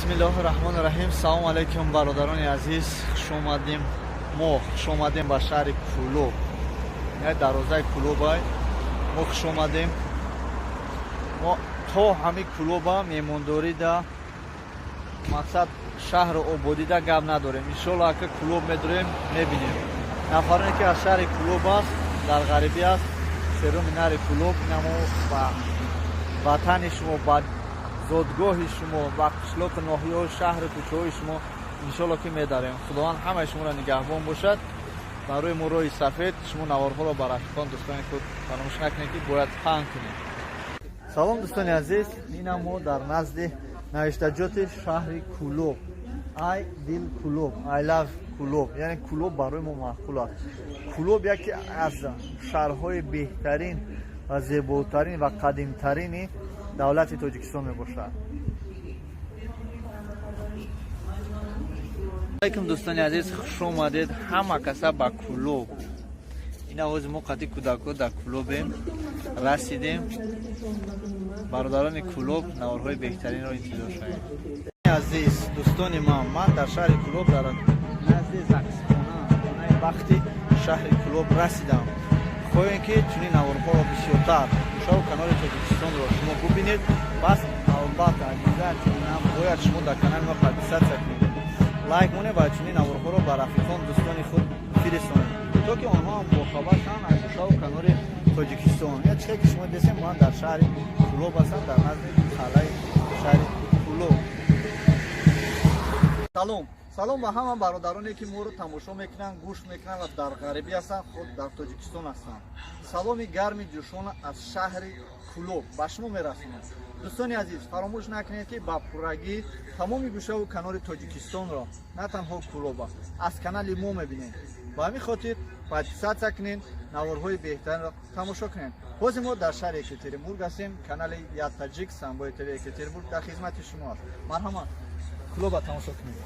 Бисмиллаҳир-раҳмонир-раҳим. Салом алайкум бародарони азиз. Хуш омадем ба шаҳри Кӯлоб. Дарозаи Кӯлобай мо хуш омадем. Мо то ҳами Кӯлоба меҳмондорида мақсад шаҳру ободида гап надорем. Иншоалло ака Кӯлоб медурем, мебинем. Нафароне ки аз шаҳри Кӯлоб аст, дар ғарибӣ аст, серуми нари Кӯлоб, намо ба ватани шумо, ба зодгоҳи шумо, ба қишлоқу ноҳияҳои шаҳру кӯчаҳои шумо иншоалло ки медарем. Худованд ҳамаи шуморо нигаҳбон бошад. Бар рӯи мо роҳи сафед шумо наворҳоро ба рафиқон, дӯстони худ фаромӯш накунед ки бояд паҳн кунед. Салом дӯстони азиз, ина мо дар назди навиштаҷоти шаҳри Кӯлоб. I dil Кӯлоб, I love Кӯлоб, яъне Кӯлоб барои мо маъқул аст. Кӯлоб яке аз шаҳрҳои беҳтарин ва зеботарин ва қадимтарини давлати Тоҷикистон мебошад. алайкум дӯстони азиз, хуш омадед ҳама каса ба Кӯлоб. ин овози мо қадди кӯдакҳо дар Кӯлобем расидем. бародарони Кӯлоб наворҳои беҳтаринро интизор шавем. азиз дӯстони ман дар шаҳри Кӯлоб дар назди заксхона хонаи бахти шаҳри Кӯлоб расидам. хоҳем ки чунин наворҳоро бисёртар гӯшаву канори Тоҷикистонро шумо бубинед. бас албатта агиза чунинам бояд шумо дар канали мо подписатсия кунед, лайк монед ва чунин наворҳоро ба рафиқон, дӯстони худ фиристонед, то ки онҳо ҳам бохабар шаванд аз гӯшаву канори Тоҷикистон. я чихе ки шумо десем ман дар шаҳри Кӯлоб ҳастам, дар назди қалъаи шаҳри Кӯлоб. Салом ба ҳама бародароне ки моро тамошо мекунанд, гӯш мекунанд ва дар ғарибӣ ҳастанд, худ дар Тоҷикистон ҳастанд. саломи гарми ҷӯшона аз шаҳри Кӯлоб ба шумо мерасонам. дӯстони азиз, фаромӯш накунед ки ба пуррагӣ тамоми гӯшаву канори Тоҷикистонро, на танҳо Кӯлоба, аз канали мо мебинед. ба ҳамин хотир подписатсия кунед, наворҳои беҳтаринро тамошо кунед. ҳозир мо дар шаҳри Екатеринбург ҳастем. канали Я Таҷик Самбои ТВ Екатеринбург дар хизмати шумо аст. марҳамат, Кӯлоба тамошо кунед.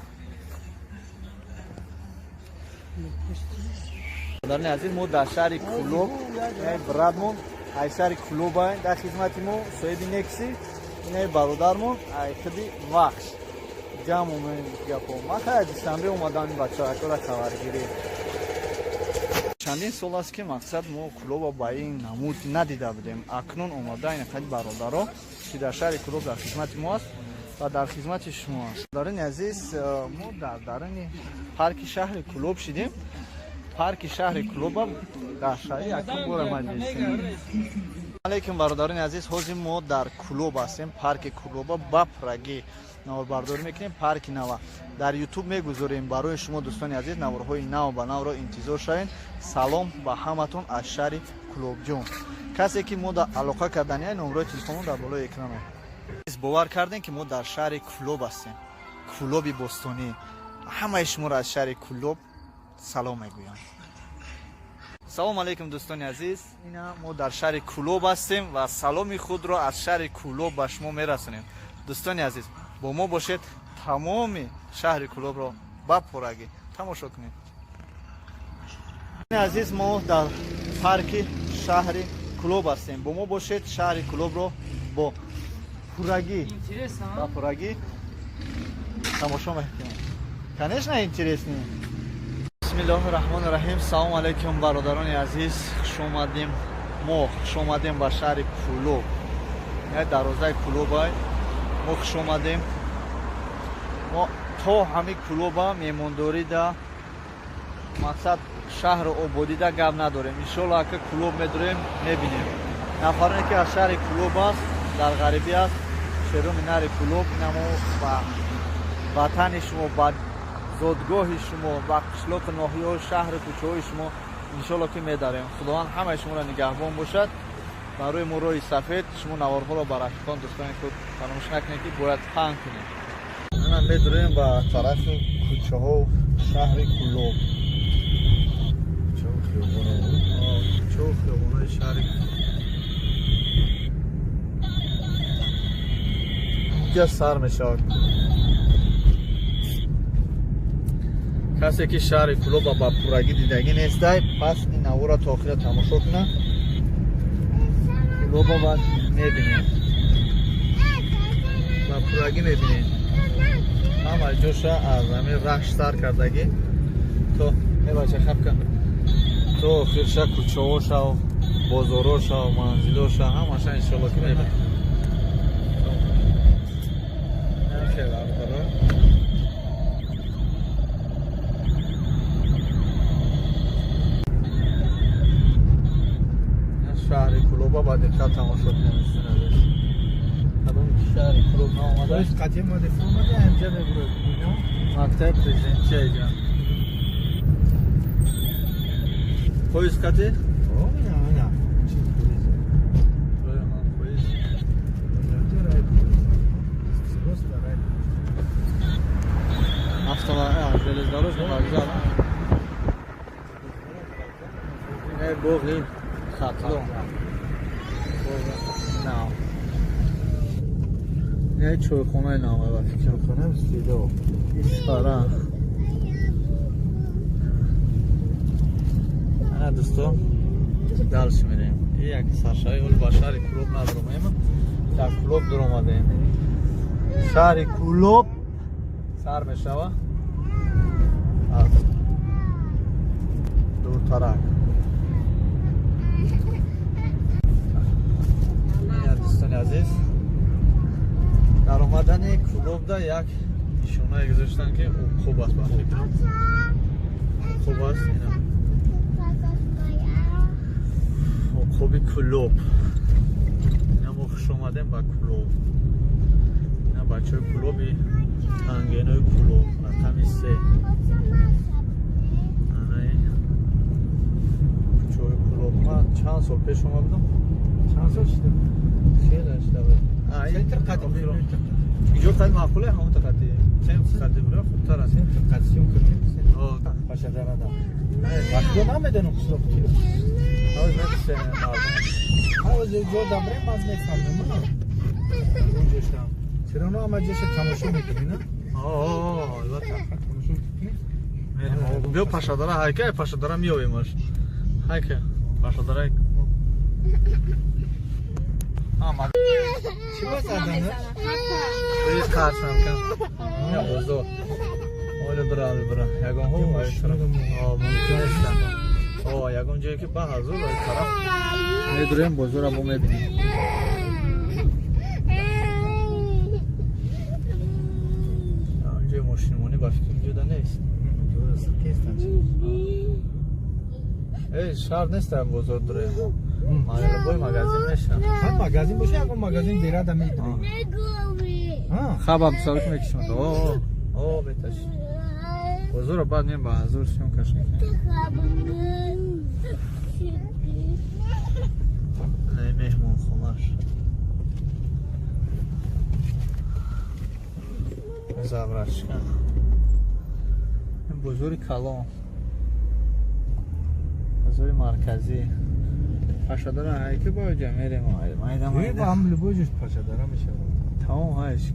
бародарони азиз, мо дар шаҳри Кӯлоб брадмон ай шаҳри Кӯлоба дар хизмати мо соҳиби некси инаи бародармон ай худи вахш ҷамъ гапо. ман хай аз душанбе омадам ин бачаҳоро хабаргирӣ. чандин сол аст ки мақсад мо Кӯлоба ба ин намуд надида будем. акнун омада ин хай бародаро ки дар шаҳри Кӯлоб дар хизмати мо аст ва дар хизмати шумо аст. бародарони азиз, мо дар даруни парки шаҳри Кӯлоб шидем. парки шаҳри Кӯлоба дар шаҳри якум бора маҷлисем. алайкум бародарони азиз, ҳозир мо дар Кӯлоб ҳастем. парки Кӯлоба ба пуррагӣ наворбардорӣ мекунем. парки нава дар ютуб мегузорем барои шумо дӯстони азиз. наворҳои нав ба навро интизор шавед. салом ба ҳаматон аз шаҳри Кӯлобҷон. касе ки мо дар алоқа кардани номерои телефонон дар болои экрано. бовар кардем ки мо дар шаҳри Кӯлоб ҳастем. Кӯлоби бостонӣ. ҳамаи шуморо аз шаҳри Кӯлоб салом мегӯям. салом алайкум дӯстони азиз, ина мо дар шаҳри Кӯлоб ҳастем ва саломи худро аз шаҳри Кӯлоб ба шумо мерасонем. дӯстони азиз, бо мо бошед, тамоми шаҳри Кӯлобро ба пуррагӣ тамошо кунед. азиз, мо дар парки шаҳри Кӯлоб ҳастем. бо мо бошед, шаҳри Кӯлобро бо пуррагӣ тамошо мекунед. конечно интересный. Бисмиллаҳир-раҳмонир-раҳим. Салом алайкум бародарони азиз. хуш омадем ба шаҳри Кӯлоб. дарозаи Кӯлобай мо хуш омадем. мо то ҳами Кӯлоба меҳмондорида мақсад шаҳру ободида гап надорем. иншоалло ака Кӯлоб медурем, мебинем. нафароне ки аз шаҳри Кӯлоб аст, дар ғарибӣ аст, серуми нари Кӯлоб, намо ба ватани шумо, ба зодгоҳи шумо, ба қишлоқу ноҳияҳои шаҳру кӯчаҳои шумо иншоалло ки медарем. худованд ҳамаи шуморо нигаҳбон бошад. бар рӯи мо роҳи сафед шумо наворҳоро ба рафиқон, дӯстони худ фаромӯш накунед ки бояд паҳн кунед. ана медурем ба тарафи кӯчаҳо шаҳри Кӯлоб. кӯчаҳу хиёбонои шаҳри инҷа сар мешавад. касе ки шаҳри Кӯлоба ба пуррагӣ дидагӣ нестай, пас ин наворро то охира тамошо кунад. Кӯлоба ба мебинед, ба пуррагӣ мебинед. توشا از همین رخش سر کردگی تو بچه خب کن تو خیرشا کوچه‌هاشا و بازاراشا و منزلاشا همشا انشالله که میبینی خیلی برای شهر کلوبا با دقت تماشا کنید الان شهر کلوب آماده است قطعی مودفون اومده اینجا ببرید اینا مکتب پرزنتی اینجا پلیس قطعی او نه چی پلیس روی هم پلیس درست برای افتالا جلسداروش مواجه اینه بوغی خطلو نه نه چوی خونه نامه با فکر کنم سیدو ایسپارا نه دوستو دلش میریم این یک سرشایی اول با شهر کلوب ندرومیم در کلوب در اومدیم شهر کلوب سر میشوه از دور ترک دوستان عزیز در اومدن کلوب دا یک نشونه گذاشتن که خوب است با فکر خوب است اینا خوبی کلوب اینا ما خوش اومدیم با کلوب اینا بچه کلوبی تنگین های کلوب رقمی 3 بچه های کلوب من چند سال پیش اومدم چند سال شده خیلی اشتباه این قطعی اینجا قطعی معقوله همون قطعی چند قطعی بره خوبتر است قطعیون کنیم پاشه دارد وقتی نمیدونم خسرو کنیم آوز نمیشه آوز جو دبره باز نفهمم اونجا شدم چرا نه اما جش تماشا میکنی نه البته تماشا میکنی بیا پاشه داره هایکه پاشه داره میویمش هایکه پاشه داره چی باز آدمه؟ ریز خرچ نمکن یا بزرگ اولی برا یکم هم ممکن است یکم جایی که به حضور باید طرف میدوریم بزرگ هم میبینیم اینجای ماشینمونی با فکر جدا نیست شهر نیست هم بزرگ داره بای مغازین نشن ها مغازین باشه اگه مغازین بیرا دمی خواب هم سالک میکشم بهتاش بزرگ بعد نیم با حضور شیم کش نه مهمون خونش زبرش کن این بزرگ کلام بزرگ مرکزی پاشه داره هایی که باید جمعه مایده با هم لبوجش پاشه داره میشه تمام هایش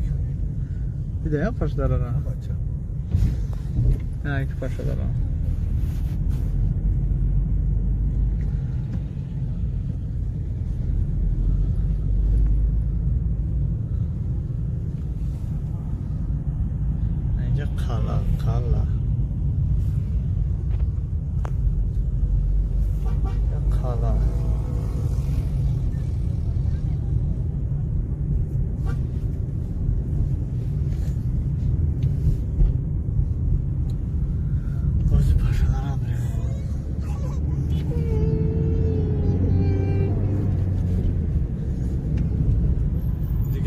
بیده هم پاشه داره نه بچه هایی که پاشه داره اینجا قلا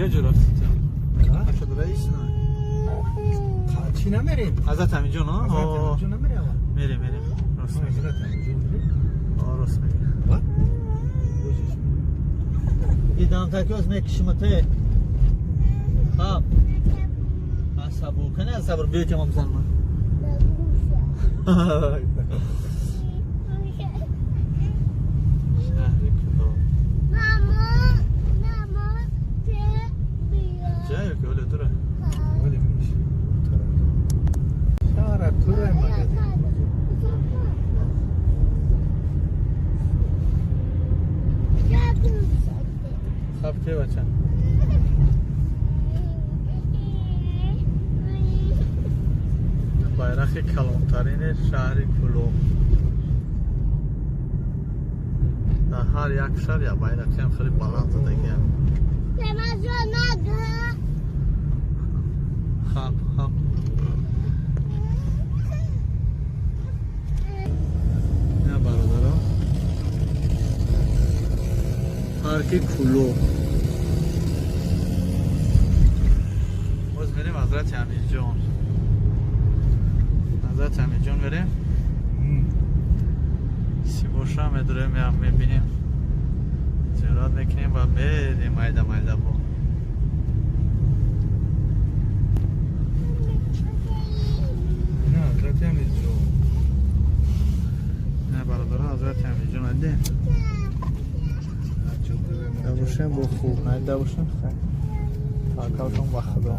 دیگه جرا پاشه داره ایست نه چی نمیریم حضرت همینجا نه حضرت همینجا نمیریم میریم راست میگی حضرت همینجا راست میگی دیدم تاکیوز میکشمته خب صبر کنه صبر بیوتیم هم زن من جایی که اولی دوره اولی میشه شهر توره مگدی خب که بچه байрақи калонтарини шаҳри Кулоб. дар ҳар як шаҳр я байрақи ҳам хеле баланд задагиам. Хап. Я бародарам. Парки Кулоб. Боз мерем Ҳазрати Амирҷон. Ҳазрати Амирҷон мерем. Сибоша медурем, як мебинем. Зиёрат мекунем ва мерем майда бо. Ҳазрати Амирҷон. Не бародарам Ҳазрати Амирҷон адем. Давошем бо хуб, найда бошем. Факалтон ба худо.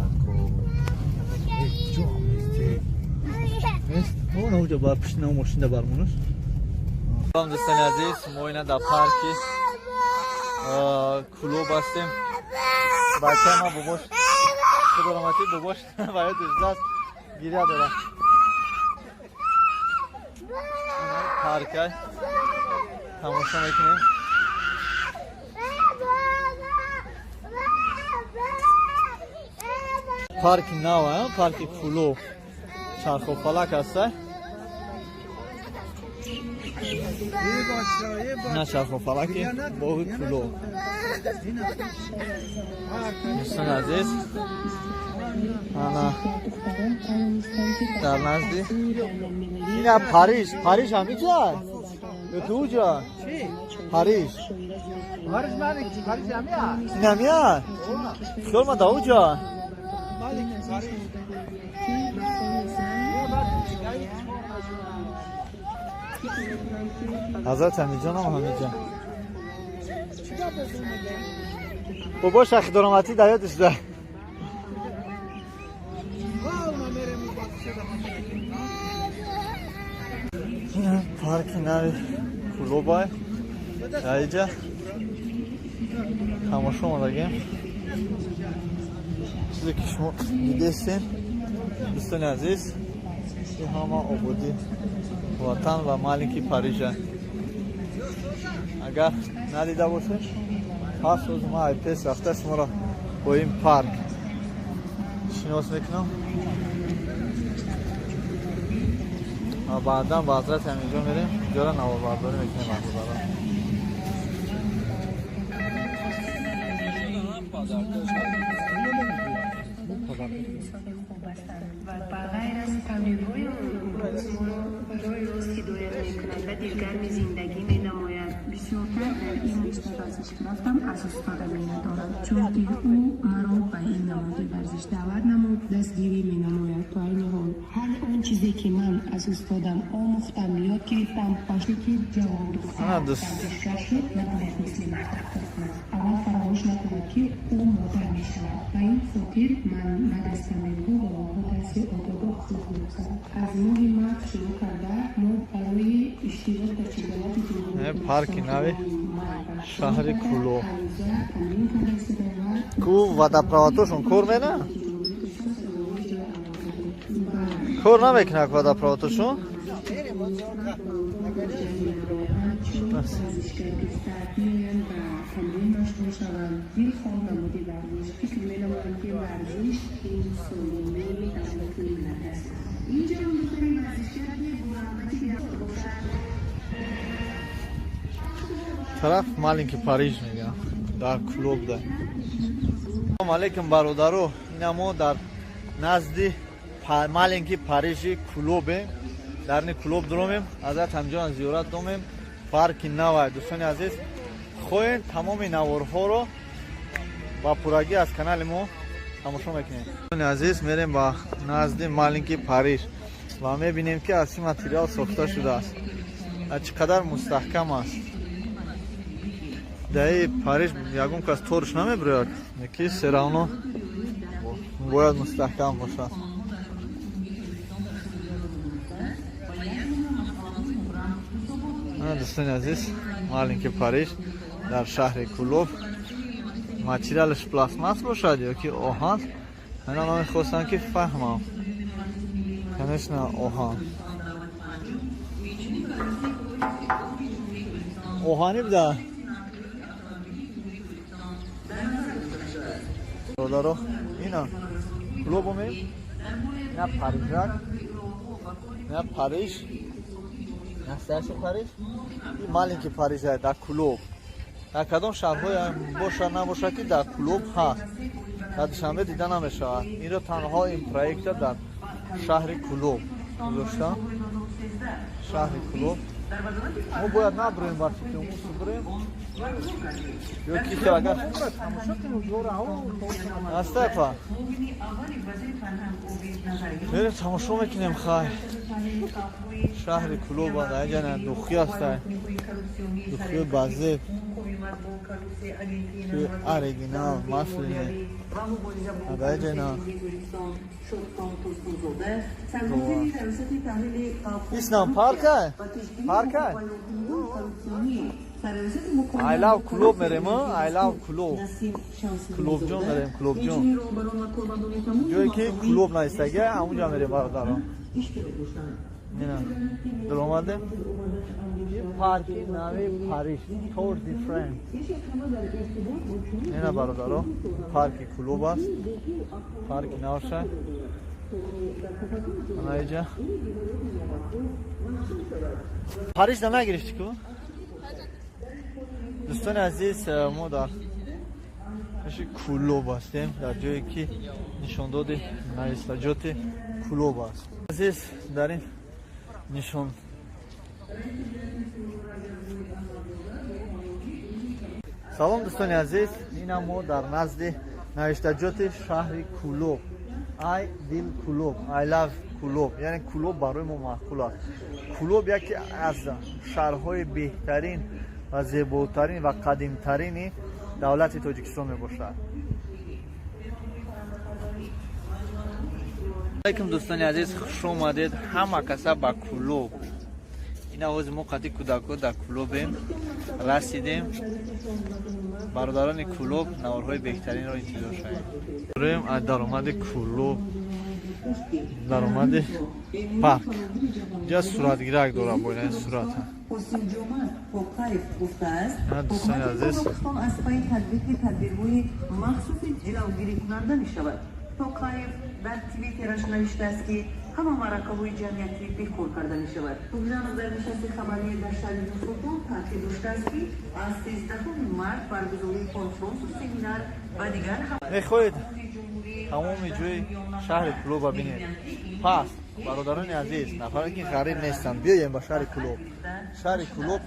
Есть? Он уже бар пишна машина бармунуш. Салом дӯстони азиз, мо ина дар парки Кулоб ҳастем. Бачаи ман бобош худораматӣ бобош барои дӯздаст гиря дора. Паркай тамошо мекунем. Парки нав, парки Кулоб. Чархофалак ҳаста. ина чархофалаки боғи Кулоб. дӯстон азиз, ана дар назди ина Париж ҳамиҷа? ё туҷа? Париж. Инамия? Хиёл ма даӯҷа? Ҳазрати Амирҷон ҳам ҳамиҷа. бобо шахи дороматӣ дар ёдиш да. ина парки нави Кулобай. ҷаиҷа тамошо омадагем. чизе ки шумо дидестем дӯстони азиз, ин ҳама ободӣ ватан ва маленький Парижа. агар надида бошем, ҳафт рӯз ман айпес рафта шуморо бо ин парк шинос мекунам. баъдан ба Ҳазрати Амирҷон мерем, ҷора навобардорӣ мекунем. غیر از تمرین‌های بازمان برای رشد هدایت می‌کند و دلگرم زندگی می‌نماید. بسیارتر در این رشته ورزش رفتم از استادم می‌دارم، چون که او مرا به این نماد ورزش دعوت نمود. دستگیری می‌نماید. تا این حال هر آن چیزی که من از استادم آموختم یاد گرفتم. پاشو که جوان دختر شد نباید مثل مکتب بخواند. اول فراموش نکند که او مادر می‌شود. و این خاطر من بعد از تمرین‌ها با آنها درس ادبیات خوب می‌گذارم. از ماه مارس شروع کرده ما برای اشتراک در چمپیونات جهانی парки нави шаҳри Кулоб. ку водопроводошон кор мена? кор намекунад водопроводошон? тараф маленький Париж мегам, дар Кулоб да. Ассалому алайкум бародаро, ина мо дар назди маленький Парижи Кулобем. дар ин Кулоб дуромем, Ҳазрати Амирҷон зиёрат домем. парки навай. дӯстони азиз, хоҳем тамоми наворҳоро ба пуррагӣ аз канали мо тамошо мекунем. дӯстони азиз, мерем ба назди маленький Париж ва мебинем ки аз чӣ материал сохта шудааст, чӣ қадар мустаҳкам аст. дар Париж ягон кас торш намебирояд, ки все равно бояд мустаҳкам бошад. дӯстони азиз, маленький Париж дар шаҳри Кулоб. материалш пластмас бошад ё ки оҳан? ман мехостам ки фаҳмам. конечно оҳан оҳани буда бародаро ина клубо мем на парижак на париж настоящий париж и маленький париж дар клуб дар кадом шаҳрҳое боша набоша ки дар клуб ҳаст дар душанбе дида намешавад инро танҳо ин проекта дар шаҳри клуб гузоштам шаҳри клуб мо бояд набурем бар фикрмус бурем ё кисе агар астафа берем тамошо мекунем хай шаҳри клуб адаҷана духӣ астай духии базеб оригинал маслине адаҷана иснам паркай паркай I love club мерем I love club клубҷон мерем клубҷон ҷое ки клуб наистага ҳамунҷо мерем бародарон ина даромадем парки нави париж Tour de France ина бародаро парки клуб аст парки навша анаиҷа париж да нагирифти ку дӯстони азиз мо дар клуб ҳастем дар ҷое ки нишондоди навистаҷоти клуб аст азиз дар ин нишон салом дӯстони азиз ина мо дар назди навистаҷоти шаҳри клуб I dil клуб I love клуб яъне клуб барои мо маъқул аст клуб яке аз шаҳрҳои беҳтарин ва зеботарин ва қадимтарини давлати тоҷикистон мебошад алайкум дӯстони азиз хуш омадед ҳама каса ба клуб ин овози мо қадди кӯдако дар клубем расидем бародарони клуб наворҳои беҳтаринро интизор шавем дорем аз даромади клуб даромади парк ҷа суратгирак дора бо ин сурата дӯстони азиз توقیف در توییترش نوشته است که همه مرکب‌های جمعیتی به‌کار کرده می‌شود. پروژه در نشست خبری در شهر نورسلطان تاکید داشته است که از 13 مارس برگزاری کنفرانس و سمینار و دیگر می‌خواهید تمام جای شهر کلوب ببینید. پس برادران عزیز نفری که غریب نیستند بیایم به شهر کلوب. شهر کلوب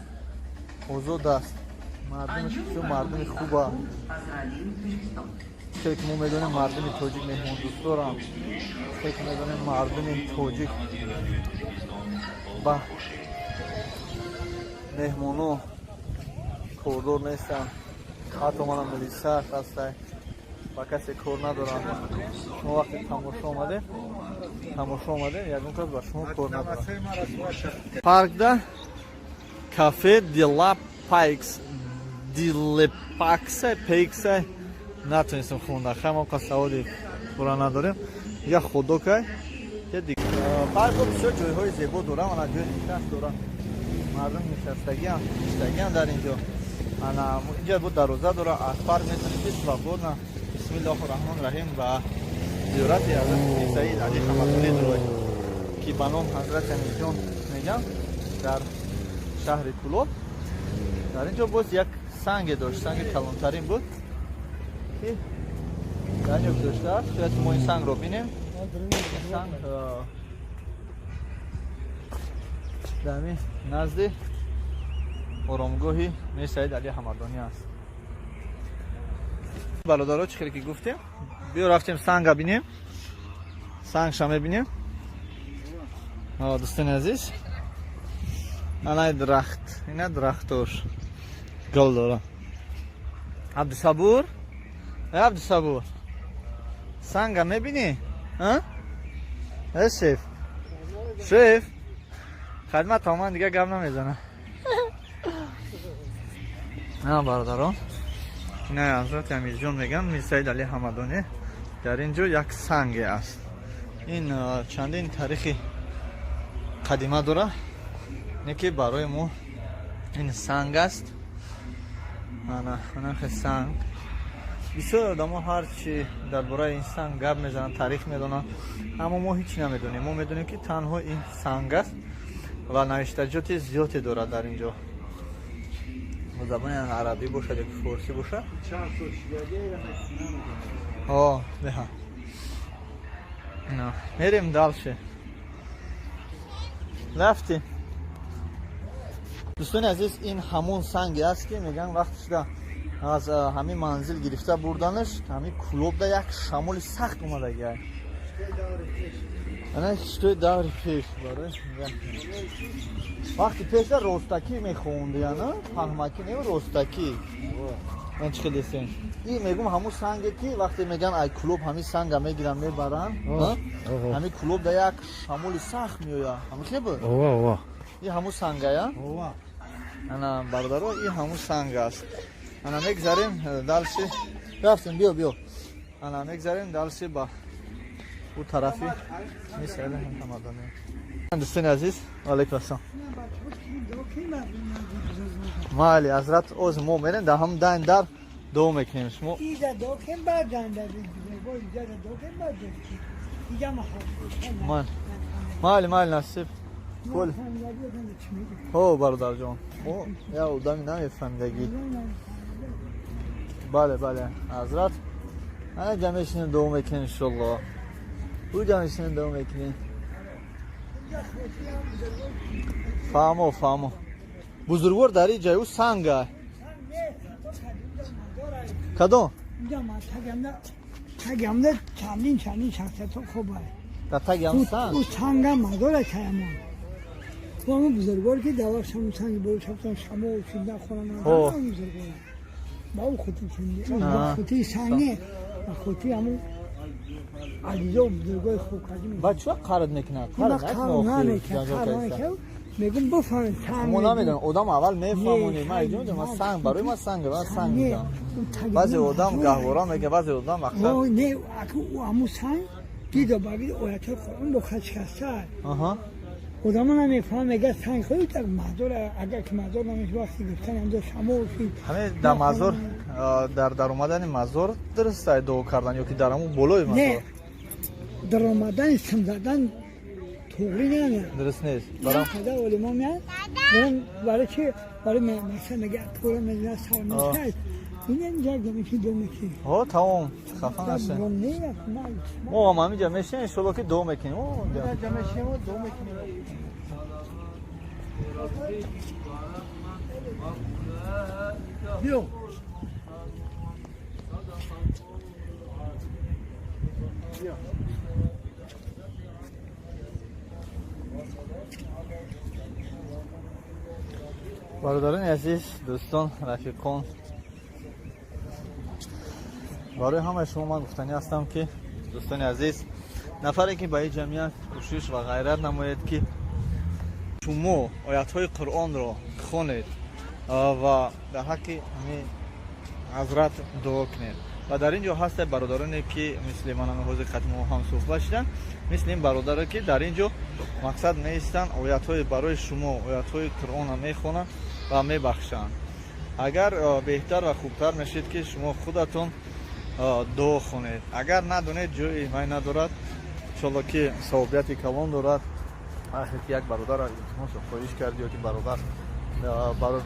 آزاد است. مردمش مردم خوبه. که ما میدونیم مردم توجیک مهمان دوست دارم که میدونیم مردم توجیک با مهمانو کوردور نیستن حتی منم ملیسا هستن با کسی کور ندارم شما وقتی تماشا آمده یکون کس با شما کور ندارم پارک ده کافه دیلا پایکس دیلپاکس پیکس натонистем хунда хама қасаводи пура надорем я худокай я дик парко бисёр ҷойҳои зебо дорам ана ҷои нишаст дорам мардум нишастагиам иштагиам дар инҷо ана инҷа бу дароза дора аз парк метавонем ки свободна бисмиллоҳи раҳмони раҳим ба зиёрати ҳазрати саид али ҳамадонӣ дурой ки ба ном ҳазрати амирҷон мегам дар шаҳри кулоб дар инҷо боз як санге дошт санги калонтарин буд ранёк доштааст шояд мо ин сангро бинем санг дами назди оромгоҳи мир саид али ҳамадонӣ аст бародаро чӣ хеле ки гуфтем биё рафтем санга бинем сангша мебинем дӯстони азиз анай дарахт ина дарахтош гул дора абдусабур абдусабур санга мебинӣ шеф шеф хадмат ман дига гап намезанам бародарон ина ҳазрати амирҷон меган мир саид али ҳамадонӣ дар ин ҷо як санге аст ин чандин таърихи қадима дора не ки барои мо ин санг аст анахи санг бисёр одамо ҳар чи дар бораи ин санг гап мезананд таърих медонанд аммо мо ҳеҷ намедонем мо медонем ки танҳо ин санг аст ва навиштаҷоти зиёде дорад дар ин ҷо бо забони арабӣ бошад ё форсӣ бошад беҳа мерем далше рафтем дӯстони азиз ин ҳамон санге аст ки мегӯянд вақти шуда аз ҳамин манзил гирифта бурданаш ҳамин кулобда як шамоли сахт омадагиай штои даври пеш вақти пеша ростакӣ мехонди паҳмакӣ не ростакӣ чӣ хелесен ин мегӯм ҳамун санге ки вақте мегӯян ай кулоб ҳамин санга мегиранд мебаранд ҳамин кулобда як шамоли сахт меояд ҳамин хеб ин ҳамун сангая ана бародаро ин ҳамун санг аст ана мегзарем далши рафтем биё ана мегзарем далши ба ӯ тарафи дӯстони азиз алайкум ассалом майли ҳазрат оз мо мерем дар ҳамн дайн дар дуо мекунем шумо майли насиб бародарҷон я удами намефаҳмидагӣ бале ҳазрат ҷа мешинем дуо мекунем иншоалло ӯҷа мешинем дуо мекунем фаҳмо бузургвор дар ин ҷай ӯ санга кадом тагамда чандин шахсиятҳо хубай дар тагам санг ӯ санга мадора каямон ҳамун бузургвор ки дар вақт ҳамун санги боришафтон шамо шунда хонананда бузургвор ба ӯ хотир ба хотири санге ба хотири ҳамун азизо бузургои хубкардӣ ба чӣ вақт қард мекунад мегӯм бифаҳмед мо намедонам одам аввал мефаҳмонӣ ман ҷон ман санг барои ман санг мекунам баъзе одам гаҳвора мегӯяд баъзе одам мақсад не ҳамун санг дида баъди оятҳои қуръон бо хат шикастааст одама намефаҳмад мегӯяд санг хои так маъзур агар ки маъзур намешад вақти гуфтани ҳамзо шамо ҳамин дар мазор дар омадани мазор дуруст дуо кардан ё ки дар ҳамун болои мазор дар омадани сим задан توغلی نمیاد درست نیست برام خدا علما میاد برای چی برای مثلا میگه پول میذاره سال میشه این اینجا میشه دو میشه ها تمام خفه نشه ما هم اینجا میشه ان شاء الله که دو میکنیم اینجا میشه دو میکنیم بیو برادران عزیز دوستان رفیقان برای همه شما من گفتنی هستم که دوستان عزیز نفری که به این جمعیت کوشش و غیرت نماید که شما آیات های قرآن را خوانید و در حق همین حضرت دعا کنید و در اینجا هست برادرانی که مثل من حوزه ختم هم صحبت شدن مثل این برادران که در اینجا مقصد نیستن آیات های برای شما آیات های قرآن را میخوانند و میبخشند اگر بهتر و خوبتر میشید که شما خودتون دعا خونید اگر ندونید جایی معنی ندارد انشالله که صحبت کلام دارد وقتی یک برادر التماس و خواهش کرد یا که برادر برای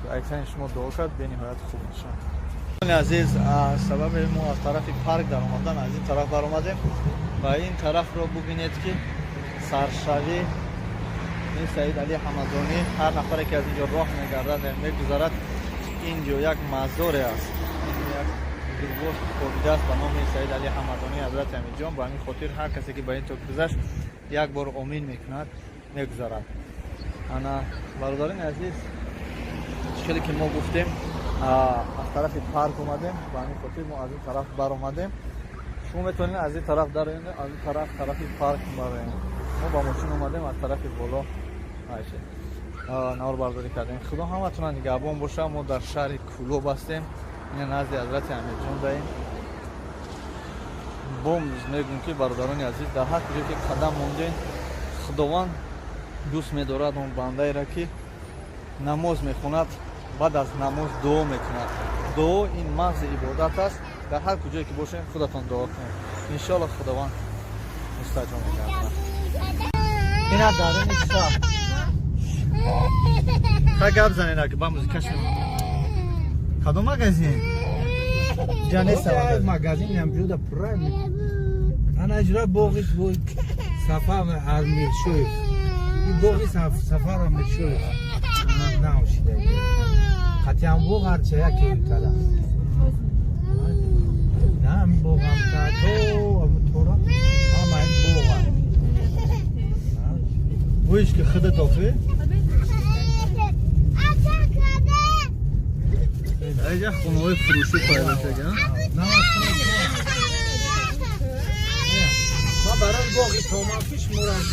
شما دعا کرد به نهایت خوب میشن عزیز سبب ما از طرف پارک در آمدن از این طرف بر آمدیم و این طرف رو ببینید که سرشوی این سید علی حمدانی هر نفری که از اینجا راه میگردد میگذرد اینجا یک مزار است یک بزرگ خوابیده است به نام سید علی حمدانی حضرت امیرجان به همین خاطر هر کسی که به این طور گذشت یک بار آمین میکند میگذرد انا برادران عزیز چیزی که ما گفتیم از طرف پارک اومدیم به همین خاطر ما از این طرف بر اومدیم شما میتونید از این طرف در این از این طرف پارک بریم ما با ماشین اومدیم از طرف بالا نور برداری کردیم خدا همتون نگهبان باشه ما در شهر کلوب هستیم این نزد حضرت امیرجان داریم бомз мегӯем ки бародарони азиз дар ҳар куҷо ки қадам мондем худованд дӯст медорад он бандаеро ки намоз мехонад баъд аз намоз дуо мекунад. Дуо ин маҳзи ибодат аст. Дар ҳар куҷое ки бошем худатон дуо кунед. Иншоаллоҳ худованд мустаҷоб мегардад. ина даруни шаҳр ха гап занена ки ба музикаш кадом магазин ҷанеса магазин ам ҷуда прайм ана ҷра боғи сафар аз миршоев ин боғи сафар ам миршоев наушида қатиам боғ арча яке када на ам боғам та то ам тора ама ин боға боиш ки худа тофе айҷа хонаҳои фурӯшӣ пайдо шуда ма барои боғи томафиш мурам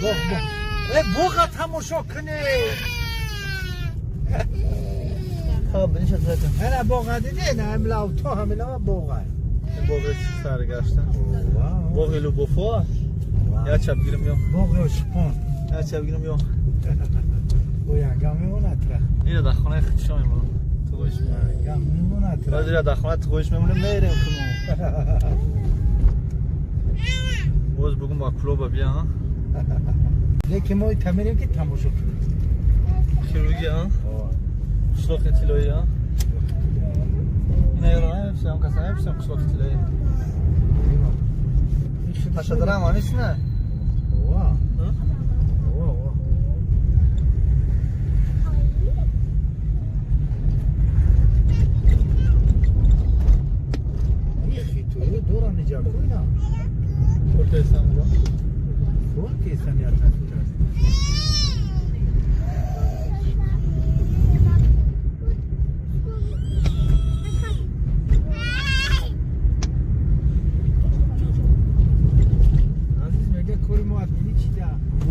боғ боға тамошо кунед ана боға дидед амлав то ҳамилава боға боғи саргашта боғи лубофо я чапгирим ё боғи ошиқон я чапгирим ё бо ягам мемонатра ина дар хонаи худшо мемонам туғоиш ягам мемонатра ҳозир дар хонаи туғоиш мемонем мерем кумо боз бугум ба клуба биям лекин мо тамирем ки тамошо кунем хирургия қишлоқи тилоия ина ёро намеписам каса намеписам қишлоқи тилоия пашадарам анисна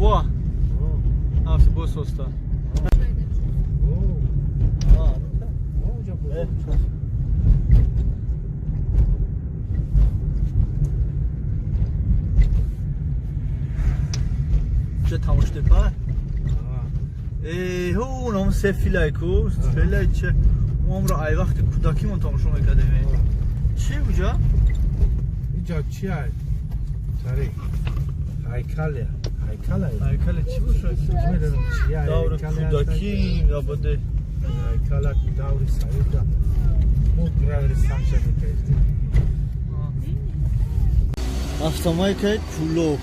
ва афси бососта ча тамоштепа ҳу ном сефилайку фелай ча моамро ай вақти кӯдакимон тамошо мекардем чи уҷа иҷа чи ай тари ҳайкале ҳайкали чӣ бошад даври кӯдакӣ ябоде ҳайкала даври саида мо гравери самша мекардем автомайкаи кӯлоб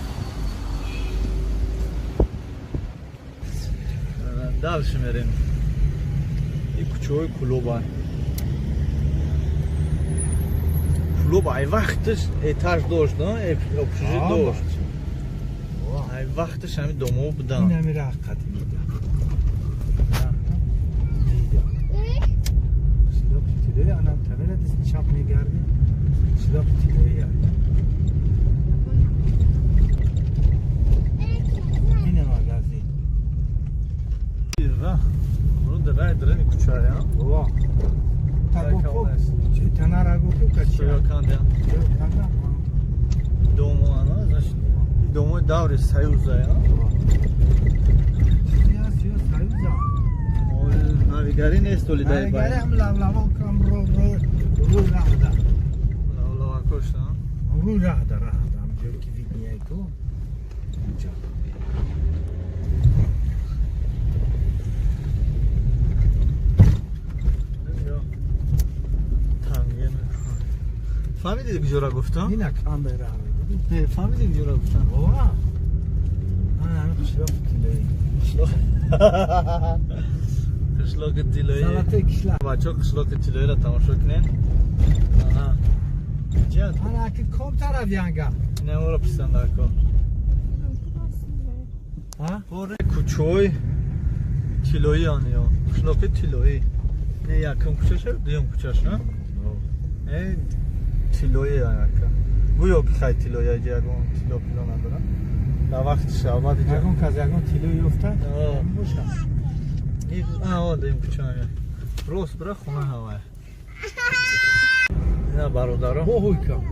дальше мерем и кӯчаҳои кӯлобанд кӯлоб ай вақташ этаж дошт общежитие дошт ай вақташ ҳами домҳо буданд ин ҳами раққат мида шилоқи тилои анам тамира дисти чап мегарди шилоқи тилои ина магазин драни кӯчаая танарагоку качояканда домоана домои даври саюзая навигари нест оли даи бай лавлавакошта рӯй раҳда ҳамҷоре ки виднияй ту фаҳмиди куҷора гуфтам ина камера фаҳмиди куҷора гуфтам ана қишлоқи тилои қишлоқи тилои салатаи кишла бачаҳо қишлоқи тилоиро тамошо кунед ана ки ком тараф янга инаморо писандако кӯчаҳои тилои ано қишлоқи тилои не якум кӯчаша дуюм кӯчаша тилои яка гӯё ки хай тилои ягон тило пило надорад дар вақти шабат ягон кас ягон тило ёфта боша داریم کوچه راست برای خونه هواه اینا برادرم هوی کم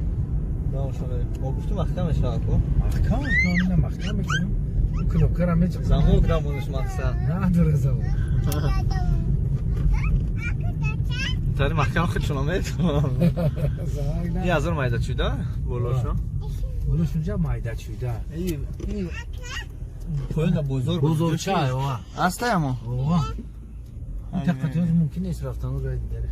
دام شده ما گفتیم محکم شد محکم کنم محکم میکنم کلوب کرم میچم زمان گرامونش مقصد نه داره زمان تاری محکم خود شما میت این از اون مایده چیده بولاشون بولاشون جا مایده چیده این پایین بزرگ بزرگچه ها اصلا اما این تقطیات ممکن نیست رفتن رو رای دیدن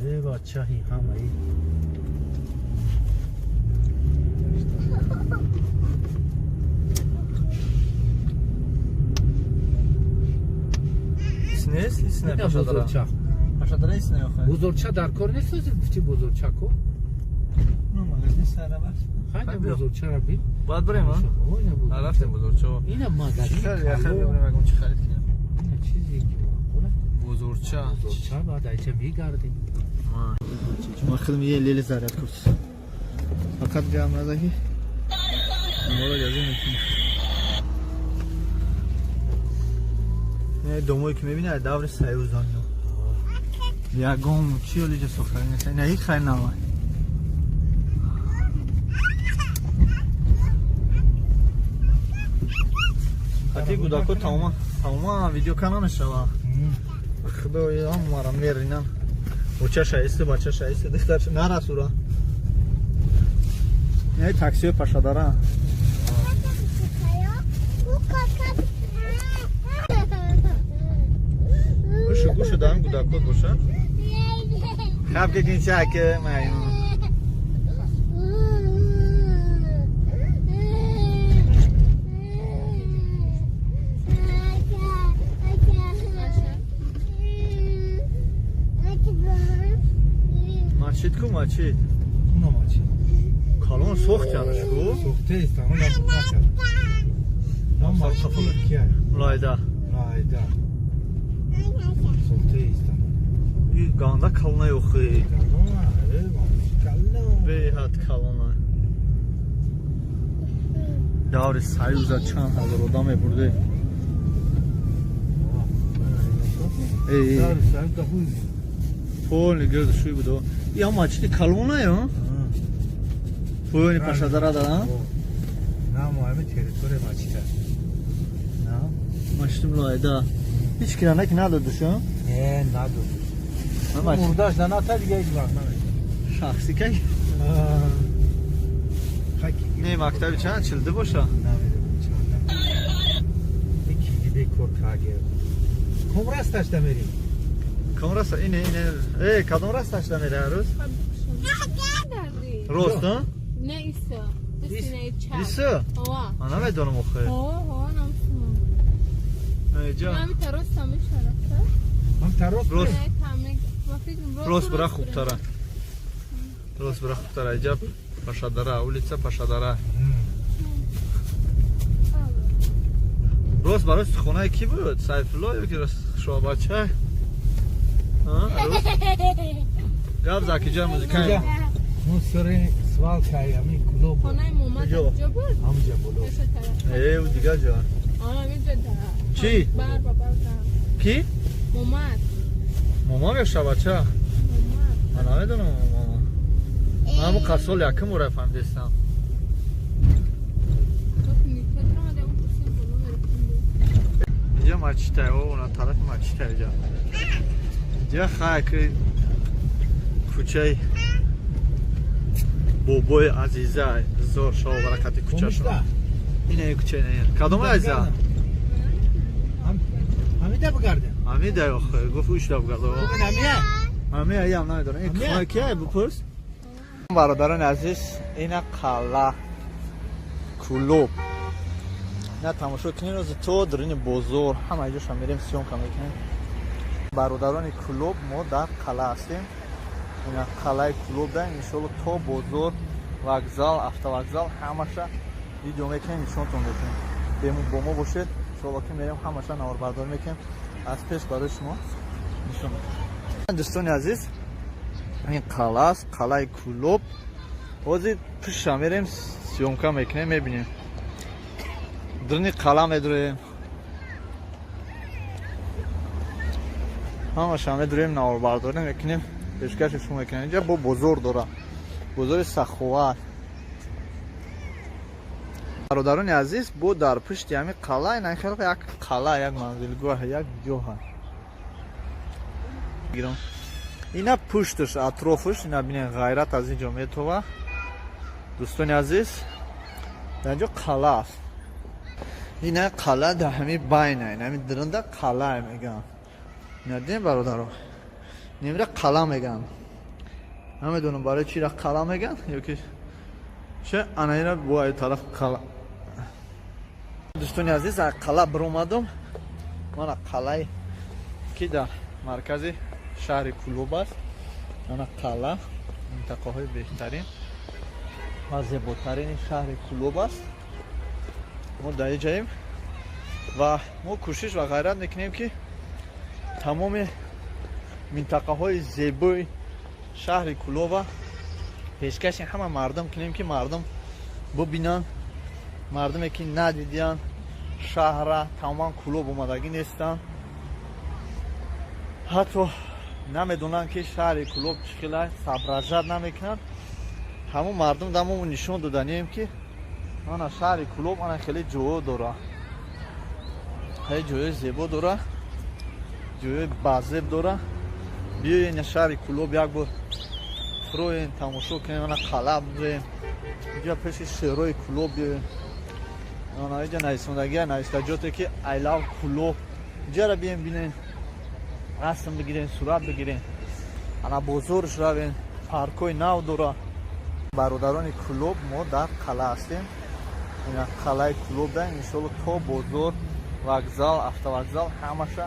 ای بچه هی همه ای نیست نیست نه بزرگچه پاشادره نیست نه آخه بزرگچه در کار نیست گفتی بزرگچه کو نه مگه نیست سر بس خیلی بزرگچه را بید باید بریم ها رفتیم بزرگچه اینم مگه خیلی بریم اگه چی خرید کنیم این چیزی که بزرگچه باید ایچه میگردیم ما خیلی یه لیل زرد کرد فقط جمع نزدی مورا جازی میکنی دومایی که میبینه دور سیوزان یا گم چی ولی جا سخری نیست نه یک خیلی نمای حتی گوداکو تماما ویدیو کانالش شوا خدای هم مارم میرینم بچه شایسته بچه شایسته دخترش نره سورا نه تاکسی پاشا داره گوشو دارم گوداکو باشه خب که گینچه که میمون ماچید کو ماچید اونو ماچید کالون سوخت یانش کو سوخته است اون نبود نکرد نام ماچید کیه لایده سوخته است این گانده کالونه یوخی کلون به حد کالونه دور سایوزا چند هزار آدم برده ای پول نگرد شوی بودو یا ماچید کالونه یا پول پاشا داره دارم نه مهمه تریتور ماچید نه ماچیدم لایده هیچ کرانه که ندادشو؟ نه ندادش مرداش داناتا دیگه ایک وقت نمید شخصی که؟ خاکی نه مکتبی چند چلده باشه؟ نمیده چند یکی دیده کور کاگه کم راستش دمیریم کم راست اینه ای کدوم راستش دمیره هر روز؟ راست ها؟ نه ایسا بسینه چپ ایسا؟ من نمیدونم اخه نمسونم جا من تراست همه شرفته هم تراست راست راست برای خوب تره راست برای خوب تره اینجا پاشا داره اولیچه پاشا داره راست برای خونه کی بود؟ سیف الله یا که شما بچه؟ گفت زکی جا موزیکایی اون سر سوال که همی کلو بود خونه مومد کجا؟ اونجا بود؟ همجا بلو کشه طرف او دیگه جا اینجا داره چی؟ بر بابا کی؟ مومد مامان یا شبچه؟ مومد من نمیدونم مامان من همون قصال یکم رو رفهم دستم اینجا مچیته و اونا طرف مچیته اینجا خواهی که کوچه بابای عزیزه زور شما برکت کوچه شما اینه کوچه نه کدوم عزیزه؟ همیده بگرده همیده آخه گفت اوش دا بگرده بگن همیه همیه ایم نمیدارم این خواهی که بپرس برادران عزیز این قلعه کلوب نه تماشا کنین روز تو درین بزرگ همه اینجاش هم میریم سیون کم میکنیم برادران کلوب ما در قلعه هستیم این قلعه کلوب ده انشالله تو بزرگ وокзал автовокзал همشه ویدیو میکنیم نشونتون میکنیم بمون با ما باشید انشالله که میریم همشه نواربردار میکنیم از پیش برای شما نشون میکنیم دوستان عزیز این قلعه است قلعه کلوب بازی پیش میریم سیونکا میکنیم میبینیم дрни қала медурем. ҳамаша медурем, наварбардорӣ мекунем, пешкаши шумо мекунем. Инҷа бо бозор дора, бозори Саховат. бародарони азиз, бо дар пушти ҳамин қала, ин хеле як қала, як манзилгоҳ, як ҷоҳ гирам. Ина пушташ, атрофаш, ина бинен ғайрат аз инҷо метова. Дӯстони азиз, дар инҷо қала аст. Ина қала дар ҳамин байна, ин ҳамин диранда қала мегӯянд. Ина дидем бародаро, немира қала мегӯянд. Намедонам барои чира қала мегӯянд, ёки чӣ ана ина бо ай тараф қала. Дӯстони азиз, аз қала биромадам. Мана қалае ки дар маркази шаҳри Кӯлоб аст. Мана қала минтақаҳои беҳтарин ва зеботарини шаҳри Кӯлоб аст. мо дар ин ҷоем ва мо кӯшиш ва ғайрат мекунем ки тамоми минтақаҳои зебои шаҳри Кӯлоба пешкаши ҳама мардум кунем ки мардум бубинанд. Мардуме ки надидиянд шаҳра, тамоман Кӯлоб омадагӣ нестанд, ҳатто намедонанд ки шаҳри Кӯлоб чӣ хела сабражат намекунад. ҳамон мардум дар мо нишон доданем ки ана шаҳри Кӯлоб ана хеле ҷойҳо дора, хеле ҷойҳои зебо дора, ҷойҳои базеб дора. биёен шаҳри Кӯлоб як бор фуроен тамошо кунем, ана қала бирем, инҷа пеши шеҳрои Кӯлоб биёем, ана инҷа нависондагия навистаҷоте ки I love Кӯлоб, инҷара бием бинем, расм бигирем, сурат бигирем, ана бозорш равем, паркҳои нав дора. бародарони Кӯлоб, мо дар қала ҳастем. ина қалаи Кӯлоб да иншоалло то бозор, вокзал, автовокзал ҳамаша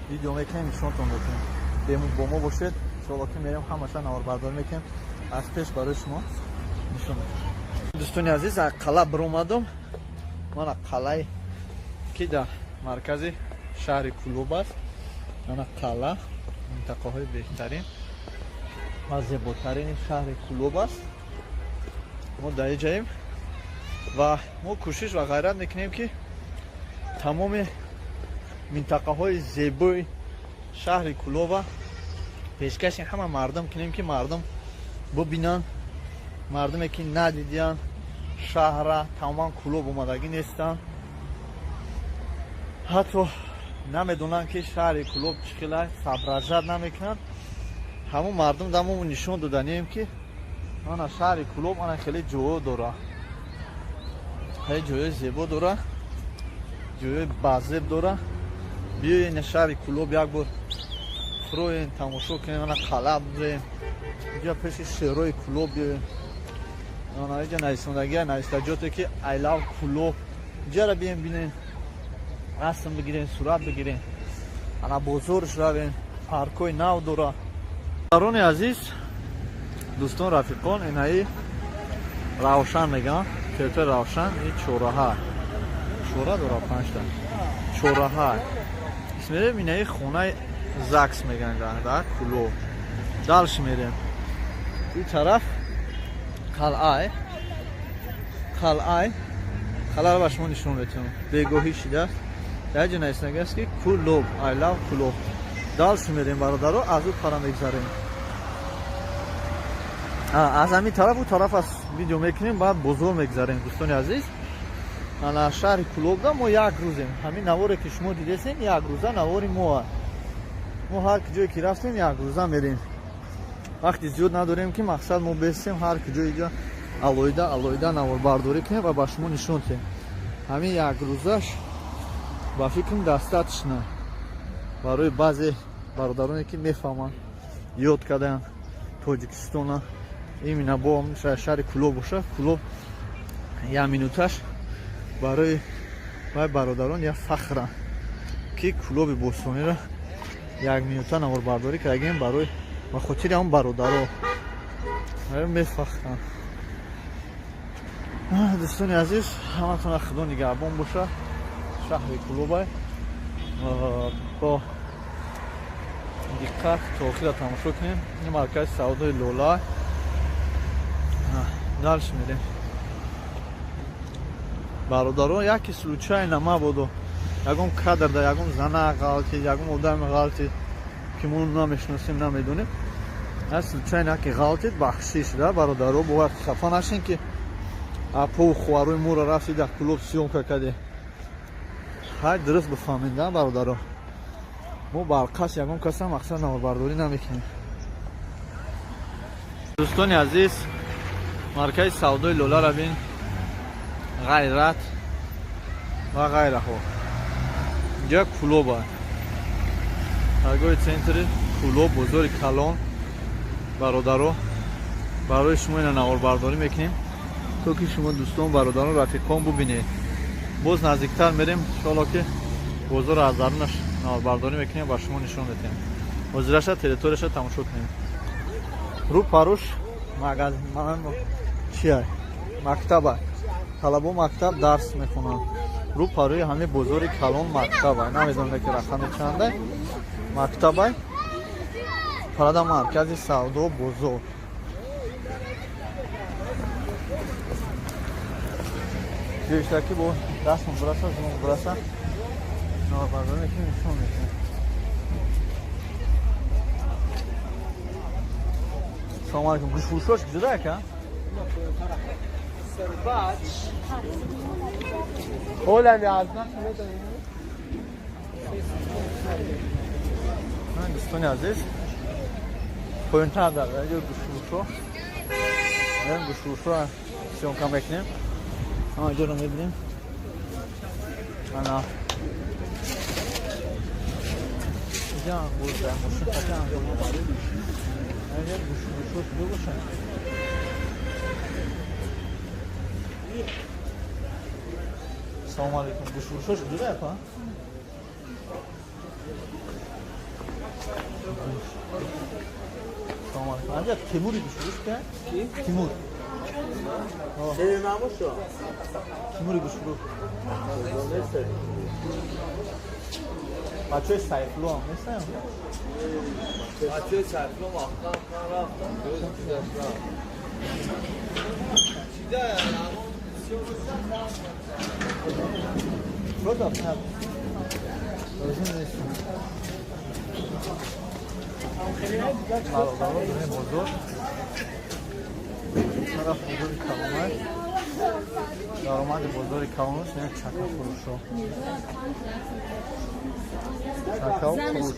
видео мекунем, нишонтон мекунем. бо мо бошед, иншоалло ки мерем ҳамаша наварбардорӣ мекунем, аз пеш барои шумо нишон мекунем. дӯстони азиз, аз қала биромадам. мана қалае ки дар маркази шаҳри Кӯлоб аст. ана қала минтақаҳои беҳтарин ва зеботарини шаҳри Кӯлоб аст. мо дар ин ҷоем ва мо кӯшиш ва ғайрат мекунем ки тамоми минтақаҳои зебои шаҳри Кӯлоба пешкаши ҳама мардум кунем ки мардум бубинанд. мардуме ки надидиянд шаҳра, тамоман Кӯлоб омадагӣ нестанд, ҳатто намедонанд ки шаҳри Кӯлоб чӣ хела сабражат намекунад. ҳамон мардум дар мо нишон доданем ки ана шаҳри Кӯлоб ана хеле ҷойҳо дора, хеле ҷойҳои зебо дора, ҷойҳои базеб дора. биёен шаҳри Кӯлоб як бор фуроен тамошо кунем, ана қала бирем, инҷа пеши шеҳрои Кӯлоб биёем, ана инҷа нависондагия навистаҷоте ки I love Кӯлоб, инҷара бием бинем, расм бигирем, сурат бигирем, ана бозорш равем, паркҳои нав дора. бародарони азиз, дӯстон, рафиқон, инаи равшан мегӯянд, театри равшан, ин чораҳа дора, 5 та чораҳа исмерем. инаи хонаи ЗАГС мегӯянд дар Кӯлоб. далш мерем, ин тараф қаларо ба шумо нишон метавонам. бегоҳӣ шидааст, дар ҷо нависандагиаст ки Кӯлоб, I love Кӯлоб. далш мерем бародаро, аз ӯ пара мегзарем. аз ҳамин тараф ӯ тараф аз видео мекунем, баъд бозор мегзарем. дӯстони азиз, ана шаҳри Кӯлобда мо як рӯзем. ҳамин наворе ки шумо дидесем, як рӯза навори мо аст. мо ҳар куҷое ки рафтем, як рӯза мерем. вақти зиёд надорем ки мақсад мо бестем ҳар куҷо иҷа алоҳида наворбардорӣ кунем ва ба шумо нишон диҳем. ҳамин як рӯзаш ба фикрам дастатишна барои баъзе бародароне ки мефаҳманд, ёд кардаянд Тоҷикистона, именно бо шаҳри Кӯлоб боша. Кӯлоб як минуташ барои бародарон як фахра ки Кӯлоби Бостонира як минута наворбардорӣ кардагем барои ба хотири ҳамон бародаро мефахранд. дӯстони азиз, ҳаматон худо нигаҳбон боша. шаҳри Кӯлобай бо диққат то охира тамошо кунем. ин маркази савдои Лола. далш мерем. бародаро яки случайно мабудо ягон кадр да ягон зана галти ягон одам галти ки мо намешнасим намедонем аз случайно яки галтид бахшиш да бародаро бо хафа нашин ки апо хуарои муро рафти да клуб сёмка каде ҳай дуруст бифаҳмед да бародаро мо балқас ягон каса мақсад наморбардорӣ намекунем дӯстони азиз маркази савдои лоларо бин ғайрат ва ғайраҳо инҷа кулоба ҳаргоҳи центри кулоб бозори калон бародаро барои шумо ина наворбардорӣ мекунем то ки шумо дӯстон бародарон рафиқон бубинед боз наздиктар мерем иншоалло ки бозори аз дарунаш наворбардорӣ мекунем ба шумо нишон медиҳем ҳозираша территорияша тамошо кунем рӯ паруш магазин чия мактаба талабо мактаб дарс мехонанд рӯ парӯи ҳамин бозори калон мактаба намедонам ки рақами чанда мактаба парада маркази савдо бозор ҷоиштаки бо дастм бураса зумон бураса наворбардорӣ мекунем нишон медиҳем салому алейкум гӯшфурӯшош ҷуда ака дӯстони азиз поинтар дар ҷои гӯшфурӯшо гӯшфурӯшо сёмка мекунем ҳама ҷоро мебинем ана ҷа ангур мошин хата ангур мебарем агар гӯшфурӯшош бубошад салому алейкум гӯшфурӯшош ҷуда яка салому алейкум анҷа тимури гӯшфурӯш ка тимур тимури гӯшфурӯш бачаҳои сайфло ҳам нестанд бачаҳои сайфло вақтан рафтам бозор тараф бозори калонай даромади бозори калонаш не чакафурӯшо чакав фурӯш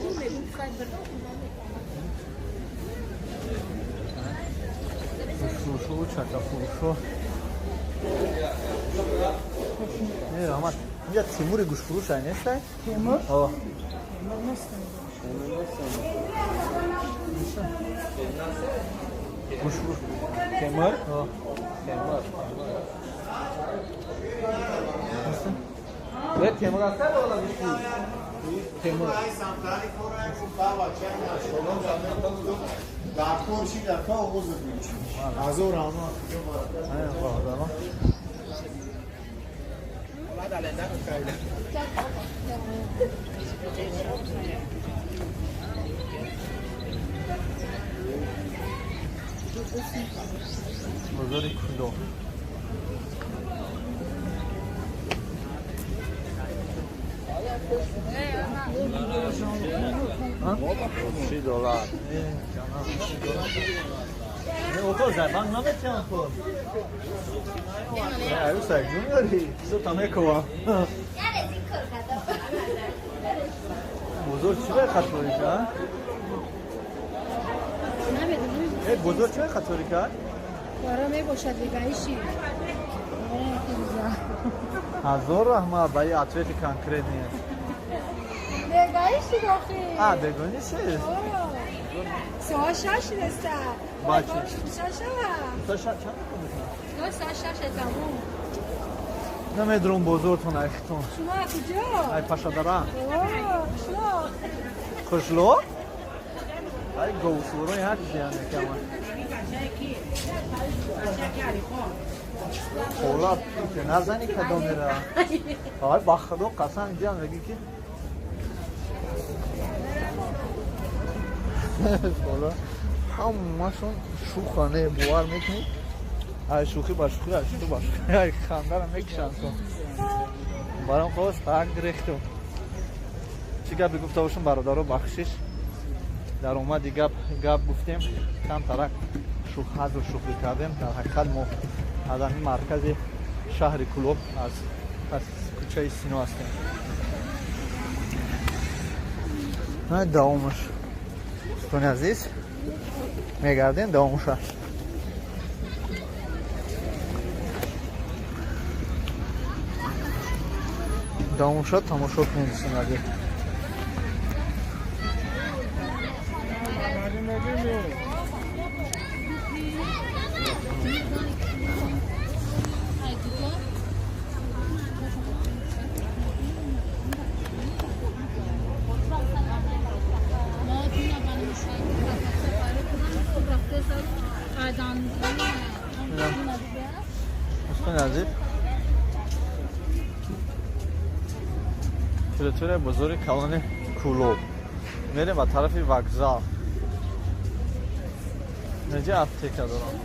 гӯшфурӯшо чакафурӯшо раҳмат инҷа тимури гӯшфурӯш ай нестай тимур гӯшфурӯш темир темир аста бола гӯшфурӯш темир бозори куло $30. Oto zaban nametjan to. Ja, już tak, juniori, co tam ekowa. بزرگ چیه خطوری کرد؟ نمیدونم. بزرگ چیه خطوری کرد؟ برای می باشد بگایشی. هزار رحمه برای عطویت کنکرت نیست. بگایشی داخل. بگانی چیست؟ سوال شش رسته. باچه؟ شش چند کنید؟ ساعت 6 تموم. نمیدونم بزرگتون ایختون. شما کجا؟ ای پاشا دارم. شما. خوشلو؟ ای گوسورای هر چیزی هم میکنم. خولاد که نزنی کدام میره. آی بخدا قسم اینجا میگی که. خولاد. همشون شوخانه بوار میکنی. ای شوخی با شوخی ای شوخی با شوخی ای خنده رو میکشن تو برام خواست پاک ریختم چی گپی گفته باشم برادرها بخشش در اومدی گپ گفتیم کم ترک حضر شوخی کردیم در حقیقت ما از این مرکز شهر کلوب از کوچه سینو هستیم دوامش دوستان عزیز میگردیم دوامش دوامش تماشا کنید دوستان عزیز عزیز تور بزرگ کلان کلوب میریم به طرف وокزال اینجا اپتیکا دارم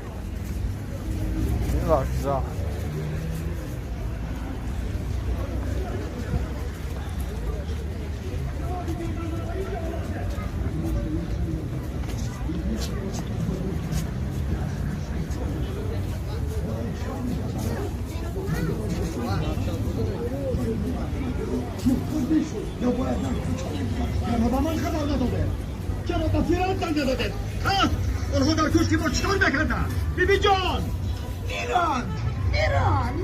این وокزال جناب من خبر نداده جناب وزیرم زنگ نداده اونها در کشتی ما چیکار نکردن بیبی جان میران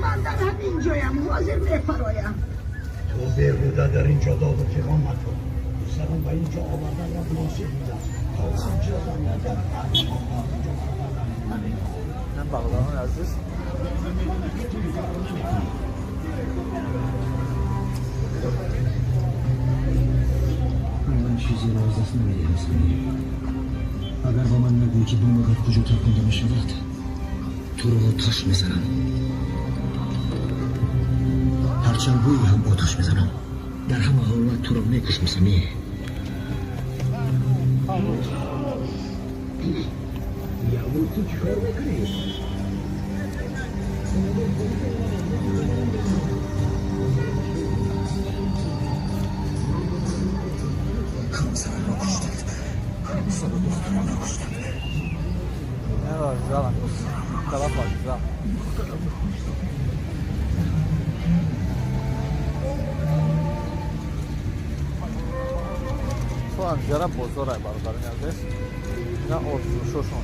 من در همین جایم حاضر میپرایم تو بیهوده در اینجا داد و فقام مکن سرم به اینجا آوردن را مناسب بودم خواستم جازم ندم من بغدادان عزیز من چیزی را از دست نمیدیم اگر با من نگویی که بوم اگر کجا ترکنده می شود تو رو آتش میزنم هرچند گویی هم آتش میزنم در همه حالت تو رو میکشم سمی یعمول تو چیکار میکنی؟ همسرم را کشتید همسر دخترم را کشتید نه وокزال طرف وокزال تو انجره بزرگ برادران عزیز نه آتروشوشون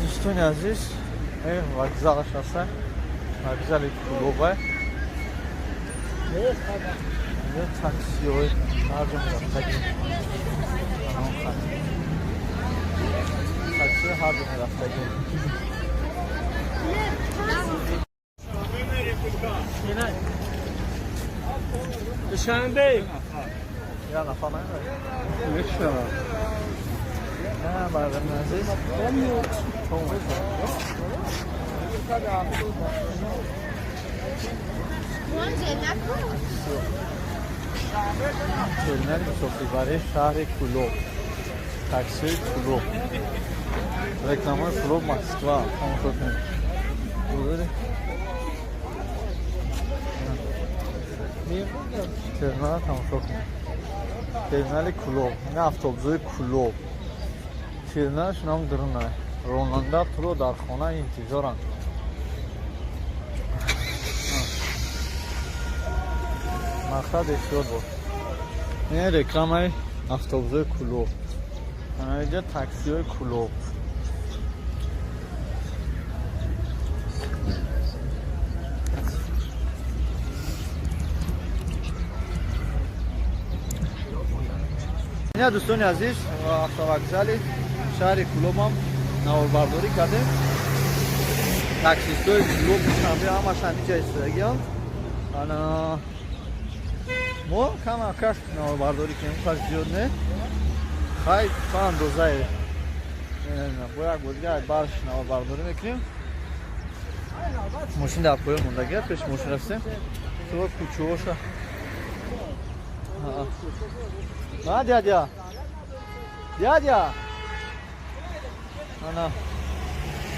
دوستان عزیز وокзалش هستن وокзال کلوبه یه تاکسی های هر جا میرفتگی تاکسی هر جا میرفتگی شنبه یا نفر نمیده نه برادران عزیز ترمینال مسافربری شهر کلوب تاکسی کلوب رکلام‌های کلوب مسکوا تماشا کنید ترمینال تماشا کنید ترمینال کلوب این افسوزهای کلوب ترمینالش نام درونه راننده تو رو در خانه انتظارند مقصد احتیاط بود این رکلام های افسوزهای کلوب اینجا تاکسی های کلوب این دوستان عزیز وокزال شهر کلوب هم نوبرداری کردیم تاکسیستای کلوب شنبه همش اینجا ایستادگی هم ما کم کش نوبرداری کنیم کاش زیاد نه خیلی تا اندازه باید بودگاه برش نوبرداری میکنیم ماشین در پایه موندگی پیش ماشین رفتیم تو کوچه‌ها نه دادیا نه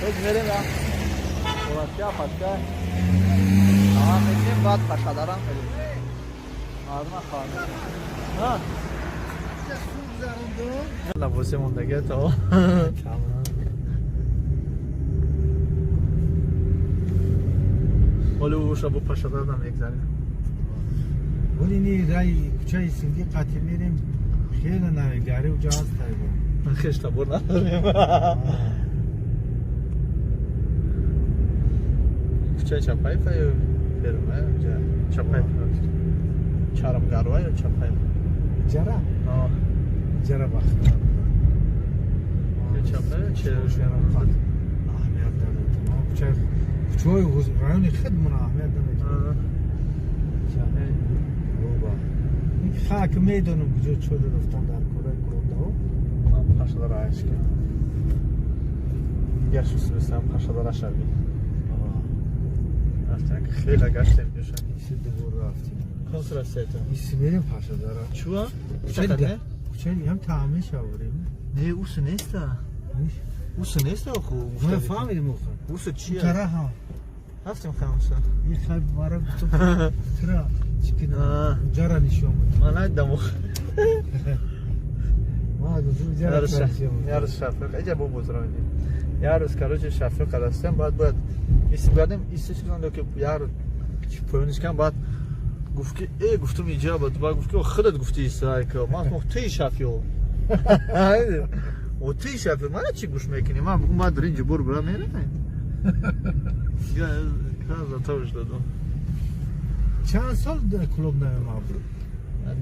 هیچ میریم یا ورشیا پاسکا میگیم بعد پاشدارم میریم مردم خواهد نه لباسه موندگه تا ولی او شبو پاشدار نمیگذاریم ولی نی رای کوچه سنگی قطعی میریم خیلی نمیگاری و جهاز تایبون خشتا بور نداریم کوچه چپای فایو برمه چپای چرم گروه یا چپای جرا وقت چپای چه شرم خود اهمیت داره کوچه رایون خدمون اهمیت داره خاک میدونم کجا چوده رفتن در کره گروه پاشدار عشق گشت سوستم پاشدار شبی رفتن که خیلی گشتیم بیشن ایسی دور رفتیم کنسر سیتا ایسی بریم پاشدارا چوها؟ چه هم تعمیر شاوریم نه اوسو نیسته اوسو نیسته خوب ما فهمیدیم اوسو چیه؟ تره ها رفتیم خمسه یه خیلی بارا گفتم تره چکن جارا نشون بود من ندیدم ما گفتم جارا نشون بود یه روز شفیق ایجا با بزرگی یه روز کاروچ شفیق هستم باید ایسی بردیم ایسی چیزان که یه روز پایونش کن باید گفت که ای گفتم اینجا باید گفت که خودت گفتی ایسایی که من گفت توی شفیق و توی شفیق من چی گوش میکنی من بگم باید رنج بور برا میره کازا توش دادم چند سال در کلوب نمیم عبدو؟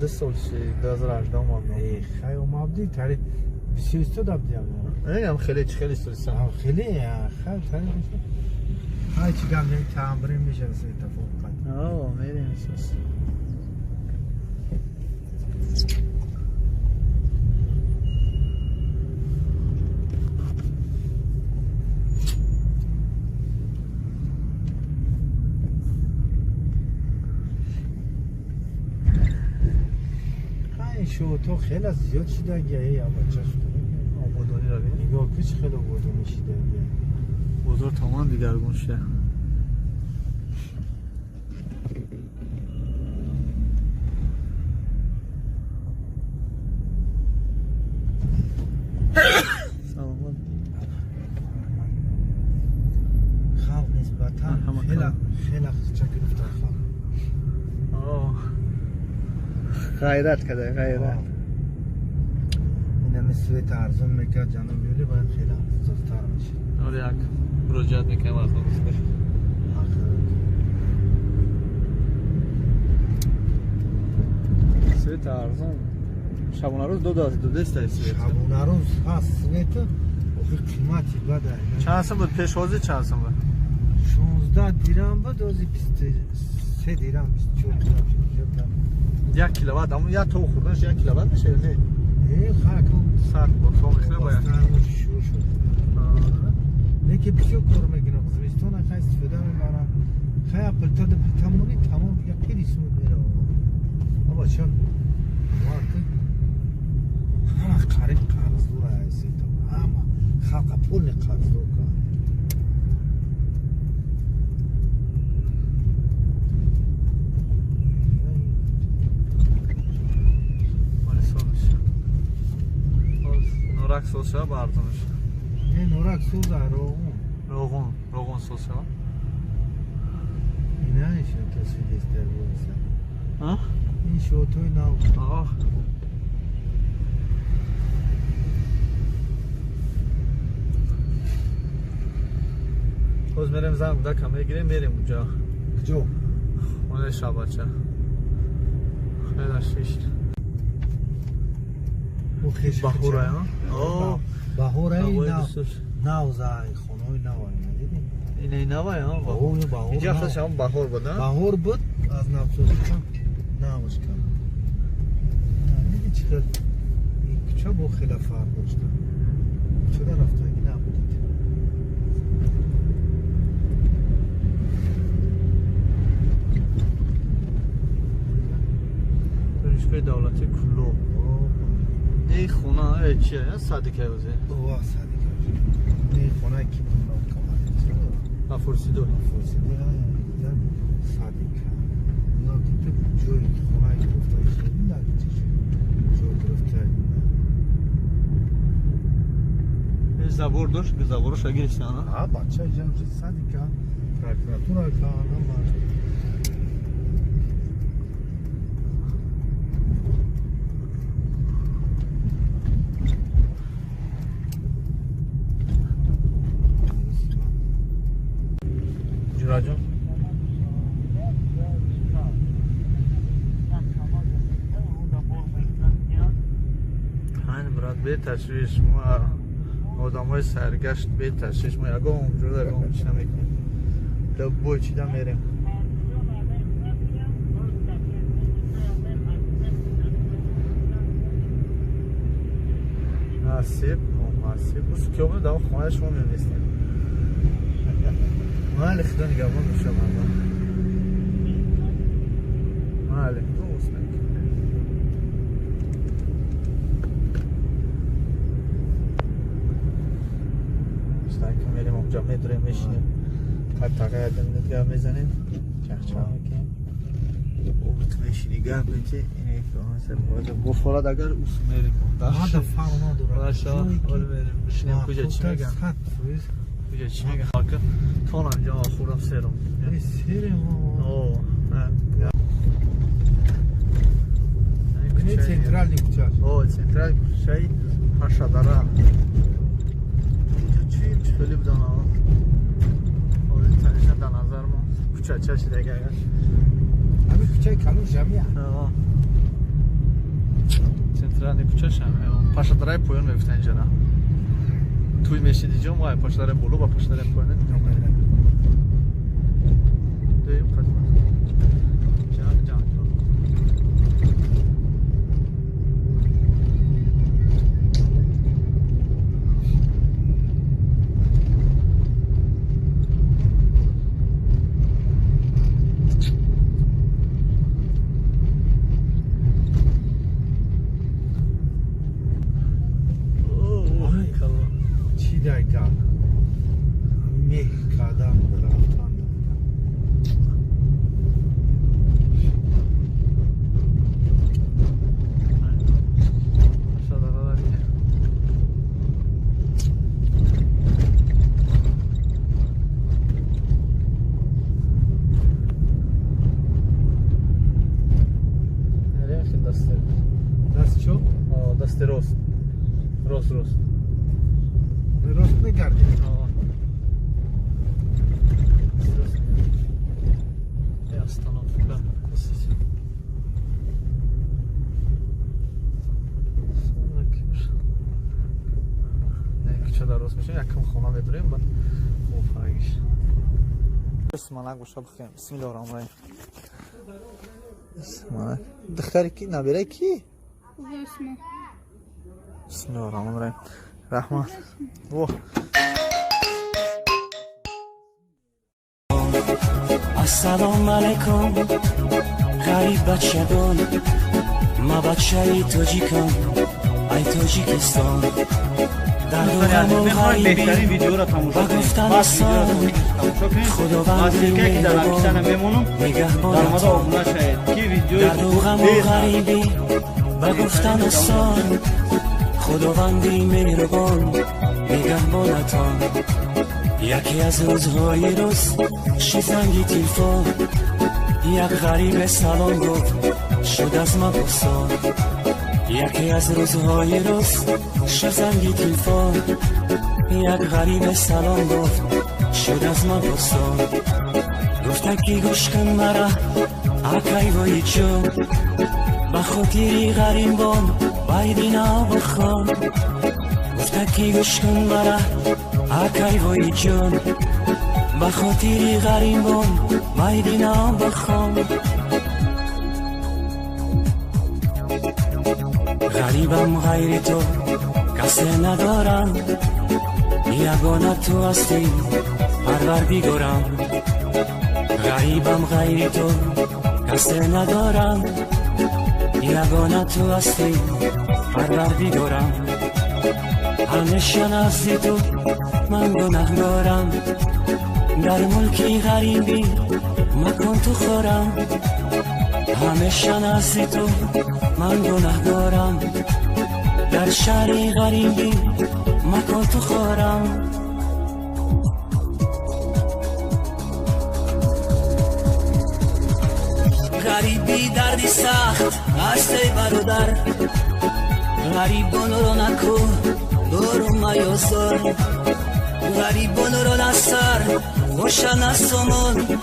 2 سال شی 2018 ماندم خیلی اوم عبدی تاری 22 دابدی هم خیلی سوریستم خیلی خیلی تاری های چی گم نمی تعمرین میشه رسه اتفاق قد میریم اساس شو تو خیلی از زیاد شده گیه یا بچه شده آبادانی رو بینیم نگاه کچ خیلی آبادانی شده گیه بزرگ تمام دیگرگون شده سلامت خلق نسبتا خیلی چه گرفتن خلق غیرت کده غیرت این همه سویت ارزون میکرد جانم بیولی باید خیلی زفتر میشه آره یک پروژت میکنم از نمیسته سویت ارزون شبونه روز دو دسته سویت شبونه روز هست سویت اوخی قیمتی بده چند سم بود پیشوازی چند سم بود 16 دیرم بود اوزی 23 دیرم 24 دیرم 1 کیلووات اما یا تو خوردنش 1 کیلووات میشه نه خاکم سخت بود خاموشه باید شروع شد نه که بسیار کار میگنه زمستان خیلی استفاده میبرم خیلی پلتا ده تمامی تمام دیگه خیلی سود میره بابا چون همه قریب قرض دور هستی تو همه خلق پول قرض دور کن نورک سوسه ها بردمش نه نورک سوزه روغون سوسه ها اینه نشون تصویر دستر بودن ها؟ این شوتوی نو آه باز میریم زن بوده که میگیریم میریم اونجا جو اونه شباچه خیلی شیشت بحوره ها؟ بحوره این نو زای خونوی نو ندیدی؟ اینه نوه ها؟ اینجا خودش هم بحور بود نه؟ بحور بود از نفسوزی کن نوش کن دیدی چقدر این کچه با خیلی فرق داشته چرا رفتنگی نبودید دانشگاه دولتی کلو این خونه چیه؟ صدیقه وزه؟ اوه صدیقه وزه این خونه کی بودم کاملا فرسیدو فرسیدو صدیقه اینا دیگه جوی خونه گرفتایی شدیم در جوی گرفتایی زبور داشت به زبورش اگه استانه؟ ها بچه اینجا صدیقه پرکراتورا کانم جراجون همین برات به تشویش ما آدم های سرگشت به تشویش ما یکم اونجور داریم چی نمیکنیم لبو چیدم میریم نصیب بس که اونو دام خواهد شما میمیستیم مالی خدا نگهبان میشه من مالی دوست نکنم که میریم اونجا میدوریم میشینیم قطعه دنگه میزنیم چخچه میکنیم او بتونیشی نگه بچه اینه که همه بخورد اگر اوس میریم هذا فرما دورا باشه اول میریم بشینیم کجا چی میگم کجا چی میگم حاکم تون انجا خورم سیرم اوه نه سنترال نیکچاش اوه سنترال شایی پاشا داره چی خیلی بدن ها اولی تنشن در نظر ما کوچه چشی دیگه اگر همه کوچه کلو جمعیه سنترال کوچه شمه پاشا داره پویون میفتن اینجا نه توی میشید اینجا ما پاشا داره بولو با پاشا داره پویونه دیم قدمه جان دست راست نگردیم остановка کوچه درست میشه یکم خونه میبریم بعد موفقش بسم الله گوشه بخیم بسم الله الرحمن الرحیم بسم الله دختری کی نبیره کی بسم الله الرحمن الرحیم رحمان اوه السلام علیکم غریب بچه دون ما بچه ای تاجیکم ای تاجیکستان در دورم غریبی و گفتن اصلا خداوندی میرون نگهبانتان در دورم غریبی و گفتن اصلا خداوندی میرون نگهبانتان یکی از روزهای روز شیزنگی تلفن یک غریب سلام گفت شد از ما بسان یکی از روزهای روز شیزنگی تلفن یک غریب سلام گفت شد از ما بسان گفتن کی گوش کن مرا اکای وی جو با خاطری غریب بان بایدینا بخوان گفتن کی گوش کن مرا اکای وی جون با خاطری غریبان مایدینا بخوام غریبم غیر تو کسی ندارم یگانه تو هستی پروردگارم غریبم غیر تو کسی ندارم یگانه تو هستی پروردگارم همیشه نزد تو من گناهکارم در ملکی غریبی مکن تو خورم همیشه نزد تو من گناهکارم در شهری غریبی مکن تو خورم غریبی دردی سخت است ای برادر غریبان رو نکو دورم میازار غریبان رو نسر باشن نسامان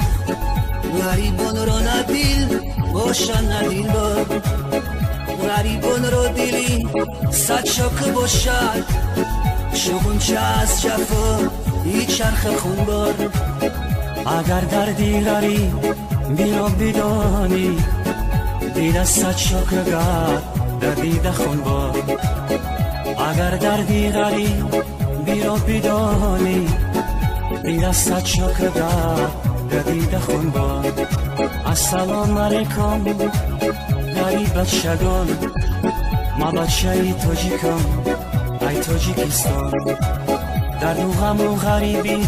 غریبان رو ندیل باشن ندیل بار غریبان رو دیلی صد شاکه باشد شغنچه از جفا ای چرخ خونبار اگر دردی غریب بیرا بدانی دیده صد شکر گرد در دیده خونبار اگر دردی غریب بیرا بدانی دیده صد شکر گرد در دیده خونبار السلام علیکم غریب بچگان ما بچه ای تاجیکم ای تاجیکستان در دو غم و غریبی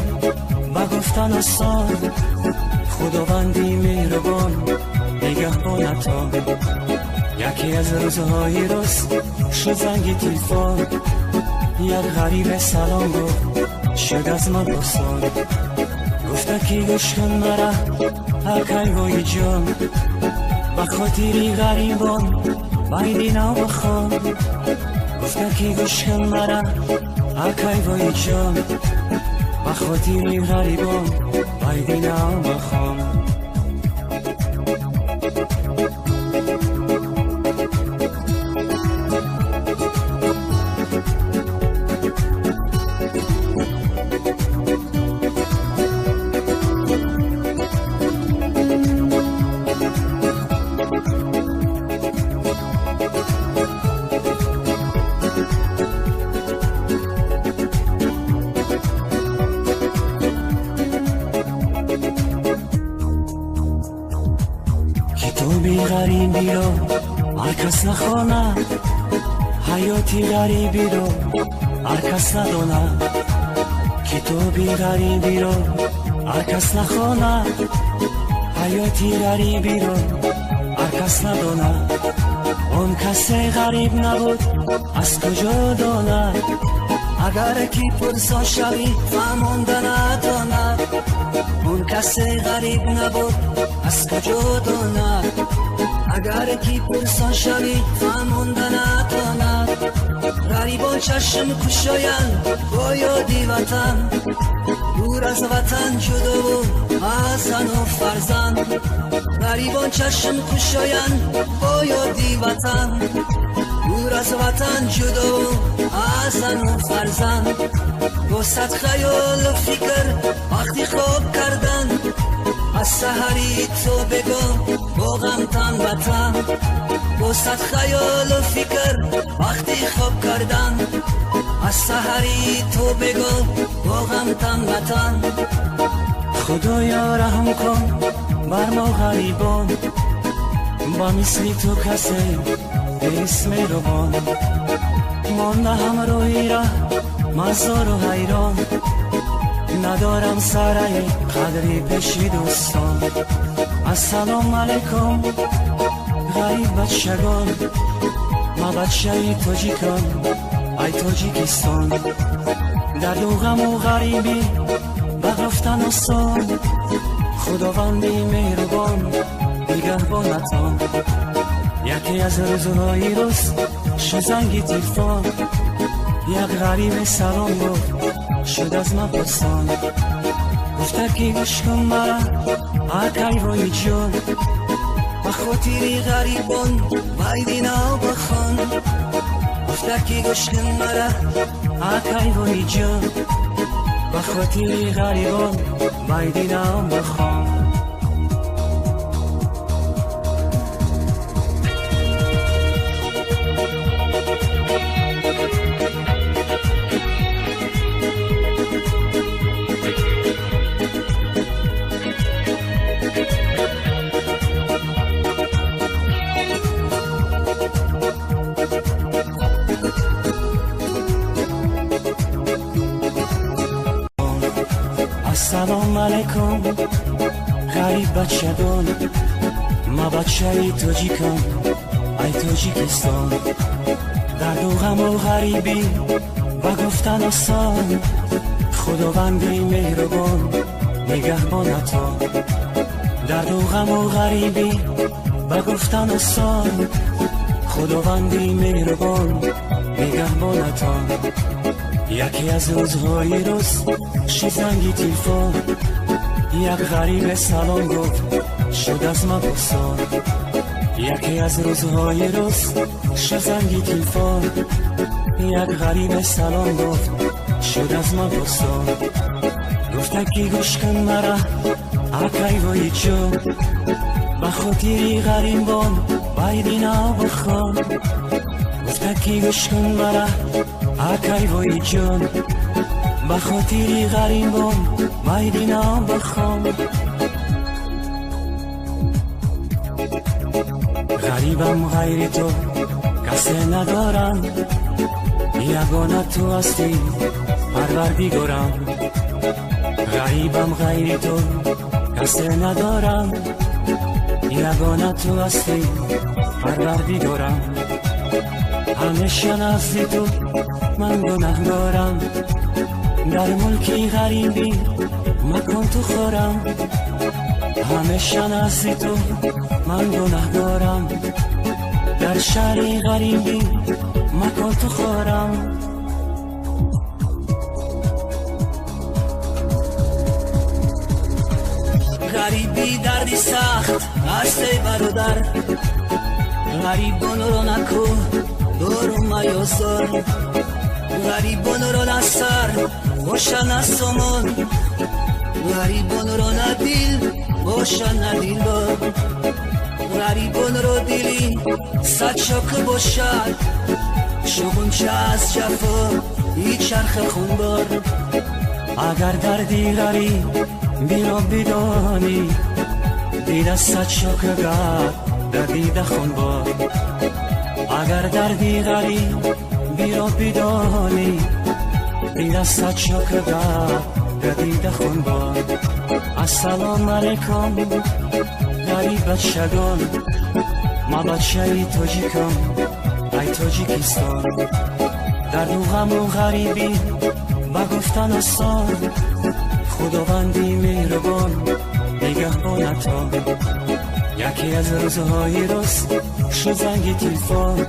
بگفتن آسان خداوندی مهربان نگهبانتان یکی از روزهای روز شد زنگ تلفن یک غریب سلام گفت شد از من پرسان گفته که گوش کن مرا اکی وای جان بخاطری غریبان بایدی نو بخوان گفته که گوش کن مرا اکی وای جان بخاطری غریبان بایدی نو بخوان غریبی رو هر کس نخواند حیاتی غریبی رو هر کس نداند کتابی غریبی رو هر کس نخواند حیاتی غریبی رو هر کس نداند اون کسی غریب نبود از کجا داند اگر کی پرسان شوی فهمانده نداند اون کسی غریب نبود از کجا داند اگر کی پرسان شوی فهمانده نداند غریبان چشم کشایند با یادی وطن دور از وطن جدا و از زن و فرزند غریبان چشم کشایند با یادی وطن دور از وطن جدا و از زن و فرزند با صد خیال و فکر وقتی خواب کردن از سحری تو بگو با غم تن وطن با صد خیال و فکر وقتی خواب کردن از سحری تو بگو با غم تن وطن خدایا رحم کن بر ما غریبان با مثل تو کسی به اسم روان مانده هم روی ره مزار و حیران ندارم سرای قدری پیش دوستان السلام علیکم غریب بچگان ما بچه ای تاجیکم ای تاجیکستان در دو غم و غریبی بگفتن آسان خداوندی مهربان نگهبانتان یکی از روزهای روز شد زنگ تلفن یک غریب سلام گفت شد از من پرسان گفته که گوش کن مرا اکی وای جان بخاطری غریبان بایدی نو بخوان گفته که گوش کن مرا اکی وای جان بخاطری غریبان بایدی نو بخوان السلام علیکم غریب بچگان ما بچه تاجیکم ای تاجیکستان درد و غم و غریبی و گفتن آسان خداوندی مهربان نگهبانتا درد و غم و غریبی و گفتن آسان خداوندی مهربان نگهبانتا یکی از روزهای روز شیزنگی تلفن یک غریب سلام گفت شد از ما بسان یکی از روزهای روز شیزنگی تلفن یک غریب سلام گفت شد از ما بسان گفت که گوش کن مرا اکای وی جو با خاطری غریبان بایدینا بخوان گفت که گوش کن مرا اکای وی جو با خاطری غریبان بایدینا بخوان غریبم غیر تو کسی ندارم یگانه تو هستی پروردگارم غریبم غیر تو کسی ندارم یگانه تو هستی پروردگارم همیشه نزد تو من گناهکارم در ملکی غریبی مکن تو خورم همیشه نزد تو من گناهکارم در شهر غریبی مکن تو خورم غریبی دردی سخت است ای برادر غریبان رو نکو دورم میازار غریبان رو نسر باشن از سامان غریبان رو ندیل باشن ندیل بار غریبان رو دیلی صد شاکه باشد شغنچه از جفا ای چرخ خونبار اگر دردی غریب بیرا بیدانی دیده صد شاکه گرد در دیده خونبار اگر دردی غریب بیرا بیدانی دیده صد شاکه گرد در دیده خونبار السلام علیکم غریب بچگان ما بچه تاجیکم ای تاجیکستان درد و غم و غریبی با گفتن آسان خداوندی مهربان نگهبانتا یکی از روزهای روز شد زنگ تلفن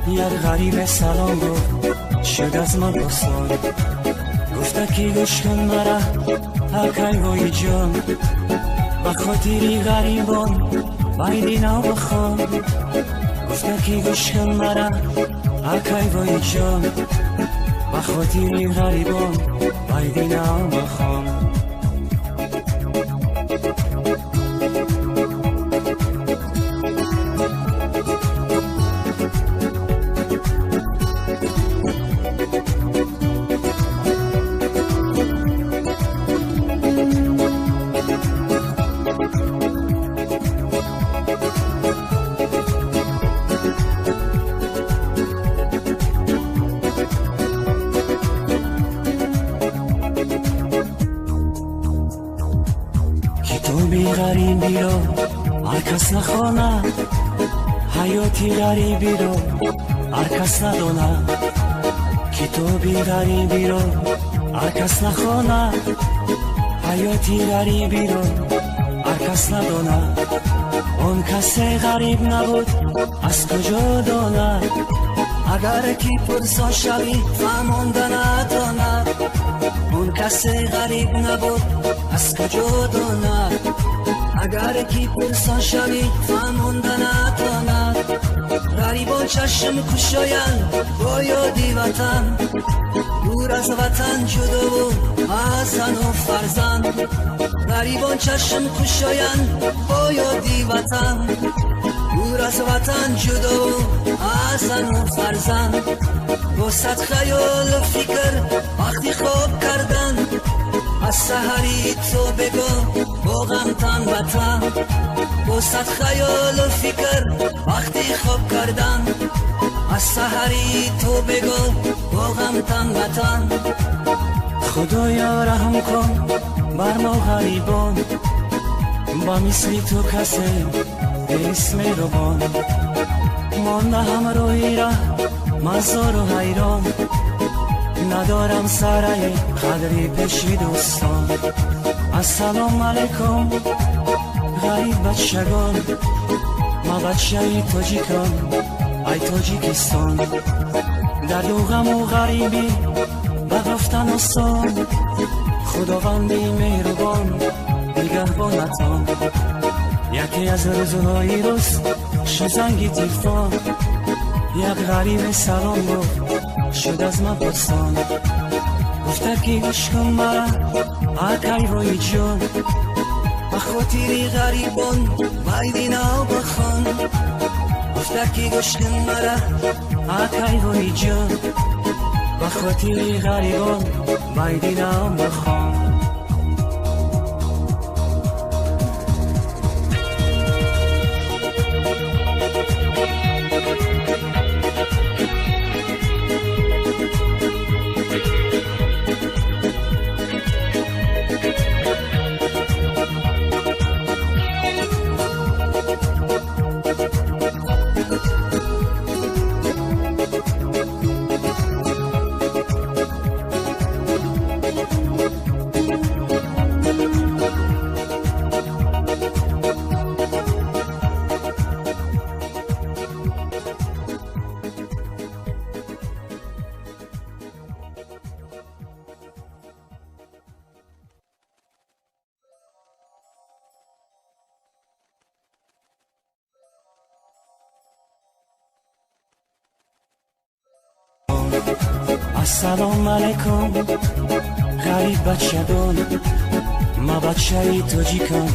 یک غریب سلام گفت شد از من بسان گفت که گوش کن مرا اکای وی جان با خاطری غریبان بایدینا بخوان گفت که گوش کن مرا اکای وی جان با خاطری غریبان بایدینا بخوان غریبی رو هر کس نخواند حیاتی غریبی رو هر کس نداند کتابی غریبی رو هر کس نخواند حیاتی غریبی رو هر کس نداند اون کسی غریب نبود از کجا داند اگر کی پرسان شوی فهمانده نداند اون کسی غریب نبود از کجا داند اگر کی پرسان شوی فهمانده نداند غریبان چشم کشایند با یادی وطن دور از وطن جدا و از زن و فرزند غریبان چشم کشایند با یادی وطن دور از وطن جدا و از زن و فرزند با صد خیال و فکر وقتی خواب کردن از سحری تو بگو با غم تن وطن با صد خیال و فکر وقتی خواب کردن از سحری تو بگو با غم تن وطن خدایا رحم کن بر ما غریبان با مثل تو کسی اسم روان مانده همراهی را مزار و حیران ندارم سرای قدری پیش دوستان السلام علیکم غریب بچگان ما بچه تاجیکان ای تاجیکستان در دو غم و غریبی بگفتن آسان خداوندی مهربان نگهبانتان یکی از روزهای روز شد زنگ تلفن یک غریب سلام گفت شد از من پرسان گفته که گوش کن مرا اکای روی جان بخاطر غریبان بایدینا بخوان گفته که گوش کن مرا اکای روی جان بخاطر غریبان بایدینا بخوان السلام علیکم غریب بچگان ما بچه تاجیکان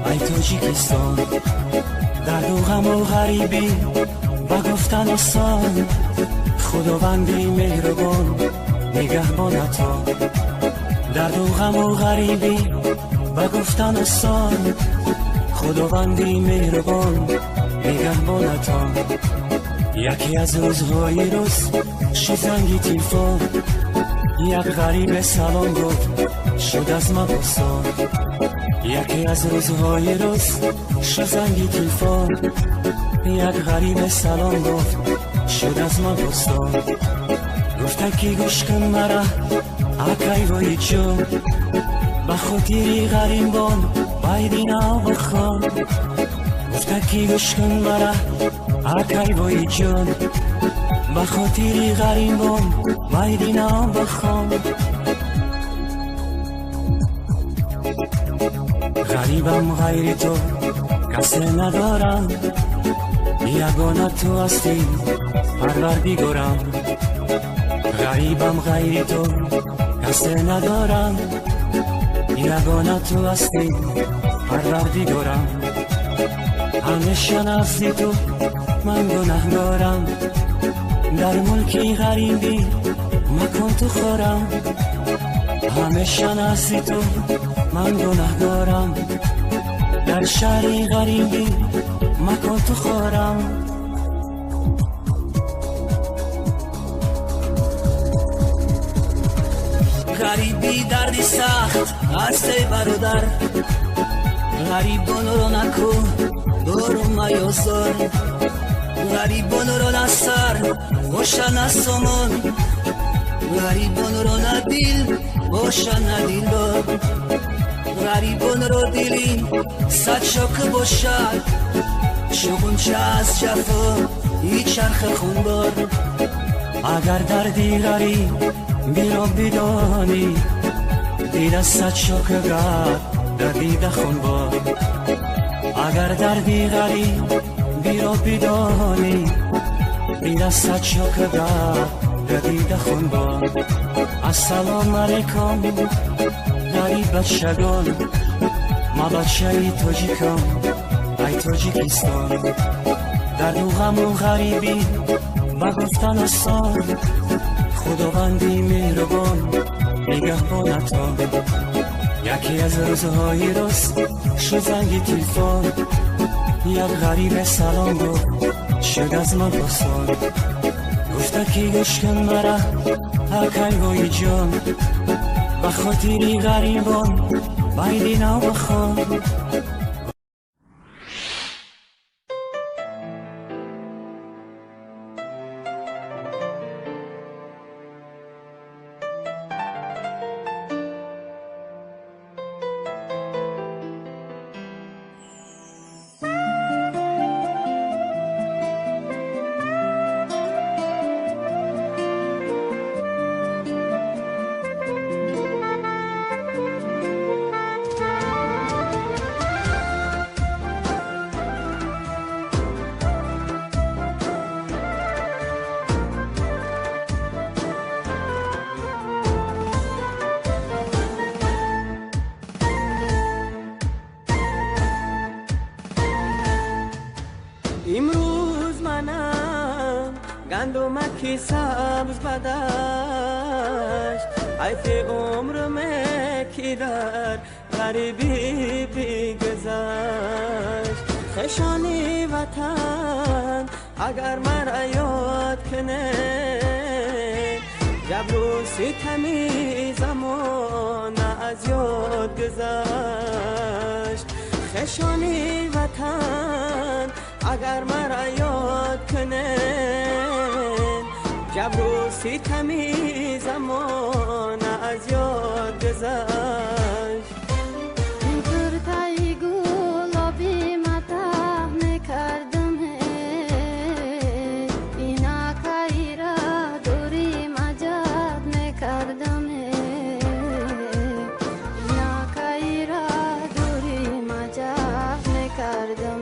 ای تاجیکستان در دو غم و غریبی بگفتن آسان خداوندی مهربان نگهبانتان در دو غم و غریبی بگفتن آسان خداوندی مهربان نگهبانتان یکی از روزهای روز شد زنگ تلفن یک غریب سلام گفت شد از من پرسان یکی از روزهای روز شد زنگ تلفن یک غریب سلام گفت شد از من پرسان گفته که گوش کن مرا اکای روی جان بخاطر غریبان بایدینا بخوان گفته که گوش کن مرا اکای روی جان بخاطر غریبان بایدینا بخوان غریبم غیر تو کسی ندارم یگانه تو هستی پروردگارم غریبم غیر تو کسی ندارم یگانه تو هستی پروردگارم همیشه نزد تو من گناهکارم در ملکی غریبی مکن تو خورم همیشه نزد تو من گناهکارم در شهری غریبی مکن تو خورم غریبی دردی سخت هستی برادر غریبان رو نکو دورم میازار غریبان رو نسر باشن از سامان غریبان رو ندیل باشن ندیلدار غریبان رو دیلی صد شاکه باشد شغنچه از جفا ای چرخ خونبار اگر دردی غریب بیرا بیدانی دیل صد شاکه گرد در دیده خونبار اگر دردی غریب بیرا بیدانی دیل صد شاکه گرد در دیده خونبار السلام علیکم غریب بچگان ما بچه تاجیکان ای تاجیکستان در دو غم و غریبی بگفتن آسان خداوندی مهربان نگهبانتان یکی از روزهای روز شد زنگ تلفن یک غریب سلام گفت شد از من پرسان گفته که گوش کن مرا اکای روی جان به خاطری غریبان باید نو بخوان. امروز منم گندمکی سبز بدشت حیف عمرم که در غریبی بگذشت. خشانی وطن اگر مرا یاد کنه جبر و ستمی زمان از یاد گذشت. خشانی وطن اگر مرا یاد کنه جبر و ستمی زمان از یاد گذشت. این ترتای گلابی مطرح میکردم اینا کایرا دوری مجد میکردم اینا کایرا دوری مجد میکردم.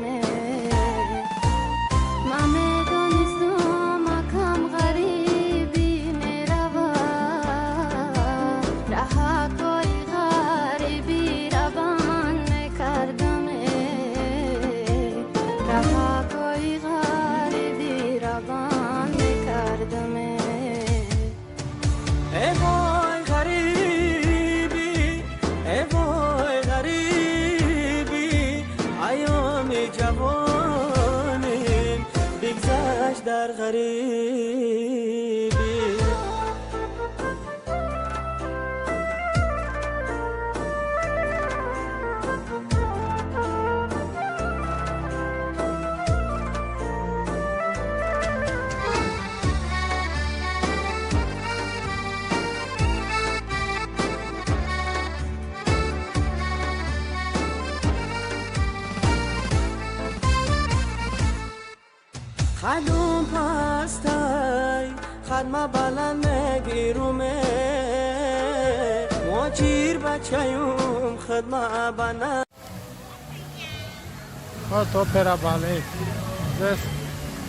در غریبی خدم پستای خدمه بلند میگیرومه موچیر بچهیم خدمه بنا تو پرا باله دست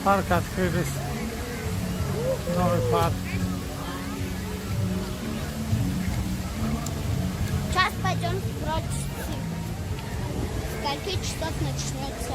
پارکات کردیس نوی پارک Сейчас пойдем прочь. Скольки часов начнется?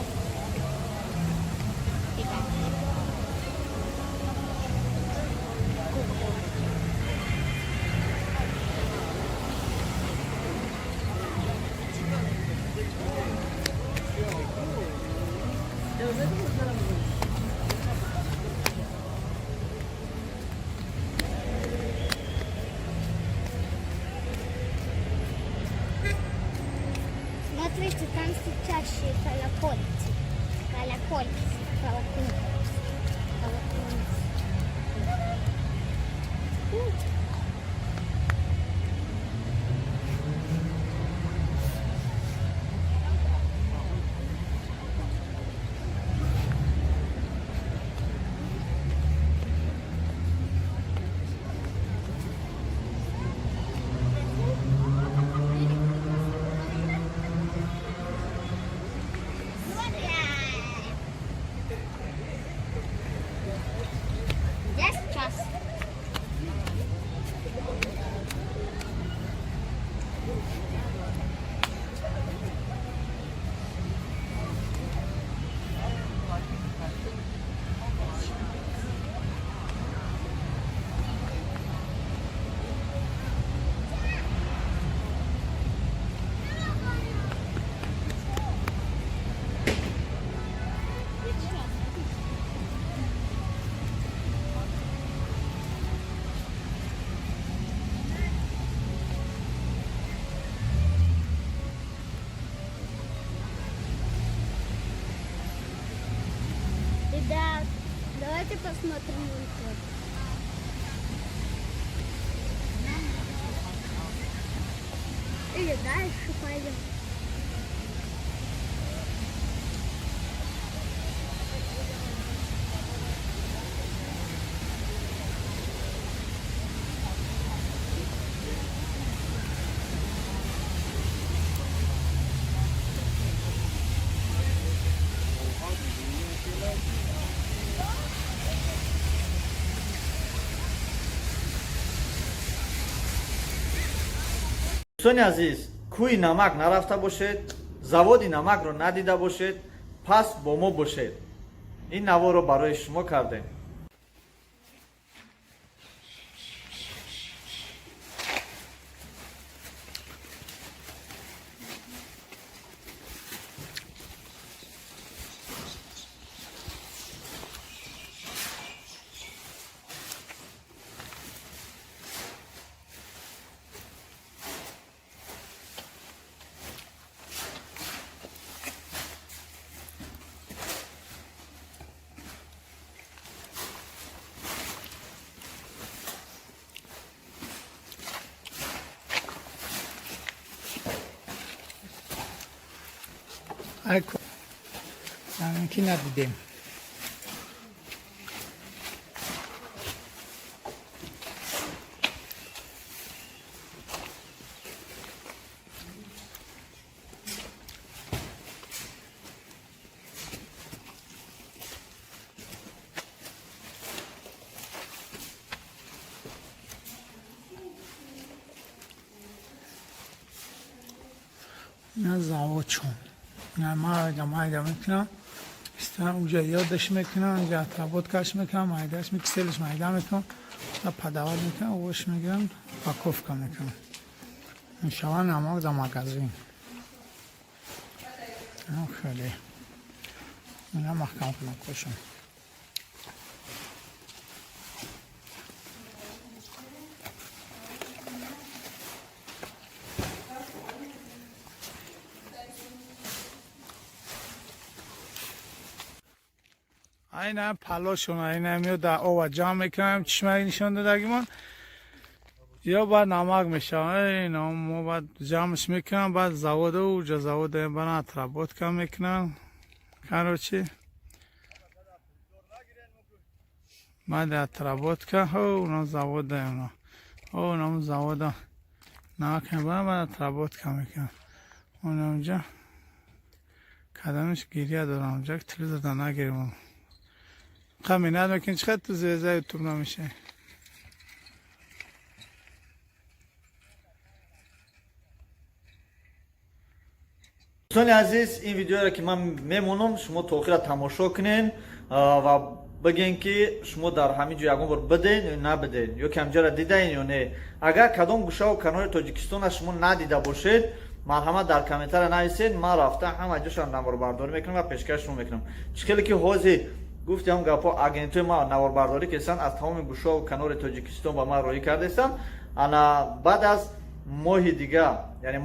Смотрите, там сидящие колокольцы. Колокольцы. Давайте посмотрим мультик. Или дальше пойдем. دوستان عزیز، کوی نمک نرفته باشید، заводи نمک رو ندیده باشید، پس با ما باشید. این نوا رو برای شما کردیم. که ندیدیم. نه زاو چون نه ما میکنم استرام اونجا یادش میکنم اونجا ترابط کش میکنم مایدهش میکسلش مایده میکنم و پدوال میکنم وش میگیرم و کفکا میکنم انشاءالله نماغ در مگزین خیلی اینا محکم کنم کشم اینا پلاشون اینا میاد در آب جمع میکنم چشمه نشون دادگیمون یا بعد نمک میشه اینا ما بعد جمعش میکنم بعد زواده و جا زواده بنا ترابط کم میکنم کنو چی بعد ترابط کم اونا زواده اونا زواده نمک بنا بعد ترابط کم میکنم اونا اونجا کدامش گیریه دارم اونجا که تلیز دادن نگیریم خمی ندمکن چقدر تو زیزه یوتیوب نمیشه دوستان عزیز این ویدیو را که من میمونم شما تا آخر تماشا کنین و بگین که شما در همین جا یکم بار بدین یا نبدین یا که همجا را دیدین یا نه اگر کدام گوشه و کنار تاجیکستان شما ندیده باشید مرحمت در کامنتر نویسید من رفته همه جاشان نوار برداری میکنم و پیشکش رو میکنم چخیلی که حاضی گفتم گپا اگنتوی ما نوار برداری کردن از تمام گوشه و کنار تاجیکستان با ما روی کردستم انا بعد از ماه دیگه یعنی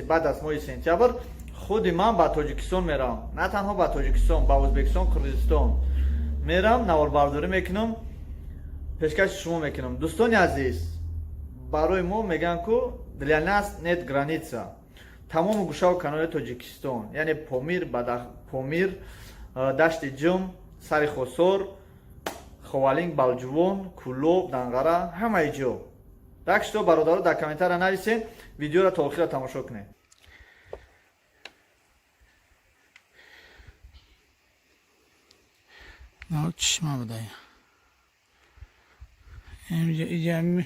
بعد از ماه سپتامبر خود من با تاجیکستان میرم نه تنها با تاجیکستان با ازبکستان قرقیزستان میرم نوار برداری میکنم پیشکش شما میکنم دوستان عزیز برای ما میگن که для нас нет граница تمام گوشه و کنار تاجیکستان یعنی پامیر دشت جم سری خسور خوالینگ بالجوان کلوب دنگره همه جا دکشتو برادرها در کامنتر نویسین ویدیو را تا آخر تماشا کنید نه چشمه بوده اینجا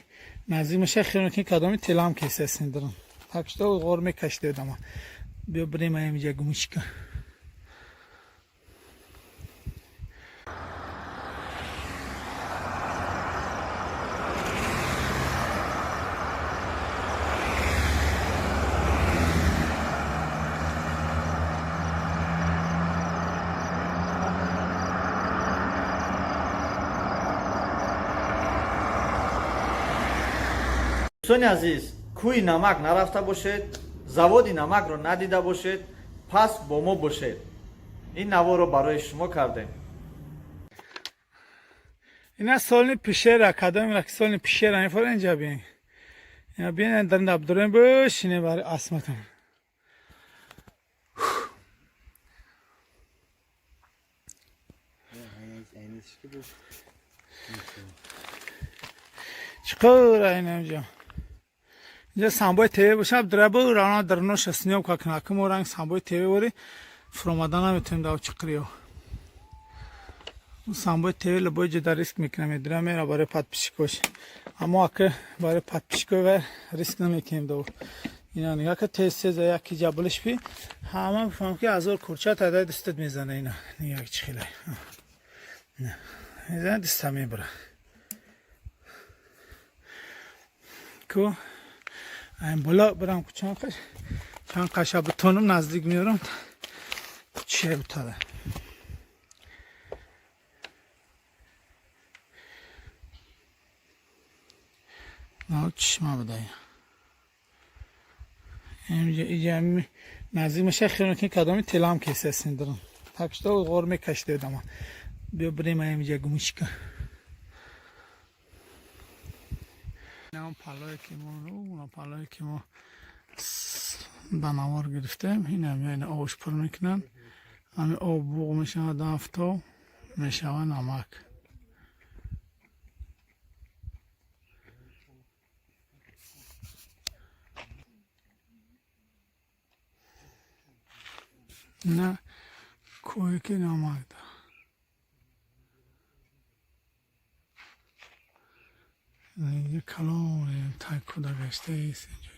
نزدیک میشه خیلی که کدامی تلام کیسه سندرم تکشتا و غرمه کشته دما بیا بریم اینجا گمش کن دوستان عزیز کوی نمک نرفته باشید заводи نمک رو ندیده باشید پس با ما باشید این نوا رو برای شما کردیم اینا سال پیشه را کدام را که سال پیشه را اینفر اینجا بیاین اینا بیاین در نبدورن بشینه برای اسمتون چقدر این اینجا اینجا سامبای تیوی باشه دربو رانا درنوش اسنیو که کناکم و رنگ سامبای تیوی وری فرامدان هم میتونیم داو چقریو سامبای تیوی لبای جدا ریسک میکنم درمه را برای پاد پیشکوش اما اکه برای پاد پیشکوی و ریسک نمیکنیم داو اینا نگاه که تیز یکی جابلش بی همه بفهم که ازور کورچه تعداد دستت میزنه اینا نگاه چی خیلی نه میزنه دسته میبره کو این بالا برم چند قشا بتونم نزدیک میارم چیه بتاره نه چشمه بده اینجا نزدیک میشه خیلی که کدامی تلام کیسه سین دارم تکشتا و غرمه کشته دارم بیا بریم اینجا گمش کن این پلایی که ما اون پلایی که ما بنوار گرفتیم این هم یعنی آوش پر میکنن همین آب بوغ میشه دفتا میشه نمک نه کوی که نمک ده اینجا کلام تای کدا گشته ایست اینجا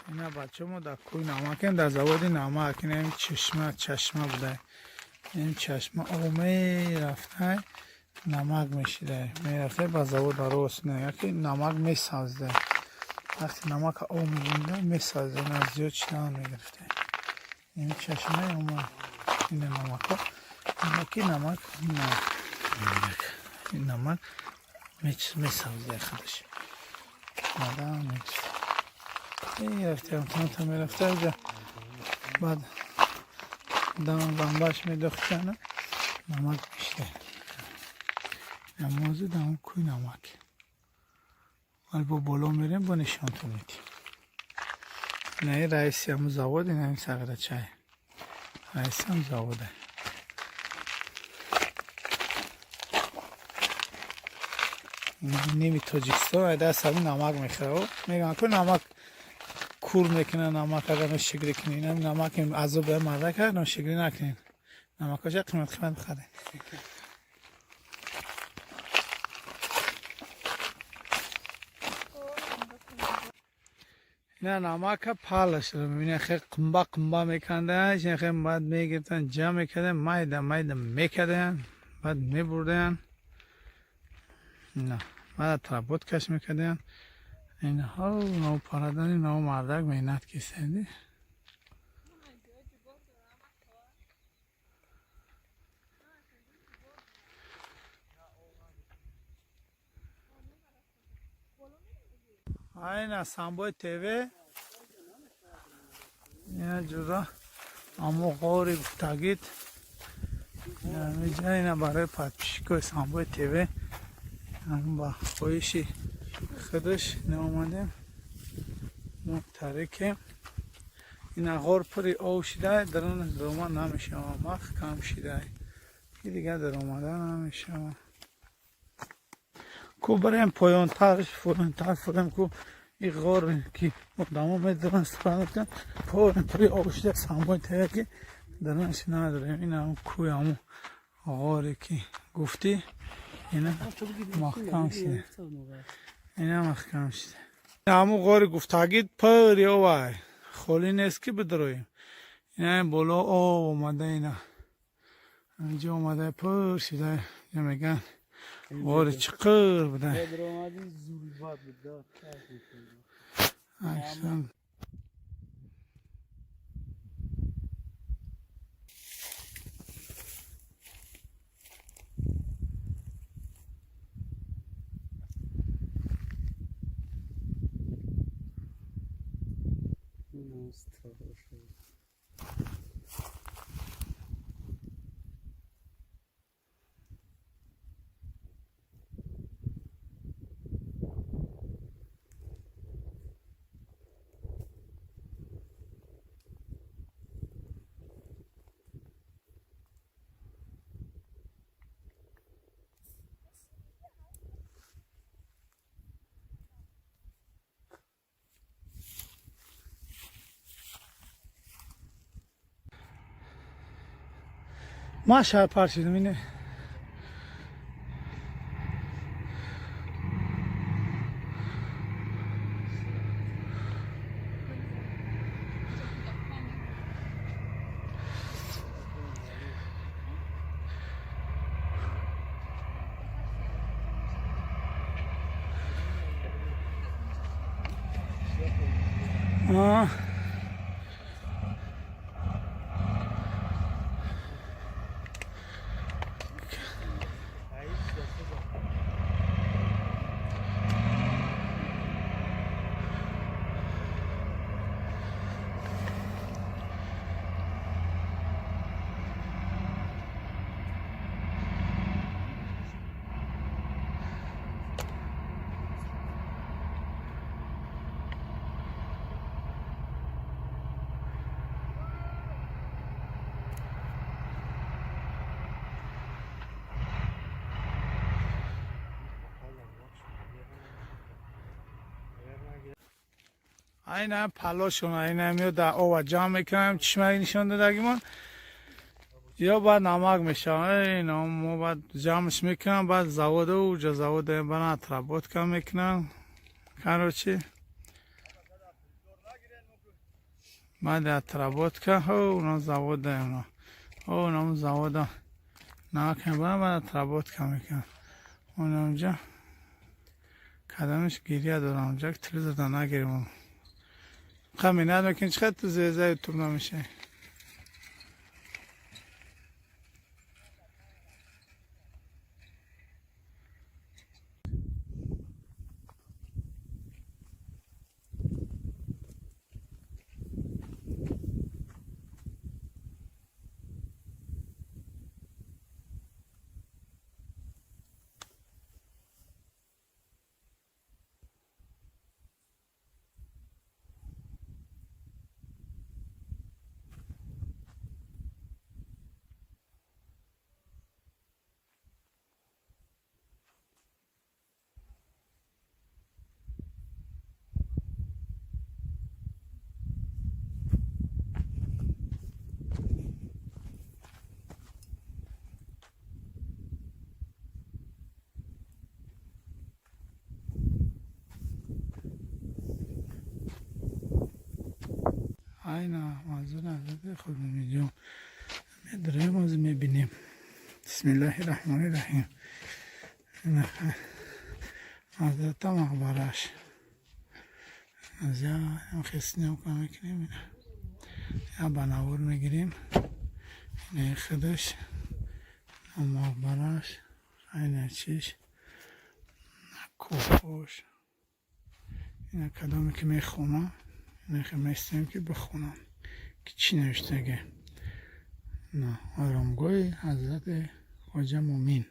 اینا بچه ما در کوی نمک در زواد نمک این چشمه بوده این چشمه اومه رفته نمک میشیده میرفته با زواد روست نه یکی نمک میسازده وقتی نمک او میبونده میسازده نه زیاد چنان میگرفته این چشمه اومه این نمک ها یکی نمک نه این نمک میسازده خودش مادم میگرفته این رفته تا میرفته اینجا بعد دام بامباش میدخشنه نمک میشته نمازه دام کوی نمک ولی با بالا میریم با نشان تو میدیم نه رئیسی هم زواده نه این سقره چای رئیسی هم زواده نیمی تاجیکستان دست همین نمک میخواه میگن که نمک کور میکنه نمک اگر نوشگیری کنین نمک عذاب به مرده کرد نوشگیری نکنین نمک ها چه قیمت بخوره نه نمک پالش رو میبینه خیلی قنبا میکندن خیلی بعد میگیرتن جمع میکردن مایده میکردن بعد میبردن نه بعد تربوت کش میکردن اینها نو پارادانی نو مردک مهنت کسیدی این سامبای تیوی این جدا اما غوری گفتگید اینجا اینا برای پادپیشکوی سامبای تیوی هم با خویشی خودش نامدیم مترکه این غور پری او شده درون درمان نمیشه مخ کم شده این دیگه در اومدن نمیشه کو بریم پایانتر فرم کو این غور که مقدامو میدرن استفاده کن پری او شده سامبای تیوی درونش نداریم این هم کوی همون غوری که گفتی اینا محکم شده اینا محکم شده همو غور گفتگید پر یا وای خولی نیست که بدرویم اینا بالا آب اومده اینا اینجا اومده پر شده یا میگن واری چقدر بودن بدر اومدی زوری باد بود داد اکشن ما شهر پرچیدم اینه این پلاشون این میاد در آب جمع میکنم چشمه نشان دادگیمون یا بعد نمک میشه اینا ما بعد جمعش میکنم بعد زواده و جا زواده بنا تربوت کم میکنم کاروچی بعد تربوت که اونا زواده اونا زواده نمک بنا بعد تربوت کم میکنم اونا اونجا کدامش گیریه دارم اونجا که تلیزر دا نگیریم خمی ندارم که چقدر تو زیزه تو نمیشه اینا منظور نداره خود میجون میدره باز میبینیم بسم الله الرحمن الرحیم حضرت مقبرش از یا خسنی هم که میکنیم یا بناور میگیریم اینه خودش مقبرش اینه چیش کوفوش اینه کدامی که میخونم میخواستم که بخونم که چی نوشته نه آرامگاه حضرت خواجه مومین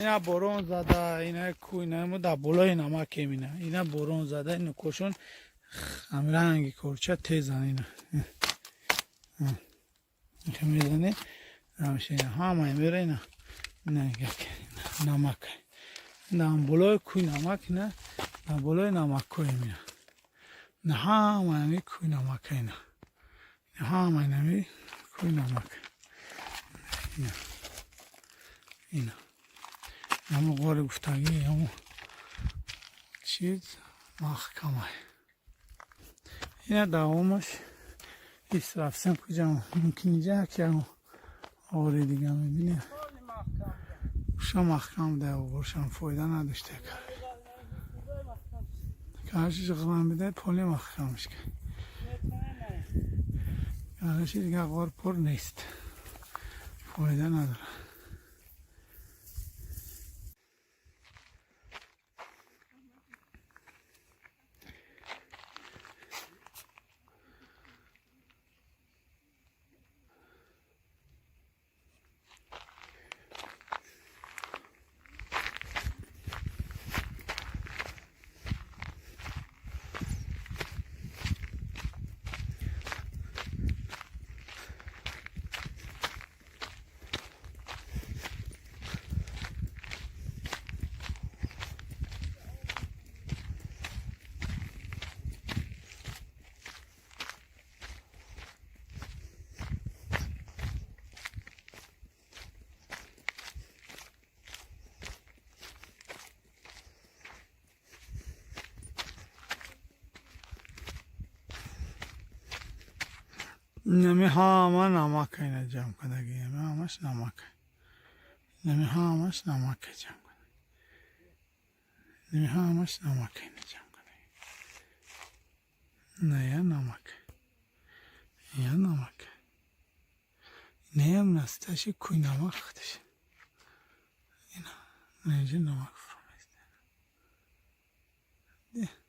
اینا بارون زده اینا کوی نمو در بالای نمک میینه اینا بارون زده اینو کشون رنگی کرچه تیزن اینا که میزنه نمیشه اینا همه میره اینا نمک نه بالای کوی نمک نه نه بالای نمک کوی میره نه همه نمی کوی نمک اینا نه همه نمی کوی نمک اینا همه غار گفتگی همه چیز محکمه این دوامش ایست رفتم کجا ممکن اینجا که آوری دیگه میبینیم شما محکم ده و برشم فایده نداشته کارشی شغلان بده پولی محکمش کن کارشی دیگه غار پر نیست فایده نداره نمی همه نمک اینه جمع کنه گیه نمی همش نمک نمی همش نمک جمع کنه نمی همش نمک اینه جمع کنه نه یا نمک یا نمک نه هم نستش کوی نمک خودش اینا نه اینجا نمک فرمیسته ده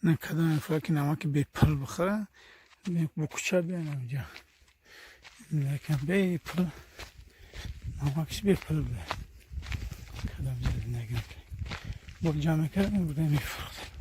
نه کدام افراد که نمک به پل بخوره با کوچه بیان اینجا لیکن به پل نمکش به پل بیان کدام جد نگم با جمع کردن بوده میفرده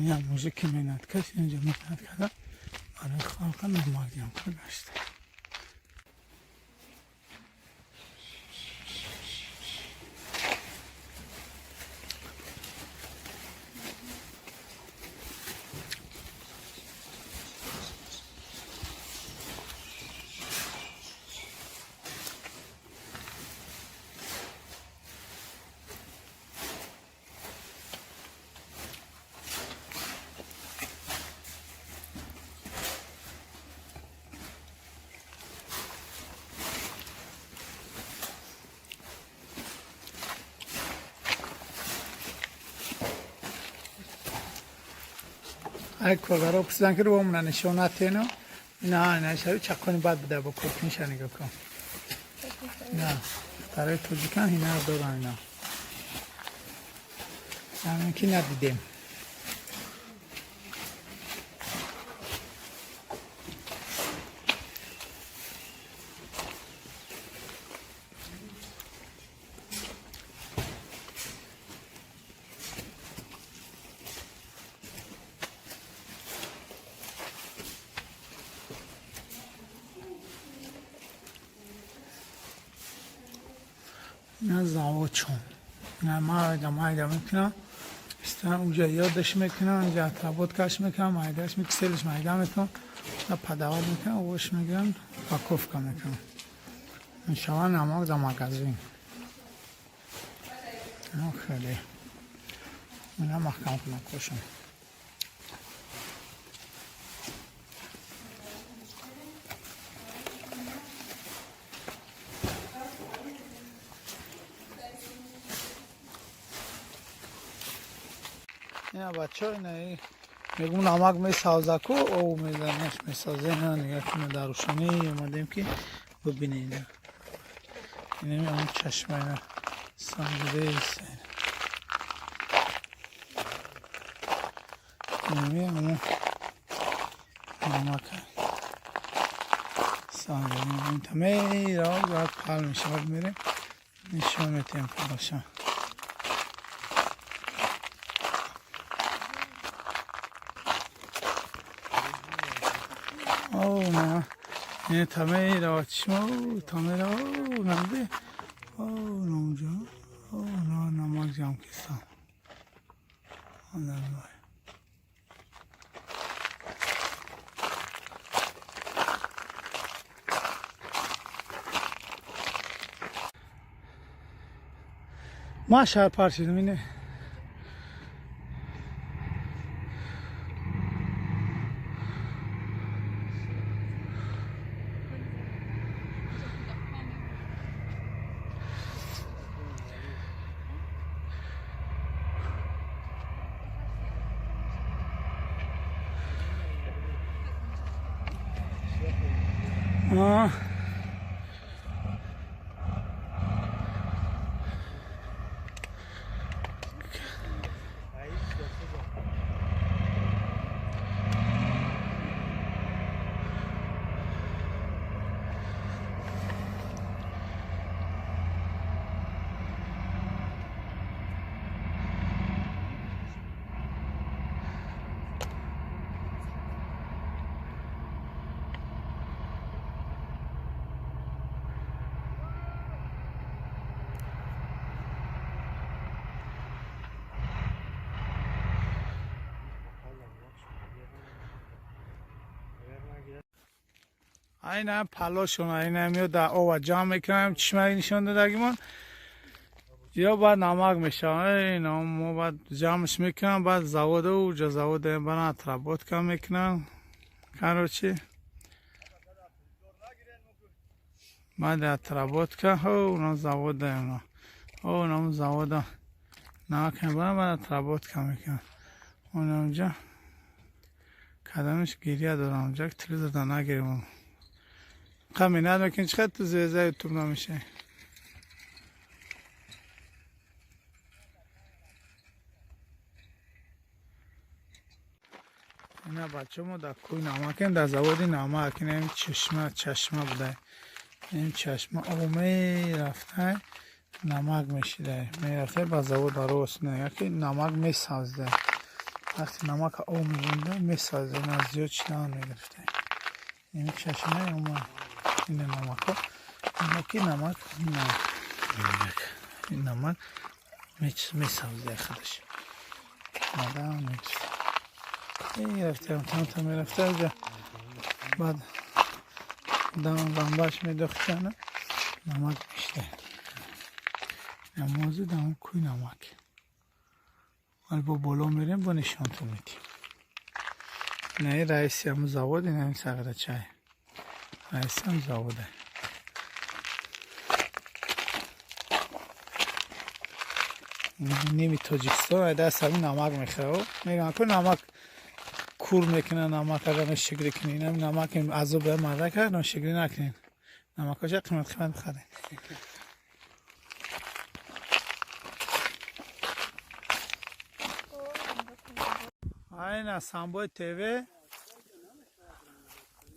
یا موزیک مینت کسی اینجا مینت کرده برای خالق نماگی هم کردشته ecco la roba sta anche l'uomo ne suonate no ne sai c'ha con bad da boko nishani go ko na tare to jikan hina doran na ama ki nadidem نه زاوچون نه مایده میکنم استان اونجا یادش میکنم اونجا تابوت کش میکنم مایدهش میکسلش مایده میکنم و پدوال میکنم وش میگیرم و کفکا میکنم انشاءالله نماغ دا مگزین خیلی اینا محکم کنم کشم اینا بچه ها اینه میگم نمک میسازه که او میزنش میسازه اینا نگه کنه در روشنی اومدیم که ببینه اینا اینه اون چشمه اینا سنجده ایست اینه اون نمک سنجده این تمه را باید پل میشه باید میره نشون میتیم پلاشم او نه این تمه را چشما تمه را نمده نمجا نمک جمع کستم ما شهر پرچیدم اینه این هم پلاشون این هم میاد در آب جمع میکنم چشمه نشان دادگیمان یا بعد نمک میشه این هم ما بعد جمعش میکنم بعد زواده و جا زواده بنا تربات کم میکنم کاروچی بعد تربات کم اونا زواده اونا زواده نمک بنا بعد تربات کم میکنم اونجا کدامش گیریه دارم اونجا که تلویزر دا نگیریم کمی ندارم که چقدر تو زیزه یوتیوب نمیشه اینا بچه ما در کوی نمک هم در زوادی نمک این چشمه بوده این چشمه اومه رفته نمک میشیده میرفته با زواد روست نه یکی نمک میسازده وقتی نمک او میبونده میسازده نه زیاد چیدان میگرفته این چشمه اومه این نمک ها این نمک این نمک میسازده خودش مادم میگرفته این رفته تا میرفته بعد دنباش میدخته نمک میشته نمازه دم کوی نمک ولی با بالا میریم با نشان تو میدیم نه رئیسی هم زواده نه این سقره چای رئیسی هم زواده نیمی تاجیکستان دست همین نمک میخواه میگن که نمک کور میکنه نمک اگر نشگری کنین نمک عذاب مرده کرد نشگری نکنین نمک ها چه قیمت بخرین این سامبای تیوه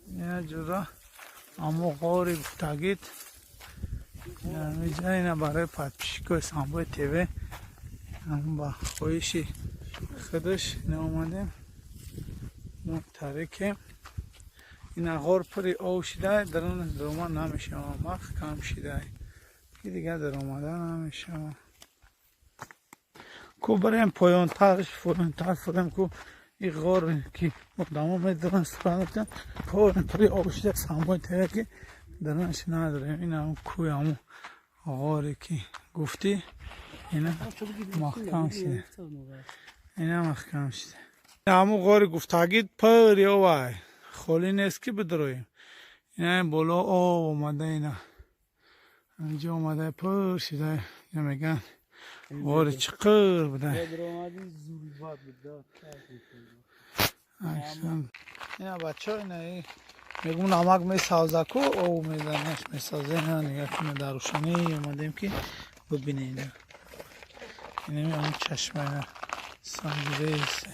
این جورا اما غاری گفتگید اینجا برای پادپیشی سامبای تیوه هم با خویشی خودش نامدیم ترکه این غار پری او شده در اون درمان نمیشه مخ کم شده که دیگه در اومده نمیشه کو برایم پایان ترش فرم کو این غار که مقدمه میدونن استفاده کن پایان پری او شده سامبای تیوه که درنش نداریم این هم کوی همون غاری که گفتی اینا محکم شده اینا محکم شده همون غار گفتگید پر یا وای خالی نیست که بدرویم اینا بالا آب اومده اینا اینجا اومده پر شده یا میگن غار چقر بوده اینا بچه ها اینا میگم نمک میسازه که او میزنش میسازه اینا نگه کنه در روشنی اومدیم که ببینه اینا اینا همون چشمه اینا سنجیده ایست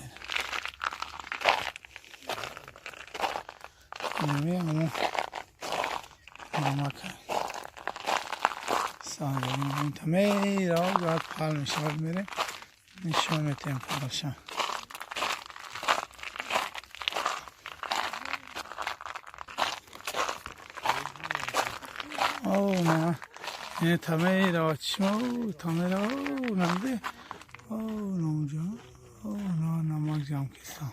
اینا همون نمک سنجیده این تمه را باید پل میشه باید میره نشون میتیم پلشن این تمه را چشم تمه را نمده نمجا نمک جام کسان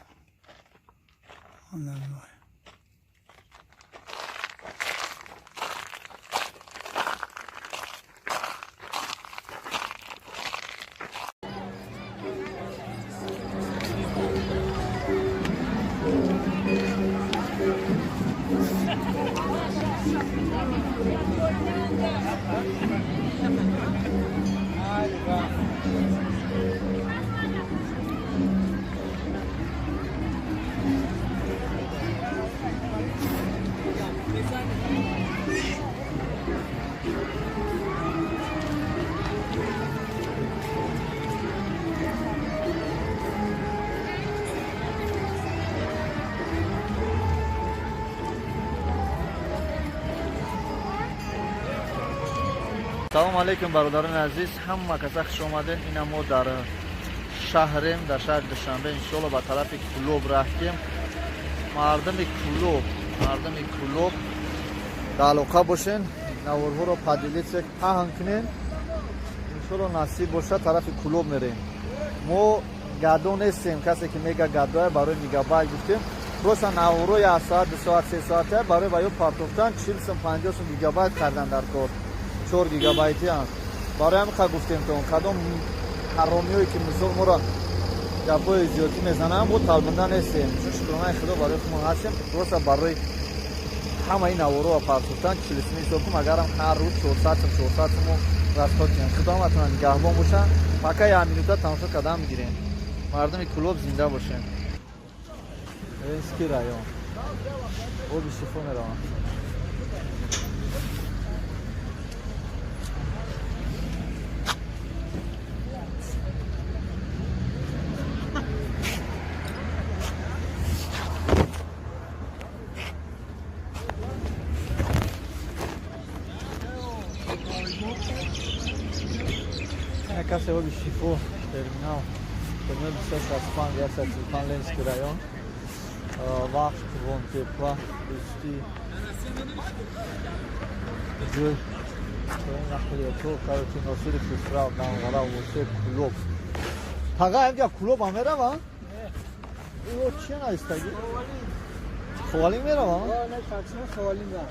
салом алейкум бародарони азиз, ҳама каса хуш омадем. Ина мо дар шаҳрем, дар шаҳри Душанбе иншоалло ба тарафи Кӯлоб рафтем. Мардами Кӯлоб да алоқа бошен, наворҳоро падилитсек паҳн кунем. Иншоалло насиб боша тарафи Кӯлоб мерем. Мо гадо нестем, касе ки мега гадоя барои мегабайт гуфтем. Просто наворо 1 соат 2 соат 3 соата барои ба ё партофтан 40 сум 50 сум гигабайт кардан дар кор. 4 гигабайти ҳам. Барои ҳамин гуфтем то кадом ҳаромиҳое ки мисол моро гапҳои зиёдӣ мезананд, мо талбанда нестем. Чун шукронаи худо барои худмон ҳастем. Просто барои ҳамаи наворо ва партофтан 40 сум ҳисоб кунем. Агарам ҳар рӯз 400 сум расход кунем. Худо ҳаматон нигаҳбон боша. Пока 1 минута тамошо кардан мегирем. Мардами Кӯлоб зинда бошем. Ленский район. Оби шифо мераванд. Кассе оби шифо терминал 265 Ленский район. Вахт, вон тепла, пусти. Джой. Короче, носили писрав, нам гара восе Кӯлоб. Тага имҷа Кӯлоб ҳам мераванд? Ё чи наистаги? Ховалин мераванд? Не, таксима Ховалин ра.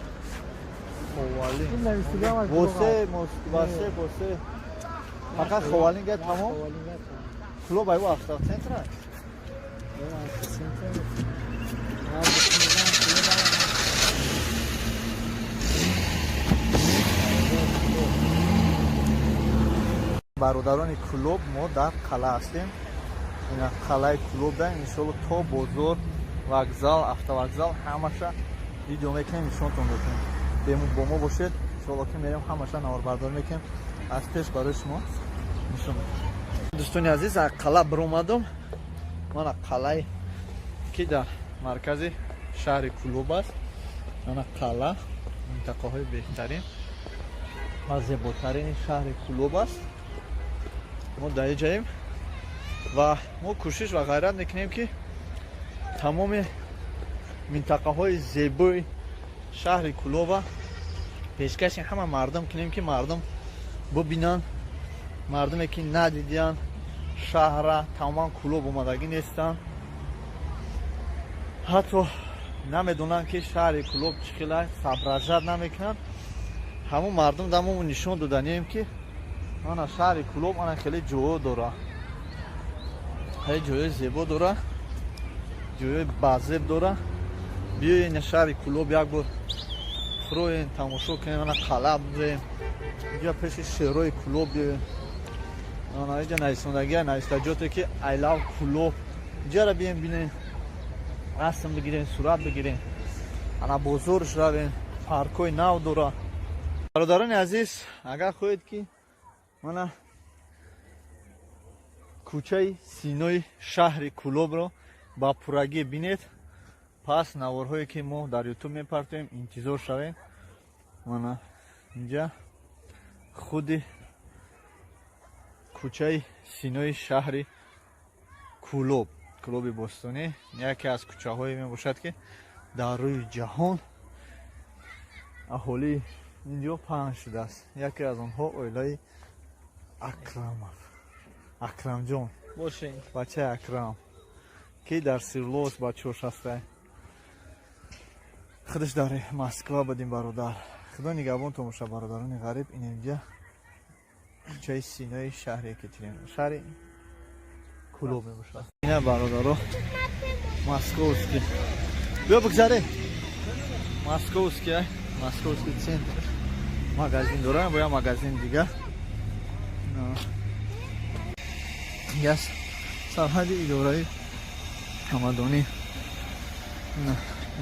Ховалин. Восе, восе. Фақат Ховалин га тамом? Кӯлоб айво автоцентр аст? бародарони Кӯлоб мо дар қала ҳастем. Ина қалаи Кӯлоб да иншоалло то бозор, вокзал, автовокзал ҳамаша видео мекунем, нишонтон медиҳем. Бо мо бошед, иншоалло ки мерем ҳамаша наварбардорӣ мекунем. Аз пеш барои шумо нишон медиҳем. дӯстони азиз, аз қала биромадам. Мана қалаи ки дар маркази шаҳри Кӯлоб аст. Мана қала минтақаҳои беҳтарин ва зеботарини шаҳри Кӯлоб аст. мо дар ҷаем ва мо кӯшиш ва ғайрат мекунем ки тамоми минтақаҳои зебои шаҳри Кӯлоба пешкаши ҳама мардум кунем ки мардум бубинанд. Мардуме ки надидиянд шаҳра тамоман Кӯлоб омадагӣ нестанд, ҳатто намедонанд ки шаҳри Кӯлоб чӣ хел аст, соображат намекунанд. ҳамон мардум дамо нишон доданем ки ана шаҳри Кӯлоб ана хеле ҷойҳо дорад, хеле ҷойҳои зебо дорад, ҷойҳои базеб дорад. биёед шаҳри Кӯлоб як бор фуроен тамошо кунем, ана қала бирем, инҷа пеши шеҳрои Кӯлоб биёем, ана инҷа нависондагия навистаҷоте ки I love Кӯлоб, инҷаро бием бинем, расм бигирем, сурат бигирем, ана бозорш равем, паркҳои нав дорад. бародарони азиз, агар хоҳед ки мана кӯчаи синои шаҳри Кӯлобро ба пуррагӣ бинед, пас наворҳое ки мо дар ютуб мепартоем интизор шавем. Мана инҷа худи кӯчаи синои шаҳри Кӯлоб, Кӯлоби Бостонӣ яке аз кӯчаҳое мебошад ки дар рӯи ҷаҳон аҳолии اینجا 5 شده است. یکی از آنها اویلای اکرم جان باشین بچه اکرم که در سیرلوس بچه‌اش هسته. خودش در مسکو بدیم برادر. خدا نگهبان تماشا برادران غریب. این اینجا چای سینای شهری که تیرین شهری کلوب میباشه. اینه برادرها مسکوسکی. بیا بگذاره مسکوسکی سنتر مغازین داره با یا مغازین دیگه. یس سرحد اداره همدانی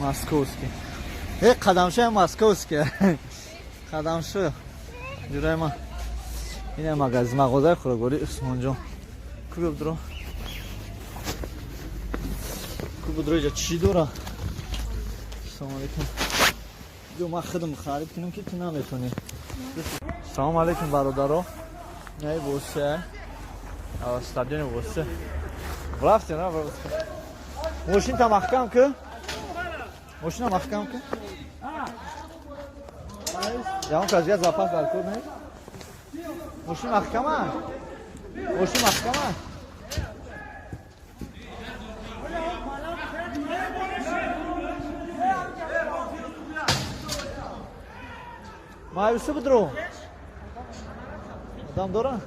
مسکوسکی. یک قدمشه مسکوسکی قدمشه جورای ما. اینه مغازه خورگوری عثمان جان. کو بدرو اینجا چی داره؟ سلام علیکم. جو ما خودم خرید کنم که تو نمیتونی. سلام علیکم برادرها. نه بوسه استادیون بوسه رفتی نه ماشین تا محکم که یا اون کازیه زفاف بالکن نه ماشین محکمه مایوسه بدرو آدم دارن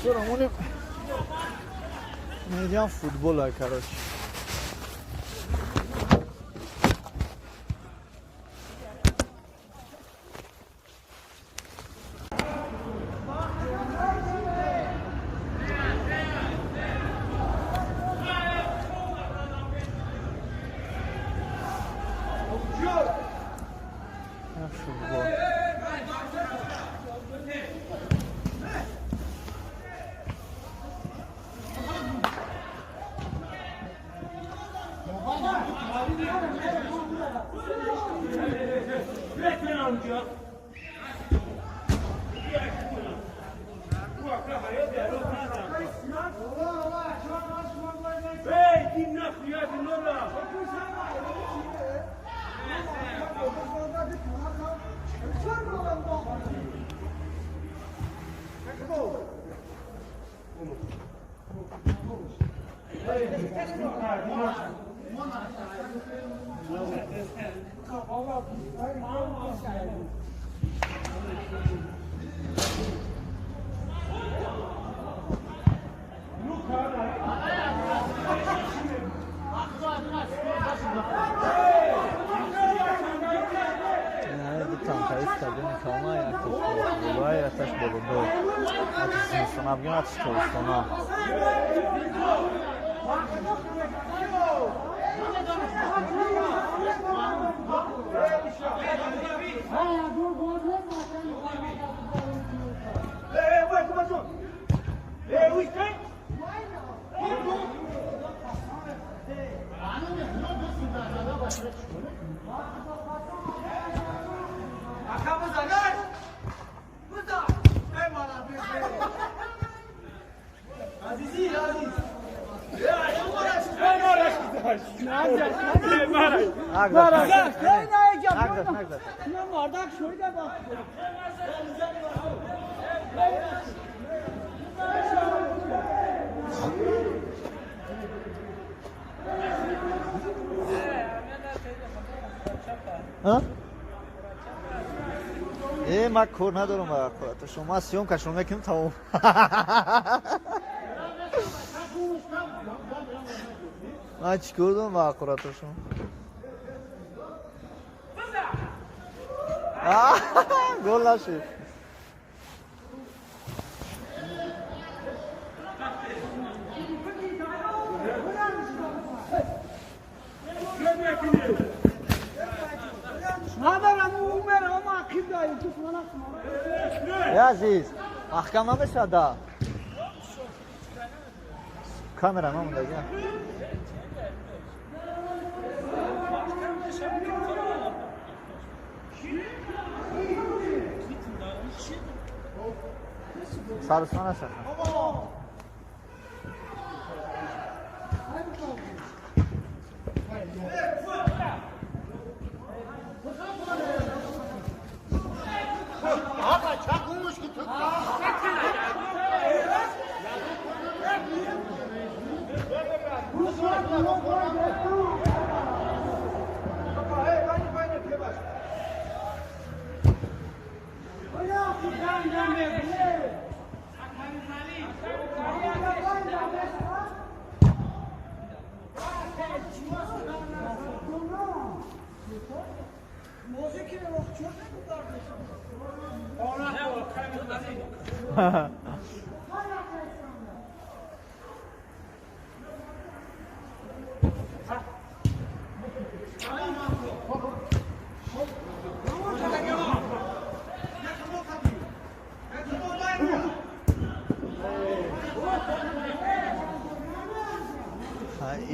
سرمونی میدیم فوتبال های کراچی. من کار ندارم با خودت. شما سیوم که شما میکنم تمام. من چیکار دارم با خودت شما؟ گل نشد. عزیز محکمه بشه دا کامera ما مونده گیا سارسمان هست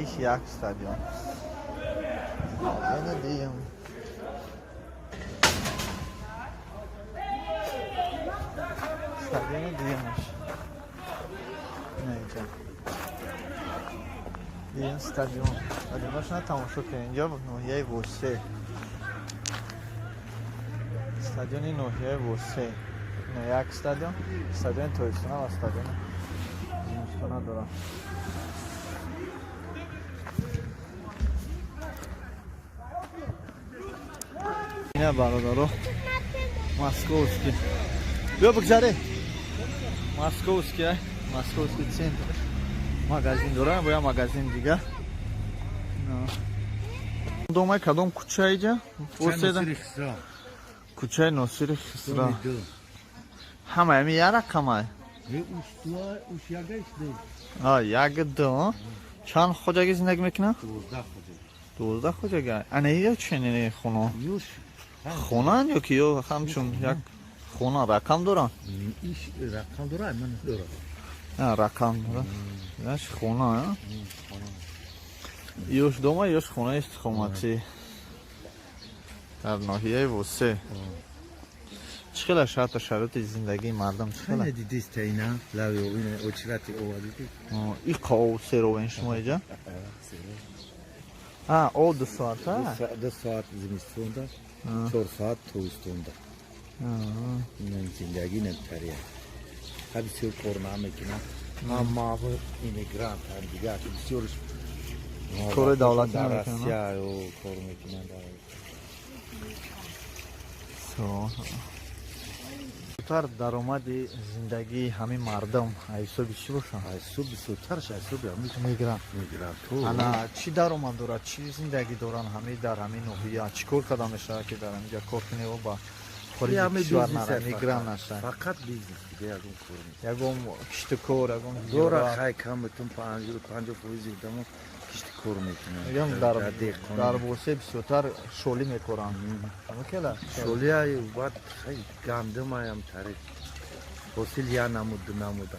iş yak stadion. Ne diyeyim? Stadyonu diyormuş. Neyse. Diyeyim stadion. Hadi başına tamaşa kıyınca Nohiye Vose. Stadyonu Nohiye Vose. Ne yak stadion? Stadion toysuna var stadion. Zimstona dora. Ne barodaro? Moskovski. Bia bugzare. Moskovski, Moskovski центр. Магазин дора, бо я магазин дига. Дома кадом куча иҷа? Оседа. Кучаи Носири Хисро. Ҳама ами я рақамай. Як ду. Чанд хоҷагӣ зиндагӣ мекунад? 12 хоҷага. Ана ё чунин хона? Хонан ё ки ё ҳамчун як хона рақам доранд? Рақам дорад, ман дорам. Рақам дорад. Яш хона, а? Ёш дома, ёш хона истиқоматӣ. Дар ноҳияи Восе. Чӣ хела шарта шароити зиндагии мардам чӣ хела? Дидиста ина, лави ина очрати овадиди. И қов серовен шумо иҷа? О 2 соат, а? 2 соат зимистонда, 4 соат тобистонда. Ин зиндагӣ намтария. Ҳа бисёр кор намекунад. Ман маъмур иммигрант ҳам дигар бисёр кори давлатӣ намекунад. Россия ё кор мекунад. Тар даромади зиндагии ҳамин мардам ҳисоби чӣ бошад? Ҳисоби бисёртараш ҳисоби мигрант. Мигрантҳо. Ана чӣ даромад дорад? Чӣ зиндагӣ доранд ҳамин дар ҳамин ноҳия? Чӣ кор карда мешавад ки дар ҳаминҷа кор кунед ва ба хориҷи кишвар нарад, мигрант нашад? Фақат бизнес дига ягон кор нест. Ягон киштикор, ягон дора хай каматун 50% дамо киштикор мекунад. Мегам дар Восе бисёртар шолӣ мекоранд. Амакела шолияи бад хай гандамаям тариф. Ҳосил я намуд намуда.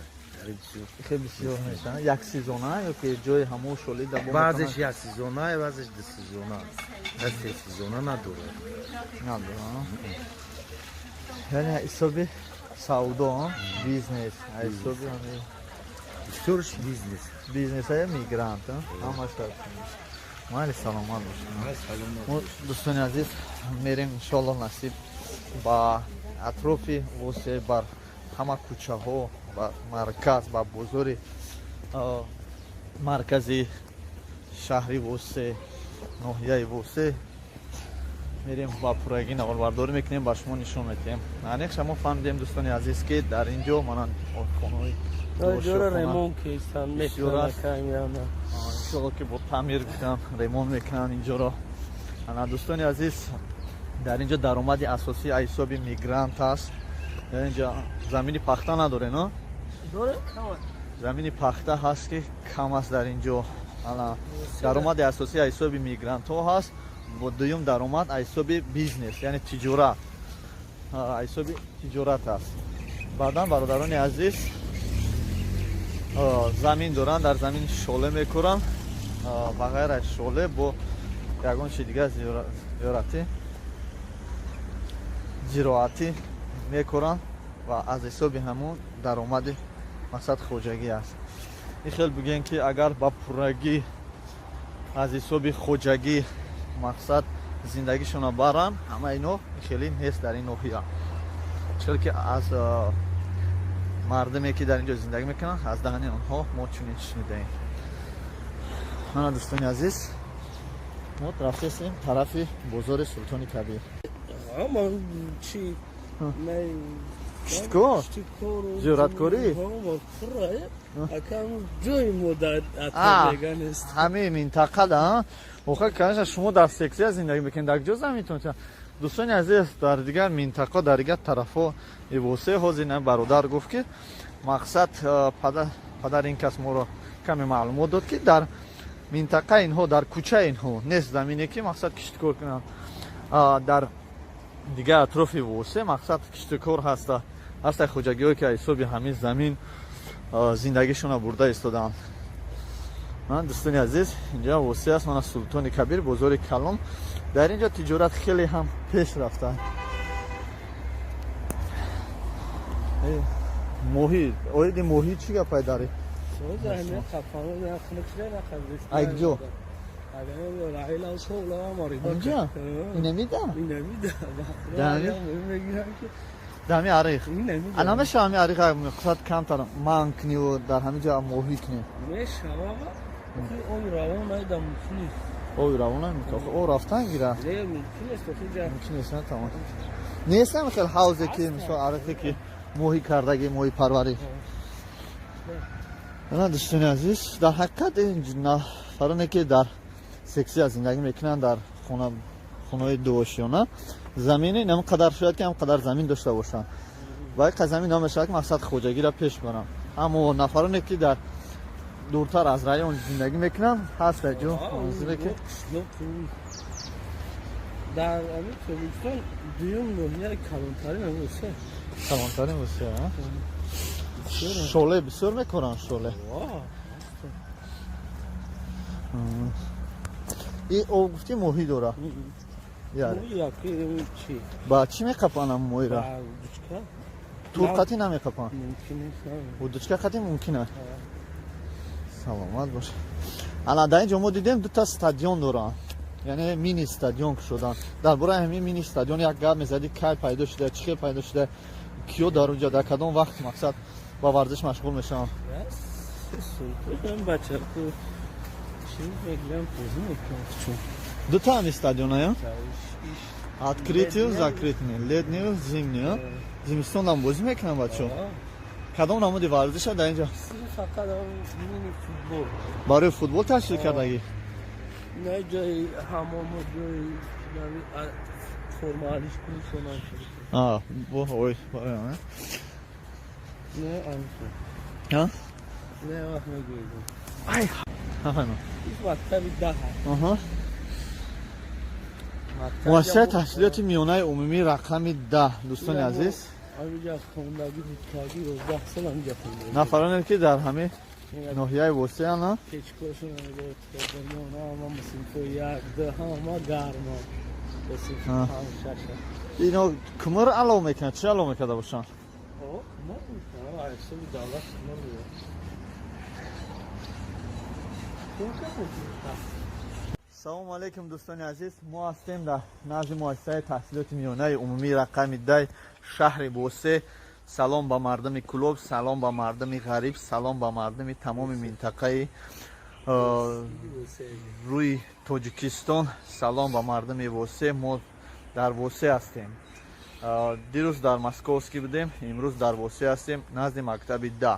Хеле бисёр мешавад. Як сезона ё ки ҷои ҳамо шолӣ дар бо баъзеш як сезона, баъзеш 2 сезона. Аз 3 сезона надорад. Надорад. Яъне ҳисоби савдо, бизнес, ҳисоби ҳамин бисёрш бизнес. Бизнесаи мигрант, ҳамаш дар. Майли саломат бошед. Мо дӯстони азиз мерем иншоаллоҳ насиб ба атрофи Восе бар ҳама кӯчаҳо, ба марказ, ба бозори маркази шаҳри Восе, ноҳияи Восе мерем ба пуррагӣ навбардорӣ мекунем, ба шумо нишон медиҳем. Аниқ шумо фаҳмидем дӯстони азиз ки дар ин ҷо манан хонаҳои ремонт кистан мекунанд камиана. Иншоаллоҳ ки бо таъмир кунанд, ремонт мекунанд инҷоро. Ана дӯстони азиз, дар ин ҷо даромади асосии ҳисоби мигрант аст. Дар ин ҷо замини пахта надорем, а? Замини пахта ҳаст ки кам аст дар ин ҷо. Ана даромади асосии ҳисоби мигрантҳо ҳаст. Бо дуюм даромад ҳисоби бизнес, яъне тиҷорат. Ҳисоби тиҷорат аст. Баъдан бародарони азиз замин доранд, дар замин шоле мекоранд. Ба ғайр аз шоле бо ягон чи дигар зироатӣ мекоранд ва аз ҳисоби ҳамон даромади мақсад хоҷагӣ аст. ин хел бигӯем ки агар ба пуррагӣ аз ҳисоби хоҷагӣ мақсад зиндагишона баранд, ҳама ино хеле нест дар ин ноҳия. чел ки аз мардаме ки дар ин ҷо зиндагӣ мекунанд, аз даҳани онҳо мо чунин шунидем. мана дӯстони азиз, мо рафтесем тарафи бозори Султони Кабир. Аман чи کشتکار جرأتکاری اکم جای ما در اطراف نیست. همه منطقه ده واقعا کنش شما در سکسیا زندگی میکنید در کجا زمینتون دوستان عزیز در دیگر منطقه در دیگر طرفا واسه حاضر برادر گفت که مقصد پدر این کس ما رو کمی معلومات داد که در منطقه اینها در کوچه اینها نیست زمینی که مقصد کشتکار کنن در دیگه اطراف واسه مقصد کشتکار هست خوجگی هایی که حسابی همین زمین زندگیشون برده ایستادن. من دوستان عزیز اینجا واسه است من سلطان کبیر بازار کلان در اینجا تجارت خیلی هم پیش رفته. موهی اویدی موهی چی گپای داری؟ زمین خفانو نه خنکره نه خبرست. ایجو اگر رایل شغل آماری اینجا اینمیدم دمی دمی عریق انا میشه همی عریق مقصد کمتر من کنی و در همین جا موهی کنی میشه بابا اون روان نیدم ممکنی اوی روان نمیتونه او رفتن گیره نه ممکن است تو ممکن است نه تمام نیست مثل حوزه که مثل عریقی که موهی کردگی موهی پروری نه دوستان عزیز در حقیقت این نفرانی که در سکسی از زندگی میکنن در خونه دوشیانه زمینی نم قدر شاید که هم قدر زمین داشته باشن باید که زمین نمیشه که مقصد خوجگی را پیش کنم اما نفرانی که در دورتر از رایون زندگی میکنن هست جو منظوره که در همین کلیستان دیوم نوعی کلانتری نمیشه کلانتری میشه شوله بسیار میکنن شوله این او گفتی موهی داره موهی چی؟ با چی میکپانم موهی را؟ با دوچکه تو قطعی نمیکپان؟ ممکنه و دوچکه قطعی ممکنه سلامت باشه الان در اینجا ما دیدیم دو تا استادیون دارن یعنی مینی استادیون شدن در برای همین مینی استادیون یک گپ میزدی کی پیدا شده چی پیدا شده کیو در اونجا در کدام وقت مقصد با ورزش مشغول میشن سلطان بچه کو چی میگم پوزی میکنم دو تا هم استادیون ها открытый و закрытый летний و зимний زمستون هم بازی میکنن بچه‌ها کدام نمود ورزش در اینجا فقط مینی فوتبال برای فوتبال تشکیل کردگی نه جای حمام و جای فرمالیش کنشونن شده اوی برای همه نه ها؟ نه وقت نگویدم ای همه این مکتبی ده مؤسسه تحصیلات میانه عمومی رقم 10 دوستان عزیز همینجا خوندگی بیتکاگی رو 10 سال همینجا خوندگی نفرانی که در همه ناحیه وسطی هستند کچکاشون رو تدرمان ما مثل یک ده ما گرما بسیار هم شش اینا کمر علاوه میکنن چه علاوه میکنه باشن کمر میکنن عیسی دولت کمر میکنن سلام علیکم دوستان عزیز ما هستیم در نزد مؤسسه تحصیلات میانه عمومی رقم 10 شهر بوسه سلام با مردم کلوب سلام با مردم غریب سلام با مردم تمام منطقه روی تاجیکستان سلام با مردم ووسه ما در ووسه هستیم دیروز در مسکوسکی بودیم امروز در ووسه هستیم نزد مکتب 10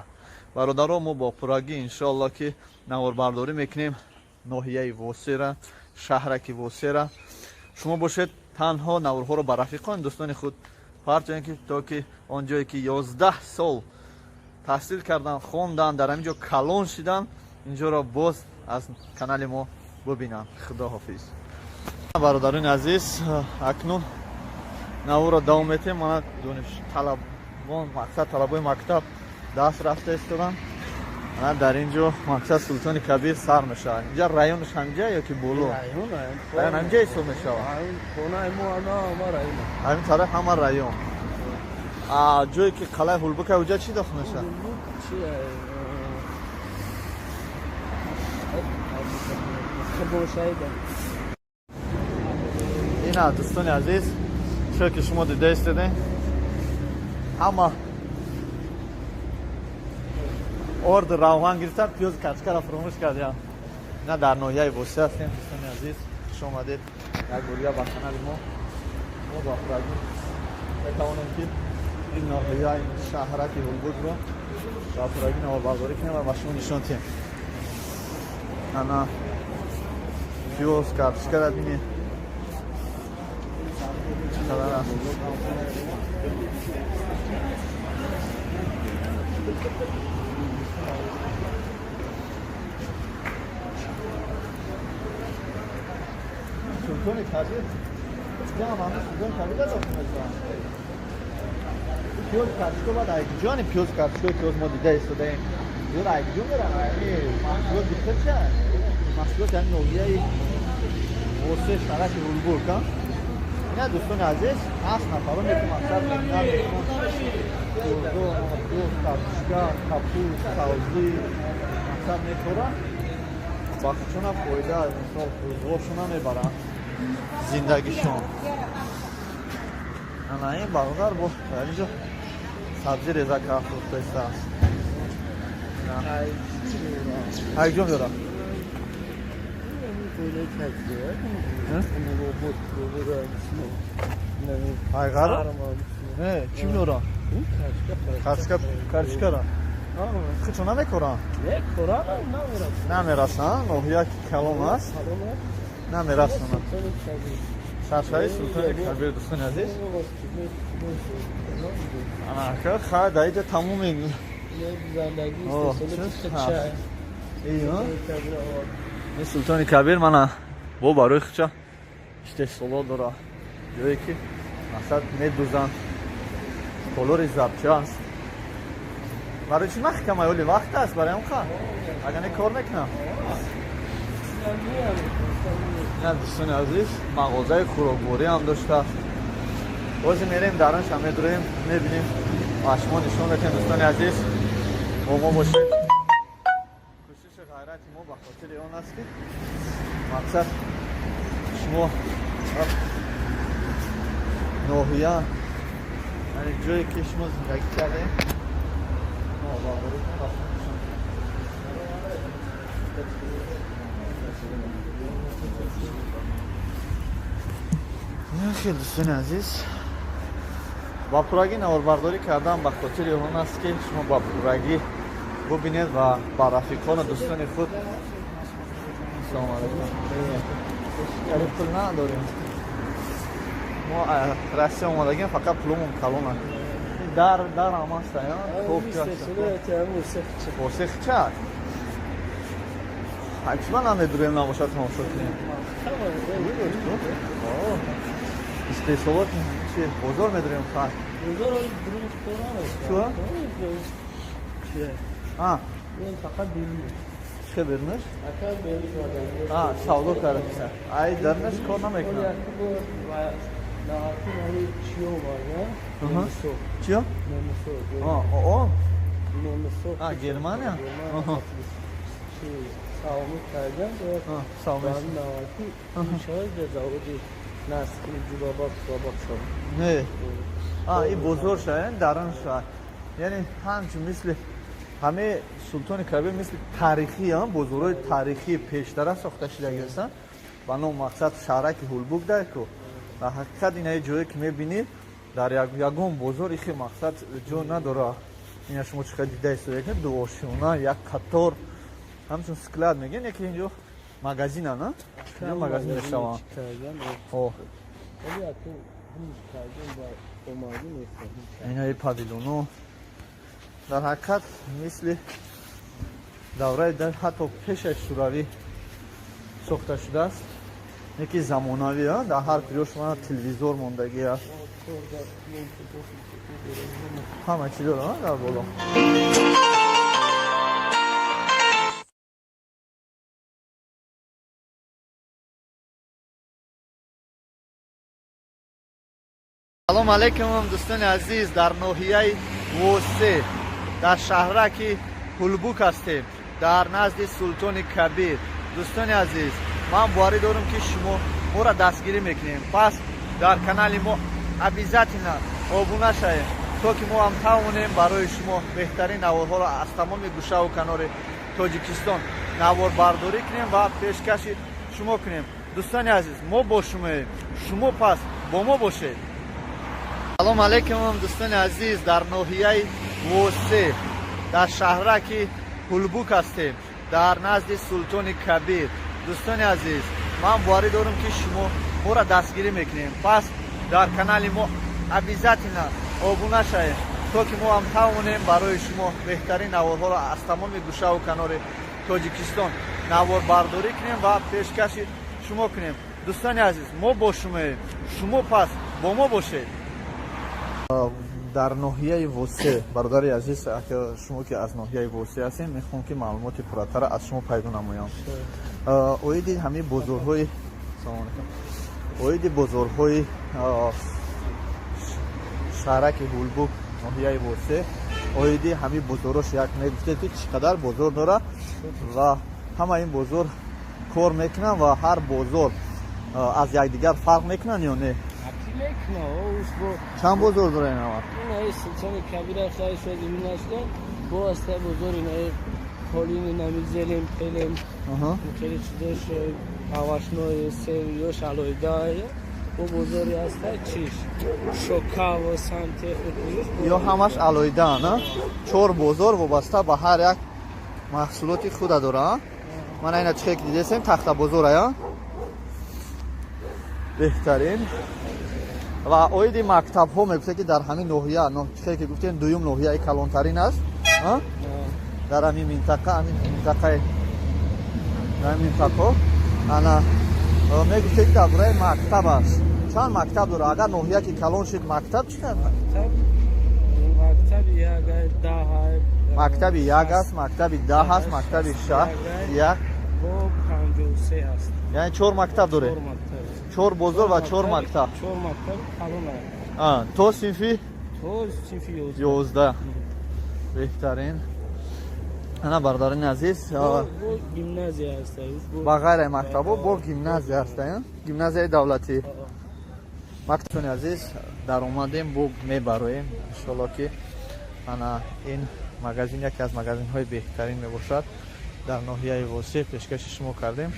برادران ما با پراگی انشالله که نواربرداری میکنیم ناحیه ووسه را شهرک ووسه را شما باشید تنها نوارها رو به رفیقان دوستان خود پرچند که تا که آنجایی که 11 سال تحصیل کردن خوندن در همینجا کلان شدن اینجا را باز از کانال ما ببینن خدا حافظ برادران عزیز اکنون نو را دوام میتیم من دانش طلبان مقصد طلبای مکتب دست رفته استادن من در اینجا مقصد سلطان کبیر سر میشه اینجا رایونش همینجا یا که بولو رایون همینجا ایسو میشه خونه ما رایون همین طرف همه رایون جایی که قلعه هولبکه اونجا چی داخل میشه اینا دوستان عزیز چرا که شما دیده استدین اما ارد روان گرفتن پیوز کچکه را فراموش کردیم نه در ناحیه ووسه هستیم دوستان عزیز شما آمدید یک گوریه با کانال ما با افرادی بتوانیم که این ناحیه شهرک هولبورگ رو شاپراگی نواربرداری کنیم و شما نشان تیم انا پیوز کارتشکر را بینید چقدر هست سلطان کبیر جناب همه سلطان کبیر را داشتیم پیوز کارتشکر باید ایگجانی پیوز کارتشکر پیوز ما دیده ایستاده ایم یه ایگجون برن محصولات دیگه چه هست؟ محصولات یعنی نوعیه واسه شرک هولبورگ اینا دوستان عزیز 8 نفر رو میتونم مقصد میکنم پیوز کارتشکر کپوز سازی مقصد میکنم باقیشون هم فایده مثال روزگارشون هم میبرن زندگیشون انا این برادر با اینجا سبزی ریزه کافت پیسته است ایگجون دارم ایگار؟ نه چی میدارم؟ کارتشکر خودشون نمیکورن؟ میکورن نمیرسن نوحیه کلام است نمیرسن سرشایی سلطان کبیر دوستان عزیز انا که خواهد اینجا تموم این این سلطان کبیر من با باروی خچه اشته سلو داره جایی که مقصد میدوزن کلور زبچه است برای چی محکم اولی وقت است برای اون خواه اگر نه کار نکنم نه دوستان عزیز مغازه خوراکوری هم داشته است بازی میریم درانش هم میدرویم میبینیم و شما نشون بکنیم دوستان عزیز با ما باشید کوشش غیرتی ما به خاطر اون است که مقصد شما ناحیه یعنی جایی که شما زندگی کردیم خیلی دوستان عزیز با پورگی نواربرداری کردم به خاطر اون است که شما با پورگی ببینید و با رفیقان و دوستان خود سلام علیکم پول نداریم ما راستی اومدگیم فقط پولمون کلونه در هم هست خوب واسه چه حتما نمیدونیم نباشد تماشا کنیم استثبات چیه؟ بازار میدونیم خواهد بازار درست کنم است چیه؟ این فقط بیرونه چه بیرونش؟ اکر بیرونش سودا کرده ای درنش کار نمیکنه نهاتی نهی چیو باید نمسو چیو؟ نمسو نمسو گرمانیا؟ ساومی کردن ساومی نهاتی شاید جزاودی نسکی جبابات شد نه این بزرگ شد درن شد یعنی همچون مثل همه سلطان کبیر مثل تاریخی هم بزرگای تاریخی پیشتر ساخته شده هستند و نام مقصد شهرک هولبورگ داره که در حقیقت این جایی که میبینید در یگون بزرگ خیلی مقصد جو نداره این شما چقدر دیده است که دو آشونه یک قطار همچون سکلاد میگن یکی اینجا مغازین نه اینجا مغازین داشته وام این پاویلونو در حقیقت مثل دوره در حتی پیش شوروی ساخته شده است یکی زمانوی ها در هر کجا شما تلویزور موندگی است همه چی داره در بالا سلام علیکم دوستان عزیز در ناحیه وسه در شهرک هولبورگ هستیم در نزد سلطان کبیر دوستان عزیز من باری دارم که شما ما را دستگیری میکنیم پس در کانال ما ابیزتینا آبونه شوید تا که ما هم توانیم برای شما بهترین نوارها را از تمام گوشه و کنار تاجیکستان نوار برداری کنیم و پیشکش شما کنیم دوستان عزیز ما با شما پس با ما باشید салом алайкум дӯстони азиз, дар ноҳияи восеъ дар шаҳраки Ҳулбук ҳастем, дар назди Султони Кабир. дӯстони азиз, ман боварӣ дорам ки шумо моро дастгирӣ мекунем. Пас дар канали мо обязательно обуна шавем, то ки мо ҳам тавонем барои шумо беҳтарин наворҳоро аз тамоми гӯшаву канори Тоҷикистон наворбардорӣ кунем ва пешкаши шумо кунем. дӯстони азиз, мо бо шумоем, шумо пас бо мо бошед. дар ноҳияи восеъ, бародари азиз, шумо ки аз ноҳияи восеъ ҳастем, мехоҳам ки маълумоти пурратара аз шумо пайдо намоям. оиди ҳамин бозорҳои шаҳраки Ҳулбук, ноҳияи восеъ, оиди ҳамин бозорҳош як мегуфтед ки чӣ қадар бозор дорад ва ҳама ин бозор кор мекунанд ва ҳар бозор аз якдигар фарқ мекунанд ё не? чанд бозор дорад ин ҳама? Султони Кабир хай шуд имнашто бо аста бозори наи холини намизелем пелем хеле чизош авашной сев ё шалойдай бо бозори аста чиш шокаво санте ё ҳамаш алоида на 4 бозор вобаста ба ҳар як маҳсулоти худа дорад. ман айна чихе ки дидесем тахта бозор ая беҳтарин. ва оиди мактабҳо мегуфтед ки дар ҳамин ноҳия чихе ки гуфтем дуюм ноҳияи калонтарин аст дар ҳамин минтақаҳо ана мегуфтед ки дар бораи мактаб аст. чанд мактаб дорад? агар ноҳия ки калон шид мактаб чӣ кар? мактаби як аст, мактаби 10 аст, мактаби 6 як яъне 4 мактаб доред. 4 бозор ва 4 мактаб. То синфи 11. беҳтарин. ана бародарини азиз, гимназия аст. ба ғайраи мактабо бо гимназия аст. гимназияи давлатӣ. мактабони азиз, даромадем бо мебароем. иншоалло ки ана ин магазин яке аз магазинҳои беҳтарин мебошад. дар ноҳияи восеъ пешкаши шумо кардем.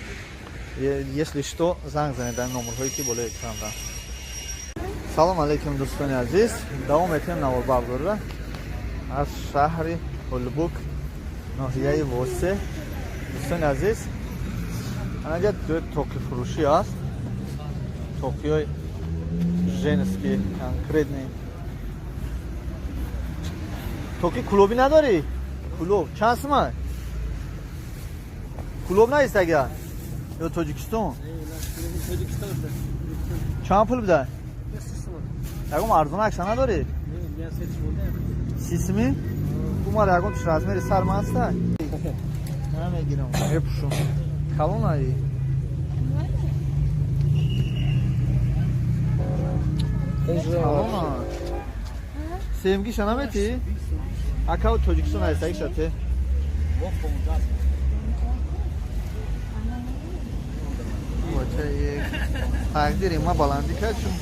если что занг занед дар номерҳое ки болои экран дорам. салом алайкум дӯстони азиз, давом метавонем наворбардориро аз шаҳри Ҳулбук, ноҳияи восеъ. дӯстони азиз, анаҷа токифурӯшӣ аст. токиҳои женский конкретный. токи кулоби надорӣ? кулоб чанд сум аст? кулоб наист агар ё Тоҷикистон? чанд пул бида? ягон арзонакша надорӣ? 30 сумӣ? умар ягон туш размери сарма аста? намегирам. мепушум. калон аи? семгиша наметӣ? акау Тоҷикистон аистагиша те? тақдири ма баландӣ кард чун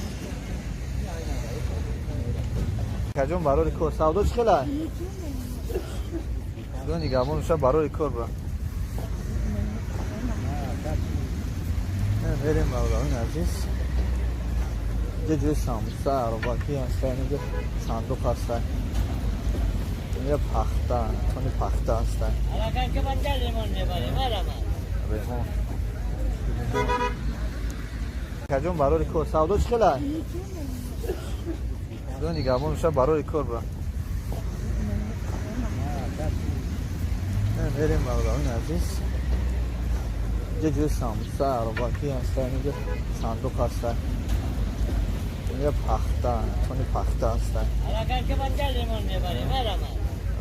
каҷон барори кор савдо чӣ хела до нигамонуша барори кор ба мерем бавлаҳои азиз ҷа ҷои самуса аробакӣ аста инҷа сандуқ аста инҷа пахта тони пахта аста ремон каҷон барори кор савдо чӣ хела до нигамонуша барори кор ба мерем бавлаҳои азиз ҷа ҷои самуса аробакӣ аста инҷа сандуқ аста инҷа пахта тони пахта аста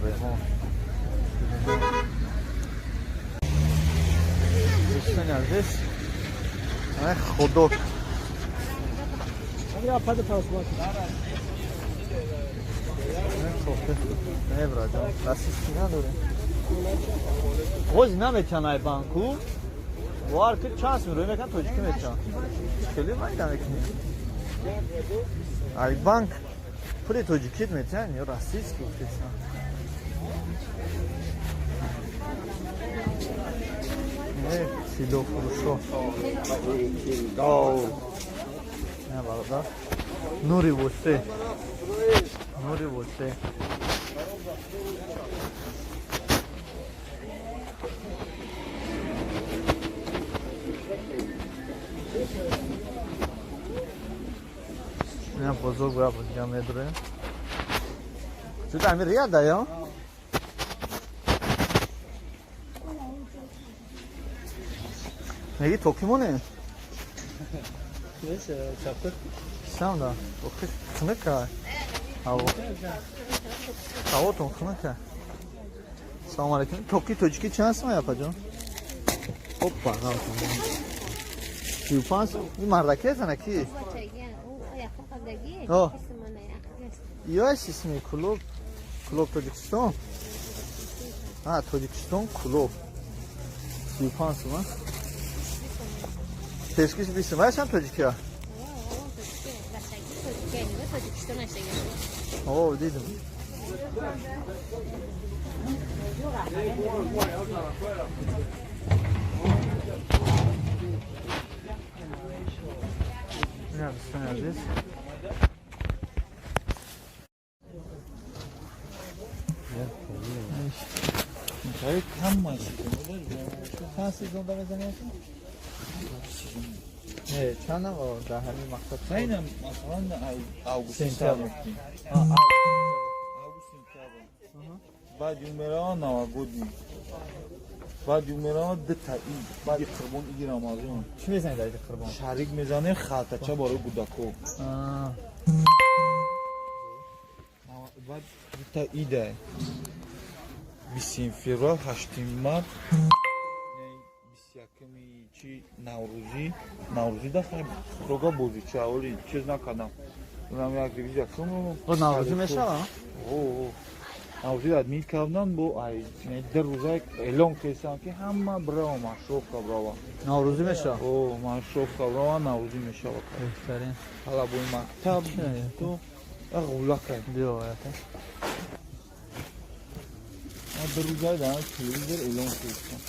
ремон дӯстони азиз ходок ғози наметианай банку вар ки чанд сум рӯй мекан тоҷикӣ метиан хеле майда мекунӣ ай банк пули тоҷикит метиан ё российский гуфтесан силофурӯшо бародар нури восеъ تیموری بوده اینم بزرگ برای بودیم میداره شد امیر ریاد دایا؟ میگی توکیمونه؟ Neyse çapır. Sen de. Okey. Kınık ha. Hava ton kınık ha. Selamun aleyküm. Toki tociki chance mı yapacağım? Hoppa. Yupans. Bir mardaki yazana ki. Oh. Yes ismi kulüp. Kulüp Tacikistan. Ha Tacikistan kulüp. Yupans mı? Teşkil bir isim var sen Tacikya? Oo dedim. Neredeyiz? Hayır tam maçı. Sen sezonda kazanıyorsun? Evet, çana var orada hani maksat. Aynen mesela Ağustos Sentyabr. بعد یومران نواگودی بعد یومران ده تایید بعد قربان ایگی رمازون چی میزنی داری قربان؟ شریک میزنه خالتچه برای گوداکو بعد ده تاییده 20 فевраль 8 март 21 چی نوروزی ده خیلی روگا بودی چه اولی چیز نکردم اونم یک دیویزی کنم نوروزی میشه ها؟ نوروزی ادمیت کردن بو ای در روزای اعلام کردن که همه برای مشروب کبراوا نوروزی میشه او مشروب کبراوا نوروزی میشه بهترین حالا بو مکتب تو اغولا کرد دیو آیاته در روزای در تلویزیون اعلام کردن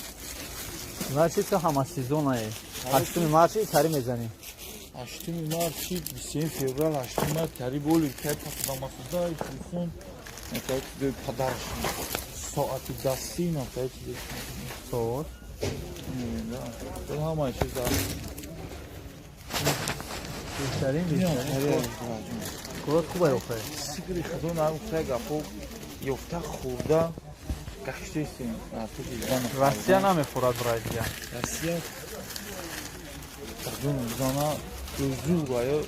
مرچی تو همه سیزون های 8 مارچی تری میزنی 8 مارچی 20 فевраль 8 مارچ تری بولی که پاسداماسدای تلفن مثلا چیز پدرش ساعتی دستی مثلا چیز سوار در همه چیز بهترین کورت خوبه اوخه سیگری خدون هم خیلی گفت یفته خورده گشته سیم راسیا نمیخورد برای دیگه راسیا خدون زنه زور باید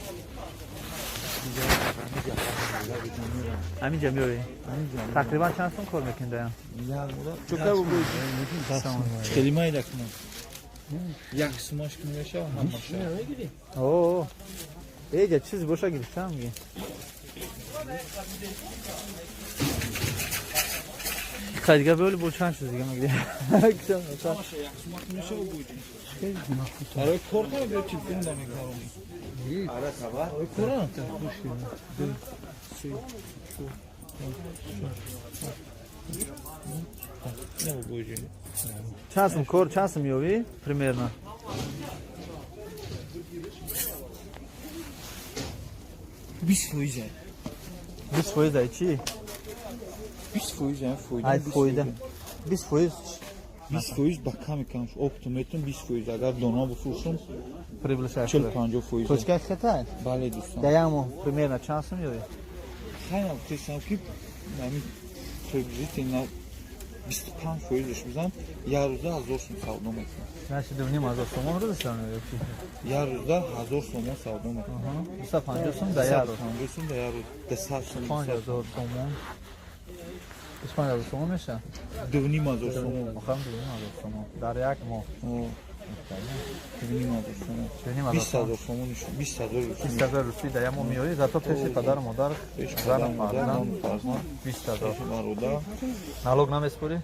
همین جمعی تقریبا چند سون کار میکنده؟ چوکه بگوید کلمه ای دکنم یک سماش کنی بشه و هم باشه اوه ایجا چیز باشه گرفتم میگه خیلیگه böyle bu çan çizgi mi gidiyor? Güzel mi? Tamam şey yakışmak meşe bu buydu. Ara korkar bir çiftliğin de mi karım? İyi. Ara sabah. Koran. Ne bu buydu? Časım kor, časım jovi, primjerno. Biz foize. Biz foize çi? Biz foize, foize. Ay foize. Biz foiz. Biz foiz bakam ikam optometrim biz foiz agar dona bufrushim Приближаешь. 40-50 foiz. Точка хватает? Бале дустам. Даємо примерно часом jovi. Хайна тесам ки нами приблизительно 25 foizش بزنم یه روزه 1000 سوم سودا میکنم. Значит, днем 1000 сомон розишан yoki? یه روزه 1000 سوم سودا میکنم. 250 сом да я роз. 250 сом да я роз. 200 сом. 50000 сомон. 25000 сомон меша? 2500 сом. Охам 2500 сомон. Дар як мо. 2500 сом. 20000 сом. 20000 руси да я мо миёи, зато пеши падар модар. Зана фарзанд 20000. Марода. Налог намеспори?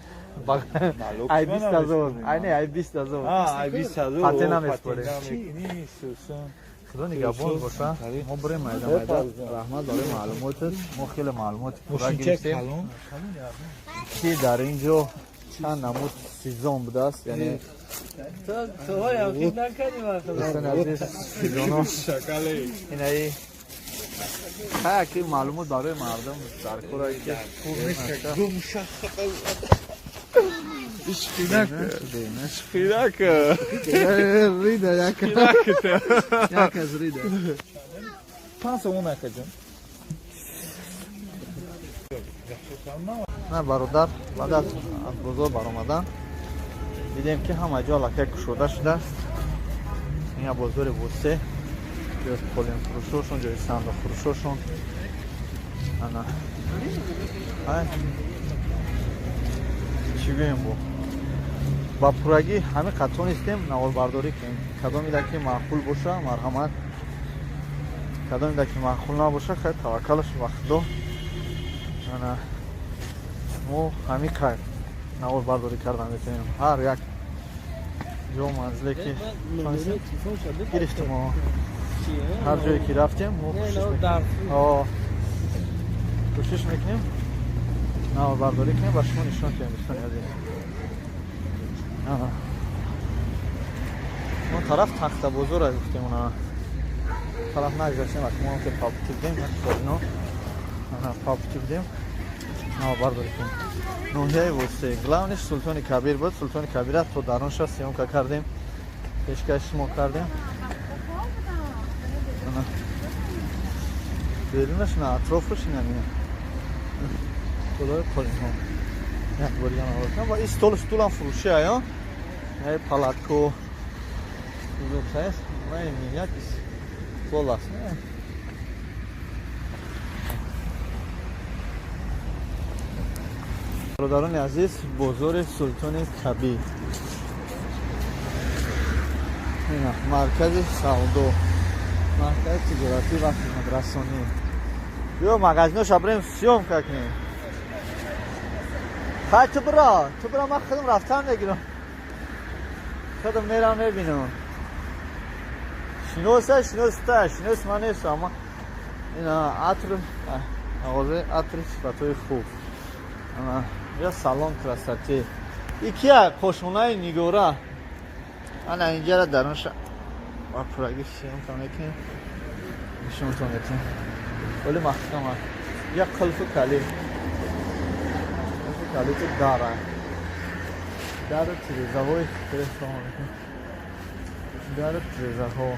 Ай 20000. Ай не, ай 20000. Ай 20000. Пате намеспори. Ни сусун. خدا نگهبان باشه ما بریم میدان رحمت داره معلومات ما خیلی معلومات پورا گرفتیم که در اینجا چند نمود سیزن بوده است یعنی تو های یقین نکنی دوستان عزیز سیزن ها این ای ها که معلومات برای مردم در کورایی که اشخیرک ریده یک از ریده پانس اون نکه جون نه برادر بعد از بزرگ برآمدن دیدیم که همه جا لکه کشوده شده است. این بزرگ بوسه جای پولین فروشوشون جای صندوق فروشوشون انا چی بگیم با پورگی همه قطعا نیستیم نوال برداری کنیم کدام ایده که معقول باشه مرحمت کدام ایده که معقول نباشه خیلی توکلش وقت دو انا مو همین کار نوال برداری کردن میتونیم هر یک جو منزله که گرفتیم ما هر جایی که رفتیم ما کوشش میکنیم نوال برداری کنیم و شما نشان کنیم دوستان یادیم ما طرف تخت بزرگ را گفتیم اونا طرف نگذاشتیم وقتی ما که پاپتی بدیم پاپتی بدیم نوال برداری کنیم نوحیه وسته گلاونش سلطان کبیر بود سلطان کبیر تو درونش سیام که کردیم پیشکش ما کردیم بیرونش نه اطرافش نمیه کلاه پولین ها یک باری هم آورد و این stol هم فروشی ها یه پلاتکو بزرگ هست و این یک stol است برادران عزیز بزرگ سلطان کبیر این مرکز سعودو مرکز تجارتی و مدرسانی بیا مغازنش بریم سیوم کنیم خواهی تو برا من خودم رفتن نگیرم خودم میرم میبینم شنوس من نیست اما این عطر آغازه عطر صفتای خوب یا سالن کراستی یکی خوشمونای نگوره انا اینجا را درونش با پراگی شیم کنه که نشون کنه ولی محکم یا قلف کلی تو داره تریزه های داره تریزه ها داره تریزه ها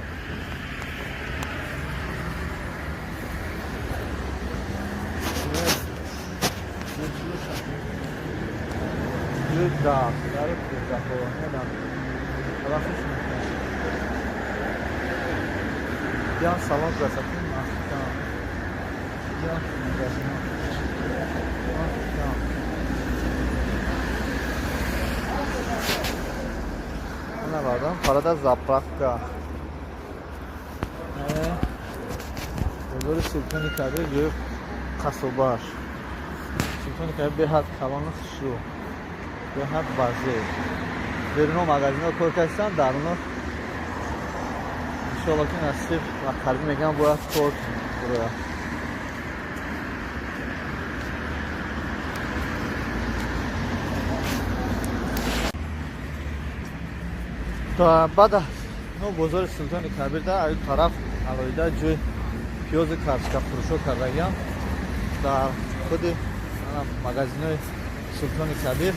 یا سالن رسیدیم یا نه بعدم پرده زاپراکا بزرگ سلطان کبیر جوی قصوباش سلطان کبیر به حد کلانش شو به حد بازه بیرون مغازین ها کار کردن درون انشاءالله که نصیب و قلبی میگم باید کار کنیم تا بعد نو بزرگ سلطان کبیر در این طرف علایده جوی پیاز کرچکا فروشو کردگیم در خود مغازین های سلطان کبیر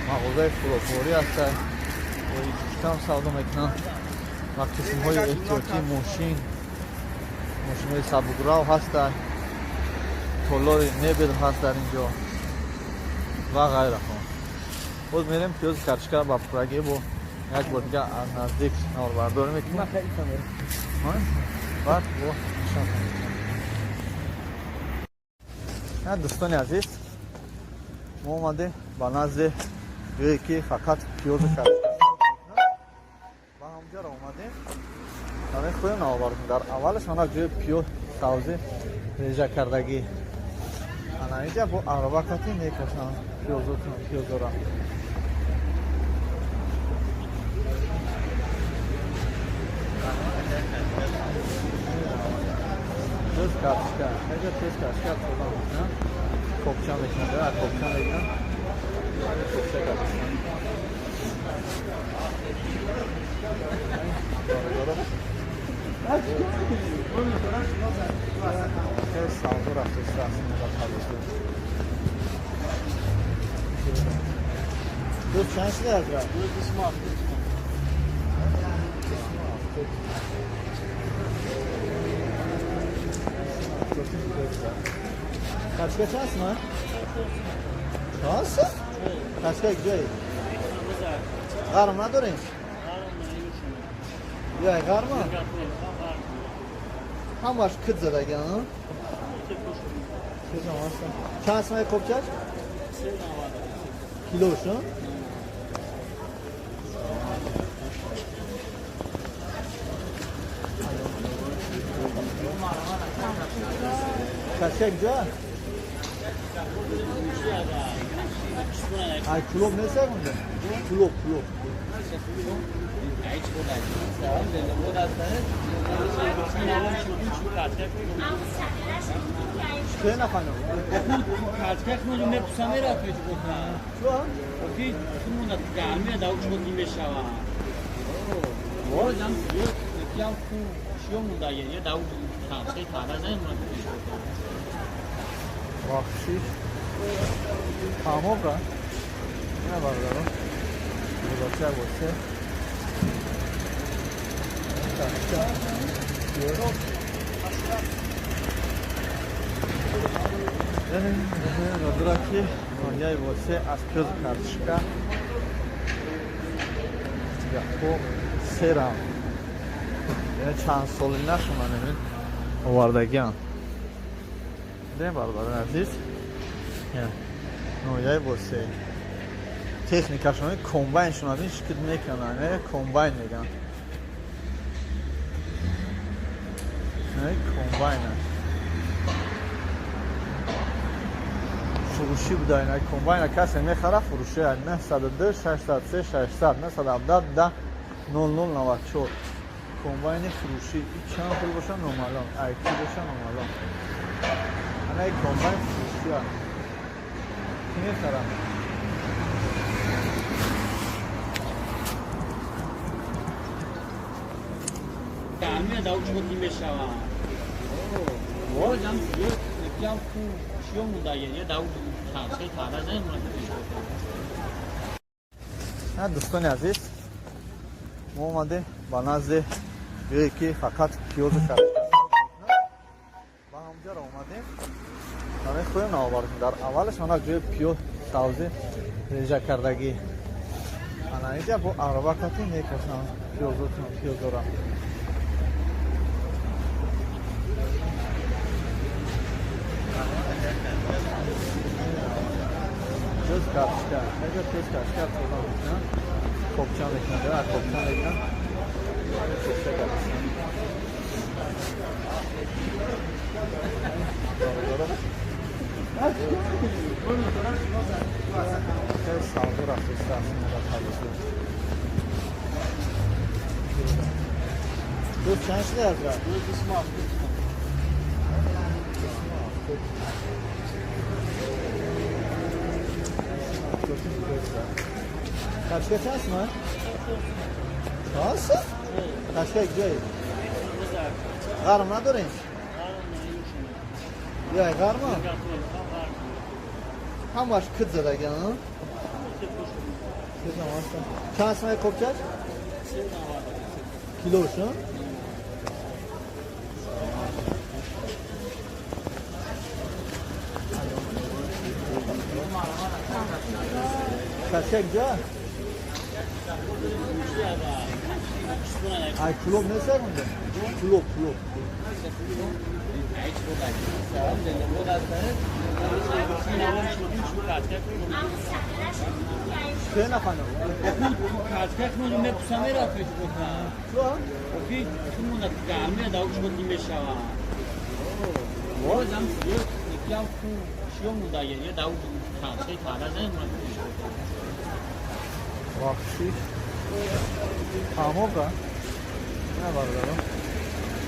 مغازه فروخوری هست و کم سودا میکنن و قسم های احتیاطی ماشین های سبکرو هست تولار نبل هست در اینجا و غیره ها باز میریم پیاز کرچکا با پرگی با یک بار دیگه از نزدیک نور برداری میکنیم بعد با نشان کنیم دوستان عزیز ما اومده با نزد جایی که فقط پیاز کرچکا با همجا را اومده همه خودم آوردیم در اولش انا جای پیاز سبزی ریزه کردگی انا اینجا با عربه کتی میکشن پیاز را پیاز کرچکا اینجا پیاز کرچکا خودم میکنم کوپچا میکنم در کوپچا میکنم کوپچا کرچکا خیلی سال‌ها رفته رسمی نگاه دوست چند شده از رفت؟ Kaçka çans mı? Nasıl? Kaçka gidiyor? Karma durayım. Ya karma? Ham baş kıtza da gel ha? Çans mı kopacak? Kilo şu? Kaçka gidiyor? Ay kulüp ne sevindi? Kulüp. Şöyle ne kanal? Kaçak mı ne pusamı yapıyor çocuklar? Şu an? Okey, şunu da gelmeye daha çok değil şava. O zaman diyor, ya ku şu mu da ya da kaçak hala ne mi? Vahşi. Tamam da. Ne var da? Burada çay olsa. Rodraki Noyay vose az köz kartışka Yapo seram Yani çand solin naşuman emin Ovardagyan Ne barbar aziz Noyay vose Texnika şunu kombayn şunadın şikid mekanane kombayn megan kombayn فروشی بود این کمباین کسی میخره فروشی 902 603 600 917 10 0094 کمباین فروشی چند پول باشه نورمالان ایتی باشه نورمالان این کمباین فروشی ها کی میخره Gelmeye daha çok değil şava. O zaman diyor, ya ku şu mu da ya da kaçak hala ne mi? دوستان عزیز ما اومده با نزد یکی فقط پیاز شد با همجا را اومدیم برای خودم آوردیم در اولش من گوی پیاز سبزی ریجا کردگی انا اینجا با عربه کتیم میکشم پیاز را Göz karışka, eğer göz karışka kullanırsan, kopçan ekranı, kopçan ekran, kopça karışka. Her sağlığı rastlısı aslında kalırsa. Göz şanslı yazlar. Göz kısmı Kaçka çans mı? Nasıl? Kaçka gidiyor? Karma durayım. Ya karma? Ham baş kıtza da gel ha? Çans mı kopacak? Kilo şu? Kaçka gidiyor? Ay kulüp ne sevindi? Kulüp. Şöyle ne kanal? Kaçak mı ne pusamı yapıyor çocuklar? Şu an? Okey, şunu da gelmeye daha çok değil şava. O zaman diyor, ya ku şu mu da ya da kaçak hala ne mi? Vahşi. Tamam da. Ne var da?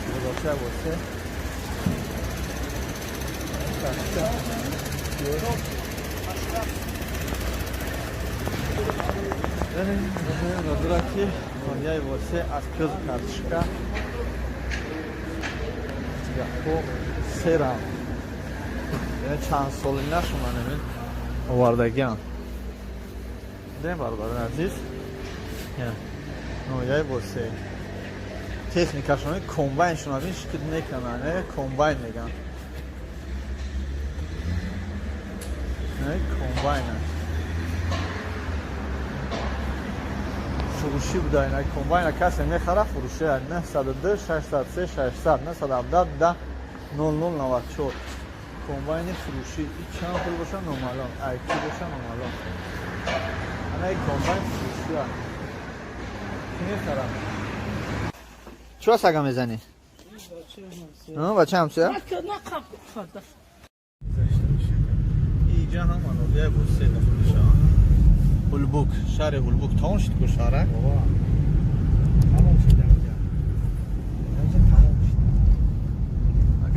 Burada çay olsa. Kaçka. Yani Rodraki Noyay vose az köz kartışka серам чанд соли нашума неми овардагиам дем бародари азиз нояи босе техникашони комбайншон абин шикид мекунанд комбайн меган комбайн фурӯшӣ буда ин комбайна касе мехара фурӯши 902 603 600 917 0094 комбайни фурӯшӣ чанд пул боша номаълум айти боша номаълум ана комбайн фурӯшӣ ки мехара чӣ сага мезанӣ бача ҳамсоя инҷа ҳаман овияи босе дохилша ҳулбук шаҳри ҳулбук тамом шуд ку шаҳра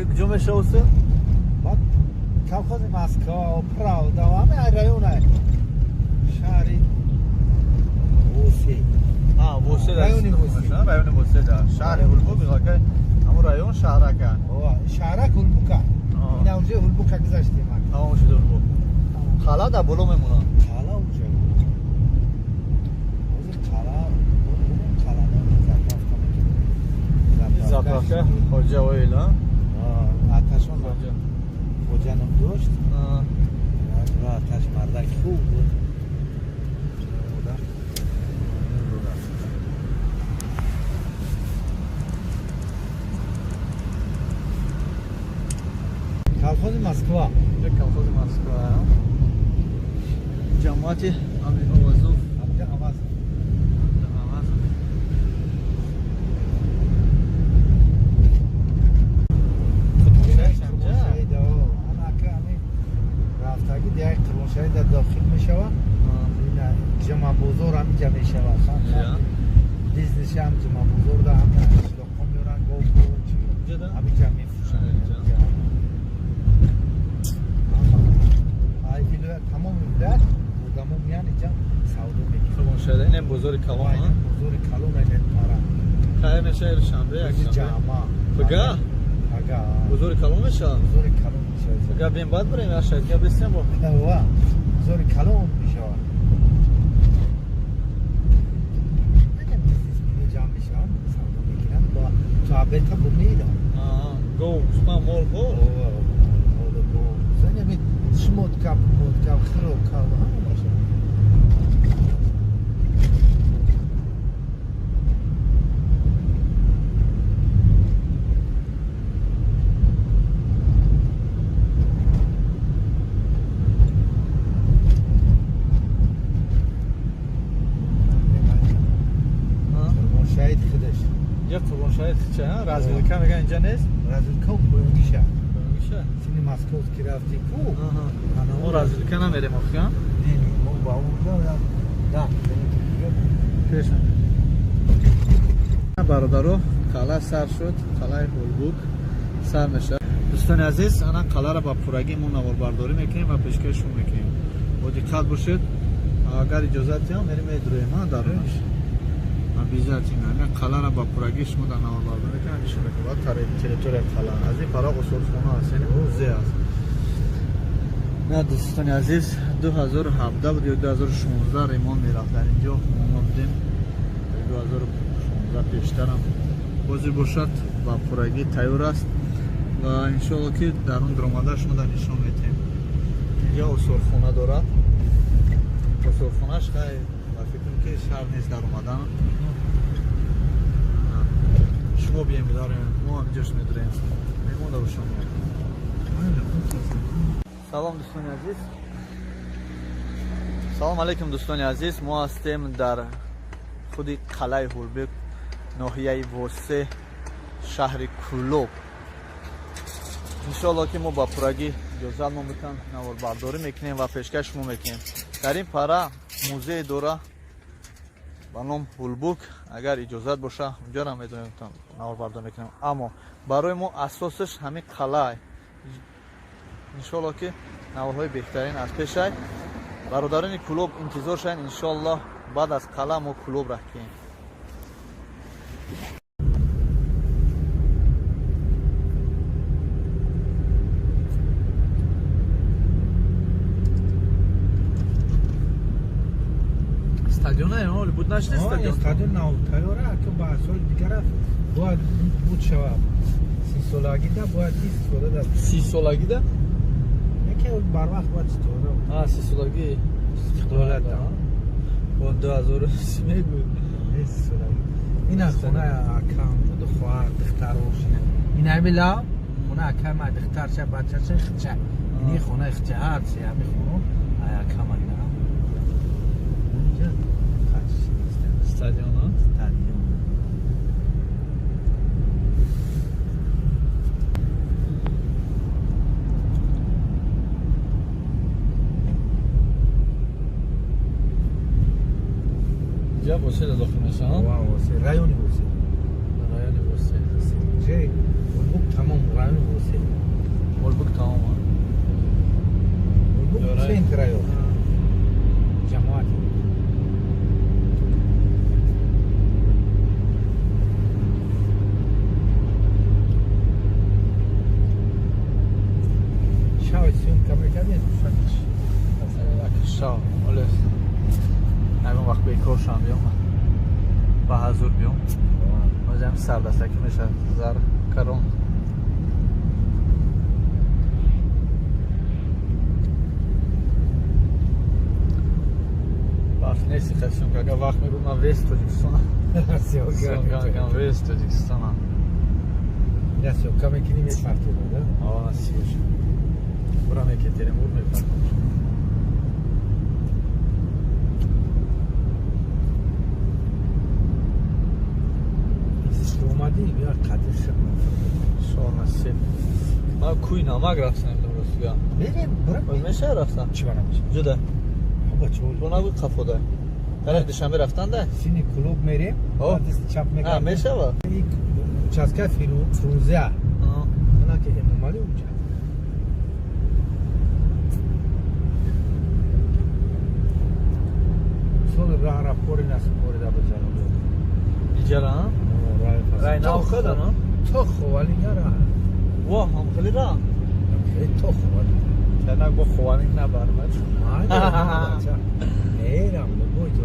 куҷо мешавусе колхози Москва правда ҳамаи районе шаҳри восе райони воседа шаҳри ҳулбук ҳамун район шаҳрака шаҳрак ҳулбука ина уҷа ҳулбука гузаштем тамом шуд ҳулбук қала дар боло мемонад қала уҷа заправка хоҷа оил аташон хоҷаном дошт аташ мардак хуб буд колхози Москва колхози Москва ҷамоати овозов қирвоншаҳӣ дар дохил мешавад ҷамъбозор ҳамиҷа мешавад бизнеси ҳам ҷамъбозор да ҳам ишлоқҳо меоранд ҳамиҷа мефурӯшанд тамоми вилоят одамон меян инҷа савдо мекунанд қирвоншаҳӣ ин бозори калон бозори калон ин пара кай мешавад шанбе ҷама пага бозори калон мешавад бозори калон мешавад пага бем бад барем ашад га бисем бо бозори калон мешавад ҷамъ мешаванд савдо мекунанд ба туабета бумеда гов шума мол гов шмотка хирока ҳама бошад қирвоншаҳид хича развилка меган инҷа нест развилка боёнгиша сини московский рафти ку мо развилка намерем охиам бародаро қала сар шуд қалаи ҳулбук сар мешавад дӯстони азиз ана қаларо ба пуррагӣ мо наворбардорӣ мекунем ва пешкашшон мекунем бо диққат бошед агар иҷозати ҳам мерим медуроем дарунаш обязательно қаларо ба пуррагӣ шумо дар наворбардорӣ мекунем нишон мекунем территорияи қала аз ин пара осорхона аст яъне ҳузе аст на дӯстони азиз 2017 буд ё 2016 ремонт мерафт дар инҷо мо будем 2016 пештарам ҳозир бошад ба пуррагӣ тайёр аст ва иншоалло ки дар он даромада шумо дар нишон метем инҷа осорхона дорад осорхонаш хай ба фикрам ки шаҳр нест дар омадан шумо бием бидарем мо ҳамҷош медурем мемонда бошам салом дӯстони азиз салому алайкум дӯстони азиз мо ҳастем дар худи қалаи ҳулбук ноҳияи восе шаҳри кӯлоб иншоалло ки мо ба пуррагӣ иҷозат мо мекунем наворбардорӣ мекунем ва пешкаш шумо мекунем дар ин пара музей дора ба ном ҳулбук агар иҷозат боша унҷоро метавонем наворбардорӣ мекунем аммо барои мо асосаш ҳамин қалаа иншоалло ки наворҳои беҳтарин аз пешай бародарони кӯлоб интизор шавед иншоалло баъд аз қала мо кӯлоб рафтем استادیون ولی بود نشد استادیون استادیون نو تیاره که با سال دیگر باید بود شود 30 سالگی ده باید 20 ساله ده 30 سالگی ده یکی بر وقت باید استوره 30 سالگی استقلالت ده با 2030 میگو 20 سالگی این خونه اکم بود خواهر دختر روشنه این همیلا خونه اکم دختر چه بچه چه خچه این خونه اختیار چه همی خونه اکم اینا اینجا استادیون ها استادیون جا واسه داخل میشه ها واسه رایونی واسه چه ولبوک تمام رایون واسه ولبوک تمام ها ولبوک چه این رایون جماعت شاید سیم کمی کردیم شا ولی همون وقت بیکار شام بیام با حضور بیام مازم سردستکی میشه زر کرون وقت نیستی خشم که اگر وقت میگم من ویست تاجیکستان سیاگم ویست تاجیکستان نه سیاگم میکنیم یک مرتبه بوده آه نسیش برام یکی تیرمور میکنم اومدی بیا قدر شما نسیم ما کوی نامک رفتم درست بیا بریم برم میشه رفتم چی برم میشه جدا با چول تو نبود خفاده طرف دوشنبه رفتن ده سینی کلوب میریم چپ میکنم میشه با چسکه فروزه اونا که امامالی اونجا سال راه را پوری نسیم پوری دا بجانو اینجا را رای ناو خدا نه تو خوالی نرا واه هم خیلی را خیلی تو خوالی چنگ با خوانی نبرمد ایرم بوی تو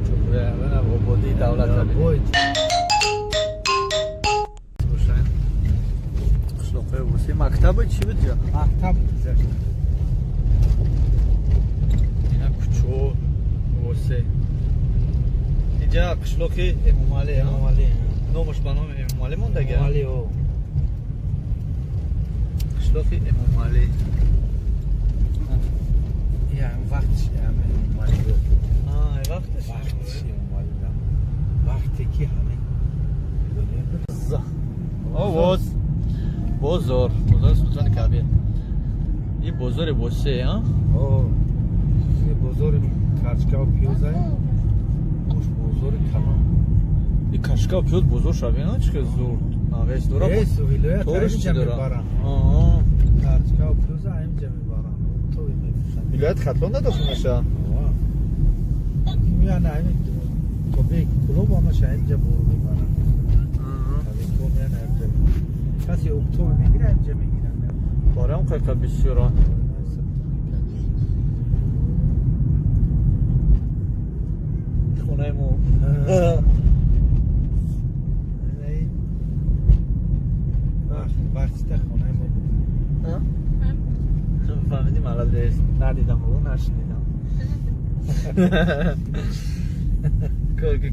تو بوی نه با بودی دولت بوی قشلوقه وسی مکتب چی بود جا؟ مکتب زشت اینا کچو وسی اینجا قشلوقه امامالی نومش به نام امامالی موندگه؟ امامالی او قشلوقه امامالی یا وقتش امامالی بود این وقتش امامالی وقتی که همه بازار سلطان کبیر این بازار بوسه ها؟ این بازار کچکا و پیوزه موش بازار کلان این کچکا و پیوز بازار شبیه ها چه که زور ناغیش دورا ایس و ویلایت تورش چی دارا؟ کچکا و پیوزه اینجا میبارن توی میفشن ویلایت خطلان نداخل میشه؟ میان همین تو بیک کلوب همش اینجا برو میبارن کسی اکتوبر میگیره اینجا میگیرن باره هم خیلی بسیار خونه مو وقتی خونه مو فهمیدیم الان دیست ندیدم رو نشنیدم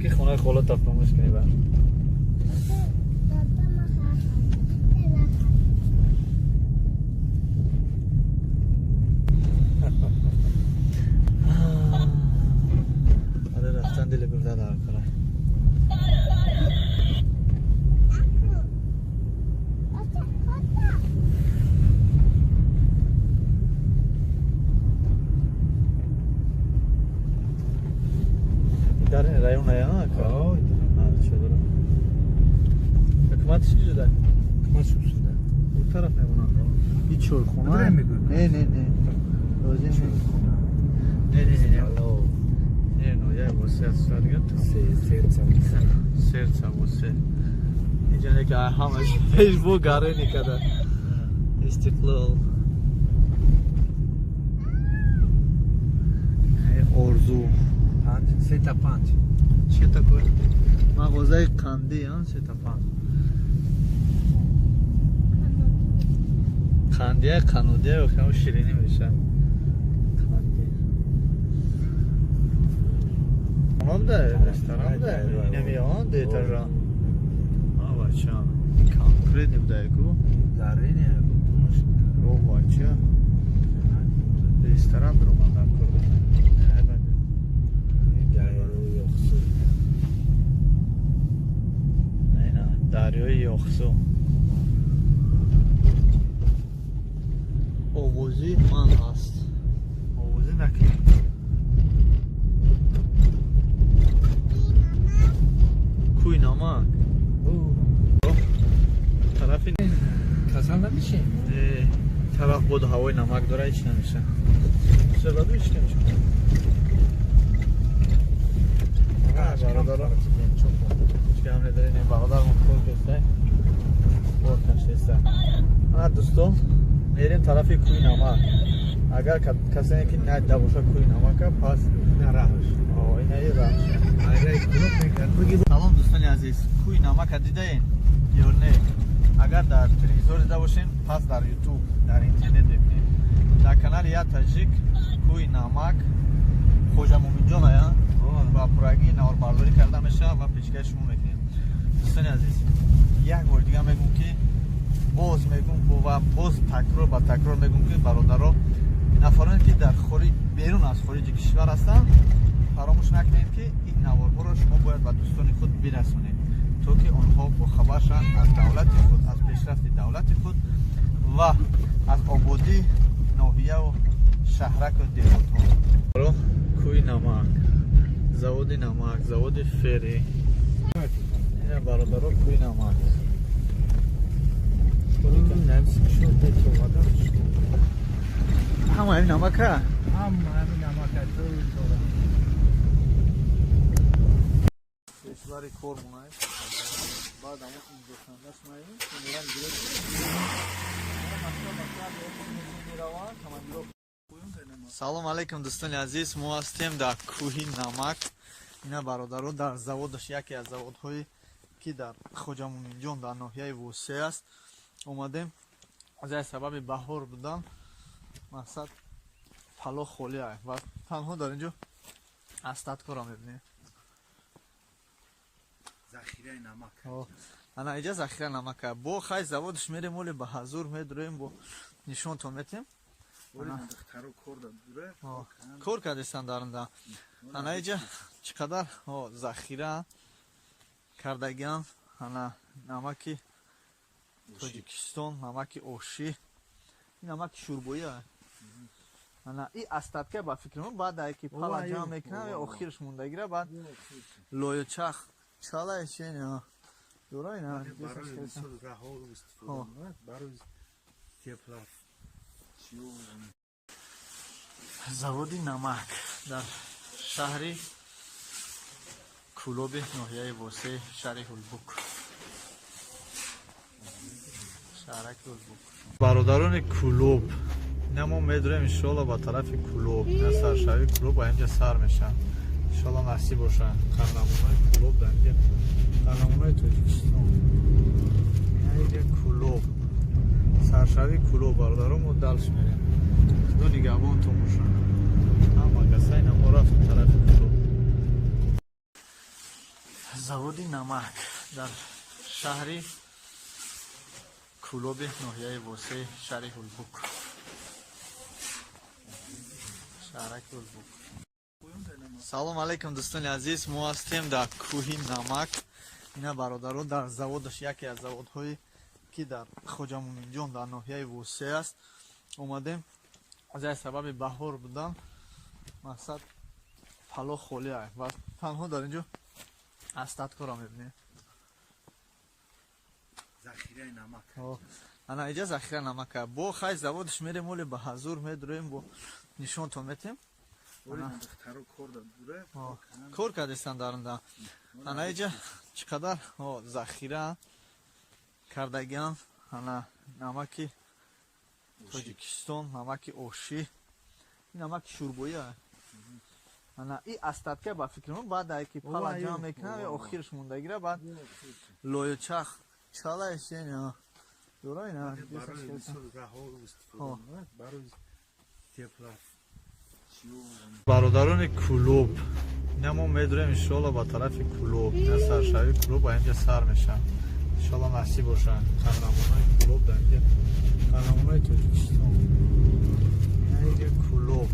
که خونه خولا تفرامش کنی بر رفتن دل گفته در کنه در این رایون ها آه چه دارم حکومتش چی شده؟ حکومت شو شده اون طرف نمونم این چول خونه داره میگو نه روزی چول خونه نه نویه واسه از سرگت سرچه واسه اینجا نگه همش پیش بو گاره نکده استقلال орзу سه تا 5 чета кӯ мағозаи қанди сетапан қандия қанудия охам ширини меша қанди онда ресторан да инамион детажа бача конкрет небудайку зарини о бача ресторан дромандам курда дарёи ёхсу овози ман аст овози накӣ кӯи намак тарафи касал намешем тараф боду ҳавои намак дора ҳеч намеша сабаби ҳеч намеша бародаро чикам недарин бародармон кор кестай бор кашеста ана дӯстон мерем тарафи кӯи намак агар касане ки надабоша кӯи намака пас нараҳш инаи раҳш салом дӯстони азиз кӯи намака дидаен ё не агар дар телевизор дида бошем пас дар ютуб дар интернет бибинем дар канали я таҷик кӯи намак хоҷа муминҷон ая ва пурагии наворбардорӣ карда мешавад ва пешкаши шумо мекунем дӯстони азиз як бор дига мегӯм ки боз мегӯм ва боз такрор ба такрор мегӯм ки бародаро нафароне ки дар берун аз хориҷи кишвар ҳастанд фаромӯш накунем ки ин наворҳоро шумо бояд ба дӯстони худ бирасонед то ки онҳо бохабар шаванд аз давлати худ аз пешрафти давлати худ ва аз ободии ноҳияву шаҳраку деҳотҳо кӯи намак заводи намак заводи ферри бародаро кӯи намак ҳама ҳамин намака кешвари кор монад баъд ҳама инҷошандаш маем салом алайкум дӯстони азиз мо ҳастем дар кӯҳи намак ина бародаро дар заводаш яке аз заводҳое ки дар хоҷа муминҷон дар ноҳияи восеъ аст омадем азяи сабаби баҳор будан мақсад пало холӣ ай ва танҳо дар инҷо астаткора мебинем захираи намак ана иҷа захираи намака бо хай заводаш мерем оли ба ҳазур медуроем бо нишонтон метем кор кардестан дарнда ана иҷа чӣ қадар захира кардагиан ана намаки тоҷикистон намаки ошӣ намаки шӯрбоӣ ана и астатка ба фикри мон баъд ки пала ҷамъ мекунам охираш мондагира баъд лоючах чалай чени дурай на заводи намак дар шаҳри кӯлоби ноҳияи восеъ шаҳри ҳулбук шаҳраки ҳулбук бародарони кӯлоб ина мо медурем иншоалло ба тарафи кӯлоб ина саршавии кӯлоб ба инҷа сар мешавад иншоалло насиб бошад қарнамунои кӯлоб дар инҷа қарнамунои тоҷикистон ина инҷа кӯлоб саршавии кӯлоб бародаро мо далш мерем ду нигавонтон бошад ҳама касаи намо рафт тарафи кӯлоб заводи намак дар шаҳри кӯлоби ноҳияи восеъ шаҳри ҳулбук шаҳраки ҳулбук салом алайкум дӯстони азиз мо ҳастем дар кӯҳи намак ина бародаро дар заводаш яке аз заводҳое ки дар хоҷа муминҷон дар ноҳияи восеъ аст омадем азяи сабаби баҳор будан мақсад пало холӣ ай ва танҳо дар инҷо астаткора мебинем захираи намак ана иҷа захираи намака бо хай заводаш мерем оли ба ҳазур медуроем бо нишонтон метем кор кардестан дарнда ана иҷа чӣ қадар захира кардагиан ана намаки тоҷикистон намаки ошӣ намаки шӯрбоӣ ана и астатка ба фикрмон баъд ки пала ҷамъ мекунам охирш мондагира баъд лоючах чалашена дурайна бародарони клуб намо медурем иншоалло ба тарафи клуб саршавии клуб ба инҷа сар мешам иншоалло насиб бошад қаҳрамонои клуб дар инҷа қаҳрамонои тоҷикистон инҷа клуб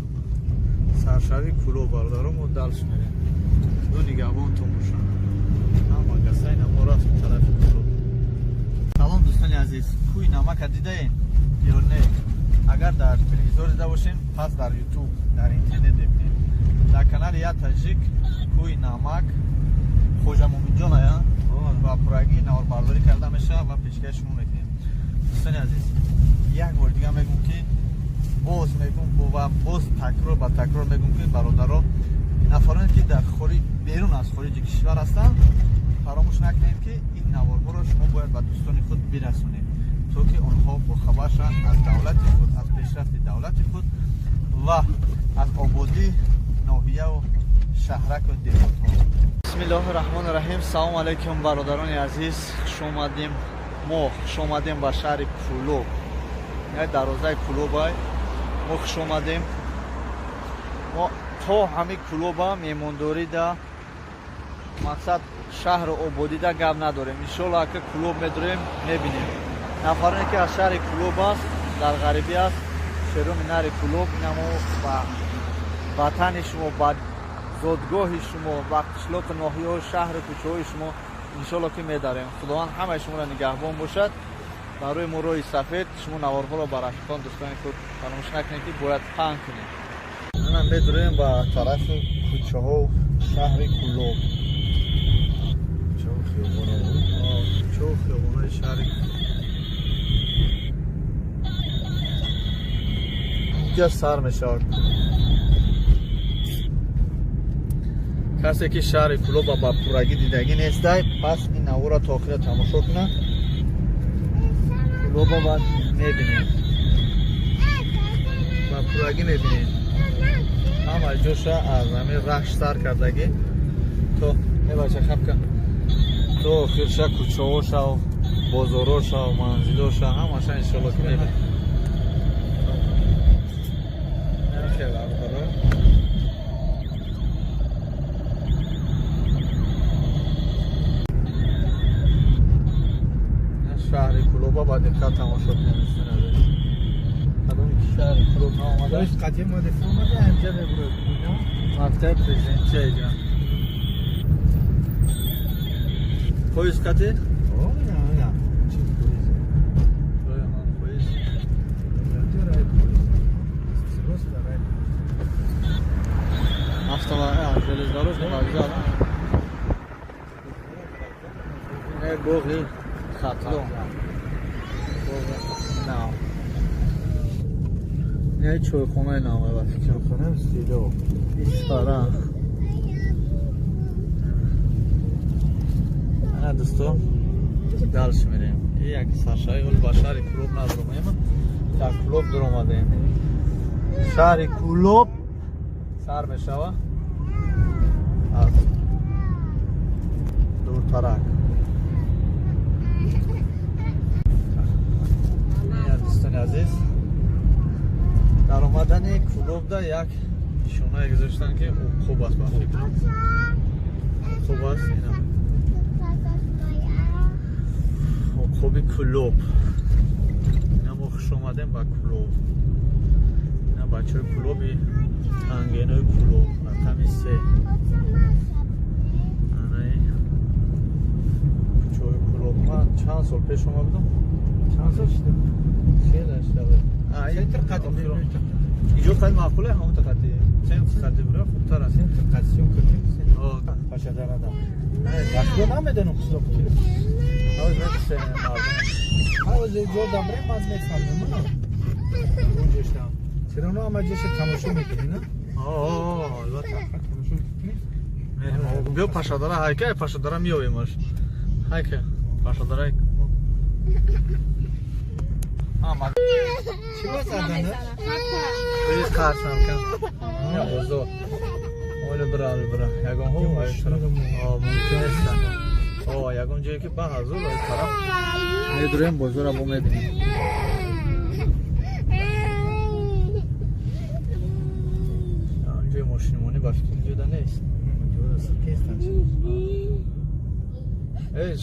саршавии клуб бародаромо далш мерем ду нигаҳбонтон бошанд ҳама касаи намо рафт тарафи клуб. салом дӯстони азиз, кӯи намака дидаем ё не? агар дар телевизор дида бошем пас дар ютуб дар интернет бибинем дар канали Я Таҷик кӯи намак хоҷа муъминҷон ая ва пурагӣ наворбардорӣ карда мешавад ва пешкаши шумо мекунем. дӯстони азиз, як бор дига мегӯм ки боз мегӯм ва боз такрор ба такрор мегӯм ки бародаро нафароне ки дар берун аз хориҷи кишвар ҳастанд фаромӯш накунем ки ин наворҳоро шумо бояд ба дӯстони худ бирасонед то ки онҳо бохабар шаванд аз давлати худ аз пешрафти давлати худ ва аз ободии ноҳияву шаҳраку деҳотҳо. бисмиллоҳи роҳмони роҳим. салому алайкум бародарони азиз, хушомадем ба шаҳри Кулуб, дарозаи Кулубай мо хушомадем. мо то ҳамин Кулуба меҳмондорида мақсад шаҳру ободида гап надорем. иншоалло ака Кулуб медурем мебинем. нафароне ки аз шаҳри Кулуб аст дар ғарибӣ аст шеруми нари Кулуб намо ба ватани шумо ба зодгоҳи шумо ба қишлоқу ноҳияҳои шаҳру кӯчаҳои шумо иншоалло ки медарем. худованд ҳамаи шуморо нигаҳбон бошад. бар рӯи мо рӯи сафед шумо наворҳоро ба рафиқон дӯстони худ фаромӯш накунед ки бояд паҳн кунед. мана медурем ба тарафи кӯчаҳо шаҳри Кулуб. кӯчаҳу хиёбонои шаҳри инҷа сар мешавад. касе ки шаҳри Кулуб ба пурагӣ дидагӣ нестай пас ин наворро то охира тамошо кунад. Кулуба баъд мебинем ба пурагӣ мебинем ҳама ҷоша аз ҳамин рахш сар кардагӣ то мебача хабка то охирша кӯчаҳошав бозорошав манзилошав ҳамаша иншоалло ки мебинем. шаҳри Кулуба ба диққат тамошо кунем. кадоми ки шаҳри Кулуб наомада қадим модифа омада анҷа мебурад мактаби президентчи иҷа поиз кати железнодорожный вокзал боғи хатлон не чойхонаи намоява чойхонаи сидо исфара ана дӯстон далш мерем. и як саршавӣ ҳол ба шаҳри Кулуб надуромаем дар Кулуб дуромадем. шаҳри Кулуб сар мешава аз дуртарак. дӯстони азиз, дар омадани Кулубда як нишонае гузоштанд ки уқуб аст. ба фикрам уқуб аст. ина уқуби Кулуб. ина мо хушомадем ба Кулуб. ина бачаҳои Кулуби ангенои Кулуб рақами 3. анаи кӯчаҳои Кулуб. ман чанд сол пеш омада будам. чанд сол шуда? Центр қадим иҷо қадим маъқуле ҳамон тақати центр қадим ра хубтар аст. центр қадим кардем пашадарада яхло намедонам қишлоқ ки ҳавз мекисе мардум ҳавз ҷо дамре маз мефаҳмем мана ҷоштам чиро ну ҳама ҷоша тамошо мекунӣ на албатта тамошо мекунӣ. биё пашадара ҳайка пашадара меёвемаш ҳайка пашадара чӣ бозадана? қарсам кам озод Öyle bıra. Yakın ho ay taraf. Mümkün است. yakın جایی که با حضور ay taraf. Ne durayım bozor abom edeyim. Önce maşinimoni başka videoda neyiz?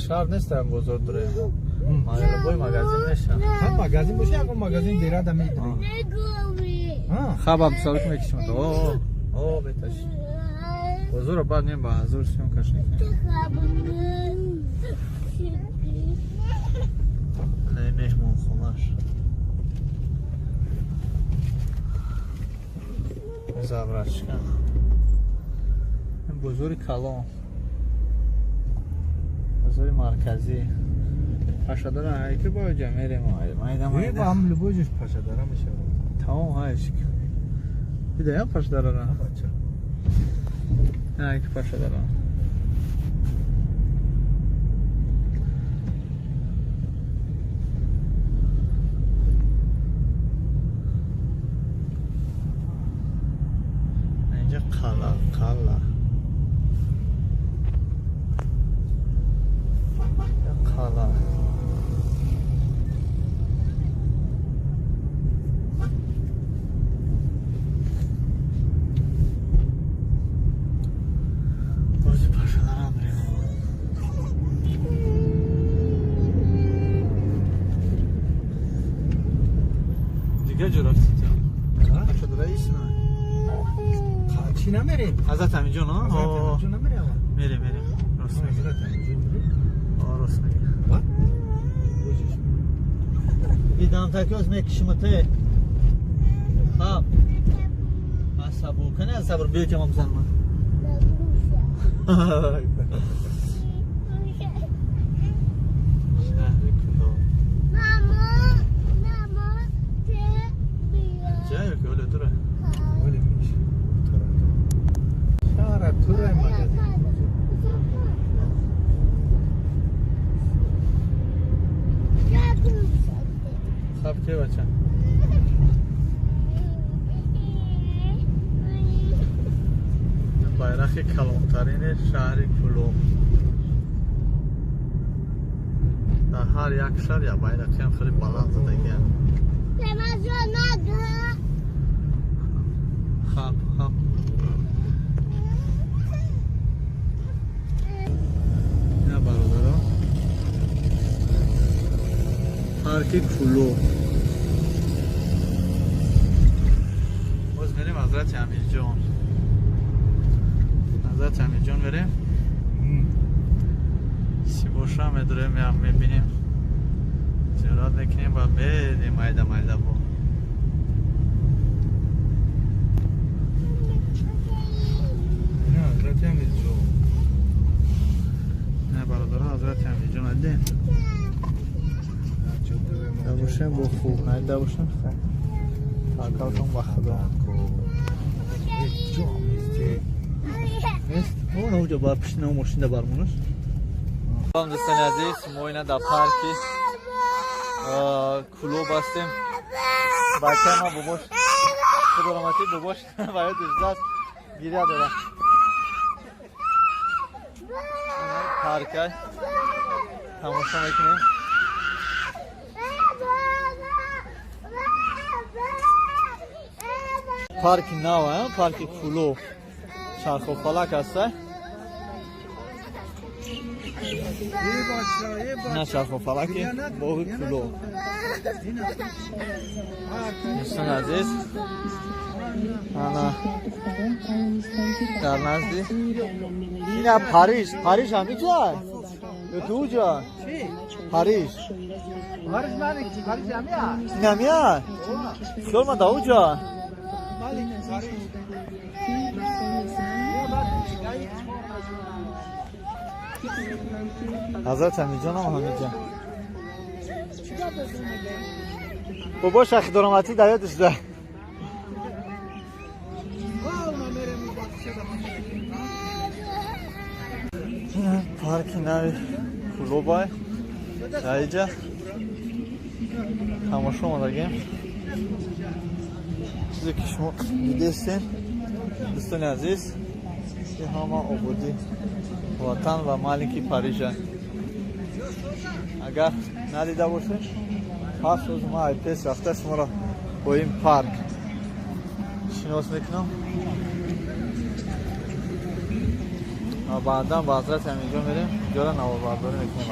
شهر نیستم بزرگ داره بای مغازین نشم مغازین باشه اگه مغازین دیره دمی خوابم سالک میکشم تو بهتاش بزرگ بعد نیم با حضور سیم کش نکنیم نه مهمون خونش زبرش کن بزرگ کلام بزرگ مرکزی پاشداره هایی که باید جمعه مایده با هم لبوجش پاشداره میشه تمام هایش بیده هم پاشداره را بچه نه که پاشداره اینجا قلا دیگه رفتی پاشداره ایست نه چی نمیریم؟ حضرت امیجون ها؟ حضرت امیجون نمیریم میریم راست میگی حضرت امیجون میریم؟ راست میگی دیدم تاکیوز میکشمته خب از صبر کنه از صبر بیو که ما بزن من جایی که اوله دوره اوله میشه شهر توره مغازین خب که بچه bayrak کلانترین شهر کلوم در هر یک شهر یا bayrak هم خیلی بلند زدگی خب نه برادرها پارک کلوم باز میریم حضرت امیرجان حضرت امیرجان بریم سی باشه هم اداره میبینیم زیارت میکنیم و بریم مایده با نه حضرت امیرجان نه برادر حضرت امیرجان هدیم داشتم با خوب نه داشتم تاکالتون با خدا نیست اون اونجا بار پشت نو ماشین برمونش سلام دوستان عزیز ما اینا در پارکی کلوب هستیم بچه ما باباش خدارمتی باباش باید اجازت گیریه داره پارک تماشا میکنیم پارک نو پارک کلوب چرخ و فلک هسته نه چرخ و فلکی باقی کلو دوستان عزیز انا در نزدی این پاریس هم میتونه تو جا پاریس نمیاد شور ما داو جا حضرت امیرجان هم همینجا بابا شخ درامتی در یادش ده این پارک نوی کلوبای در اینجا تماشا ما داریم چیزی که شما دیدستین دوستان عزیز که همه آبادی وطن و مالکی پاریژ است. اگر ندیده باشید 7 روز ما پیش رفته شما را با این پارک شناس میکنم و بعدا با حضرت هم اینجا میریم اینجا را نواربرداری میکنیم.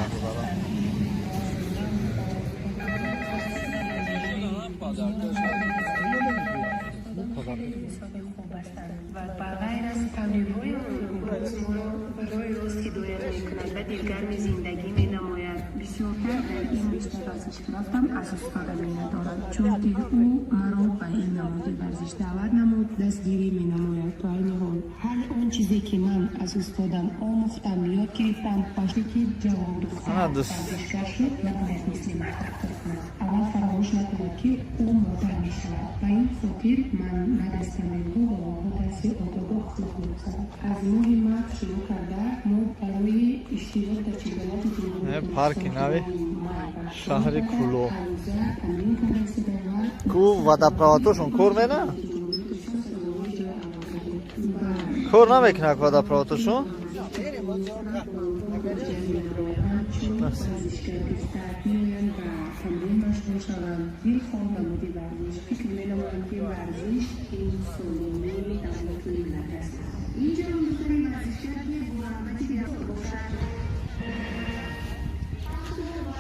و غیر از تمرین‌های امروز ما را برای رشد هدایت می‌کند و دلگرم زندگی می‌نماید. بسیارتر در این رشته ورزش رفتم از استادم می‌دارد، چون که او مرا به این نماد ورزش دعوت نمود، دستگیری می‌نماید. تا این حال هر آن چیزی که من از استادم آموختم یاد گرفتم، وقتی که جوان ورزشکار شد نباید مثل مرد رفتار کند. اول فراموش نکند که او مادر می‌شود و این خاطر من بعد از تمرین‌ها با آنها دست اتاق خود می‌گذارم. از ماه مارس شروع کرده ما برای اشتراک در چمپیونات جهانی پارک ناوی شهر کلو کو водопроводшон кор мена кор намекунад водопроводшон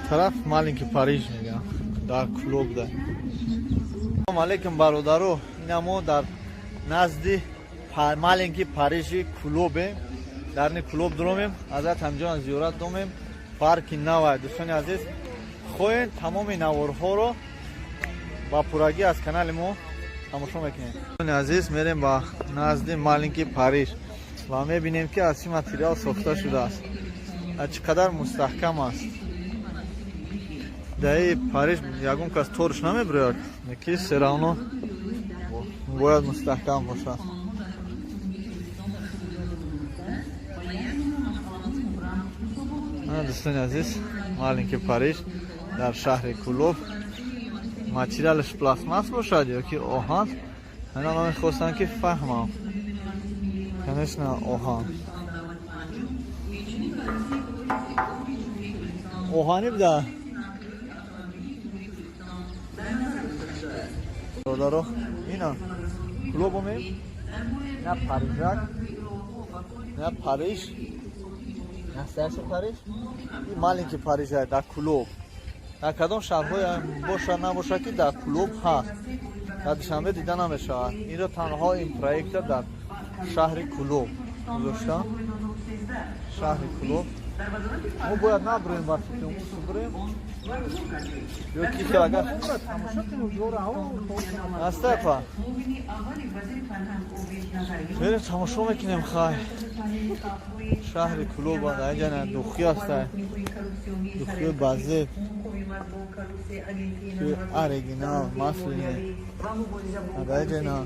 طرف маленький Париж میگم در کلوب ده. سلام علیکم برادرو، اینا ما در نزدی маленький Парижی کلوبیم. در این کلوب درومیم ازت همجا زیارت دومیم پارکی نو. دوستان عزیز خوین تمام نوارها رو با پورگی از کانال ما تماشا میکنید. دوستان عزیز میریم با نزدی маленький Париж و میبینیم که از چه متریال ساخته شده است، چقدر مستحکم است. در پاریژ یگون کس طورش نمیبرد که سراونو باید مستحکم باشد. دوستان عزیز маленький پاریژ در شهر کلوب ماتریالش پلاستماس باشد یا که آهن، اینا نمیخواستن که فهمم کنش نه آهن آهنی بده برادرو. اینا کلوب میم نه پاریژک نه پاریژ نه سرش پاریژ، این маленький پاریژ در کلوب. در کدام شهرهای باشه نباشه که در کلوب هست، در دوشنبه دیده نمیشه. این را تنها این پروژه در شهر کلوب گذاشتن. شهر کلوب ما باید نبریم وقتی که اون بریم یا کی که اگر هسته پا بریم تماشا میکنیم. خواهی شهر کلوب باید اینجا نه دوخی هسته، دوخی بازه که ارگینال مسئله اگر اینجا نه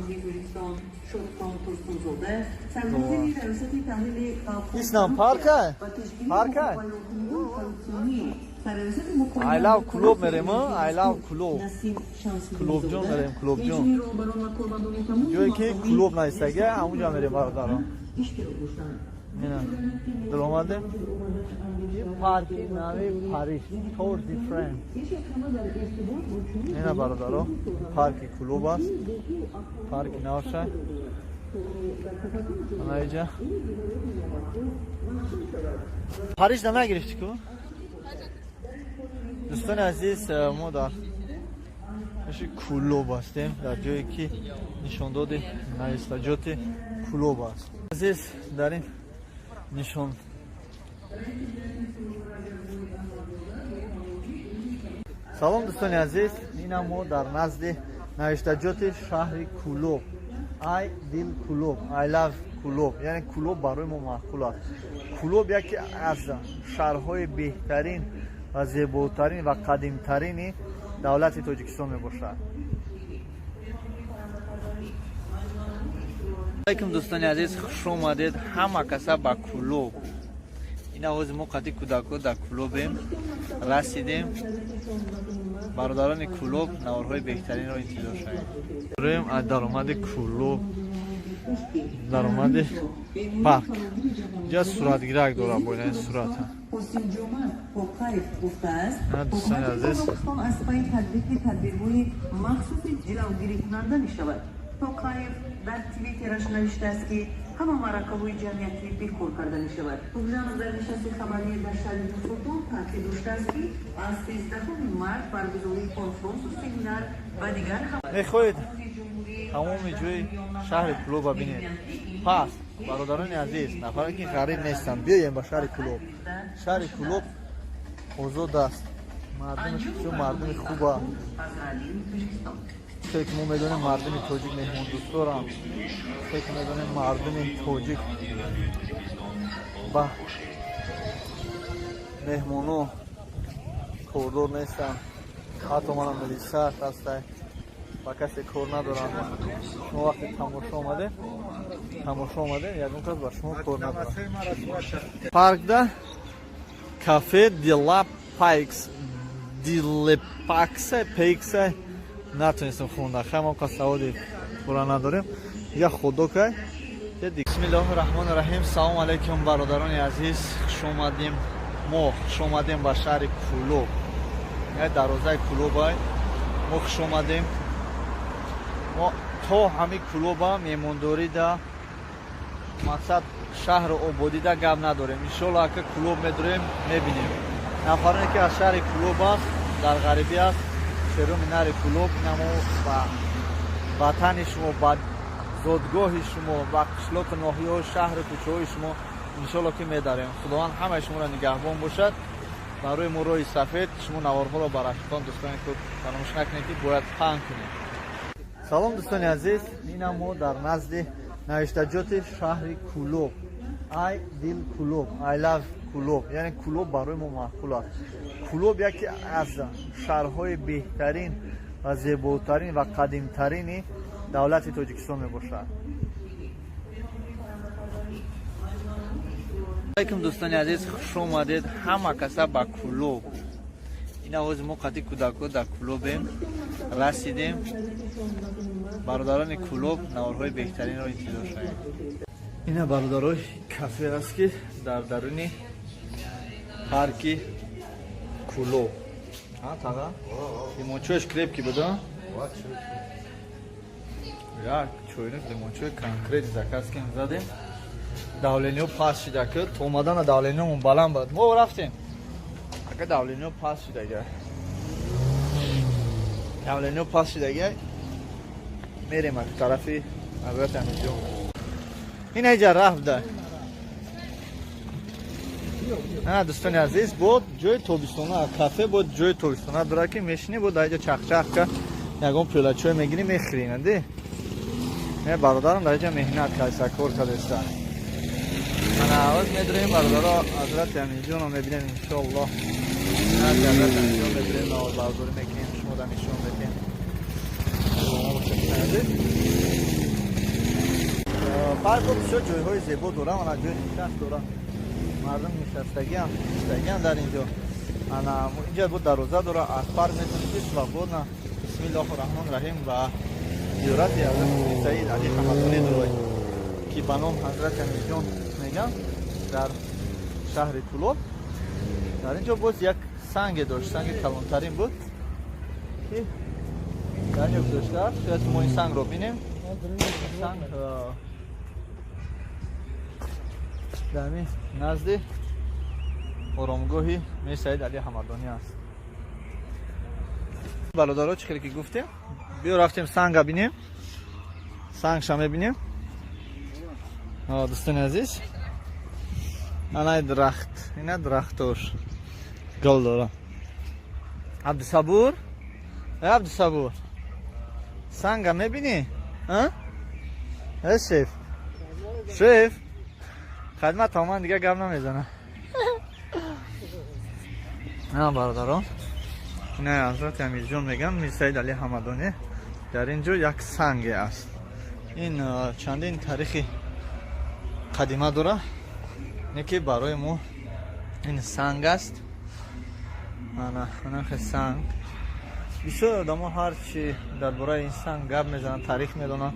ایسنام پارکه پارکه I love کلوب میریم. I love کلوب کلوب جون میریم. کلوب جون جایی که کلوب نیستگه همونجا میریم برادران. اینا در اومده یه پارکی ناوی پاریژ تور دیفرنت. اینا برادران پارکی کلوب است. پارکی نوشه اینجا پاریژ نمه گرفتی که دوستان عزیز ما در کلوب هستیم، در جایی که نشان داده نایستاجات کلوب است. عزیز در این نشان سلام دوستان عزیز، این ما در نزد نایستاجات شهر کلوب. I دیل کلوب I love کلوب، یعنی کلوب برای ما معقول است. کلوب یکی از شهرهای بهترین و زیباترین و قدیمترین دولت تاجیکستان می باشد. علیکم دوستان عزیز، خوش آمدید همه کسا با کلوب. این آواز ما قدی کودکو در کلوبیم رسیدیم. برادران کلوب نوارهای بهترین را انتظار شدیم. بریم از درآمد کلوب дар омади парк ҷа суратгирак дора бо ин сурата дӯстони азиз از پای تطبیق تدبیرهای مخصوص جلوگیری کننده می شود. توقایف در توییترش نوشته است که همه مرکب‌های جمعیتی بیخور کرده می شود. توقیان در نشست خبری در شهر نورسلطان تاکید داشته است که از 13 مارس برگزاری کنفرانس و سمینار و دیگر میخواهید تمام جای شهر کلوب ببینید. پس برادران عزیز نفری که غریب نیستن بیایم به شهر کلوب. شهر کلوب آزاد است. مردمش بسیار مردم خوبه. فکر می‌دونم مردم تاجیک مهمان دوست دارم. فکر می‌دونم مردم تاجیک با مهمانو کوردور نیستن. حتی منم ملیسا هستم. با کسی کار ندارم. شما وقتی تماشا آمده یکون کس با شما کار ندارم. پارک ده کافه دیلا پایکس دیلپاکس پیکس نتونستم خونده خیلی ما سعودی برا نداریم یا خودو که بسم الله الرحمن الرحیم. سلام علیکم برادران عزیز. خوش اومدیم به شهر کلوب. دروازه کلوب های ما خوش اومدیم. ما تا همین کلوب ها میمونداری دا مقصد شهر آبادی دا گپ نداریم. انشالله که کلوب میداریم میبینیم. نفرانی که از شهر کلوب است در غریبی است شروع منار کلوب نمو با وطن شما با زادگاه شما با قشلاق ناحیه و شهر کوچه‌های شما انشالله که میداریم. خداوند همه شما را نگهبان باشد. برای موروی سفید شما نوارها را بر رفیقان دوستانی که فراموش نکنید که باید پهن کنید. سلام دوستان عزیز. این ما در نزد نوشتجات شهر کلوب. I دل کلوب I love کلوب یعنی کلوب برای ما معقول است. کلوب یکی از شهرهای بهترین و زیباترین و قدیمترین دولت تاجیکستان می باشد. علیکم دوستان عزیز. خوش اومدید همه کسا با کلوب. این آواز ما قطعی کودکو در کلوبیم رسیدیم. برادران کلوب نوارهای بهترین را انتظار شدیم. این برادرای کافه است که در درون پارک کلوب. ها تاغا لیمونچوش کریب کی بوده؟ یا چوینه لیمونچوی کانکریت زکاس که زدیم. داولینیو پاس شده که تو اومدن داولینیو بالا بود. ما رفتیم. اگه داولینیو پاس شده گه. داولینیو پاس شده گه. میریم از طرفی حضرت امیرجان. این اینجا رفته. دوستان عزیز بود جای توبستانه کافه بود جای توبستانه داره که میشینی بود اینجا چخچخ که یگون پیاله چای میگیری میخری نده. نه برادرم در اینجا مهنت کرد سکور کرده است. من آواز میداریم برادرها حضرت امیرجان رو میبینیم انشاءالله. حضرت امیرجان میبینیم نوار برداری میکنیم شما در نشون بدیم. پارک بسیار جایهای زیبا داره. من جای نشست داره. مردم نشستگی هم در اینجا. اینجا بود دروازه داره. از پارک میتونید و بود نه. بسم الله الرحمن الرحیم و زیارت حضرت سید علی حمدانی داره که به نام حضرت امیرجان میگن در شهر کلوب. در اینجا بود یک سنگ داشت. سنگ کلانترین بود که در اینجا گذاشته است. شاید ما این سنگ رو بینیم. سنگ در این نزد آرامگاهی می سید علی حمدانی است. برادرها چه خیلی که گفتیم بیا رفتیم سنگ بینیم. سنگ شما بینیم. دوستان عزیز این درخت. این درختش گل داره. عبدالصبور عبدالصبور سنگ میبینی؟ شیف شیف خدمت تمام دیگه گم نمیزنه. نه برادران نه حضرت امیرجان میگن میر سید علی حمدانی در اینجا یک سنگ است. این چندین تاریخی قدیمه داره. اینکه برای ما این سنگ است. نه سنگ бисёр одамо ҳар чи дар бораи ин санг гап мезананд, таърих медонанд,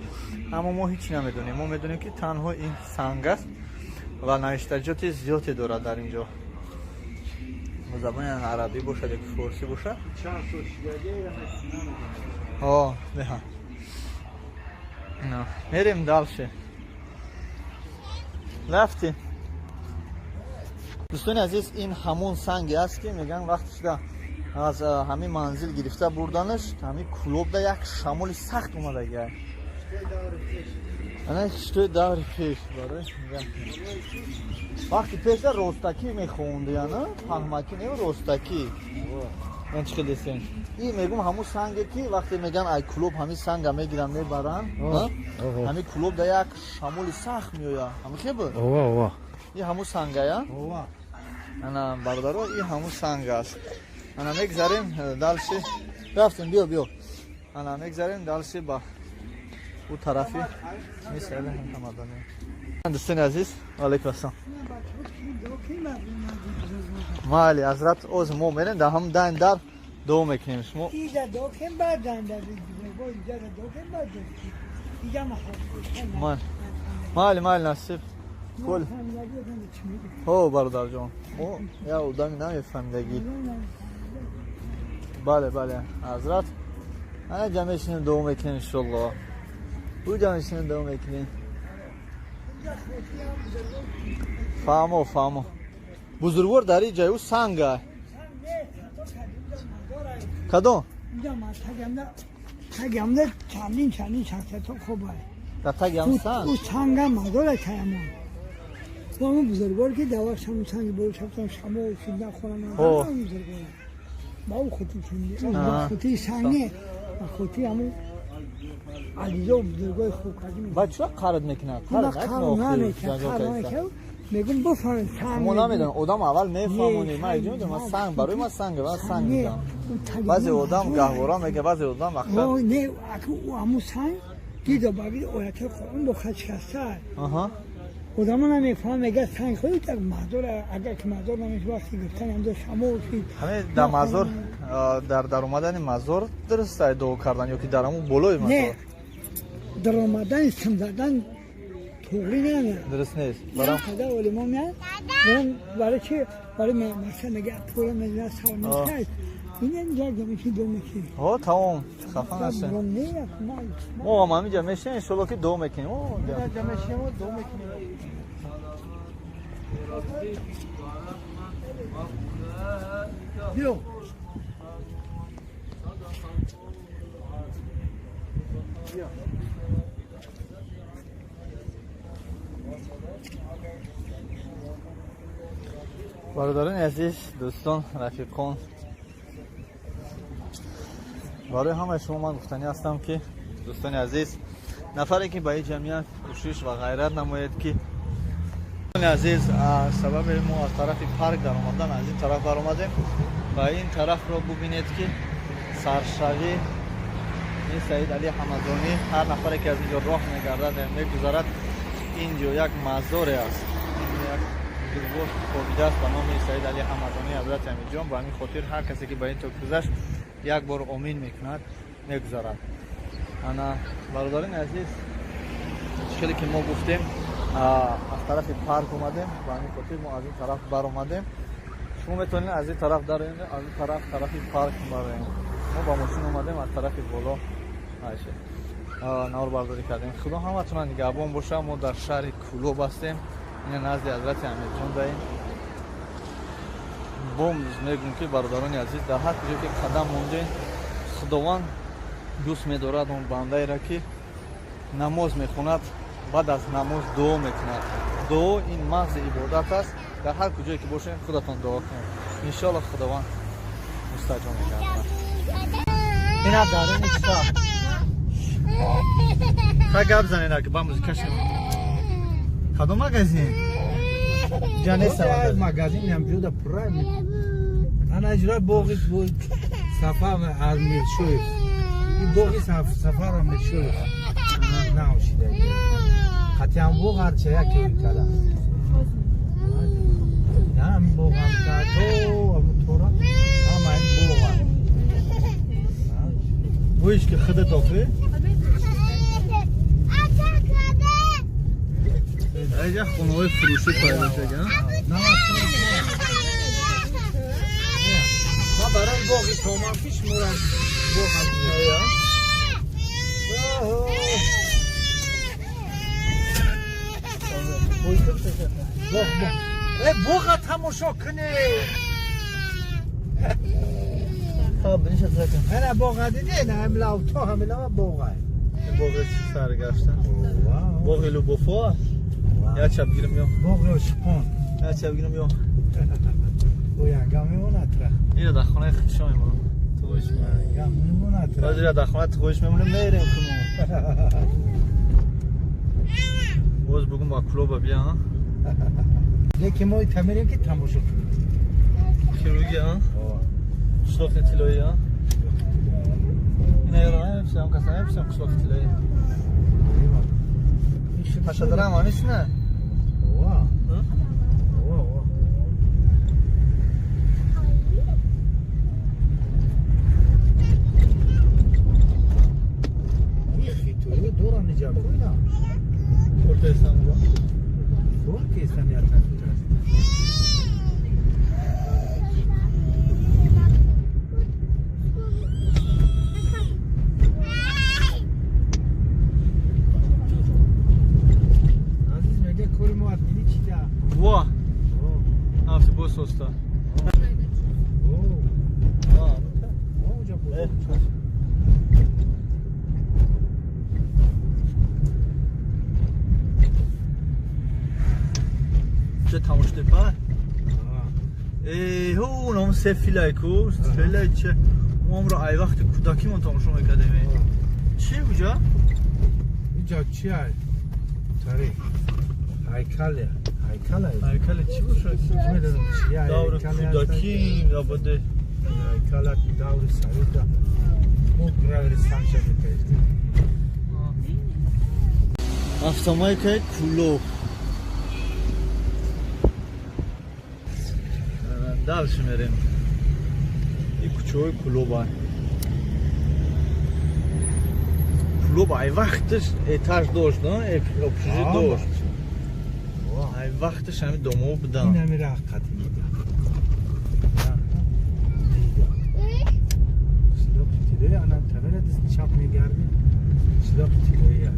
аммо мо ҳеч намедонем. Мо медонем ки танҳо ин санг аст ва навиштаҷоти зиёде дорад дар ин ҷо. Бо забони арабӣ бошад ё форсӣ бошад. Беҳа. Мерем далше. Рафтем. Дӯстони азиз, ин ҳамон санге аст ки мегӯянд вақти шуда аз ҳамин манзил гирифта бурданаш, ҳамин кулобда як шамоли сахт омадагиай. Ана штои даври пеш барои вақти пеша ростакӣ мехонди, ана паҳмакӣ не ростакӣ. Мен чӣ хел десем? Ин мегӯм ҳамун санге ки вақте мегӯянд ай кулоб ҳамин санга мегиранд мебаранд, ҳамин кулобда як шамоли сахт меояд. Ҳамин ки буд? Ин ҳамун сангая? Ана бародаро, ин ҳамун санг аст. Ана мегзарем далши. Рафтем, биё. Ана мегзарем далши ба у тарафи. Мисали ҳамадони. Дӯстони азиз, алайкум ассалом. Майли, ҳазрат, оз мо мерем дар ҳамун дайн дар давом мекунем. Шумо Ида докем баъд дайн дар бо иҷоза докем баъд. Ида махо. Майли, насиб. Кул. Бародарҷон. Мо я одами намефаҳмидагӣ. Бале, ҳазрат. Ана ҷамъешинем давом мекунем иншоаллоҳ. Бу ҷамъешинем давом мекунем. Фаҳмо. Бузургвор дар ин ҷай ӯ санга. Кадом? Тагамда чандин шахсиятҳо хуб аст. Дар тагам санг? Ӯ санга мадора таямон. Бо бузургвор ки дар вақт ҳамун санги бошафтон шамол шуда хонанда бузургвор. Ба ӯ хотӣ чунди. Ба хотии санге, ба хотии ҳамун азизо бузургои хуб кардӣ. Ба чӣ вақт қард мекунад? Мегӯм бифаҳмед санг. Мо намедонам, одам аввал мефаҳмонем. Ман ҷо мегӯям санг, барои ман санг мегӯям. баъзе одам гаҳвора мегӯяд, баъзе одам вақта не ҳамун санг дидо ба вид оятои Қуръон бо хат шикаста. Одамо намефаҳманд, мегӯяд санг ходи так мазор, агар ки мазор намешад вақти гуфтани ҳамдо шамол шид. ҳамин дар мазор дар омадани мазор дуруст аст дуо кардан ё ки дар ҳамун болои мазор? Не, дар омадани сим задан туғри намеяд. Дуруст нест. Қада олимо меяд. Барои чи? Барои масъала мегӯяд пура мезунад сармаст. Ин ҷамъишин дуо мекунем. Тамом. Хафа нашед. Мо ҳам ҳаминҷа мешинем иншоаллоҳ ки дуо мекунем. ҷамъишин дуо мекунем. Биё. бародарони азиз, дӯстон, рафиқон, барои ҳамаи шумо ман гуфтанӣ ҳастам ки дӯстони азиз, нафаре ки ба ин ҷамъият кӯшиш ва ғайрат намоед ки азиз сабаби мо аз тарафи парк дар омадан аз ин тараф баромадем ва ин тарафро бубинед ки саршавӣ ин Саид Али Ҳамадонӣ ҳар нафаре ки аз ин ҷо роҳ мегардад мегузарад, ин ҷо як мазоре аст, як бузургвор хобидааст ба номи Саид Али Ҳамадонӣ ҳазрати Амирҷон. Ба ҳамин хотир ҳар касе ки ба ин то гузашт як бор омин мекунад, мегузарад. ана бародарони азиз, хеле ки мо гуфтем аз тарафи парк омадем, ба ҳамин хотир мо аз ин тараф баромадем. шумо метавонед аз ин тараф дароед, аз ин тараф тарафи парк бароем. мо ба мошин омадем аз тарафи боло наврбардорӣ кардем. худо ҳаматонро нигаҳбон боша. мо дар шаҳри Кулоб ҳастем, ин назди ҳазрати Амирҷон даем. бомз мегӯм ки бародарони азиз, дар ҳар куҷо ки қадам мондем, худованд дӯст медорад он бандаеро ки намоз мехонад, баъд аз намоз дуо мекунад. дуо ин маҳзи ибодат аст. дар ҳар куҷое ки бошем худатон дуо кунед, иншоаллоҳ худованд мустаҷоб мекардад. ина дарони чиста ха гап занеда ки ба музикашем кадом магазин ҷанеса магазин ҳамҷода пура ана иҷра боғи сафар аз миршоев ин боғи сафара миршоев наошида қатиам боғ ҳарча яке када нам боғам то тора ама ин боға بویش که خدا توفه اینجا خونه‌های فروشی پیدا شده ما برای باقی تومان پیش مورد باقی تماشا کنه خب بینش اترا کن نه باقی دیده نه هملا تا هملا باقی سرگشتن باقی لو بفا یا چپ گیرم بیام باقی شپان یا چپ گیرم بیام او ینگا میمون اترا اینو در خونه خشای ما تویش ینگا میمون اترا راجع در خونه تویش میمونه میریم کنم باز بگم با کلوب بیا لیکن ما تمیریم که تماشا کنیم کیروگی ها شلوخ تیلویی ها اینه یارو نمیشم کسا نمیشم شلوخ تیلویی پاشا دارم آنیست نه واه خیتوی دوران نجا کنینا Orta İstanbul'da. Orta İstanbul'da. Aziz mege korumu at beni çita. Vah. Hafta boş sosta. چه تماشته پا؟ هو اونم سفیلای کو سفیلای چه اون رو ای وقت کودکی من تماشا میکردیم چی کجا؟ اینجا چی هست؟ تاریخ هیکله هیکل چی باشه؟ میدونم چی هست؟ دور کودکی یا بده هیکل دور سعیده مو گراوریستان شده پیدا автомайка кулов. Дальше мерим. И кучой кулоба. Кулоба ай вақташ этаж дошт, да? Общежитие дошт. Ай вақташ ҳами домо будан. Ин ҳами рақати мида. Силоқ тилои анан камера дист чап мегарди. Силоқ тилои.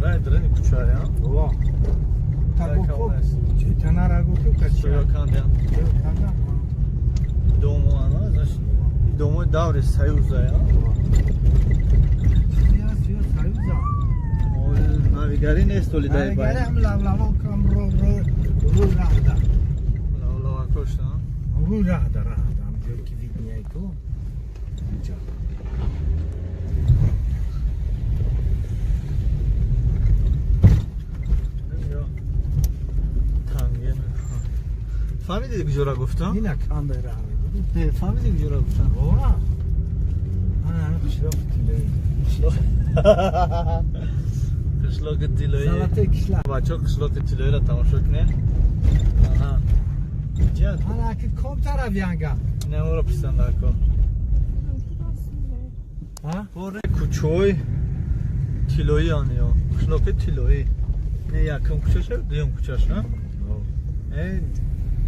Дай дрени кучая. Ова. Тако. Читана рагоку кача. Канда. Домо ана, значит, домо даври союза, я. Я союза. Ой, навигари не столи дай бай. Навигари лавлава кам ро рада. Лавлава кошта. Ро рада. Ам ҷое ки виднияй ку. Инҷа. فهمیدی کجا گفتم؟ اینا کامرا. نه فهمیدی کجا گفتم؟ اوه. آنا قشلاق تیلویی. قشلاق تیلویی. زلطه قشلاق. بچه‌ها قشلاق تیلویی را تماشا کنه. آها. جد. آنا که کم طرف یانگا. نه اون را پسند نکن. ها؟ باره کوچوی تیلویی آنیا. قشلاق تیلویی. نه یکم کوچه‌ش دوم کوچه‌ش نه؟ این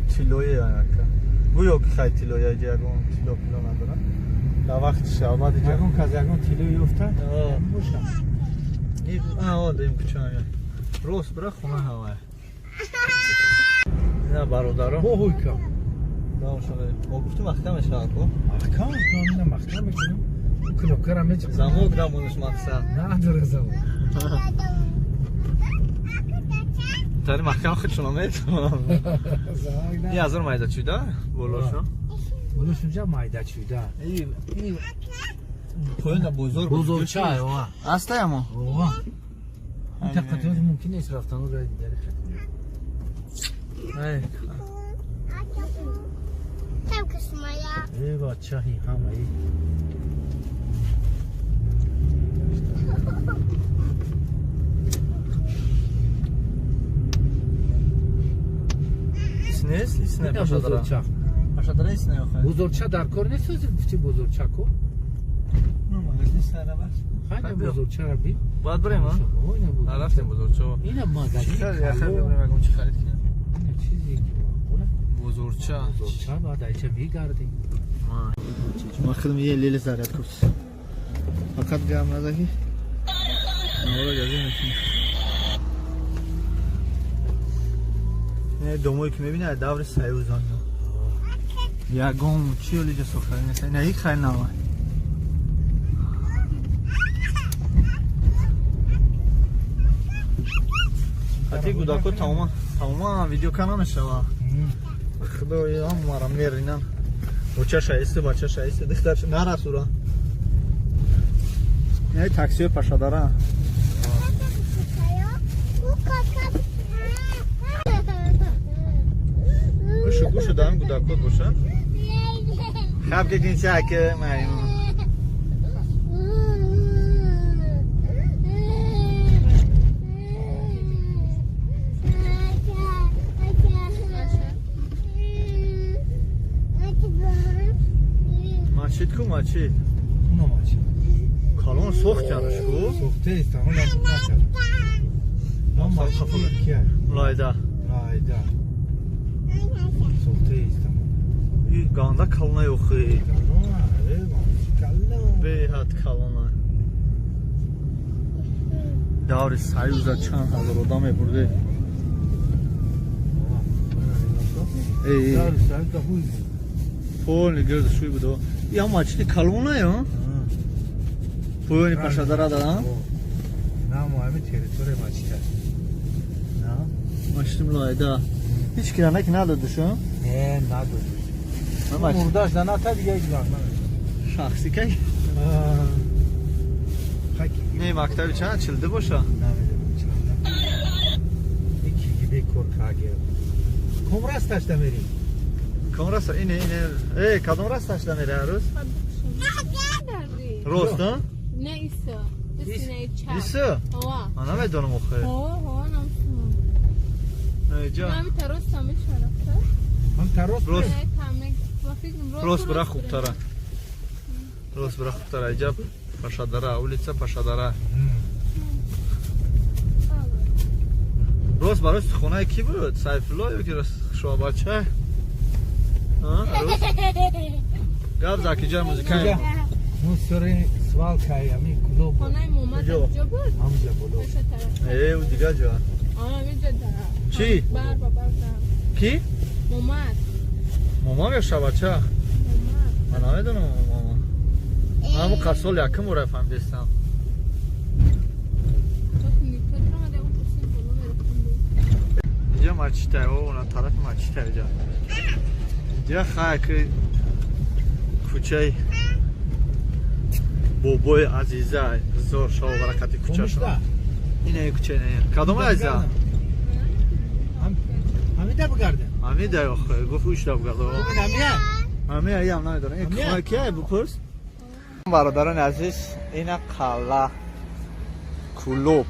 تیلویی آنکه گویا که خیلی تیلویی جاگون تیلو پیلو ندارن در وقت شعبات جاگون که جاگون تیلویی افتاد باشم این آه دیم کچه آنیا روز برای خونه هوای نه برادرم باهوی که دام شده ما گفتیم محکمش هاکو محکم نه محکم میکنم کلوکرم میچه زمان گرامونش مقصد نه داره زمان تاری محکم خود شما میتونم این از اون مایده چوده؟ بولوشو؟ بولوش اونجا مایده چوده این پوین بزرگ بزرگچه های اوه اصلا اما؟ اوه این تقطعات ممکن نیست رفتن رو رای دیگری ای ای بچه هی همه ای نیست لیس نه اینا پاشا داره بزرگچه پاشا داره لیس نه آخه بزرگچه در کار نیست گفتی بزرگچه کو نمایش نیست نه بس خیلی بزرگچه را بین باید بریم ها رفتیم بزرگچه اینا مادری خیلی بریم اگه چی خرید کنیم اینا چیزی بزرگچه باید ایچه بیگردیم ما خودم یه لیل زرد کرد فقط بیام ندهی نورا جازی نکنیم این دومایی که میبینه دور سیوزان یگم چی ولی جا سخری نیست نه یک خیلی نمای حتی گوداکو تماما ویدیو کانال شوا خدای هم مارا میرینن بچه شایسته بچه شایسته دخترش نره سورا یه تاکسی پاشا داره گوشو دارم گوداکوت باشه خب دیدین چکه میمون ماچید کو ماچید اونا ماچید کالون سخت جانش کو سخته است اون نکرد ما ماچید کیه لایدا سخته است این گاندا کالونه یوخی به هات کالونه داری سایوزا چند هزار آدم برده ای داری سایوزا خوی پول نگرد شوی بودو یا ماچید کالونه یا پول پاشا داره دارم نه ما همه تریتوری ماچید نه ماشتیم لایدا هیچ کرانه که ندادشو؟ نه ندادش مرداش نه تا دیگه ایگلان شخصی که؟ نه مکتبی چند چلده باشه؟ یکی گیبه کرکاگه کم راستش دمیری؟ کم راست اینه ای کدوم راستش دمیری هر روز؟ روست ها؟ نه ایسا ایسا؟ آنه میدونم اخه نمی تراست همه شرفته؟ هم تراست؟ روست برا خوب تره روست برا خوب تره ایجا پاشا داره اولیتسا پاشا داره روست برای خونه کی بود؟ سیفالله یا که شما بچه؟ روست؟ گفت زکی جای موزیکایی موسیقی سوال کهی همین کلوب بود خانه مومد همجا بود؟ همجا بلو ای او دیگه جا همینجا دارم چی؟ بابا کی؟ مومد مومم یا شبچه؟ مومد من نمیدونم مومم همون قصول یکم رو رفهم دستم اینجا مچیته و اونا طرف مچیته اینجا اینجا خیلی که کوچه بابای عزیزه زور شو برکتی کوچه شو اینه کوچه نه کدوم عزیزه؟ همیده بگرده همیده آخه گفت اوش دا بگرده همیه همیه هم نمیدارم این کمه که بپرس برادران عزیز این قلعه کلوب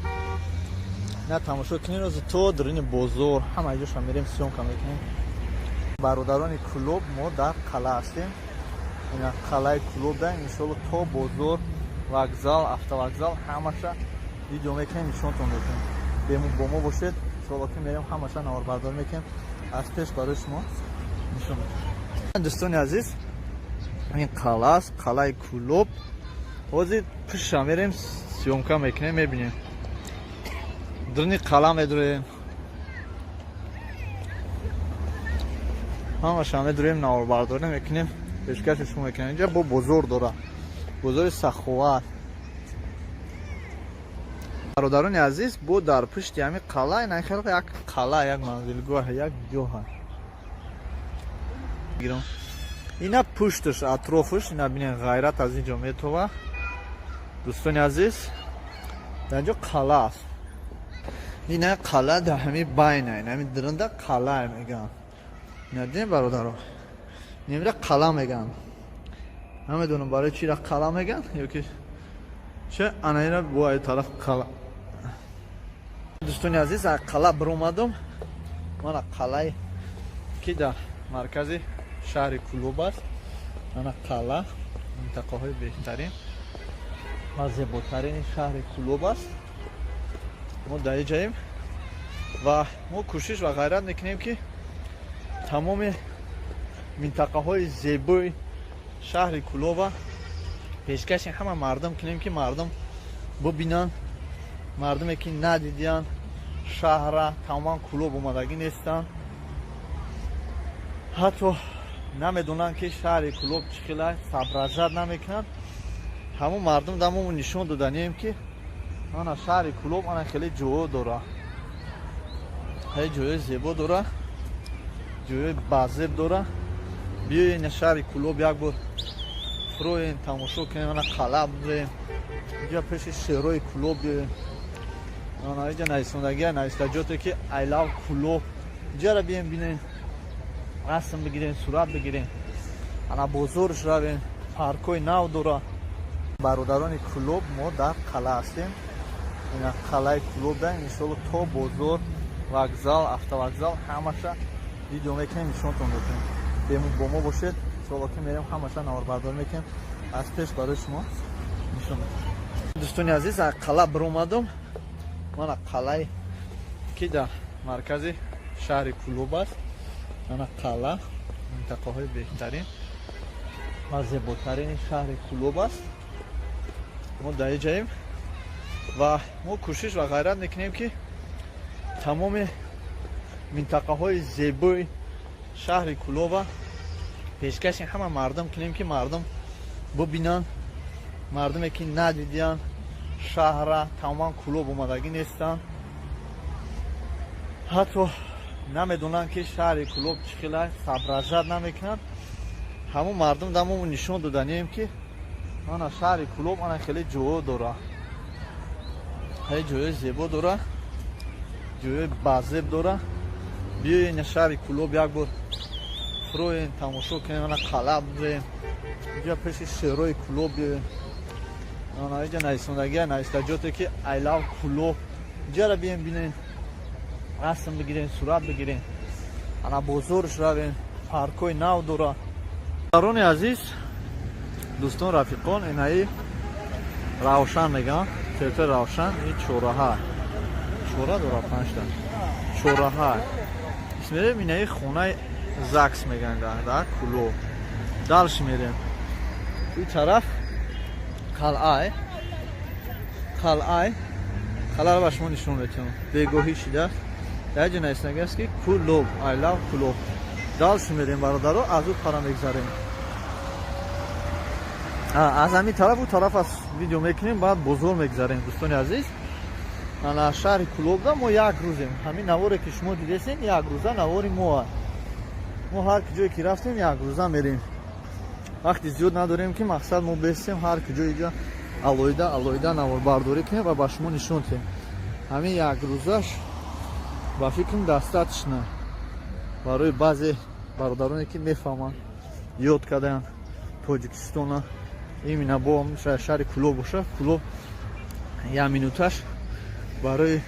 نه تماشا کنین روز تو درین بزرگ همه ایجاش هم میریم سیون کم میکنیم برادران کلوب ما در قلعه هستیم این قلعه کلوب ده انشالله تو بزرگ وگزال افتوگزال همشه ویدیو میکنیم نشونتون میکنیم بمون با ما باشید انشالله که میریم همشه نوار بردار میکنیم از پیش برای شما نشون میکنیم دوستان عزیز این قلعه است قلعه کلوب وزید پیش میریم سیومکا میکنیم میبینیم درنی قلعه میدوریم همه میدوریم نوار برداری میکنیم پیشکش شما میکنیم اینجا با بزرگ داره بزرگ سخوات برادران عزیز بو در پشت همین قلعه نه خلق یک قلعه یک منزلگاه یک جوه اینا پشتش اطرافش اینا بینین غیرت از اینجا میتوه دوستان عزیز در اینجا قلعه است این قلعه در همین بینه این همین درنده قلعه میگن ندین برادران نمیره قلعه میگن همه دونم برای چی را قلعه میگن یا که چه انا اینا بوهای طرف قلعه دوستان عزیز از قلعه بر اومدم من قلعه ки дар маркази шаҳри Кулуб аст. Ана қалъа минтақаҳои беҳтарин ва зеботарини шаҳри Кулуб аст. мо дар ин ҷоем ва мо кӯшиш ва ғайрат мекунем ки тамоми минтақаҳои зебои шаҳри Кулуба пешкаши ҳама мардум кунем ки мардум бубинанд. Мардуме ки надидиянд шаҳра тамоман Кулуб омадагӣ нестанд, ҳатто намедонанд ки шаҳри Кулуб чӣ хел аст, сабраҷат намекунанд. ҳамон мардум дамо нишон доданем ки ана шаҳри Кулуб ана хеле ҷойҳо дорад, хеле ҷойҳои зебо дорад, ҷойҳои базеб дорад. биёед шаҳри Кулуб як бор фуроем тамошо кунем, ана қалъа бурем, инҷа пеши шеҳрои Кулуб биёем, ана инҷа нависондагия навистаҷоте ки I love Кулуб, инҷаро бием бинем, расм бигирем, сурат бигирем, ана бозорш равем, паркҳои нав дорад. бародарони Кулуб мо дар қалъа ҳастем. ина қалъаи Кулуб да иншоалло то бозор, вокзал, автовокзал ҳамаша видео мекунем, нишонтон додем. бо мо бошед, иншоалло ки мерем ҳамаша наварбардорӣ мекунем, аз пеш барои шумо нишон медем. дӯстони азиз, аз қалъа биромадам. мана қалъае ки дар маркази шаҳри Кулуб аст. ана қалъа минтақаҳои беҳтарин ва зеботарини шаҳри Кулуб аст. мо дар ин ҷоем ва мо кӯшиш ва ғайрат мекунем ки тамоми минтақаҳои зебои шаҳри Кулуба пешкаши ҳама мардум кунем ки мардум бубинанд. мардуме ки надидиянд шаҳра тамоман Кулуб омадагӣ нестанд, ҳатто намедонанд ки шаҳри Кулуб чӣ хел аст, сабраҷат намекунанд. ҳамон мардум дамо нишон доданем ки ана шаҳри Кулуб ана хеле ҷойҳо дорад, хеле ҷойҳои зебо дорад, ҷойҳои базеб дорад. биёед шаҳри Кулуб як бор фуроем тамошо кунем, ана қалъа бурем, инҷа пеши шеҳрои Кулуб биёем, ана инҷа нависондагия навистаҷоте ки I love Кулуб, инҷаро бием бинем, расм бигирем, сурат бигирем, ана бозорш равем, паркҳои нав дорад. бародарони азиз, дӯстон, рафиқон, инаи равшан мегӯям, театри равшан, ин чораҳа дорад, 5 чораҳа исмерем. инаи хонаи ЗАГС мегӯям дар Кулуб. далш мерем. ин тараф қалъаро ба шумо нишон метавонам. бегоҳӣ шидааст. дар ҷо нависандагиаст ки Кулуб, I love Кулуб. далш мерем бародаро, аз ӯ пара мегзарем. аз ҳамин тарафу тараф аз видео мекунем, баъд бозор мегзарем. дӯстони азиз, ана шаҳри Кулубда мо як рӯзем. ҳамин наворе ки шумо дидесем, як рӯза навори мо аст. мо ҳар куҷое ки рафтем, як рӯза мерем. вақти зиёд надорем ки мақсад мо бестем ҳар куҷое ҷо алоҳида наворбардорӣ кунем ва ба шумо нишон диҳем. ҳамин як рӯзаш ба фикрам дастатишна барои баъзе бародароне ки мефаҳманд, ёд кардаянд Тоҷикистона, имина бо шаҳри Кулуб бошад. Кулуб як минуташ барои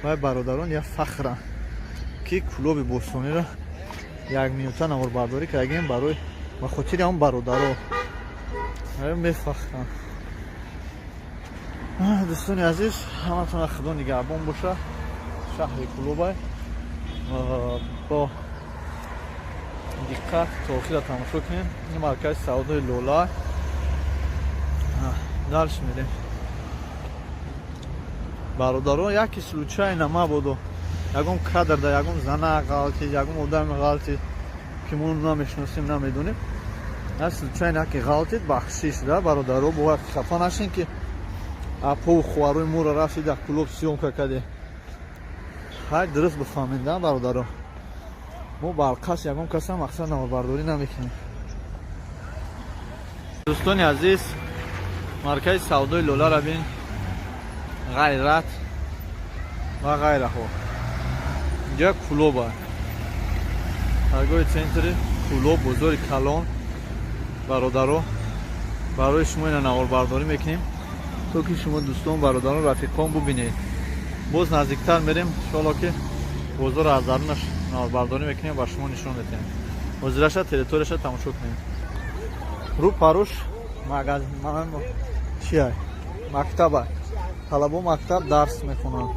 бародарон як фахра ки Кулуби Бостонира як минута наворбардорӣ кардагем барои ба хотири ҳамон бародаро мефахрам. дӯстони азиз, ҳаматона худо нигаҳбон бошад. шаҳри Кулубай бо диққат то охира тамошо кунем. ин маркази савдои Лола. далш мерем. бародарон, яке случайно мабодо ягон кадр да ягон зана ғалтид, ягон одами ғалтид ки мо намешиносем, намедонем, аз случайно яке ғалтид, бахшиш да бародаро, бо вақт хафа нашен ки апо хӯарои моро рафти дар Кулуб сиёмка кардем. ҳай дуруст бифаҳмед да бародаро, мо ба алқас ягон каса мақсад наварбардорӣ намекунем. дӯстони азиз, маркази савдои Лоларо бин, ғайрат ва ғайраҳо. инҷа Кулуб аст. ҳаргоҳи центри Кулуб, бозори Калон. бародаро, барои шумо ина наварбардорӣ мекунем, то ки шумо дӯстон, бародарон, рафиқон бубинед. боз наздиктар мерем, иншоалло ки бозор аз дарунаш نوربرداری میکنیم با شما نشون میدیم حضورش تریتوریش تماشا کنیم رو پاروش مغازه چیه مکتبه طلبا مکتب درس میخونن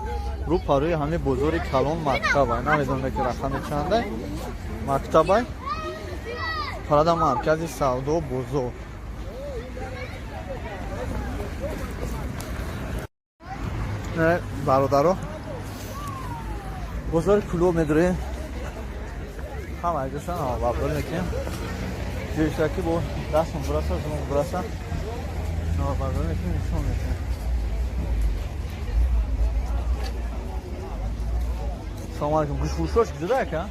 رو پاروی همه بزرگ کلان مکتبه نمیدونم که رقم چنده مکتبه پرادا مرکز سودا بزرگ نه برادرها بزرگ کلوب میداره هم ایجاشن برداری میکنیم جویشتاکی با دستم برسه زمان برسه برداری میکنیم نشون میکنیم سلام علیکم گوش فروشاش کجا که؟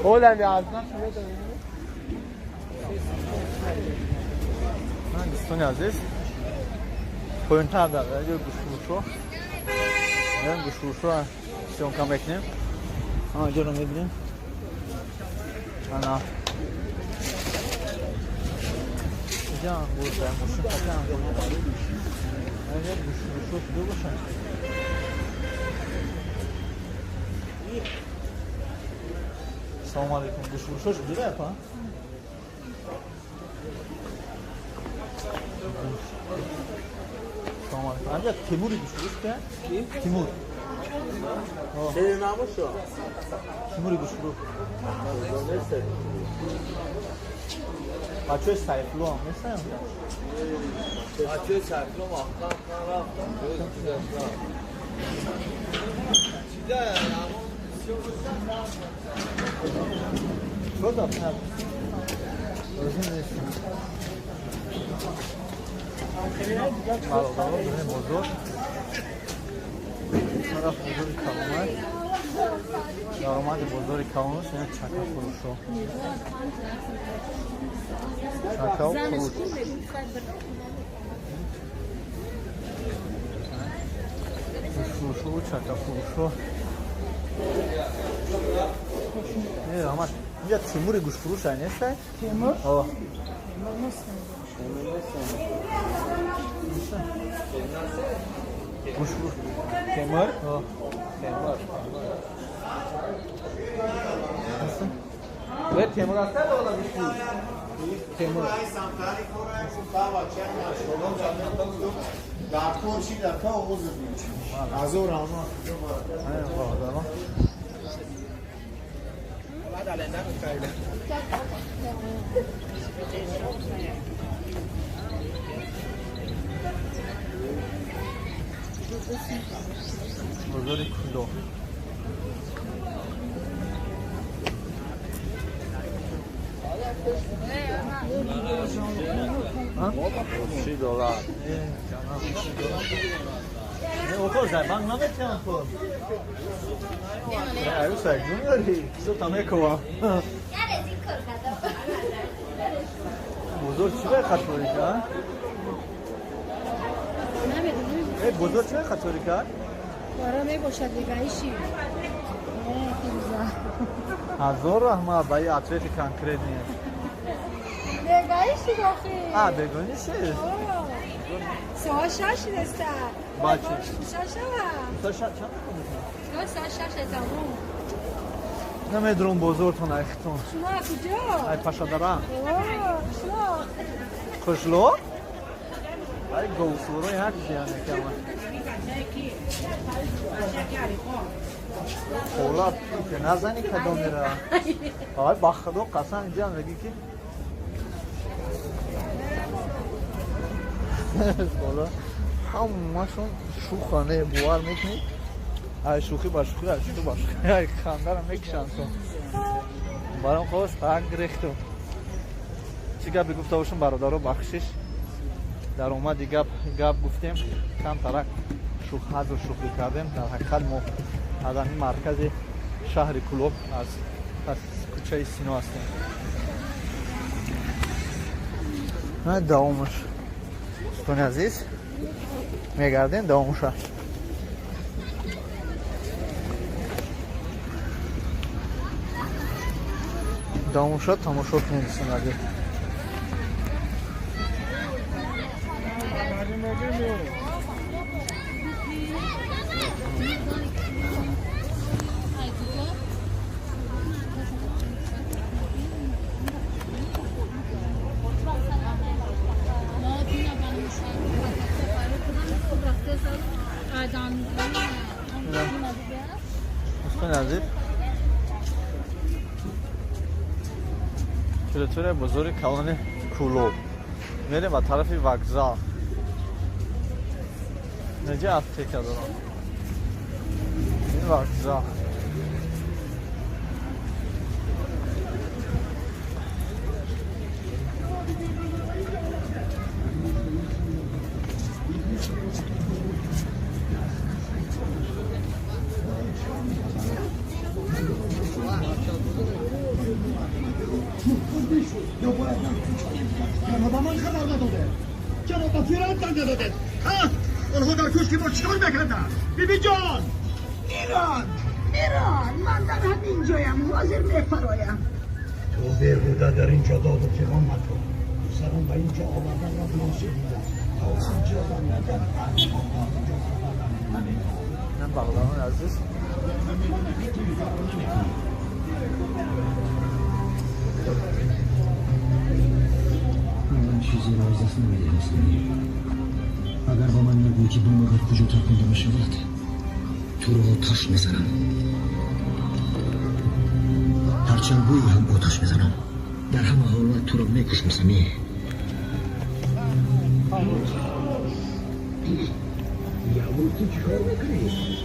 هولندی از من دوستان عزیز پایین‌تر داره یه گوش فروشو این گوش فروشو سیون کم بکنیم اینجا رو میبینیم انا اینجا انگور در ماشین خطه انگور اینجا گوش فروشو کدو باشن سلام علیکم گوش فروشوش کجا داره پا؟ اینجا تیموری گوش فروش که؟ تیمور چه نامو شو؟ تیموری گوش فروش بچه سایفلو هم نیستن؟ بچه سایفلو هم رفتم چی داره؟ شد اپنه روزین نیستم برادرها دونه بزرگ طرف بزرگ کلامه درآمد بزرگ کلامه یعنی چکه فروشو چکه و فروش فروشو و چکه فروشو درآمد اینجا تیمور گوش فروش نیسته؟ تیمور؟ آه گوش فروش تیمور؟ آه تیمور تیمور هسته دولا گوش فروش؟ تیمور در کورشی در تا آغوز بیم از او راما بزرگ کلو $30 اوکو زمان نمیتونم تو ایو سگون داری سو تامه کوا بزرگ چی باید خطوری کرد؟ ای بزرگ چی باید خطوری کرد؟ بارا می باشد بگاهیشی هزار رحمه بایی اطریت کنکریت نیست بگاهیشی داخل بگاهیشی؟ ساعت 6 رسته باچه ساعت 6 تموم نمیدونم بزرگتون ایختون شما کجا؟ ای پاشا دارم شما خوشلو؟ ای گوسورو یک دیانه که من خولاد که نزنی کدام میره آقای بخدو قسم اینجا هم بگی که خولاد همه‌شون شوخانه بوار میکنی ای شوخی با شوخی ای شوخی با شوخی ای خنده رو میکشن تو برام خواست حق ریختم چی گپ گفته باشم برادرها بخشش در اومدی گپ گفتیم کم ترک شوخی شوخی کردیم در حقیقت ما از این مرکز شهر کلوب از کوچه سینو هستیم نه دوامش دوستان عزیز میگردیم دوامش دوامش تماشا کنید دوستان عزیز عزیز تور بزرگ کلان کلوب میریم به طرف وокزال نجا افتیکا دارم این وокزال جناب من خبر نداده جناب پیران نداده ها اونها در کوشکی ما چیکار بکردن بیبی جان میران من در همینجایم حاضر میپرایم تو بهبوده در اینجا داد و فیغان مکن سرم به اینجا آوردن را بلانسی دیدم اینجا زنیدن من بغدادم عزیز من چیزی را از دست نمیدهستم اگر با من نگویی که بومگرد کجا ترکنده میشود تو رو آتش میزنم هرچند گویی هم آتش میزنم در همه حالت تو را میکشم سمی یعبول تو چیکار میکنی؟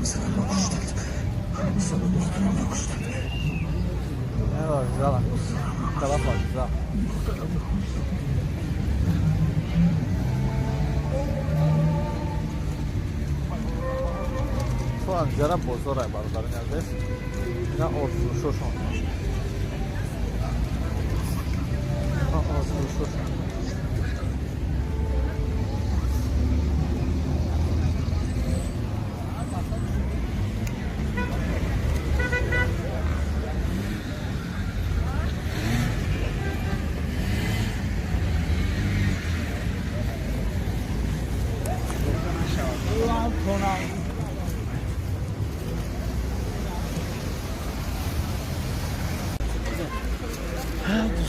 همسرم را کشتند همسر دخترم را کشتند نه وокزال طرف وокزال تو انجام بزرگ برادران عزیز اینا آزمایششون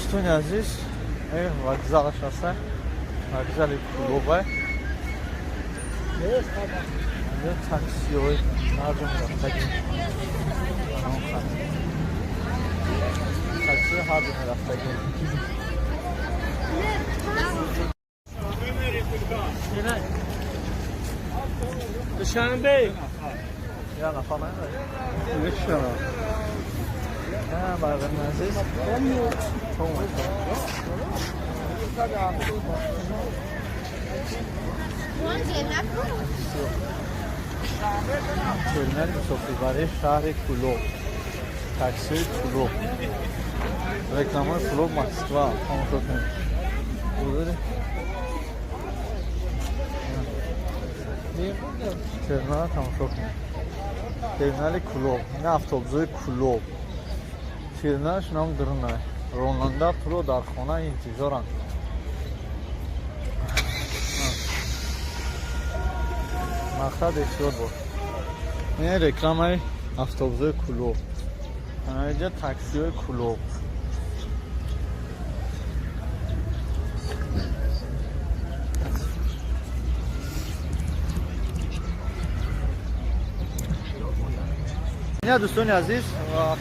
دوستان عزیز این وокزالش هست وокزال کلوبه اینجا تاکسی های مردم رفتگی تاکسی هر دونه رفتگی دوشنبه یا نفهم نمیشه نه برادران عزیز ترمینال مسافربری شهر کلوب تاکسی کلوب رکلام کلوب مسکوا تماشا کنید بوداره ترمینال تماشا کنید ترمینال کلوب این افسوزهای کلوب ترمینالش نام درنه راننده تو رو در خانه انتظارند مقصد احتیاط باش این رکلام های افسوزهای کلوب اینجا تاکسی های کلوب این دوستان عزیز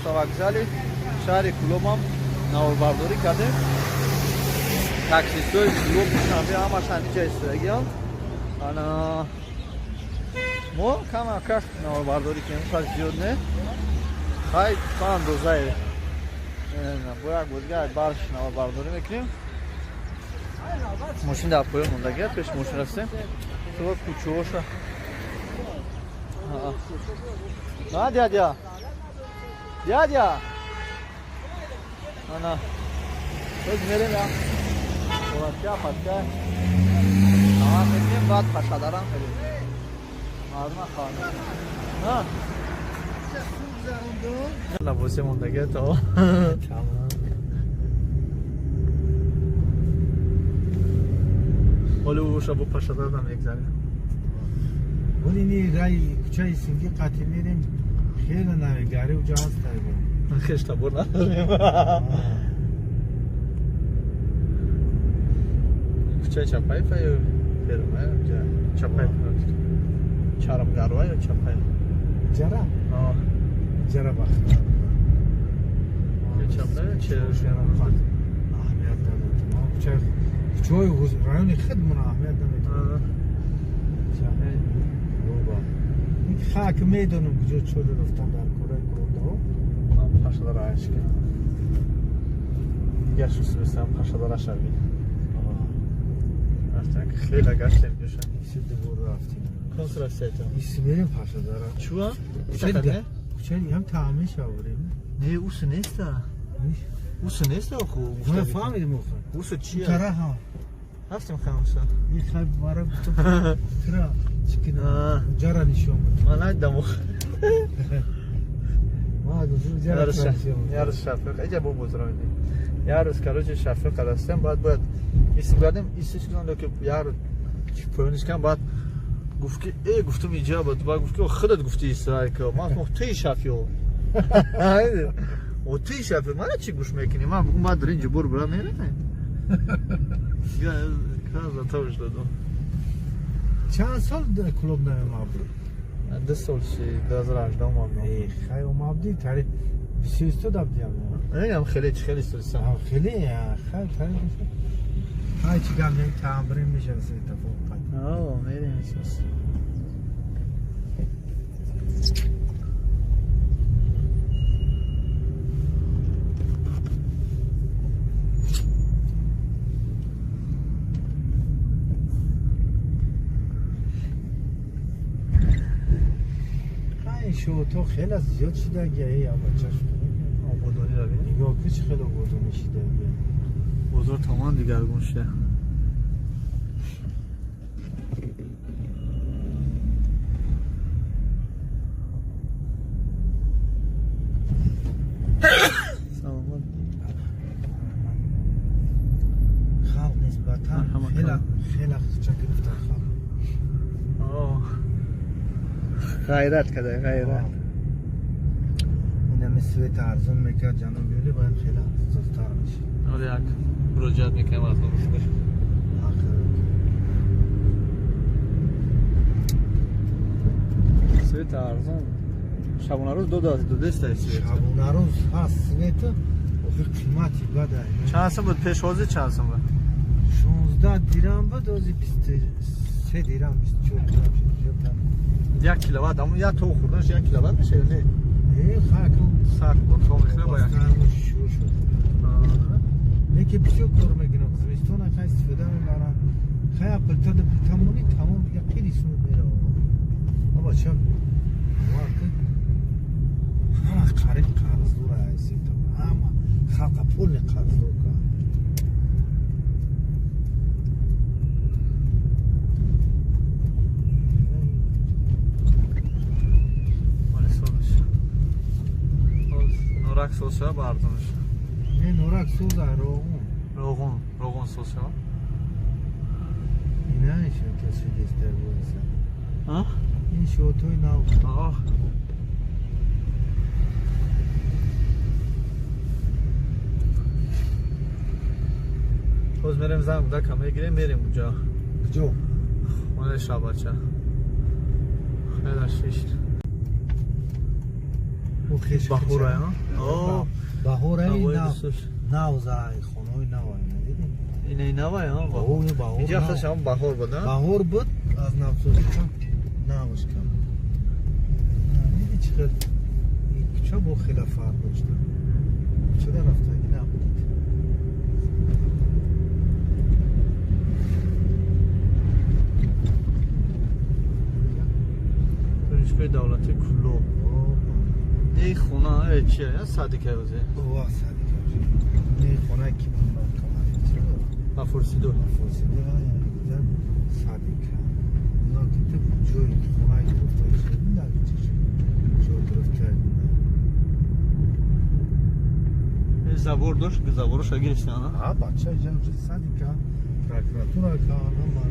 وокزال شهر کلوب هم نوبرداری کردیم تاکسیستای کلوب شنبه همش همینجا ایستادگی هم ما کم اکر نوبرداری کنیم خیلی زیاد نه خیلی تا اندازه با یک بودگاه برش نوبرداری میکنیم ماشین در پایه موندگی پیش ماشین رفتیم تو کوچه هاشه نه دیا نه روز میریم یا بورتیا پتیا آن میریم بعد پشادران میریم مردم خانه نه لباسی موندگی تو ولی او شبو پشادران میگذاریم ولی نی رای کوچه سینگی قطعی میریم خیلی نمیگاری و جهاز تایبون خشتا بور نداریم بچه چپای فایو برم چپای چرم گروه یا چپای جرا جرا بخت چپای چه اهمیت نداره چه جای رایون خدمون اهمیت نداره این خاک میدونم کجا چوله رفتم در کره گروه من پاشا داره عشق گشت سوستم پاشا داره شبی رفتن که خیلی گشتیم گشتم ایسی دور رفتیم کنس رفتیم ایسی بریم پاشا داره چوه؟ کچه هم تعمیش آوریم نه اوسو نیست اوسو نیست خوب من فهمیدم اوخه اوسو چیه؟ تره ها هفتیم خمسه این خیلی باره بتون تره چکنه جرا نشون من ندیدم اوخه ما دوزور جرا نشون یارس شفق ایجا بو بزرگی یارس کاروچ شفق هستم باید ایسی بدم ایسی چیزان که یار پرونیش کم باید گفت که گفتم اینجا باید گفت که خودت گفتی اسرائیل که ما توی شفیو او توی شفیو من چی گوش میکنی من بگم باید در اینجا برم میره کاز تاوش دادم چند سال در کلوب نمیم آبدی؟ 2 سال شی 2018 آمدم خیلی آمدی تاری 22 دابدی هم خیلی سرسم خیلی خیلی های چی گم یک تمرین میشه واسه اتفاق میریم اساس شو تو خیلی از زیاد شده گیه یا بچه شده آبادانی رو بینی؟ نگاه کچ خیلی آبادانی شده گیه بازار تمام دیگرگون شده سلامت خلق نسبتا خیلی چه گرفتن خلق غیرت کده غیرت این همه سویت ارزون میکرد جنوب بیولی باید خیلی سستر میشه آره یک بروجت میکنم از اون روش باشه سویت ارزون شبونه روز دو دست های سویت شبونه روز هست سویت اوخی قیمتی بده چند سم بود پیشوازی چند سم بود 16 دیرم بود اوزی 23 دیرم 24 دیرم 1 کیلووات اما یا تو خوردنش 1 کیلووات میشه نه خاکم ساعت با تو میخوره باید شروع شد نه که بسیار کار میگنم زمستان خیلی استفاده میبرم خیلی پلتا ده تمومی تمام دیگه خیلی سود میره بابا چه واقعا همه قریب قرض دور هستی همه خلق پول قرض دور کن نورک سوس ها بردمش نه نورک سوس ها روغن سوس ها این ها شو کسی دیستر بودن ها؟ این شو توی ناو باز میریم زن بوده کمه گیریم میریم اونجا جو مال شباچه خیلی شیشت بخوره ها؟ بخوره این ناو زای خونوی ناو این این نوای ها بخور اینجا خودش هم بخور بود بخور بود از نفسوزی کم نامش کم هیچ خیلی چه با خیلی فرق داشتم چه در رفتنگی نبودید دانشگاه دولتی کلو این خونه ای چیه؟ یا صدیقه اوزه؟ اوه صدیقه این خونه کی بود کمانی فرسیدو صدیقه اینا که تو جوی خونه ای گفتایی شدی نگیچه جوی درست کردی این زبور داشت که زبورش اگرشتن ها بچه جمعی صدیقه پرکراتور که آنها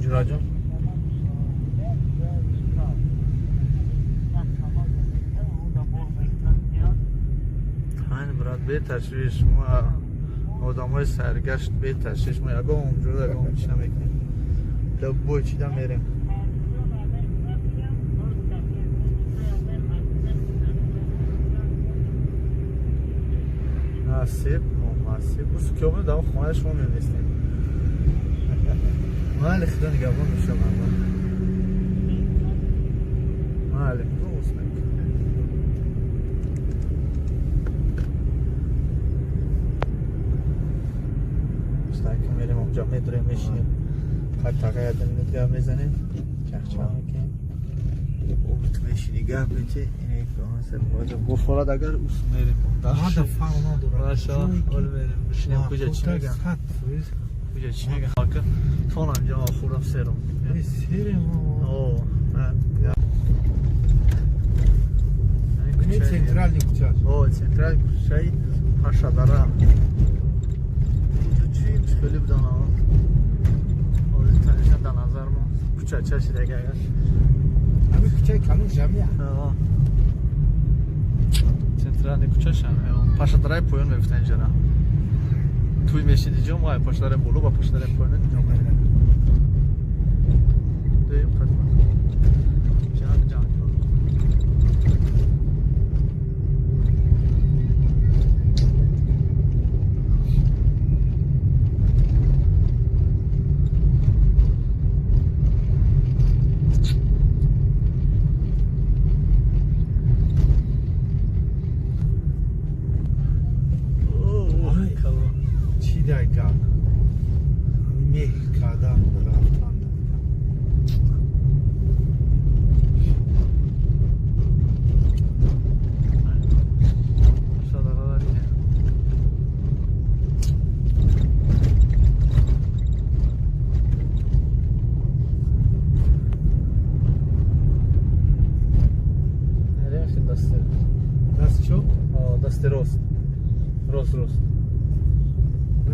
جراجم به تشویش ما آدم های سرگشت به تشویش ما یکم اونجور داریم چی نمیکنیم لبوی چی دم میریم نصیب بس که اومد دام خونه شما میبینستیم مالی خدا نگهبان میشم مالی مستحکم میریم اونجا میدریم میشینیم خطاقه یادم نگاه میزنیم چخچه میکنیم اومت میشینی گه بیتی اینه که مثلا بفراد اگر اوس میریم هذا فارما دورا باشا اول میریم بشینیم کجا چی میگن کجا چی میگن خاکه تون انجا آخورم سرم اوه این سنترال کوچه اوه سنترال کوچه پاشا داره اینجا چی خیلی بدانه اوه تنشن در نظر ما کوچه چه شده اگر همین کوچه کانون جمعیه سنترال کوچه شم پاشا داره پایان میفته اینجا توی میشین اینجا ما پاشا داره بولو با پاشا داره پایان اینجا میره دیم خدمت جان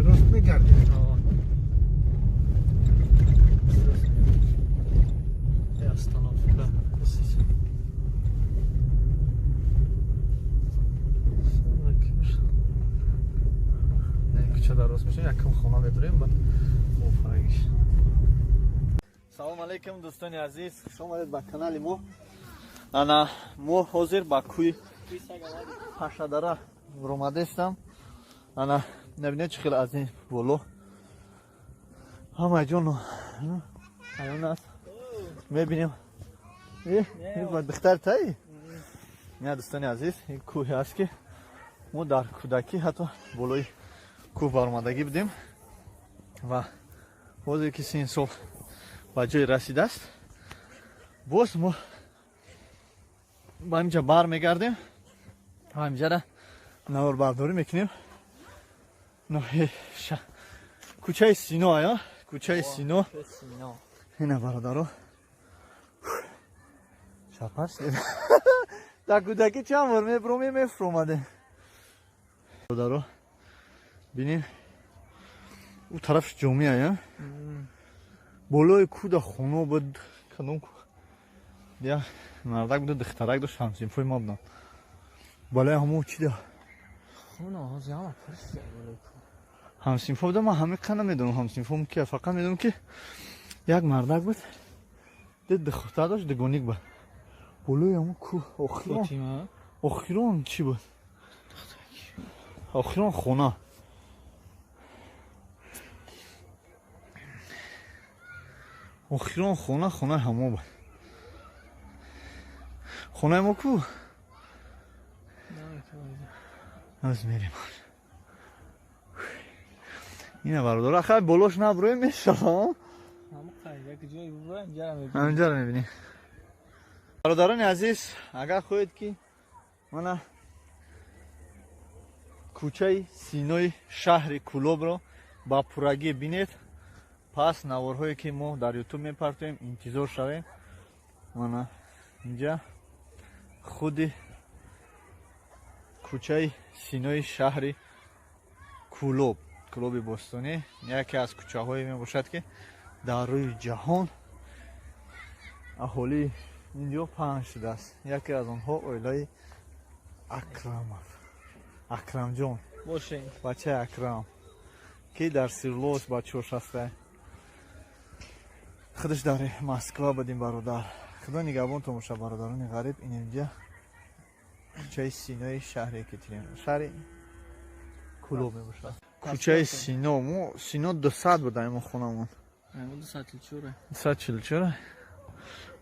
راست میگردی салом алейкум дӯстони азиз хуш омадед ба канали мо ана мо ҳозир ба кӯи пашадара омадаистам ана набинед чӣ хел аз ин боло ҳамаҷоно аён аст мебинем ба духтар таи не дӯстони азиз ин кӯҳе аст ки мо дар кӯдакӣ ҳатто болои кӯҳ баромадагӣ будем ва ҳозир ки 3 сол ба ҷой расидааст боз мо ба ҳаминҷа бармегардем ҳаминҷара наворбардорӣ мекунем кӯчаи сино ая кӯчаи сино ина бародаро шапар шид дар кӯдакӣ чанд бор мебуромем мефуромадем бародаро бинем ӯ тарафи ҷомеа ая болои кӯда хоно буд кадом я мардак буду духтарак дошт ҳамсинфои ма буданд балои ҳамо чӣ да ҳамсинфо буда ман ҳамин қа намедонам ҳамсинфо ки фақат медонам ки як мардак буд дид духтар дошт дугоник буд болои ҳамо кӯ охирон чӣ буд охирон хона охирон хонаи ҳамо буд хонаи мо кӯ аз мерем ина бародаро ахай болош набуроем мешава ҳаминҷаро мебинем бародарони азиз агар хоҳед ки мана кӯчаи синои шаҳри кӯлобро ба пуррагӣ бинед пас наворҳое ки мо дар ютуб мепартоем интизор шавем мана инҷа худи кӯчаи синои шаҳри кӯлоби бостонӣ яке аз кӯчаҳое мебошад ки дар рӯи ҷаҳон аҳолии инҷо паҳн шудааст яке аз онҳо оилаи Акрамов Акрамҷон. бошед. Бачаи Акрам, ки дар Сирлос ба чош ҳастай. Худаш дар Москва будем бародар. Худо нигоҳбон тамоша бародарони ғариб. Ин инҷа кӯчаи Синои шаҳре ки тирем. Шаҳри Кӯлоб мебошад. Кӯчаи Сино. Мо Сино 200 будаем мо хонамон. 244.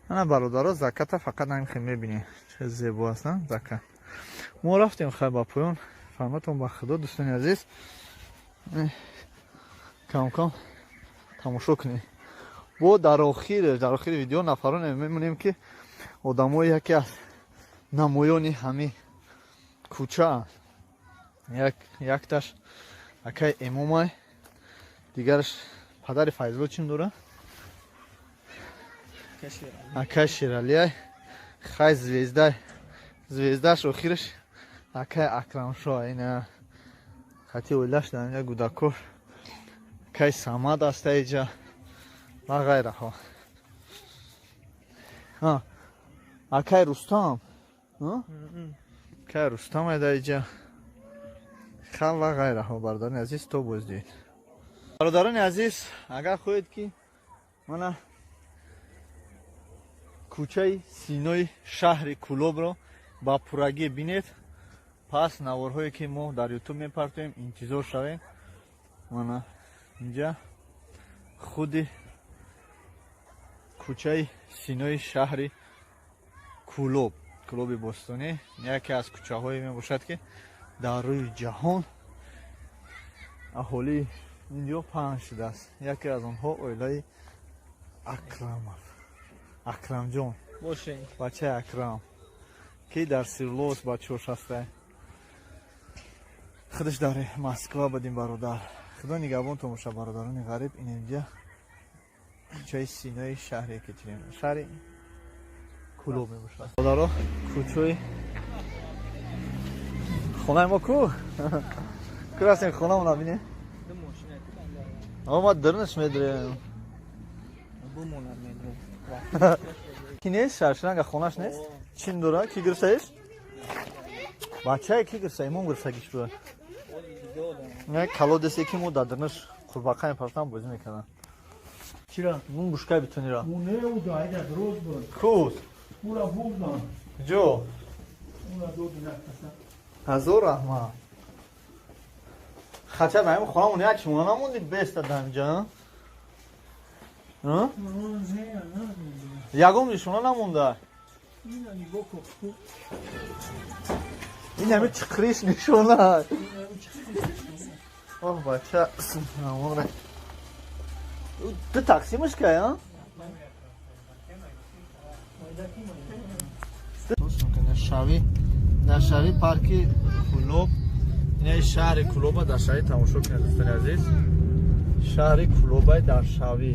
Ана бародаро заката фақат намихе мебинем. Че зебо аст, закат. Мо рафтем хай ба поён. Фармотон ба худо дӯстони азиз. Кам тамошо кунем. бо дар охири видео нафароне мемонем ки одамои яке аз намоёни ҳамин кӯча. Якташ акай Эмомай, дигараш падари Файзло чим дора? Акай Шералиай, хай звездаш охираш акай Акрамшо. Ина хати оилаш дар инҷа гудакор. Акай Самад аста иҷа ва ғайраҳо. Акай Рустам. Акай Рустам айда иҷа хал ва ғайраҳо. Бародарони азиз то боздид. Бародарони азиз, агар хоҳед ки мана кӯчаи Синои шаҳри Кӯлобро ба пуррагӣ бинед, пас наворҳое ки мо дар ютуб мепартоем интизор шавем. Мана инҷа худи кӯчаи Синои шаҳри Кӯлоб, Кӯлоби Бостонӣ яке аз кӯчаҳое мебошад ки дар рӯи ҷаҳон аҳолии инҷо паҳн шудааст. Яке аз онҳо оилаи Акрамов. Акрамҷон. бошед. Бачаи Акрам, ки дар Сирлос ба чош ҳастай. Худаш дар Москва будем бародар. Худо нигоҳбон тамоша бародарони ғариб. Ин инҷа кӯчаи Синои шаҳре ки тирем. Шаҳри Кӯлоб мебошад. Бародаро кӯчаи хонаи мо ку? Ку растем хонамон абине? Ма дырнаш медрем. Ки нест шаршранга хонаш нест? Чин дора? Ки гирсаиш? Бачаи ки гирса? Имон гирсагиш буд. Не колодесе ки мо дар дырнаш қурбақаи партам бозӣ мекардам. Чира? Мун бушкай битонира. Мун неуда, айда дроз буд. Кус? Мура бурдам. Ҷо? Мура доду нактаса. Ҳазор раҳмат. Хача ба ҳамин хонамон як шумо намондид беста данҷа? Ягон нишона намонда? Ин ҳамин чиқриш нишона. Оҳ бача. Ту тақсимаш кай, а? дар шаҳри парки Кӯлоб. Ин шаҳри Кӯлоба дар шаҳри тамошо кунед дӯстони азиз. Шаҳри Кӯлоба дар шаҳри.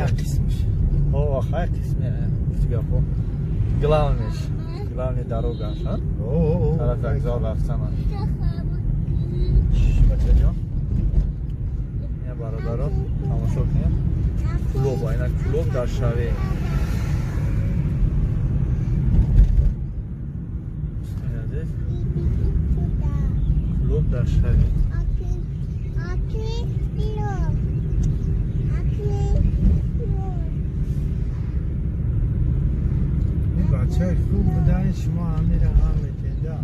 Як қисмиш. Хай қисми гапо. Главни дорогаш, а? Тараф вокзал рафтана. Бачаҷон. Я бародаро тамошо кунед. Кӯлоба, ина Кӯлоб дар шаҳри. Кӯлоб дар шаҳри. Бачаи хуб будани шумо ҳамира ҳам метеда.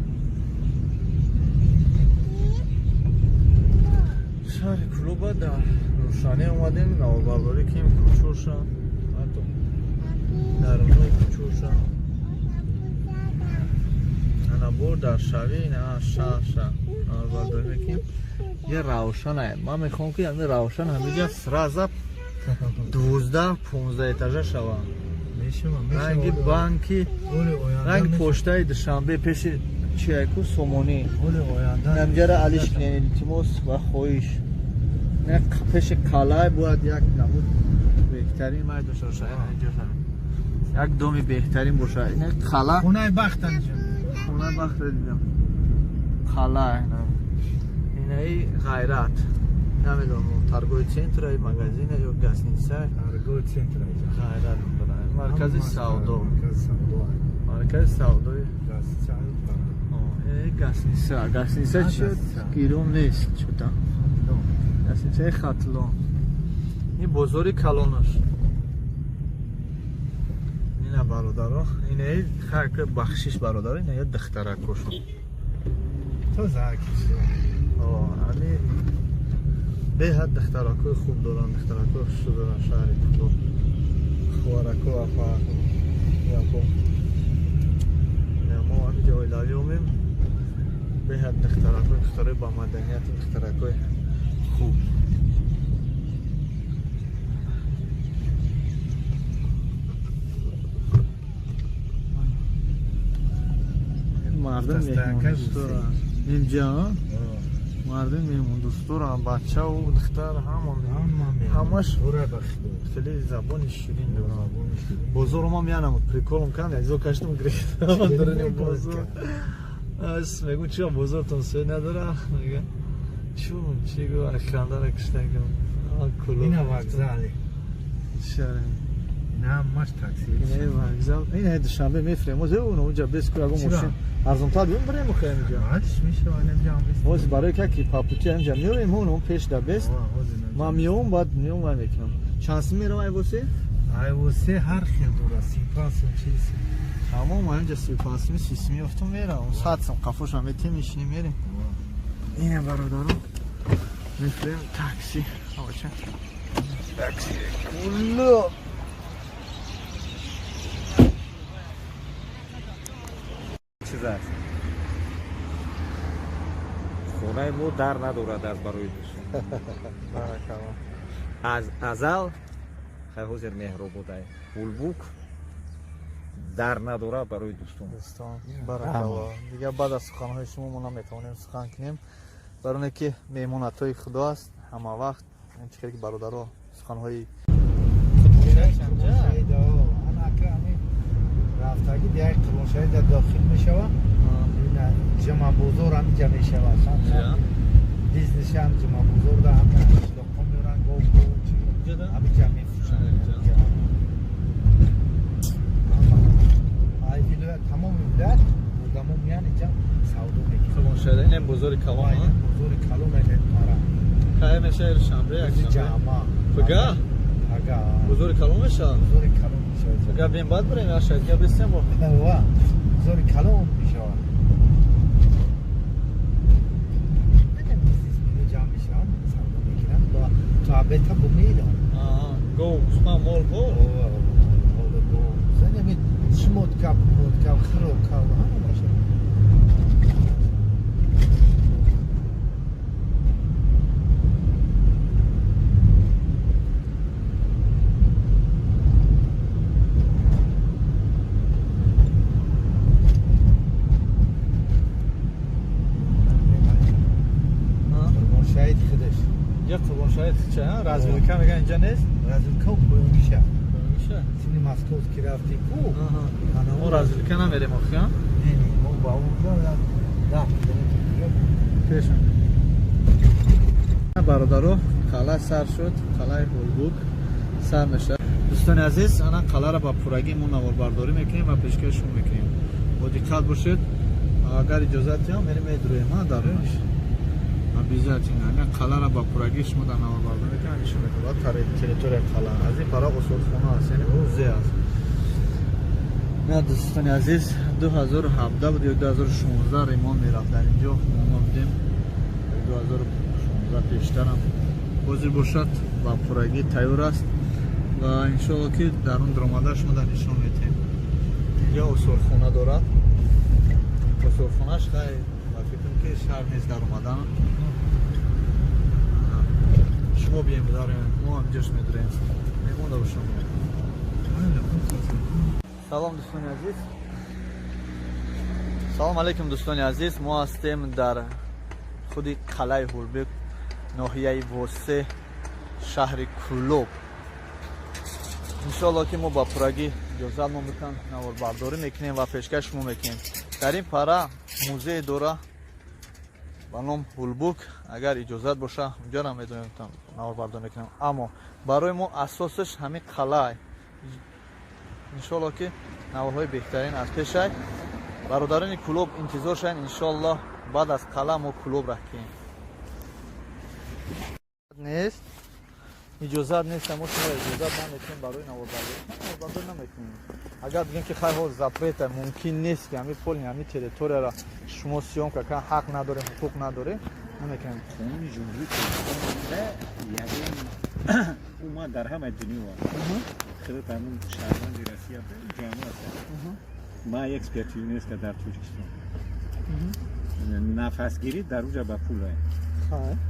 Шаҳри Кӯлоба дар рӯшанӣ омадем. Навобардорӣ ким кӯчоша. Ҳатто дар рӯи кӯчоша. Анабор дар шаҳри на шаҳр. Навобардорӣ меким. Е равшан ай. Ман мехоҳам ки ҳамин равшан ҳамиҷа сраза 12-15 этажа шавад. Ранги банки, ранги поштаи Душанбе пеши чиайку Сомонӣ. Намҷара алиш кинен илтимос ва хоҳиш. Пеши қалъа бояд як намуд беҳтарин май дошта бошад. Як доми беҳтарин бошад. Ин қалъа. Хонаи бахт анҷам. Хонаи бахт дидам. Қалъа. Инаи ғайрат. Намедонам торговый центр ё магазин ё гостиница. Торговый центр ғайрат. Маркази савдо. Маркази савдои гостиница чиёд гиром нест чута гостиницаи хатлон ин бозори калонаш ина бародаро инаи харка бахшиш бародаро ина я духтаракошу то закиши ами беҳад духтаракои хуб доран духтаракои хушу доран шаҳри куло хӯрако афа яко мо ҳамиҷа оилавиёмем беҳад духтараки ба маданияти духтаракои хуб мардум меҳмондӯстора инҷа мардум меҳмондӯстора бачаву духтар ҳамаш хеле забони ширин дорад бозорам ҳам янамуд приколам кам язо каштам гирифтам бозор мегӯ чиа бозортон сӯй надора мега чун чи гӯ хандара киштагам ина вокзали намаш такси ина вокзал ина душанбе мефирем оз онаунҷа беску ягон мошин арзонтар биём барем охем инҷа оз барои ки папути инҷа меорем он пеш да бест ман меом баъд меом вай мекунам чанси мерава айвосе айвосе ҳар хел дора сипасу чиз тамом инҷа сипасми сисми офтум мерам сатсам қафошам мети мешинем мерем ина бародаро мефирем такси авача такси кулло чиз аст хонаи мо дар надорад аз барои дӯстон аз азал ҳозир меҳроб будай булбук дар надорад барои дӯстон баракалло дигар баъд аз суханҳои шумо мо наметавонем сухан кунем бароне ки меҳмонатҳои худо аст ҳама вақт инчикаи ки бародаро суханҳои рафтаги диар қилоншаҳи дар дохил мешавад ҷама бозор ҳамиҷа мешавад бизнеси ҳам ҷама бозор да ҳам ишлоқҳо меоран гов ҳамиҷа мефурӯшанд ай вилоят тамоми вилоят одамон меян инҷа савдо қилоншаҳи ин бозори калон бозори калон ин пара кай мешавад шанбе ҷама пага бозори калон мешавад бозори калон мешавад пага бем баъд барем я шайдга бестем бо бозори калон мешавад табета бумеда гов супа мол го занеми шмотка хиробка ҳама баша шаҳид худаш я қурбоншаҳид ча развилка меган инҷа нест развилка поёниша сини московски рафти ку мо развилка намерем охя мо ба онҷо да пеша бародаро қалъа сар шуд қалъаи ҳулбук сар мешавад дӯстони азиз ана қалъаро ба пуррагӣ мо наворбардорӣ мекунем ва пешкаш шумо мекунем бо диққат бошед агар иҷозат ям мерем медурем дарош обязательно ана қалъаро ба пуррагӣ шумо дар наворбардорӣ мекунем нишон медиҳад территорияи қалъа аз ин пара осодхона аст яъне музей аст на дӯстони азиз 2017 буд ё 2016 ремонт мерафт дар инҷо мо будем 2016 пештарам ҳозир бошад ба пуррагӣ тайёр аст ва иншоалло ки дар он даромада шумо дар нишон метиҳем инҷо осорхона дорад осорхонаш хай ба фикрам ки шаҳр нест дар омадан шумо бием дарем мо ҳамҷош медурем меҳмон бошам салом дӯстони азиз салом алейкум дӯстони азиз мо ҳастем дар худи қалъаи ҳулбек ноҳияи восе шаҳри куллоб иншоалло ки мо ба пуррагӣ иҷозат момекан наворбардорӣ мекунем ва пешкаш шумо мекунем дар ин пара музей дора ба ном ҳулбук агар иҷозат боша унҷоро медонем наворбардорӣ мекунем аммо барои мо асосаш ҳамин қалъа иншоалло ки наворҳои беҳтарин аз пешай бародарони клуб интизор шавед, иншоаллоҳ баъд аз қаламу клуб рахтем. Нест иҷозат нест, мо шумо иҷозат наметем барои наворбардорӣ наметем. Агар бигем ки хай ҳоз запрета мумкин нест ки ҳамин поли ҳамин территорияро шумо сиёмка кан ҳақ надорем, ҳуқуқ надорем, намекунем. Қонуни ҷумҳурии Тоҷикистонда ягон умад дар ҳамаи дунё худот ҳамин шаҳрванди Россия ҷамъ аст. Ма эксперти ЮНЕСКО дар Тоҷикистон. Нафасгирӣ дар уҷа ба пул ай.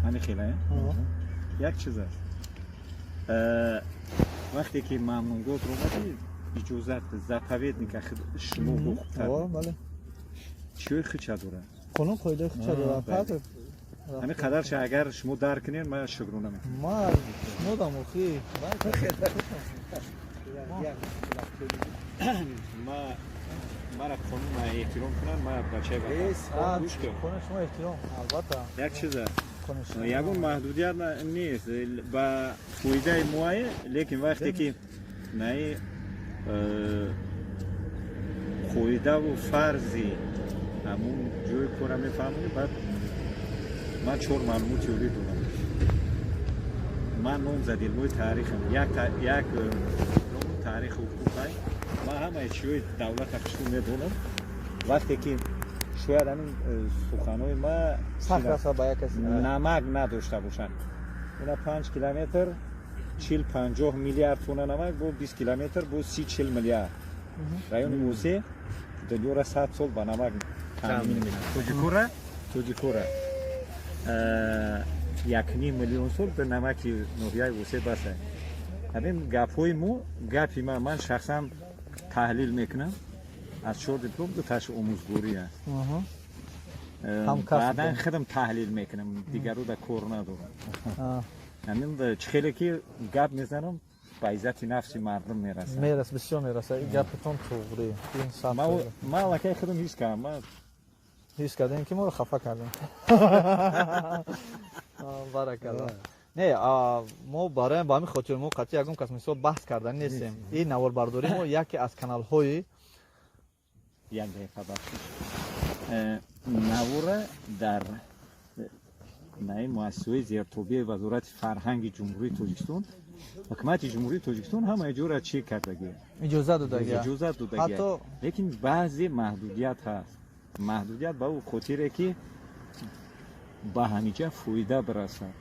Ҳамин хела ай. Як чиз аст. Вақте ки мамнунгот омади иҷозат заповедника шумо ҳуқуқтар. Бале. Чиёи хича дорад? Қонун қоидаи хича дорад. Ҳамин қадарша агар шумо дарк кунед, ман шукрона мекунам. Ма шумодам охи. Мара қонун эҳтиром кунад, ма бачаи ватан. Қонун шумо эҳтиром, албатта. Як чиз аст. Ягон маҳдудият нест ба фоидаи муайян, лекин вақте ки наи қоидаву фарзи ҳамун ҷои кора мефаҳмонӣ, баъд ман 4 маълумоти олӣ дорам. Ман номзади илмои таърихам, як таърихи ҳуқуқай. Ман ҳамаи чиҳои давлата хушрӯ медонам. Вақте ки шояд ҳамин суханои ма намак надошта бошанд. Ина 5 километр 40-50 миллиард тонна намак бо 20 километр бо 30-40 миллиард. Райони Мусе дунёро 100 сол ба намак таъмин мекунад. Тоҷикора 1.5 миллион сол ба намаки ноҳияи Мусе бас аст. ҳамин гапҳои мо гапи ман шахсан таҳлил мекунам. аз 4 диплом 2 таш омӯзгорӣ аст. баъдан худам таҳлил мекунам, дигаро да кор надорам. ҳамин чихеле ки гап мезанам ба иззати нафси мардум мерасад. Бисёр мерасад. ин гапитон туғрӣ. ман аллакай худам ҳис кардам. ҳис кардем ки моро хафа кардем. баракалло. Не, мо барои ба ҳамин хотир мо қатъи ягон кас мисол баҳс кардан нестем. ин наворбардорӣ мо яке аз каналҳои як дақиқа бахшиш. навора дар наи муассисаҳои зертобии вазорати фарҳанги ҷумҳурии Тоҷикистон, ҳукумати ҷумҳурии Тоҷикистон ҳамаи ҷора чӣ кардагӣ? иҷозат додагӣ. Ҳатто лекин баъзе маҳдудият ҳаст. маҳдудият ба ӯ хотире ки ба ҳамиҷа фоида бирасад.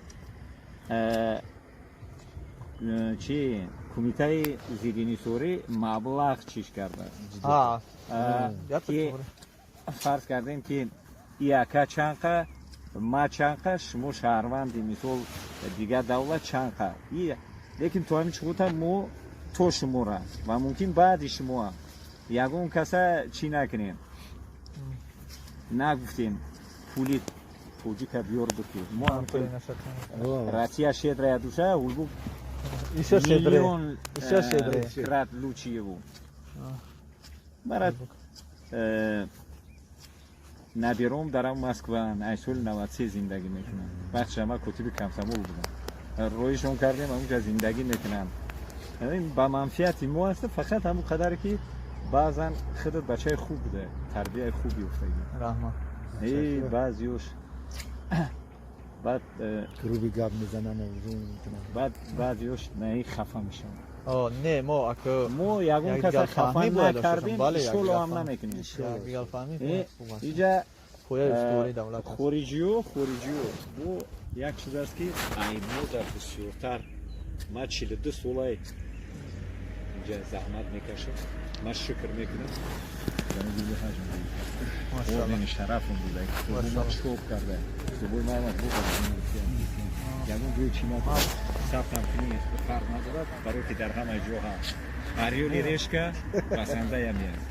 чи кумитаи зиддинисорӣ маблағ чиш кардааст. ки фарз кардем ки иака чанқа ма чанқа шумо шаҳрванди мисол дигар давлат чанқа. лекин то ҳамин чуғута мо то шумора ва мумкин баъди шумоа ягон каса чӣ накунем, нагуфтем пули тоҷика биёр бикӣ. мо Россия щедрая душа, улбу миллион крат лучиеву. барад набиром дарам Москва аз соли 93 зиндагӣ мекунам. бахша ма котиби комсомол будам. роишон кардем ҳамунҷа зиндагӣ мекунам. ба манфиати мо аст, фақат ҳамон қадаре ки баъзан худат бачаи хуб буда, тарбияи хуб ёфтагӣ. раҳмат. баъзиёш баъд груби гап мезанам, баъзиёш наи хафа мешаванд. не мо ягон каса хафа накардем, иншоалло ҳам намекунем. иҷа хориҷиё бо як чиз аст ки айбода бисёртар. ма 42 солаи инҷа заҳмат мекашам. ма шукр мекунам ҷаноби ҳаҷм ордени шарафм буда чоп карда зубои маъмад ягон ҷои чӣ накунад сафтам кунӣ фарқ надорад, барое ки дар ҳамаи ҷо ҳаст. орёли решка басандаям аст.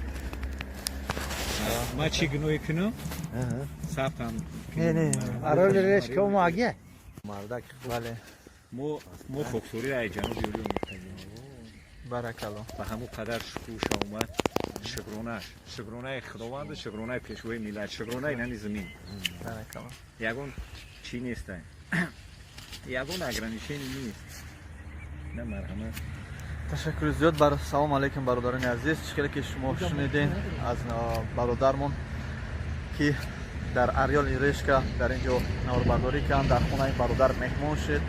ма чӣ гуноҳе кунам сафтам орёли решка маге мардак. бале мо хоксори ай ҷаноби олӣ муқтадим. баракалло. ба ҳамон қадар шукӯша омад. шукронаи худованду шукронаи пешвои миллат, шукронаи нами замин. баракалло. ягон чӣ нестай, ягон ограничение нест. на марҳамат تشکر زیاد بر سلام علیکم برادران عزیز. چقدر که شما شنیدین از برادرمون که در اریال ایرشکا در اینجا نوربرداری کردن، در خونه این برادر مهمان شد.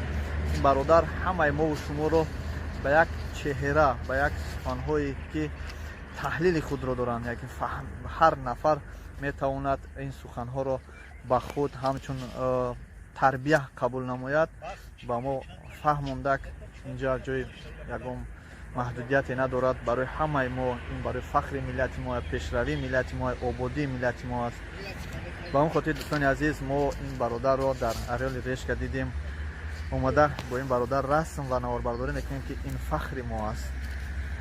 این برادر همه ما و شما رو به یک چهره، به یک سخن‌هایی که تحلیل خود را دارند، یعنی هر نفر میتواند این سخن‌ها را با خود همچون تربیه قبول نماید. با ما فهمونده که اینجا جای یکم محدودیتی ندارد. برای همه ما این برای فخر ملت ما، پیشروی ملت ما، آبادی ملت ما است. با اون خاطر دوستان عزیز ما این برادر را در اریال ریشکا دیدیم، اومده با این برادر رسم و نواربرداری میکنیم که این فخر ما است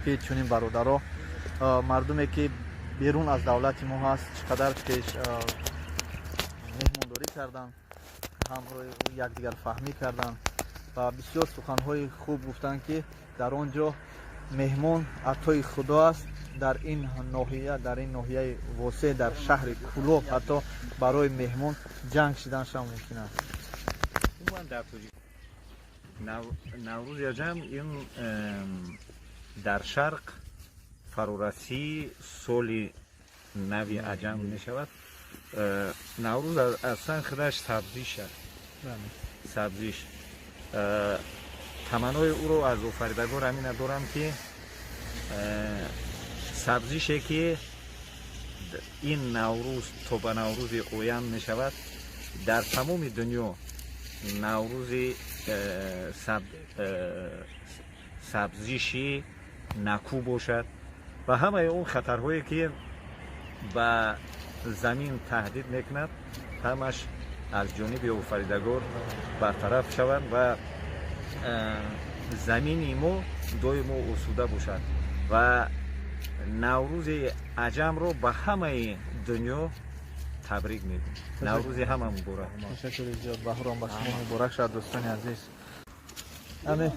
که چون این برادرها مردمی که بیرون از دولت ما هست چقدر پیش مهمانداری کردن، همراه یکدیگر فهمی کردن و بسیار سخنهای خوب گفتن که در آنجا مهمان عطای خدا است. در این ناحیه واسع در شهر کلوب حتی برای مهمان جنگ شدنش هم ممکن است. نوروز یجم این در شرق فرورسی سال نوی عجم می شود. نوروز اصلا خودش سبزیش است. سبزیش تمنای او رو از آفریدگار همین دارم که سبزیشه که این نوروز تا به نوروز قویم می شود. در تمام دنیا نوروز سبزیشی نکو باشد و همه اون خطرهایی که به زمین تهدید میکند همش از جانب آفریدگار برطرف شود و زمین ما دایم آسوده باشد و نوروز عجم رو به همه دنیا تبریک میگیم. نوروز همه مبارک. تشکر زیاد. بهرام با شما مبارک شد دوستان عزیز. امین.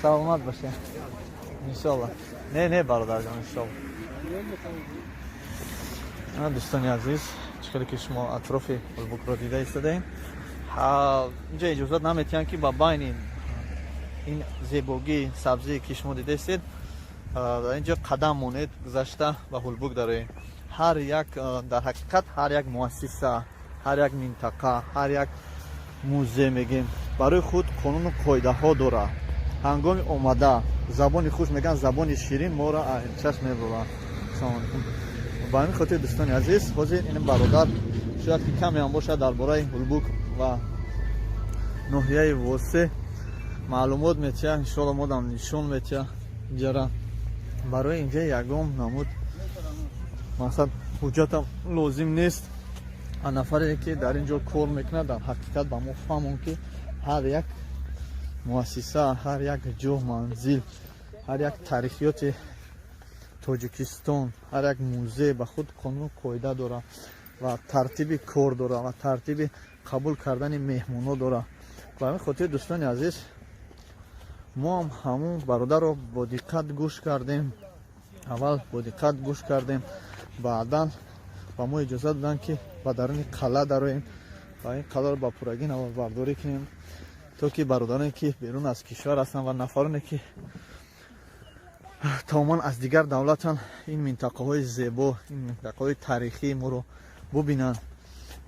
سلامت باشه. انشالله. نه برادر جان انشالله. دوستان عزیز چقدر که شما اطراف البوک را دیده ایستادین، اینجا اجازت نمیتین که با بین این زیبایی سبزی که شما دیده ایستید اینجا قدم مونید گذشته و هولبوک داره. هر یک در حقیقت هر یک مؤسسه، هر یک منطقه، هر یک موزه میگیم برای خود قانون و قاعده ها داره. هنگام اومده زبان خوش میگن زبان شیرین ما را چشم میبرن. سلام علیکم. با این خاطر دوستان عزیز حاضر این برادر شاید که کمی هم باشه درباره هولبوک و ناحیه واسع معلومات میتیه. انشاءالله ما دام نشون میتیه جرا برای اینجا یکم نمود مثلا حجت هم لازم نیست. نفری که در اینجا کار میکنه در حقیقت با ما فهمون که هر یک مؤسسه، هر یک جا منزل، هر یک تاریخیات تاجیکستان، هر یک موزه به خود قانون قاعده داره و ترتیب کار داره و ترتیب قبول کردن مهمونا داره. برای خاطر دوستان عزیز ما هم همون برادر رو با دقت گوش کردیم. اول با دقت گوش کردیم، بعدا با ما اجازه دادن که با درون قلعه داریم و این قلعه رو با پورگی نواربرداری کنیم تا که برادرانی که بیرون از کشور هستن و نفرانی که تماما از دیگر دولتان این منطقه های زیبا، این منطقه های تاریخی ما رو ببینن.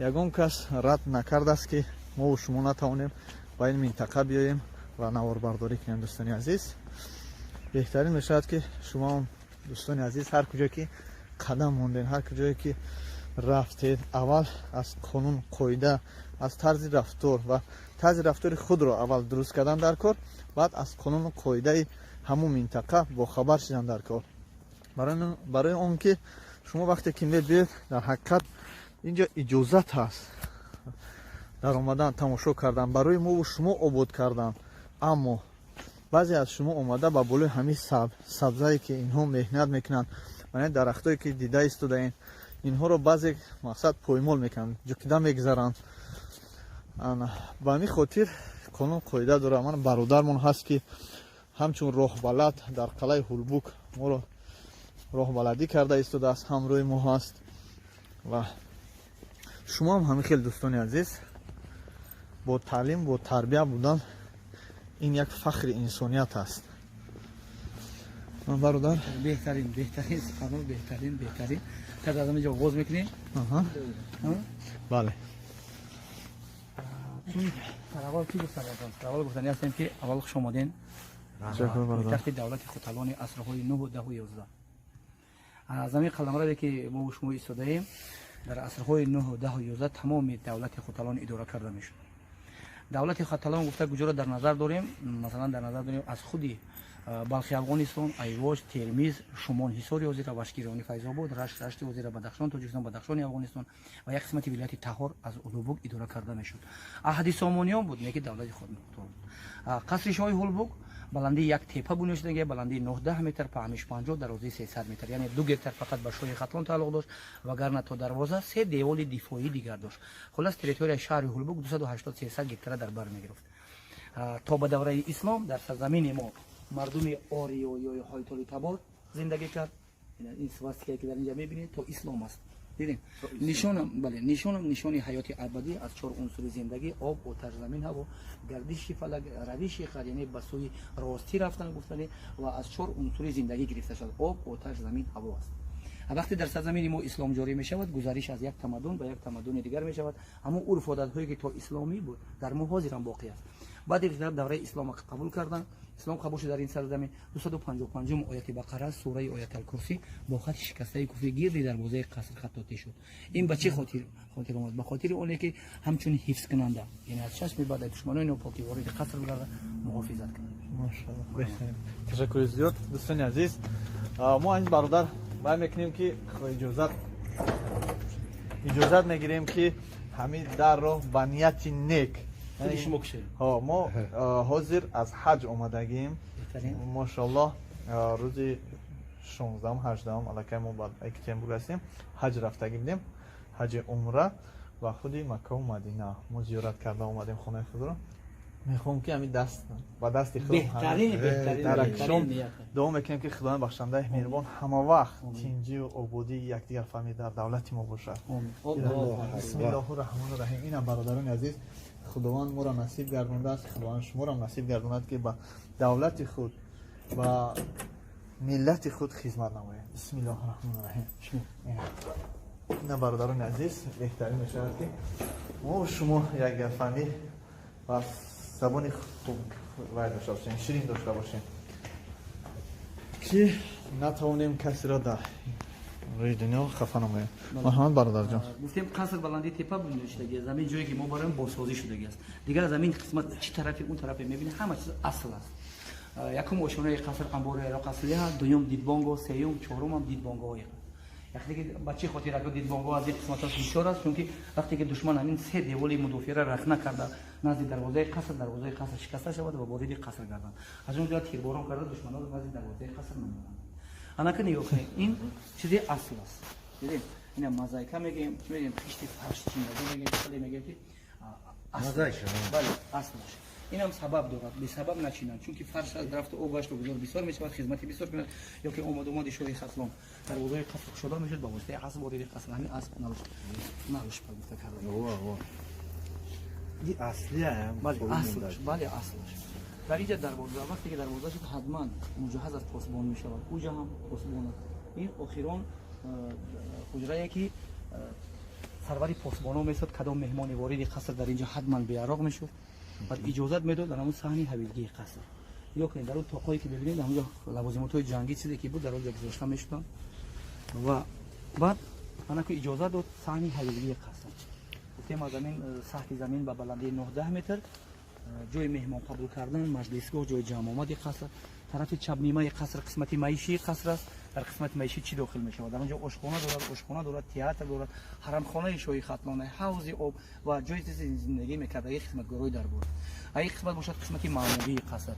یگان کس رد نکرده است که ما و شما نتوانیم با این منطقه بیاییم و نواربرداری کنیم. دوستان عزیز بهترین میشود که شما دوستان عزیز هر کجا که قدم موندین، هر کجایی که رفتید اول از قانون قاعده، از طرز رفتار و طرز رفتار خود را اول درست کردن در کار، بعد از قانون قاعده همون منطقه با خبر شدن در کار. برای اون که شما وقتی که میبینید در حقیقت اینجا اجازت هست در آمدن تماشا کردن برای ما و شما آباد کردن، اما بعضی از شما اومده با بالای همین سبزایی که اینها مهنت میکنن و درختایی که دیده ایستادین اینها رو بعضی مقصد پایمال میکنن، جوکیده میگذارن. با همین خاطر قانون قاعده داره. من برادرمون هست که همچون راه بلد در قلعه هولبوک ما رو راه بلدی کرده ایستاده است، همراه ما هست و شما هم همین خیلی دوستان عزیز با تعلیم با تربیه بودن این یک فخر انسانیت است. برادر بهترین سخنان بهترین تا از اینجا آغاز میکنیم. بله. چون سراوال چی گفتن؟ سراوال گفتنی هستیم که اول خوش آمدین. تحت دولت خوتلان عصرهای 9 و 10 و 11. از همین قلمرو که ما و شما ایستاده ایم در عصرهای 9 و 10 و 11 تمام دولت خوتلان اداره کرده میشد. دولت خوتلان گفته گجرا در نظر داریم، مثلا در نظر داریم از خودی بلخی افغانستان، ایواش، ترمیز، شمال حصار وزیر واشکیرانی فیض‌آباد، رشت وزیر بدخشان، تاجیکستان بدخشان افغانستان و یک قسمت ولایت تهار از اولوبوک اداره کرده میشد. عهد سامانیان بود میگه دولت خود بود. قصر شاه هولبوک بلندی یک تپه بنا شده، بلندی 19 متر، پهنش 50، درازی 300 متر، یعنی 2 گتر فقط به شاه ختلان تعلق داشت وگرنه تا دروازه 3 دیوال دفاعی دیگر داشت. خلاص تریتوری شهر هولبوک 280 300 گتر در بر میگرفت. تا به دوره اسلام در سرزمین ما مردم آریو یا هایتولی تبار زندگی کرد. این سواستیکایی که در اینجا میبینید تا اسلام است. دیدین نشان حیات ابدی از 4 عنصر زندگی: آب، آتش، زمین، هوا، گردش فلک، روش خط، یعنی به سوی راستی رفتن گفتنی و از 4 عنصر زندگی گرفته شد: آب، آتش، زمین، هوا است. وقتی در سرزمین ما اسلام جاری می شود، گزارش از یک تمدن به یک تمدن دیگر می شود. اما عرف و عادت هایی که تا اسلامی بود در ما حاضر هم باقی است. بعد از دوره اسلام قبول کردن، اسلام قبول شد در این سرزمین 255 آیت بقره، سوره آیت الکرسی با خط شکسته کفری گردی دروازه قصر خطاطی شد. این به چه خاطر اومد؟ به خاطر اونه که همچون حفظ کننده، یعنی از چشم بعد دشمنان ناپاکی وارد قصر بگردن محافظت کنند. ماشاءالله. تشکر زیاد دوستان عزیز. ما این برادر ما میکنیم که اجازت میگیریم که همین در راه با نیت نیک ما حاضر از حج آمدگیم. ماشاءالله روز 16 18 الکی ما بعد یک تیم برسیم حج رفتگی بودیم، حج عمره و خودی مکه و مدینه ما زیارت کرده اومدیم خونه خود رو. میخوام که همین دست با دست خود بهترین دعا میکنیم که خداوند بخشنده مهربان همه وقت تینجی و عبودی یکدیگر فهمید در دولت ما باشد. بسم الله الرحمن الرحیم. این برادران عزیز خداوند ما را نصیب گردونده است، خداوند شما را نصیب گردوند که با دولت خود و ملت خود خدمت نمایید. بسم الله الرحمن الرحیم. این برادران عزیز بهترین میشود که ما و شما یک فهمی و زبان خوب باید داشته باشیم، شیرین داشته باشیم که نتوانیم کسی را در روی دنیا خفه نماییم. محمد برادر جان گفتیم قصر بلندی تپه بنا شده، زمین جایی که ما بریم بازسازی شده است. دیگر زمین قسمت چه طرفی اون طرفی میبینید همه چیز اصل است. یکم اشاره قصر انبار عراق اصلی ها، دوم دیدبانگو، سوم چهارم هم دیدبانگوهای وقتی که بچه خاطر اگه دیدبانگو از این قسمت ها بیشتر است، چون که وقتی که دشمن همین 3 دیوال مدافع را رخنه کرده نزد دروازه قصر شکسته شود و وارد قصر گردند. از اونجا تیرباران کرده دشمنان را نزد دروازه قصر نمیبرند. انا که نگاه کنید این چیزی اصل است. دیدین اینا مزایکا میگیم، چی میگیم؟ خشتی فرش چی میگیم؟ خیلی میگه که مزایکا بله اصلش. این هم سبب دارد، به سبب نچینند، چون که فرش از درفت او گشت و بزرگ بسیار می شود، خدمتی بسیار کنند، یا که اومد شوی خصلان در وضعی قصر شده می شود با واسطه اسب وارد قصر همین اسب نلوش پرداخته کرده. این اصلی هم بله اصلش در اینجا دروازه وقتی که دروازه شد حتما مجهز از پاسبان می شود، اونجا هم پاسبان است. این اخیران حجره که سروری پاسبانو می شد، کدام مهمانی وارد قصر در اینجا حتما بیاراق می شد، بعد اجازت میداد در همون صحنه حویلگی قصر یا که در اون تاقایی که ببینید در اونجا لوازمات‌های جنگی چیزی که بود در اونجا گذاشته میشدن و بعد انا که اجازه داد صحنه حویلگی قصر گفتیم از زمین سطح زمین به بلندی 19 متر جای مهمان قبول کردن، مجلسگاه، جای جمع آمد قصر. طرف چپ نیمه قصر قسمت معیشی قصر است. در قسمت معیشی چی داخل می شود؟ در اونجا آشخانه دارد، تئاتر دارد، حرمخانه شاهی ختلانه، حوض آب و جای زندگی میکرد. این قسمت گروی در بود. این قسمت باشد قسمت معمولی قصر.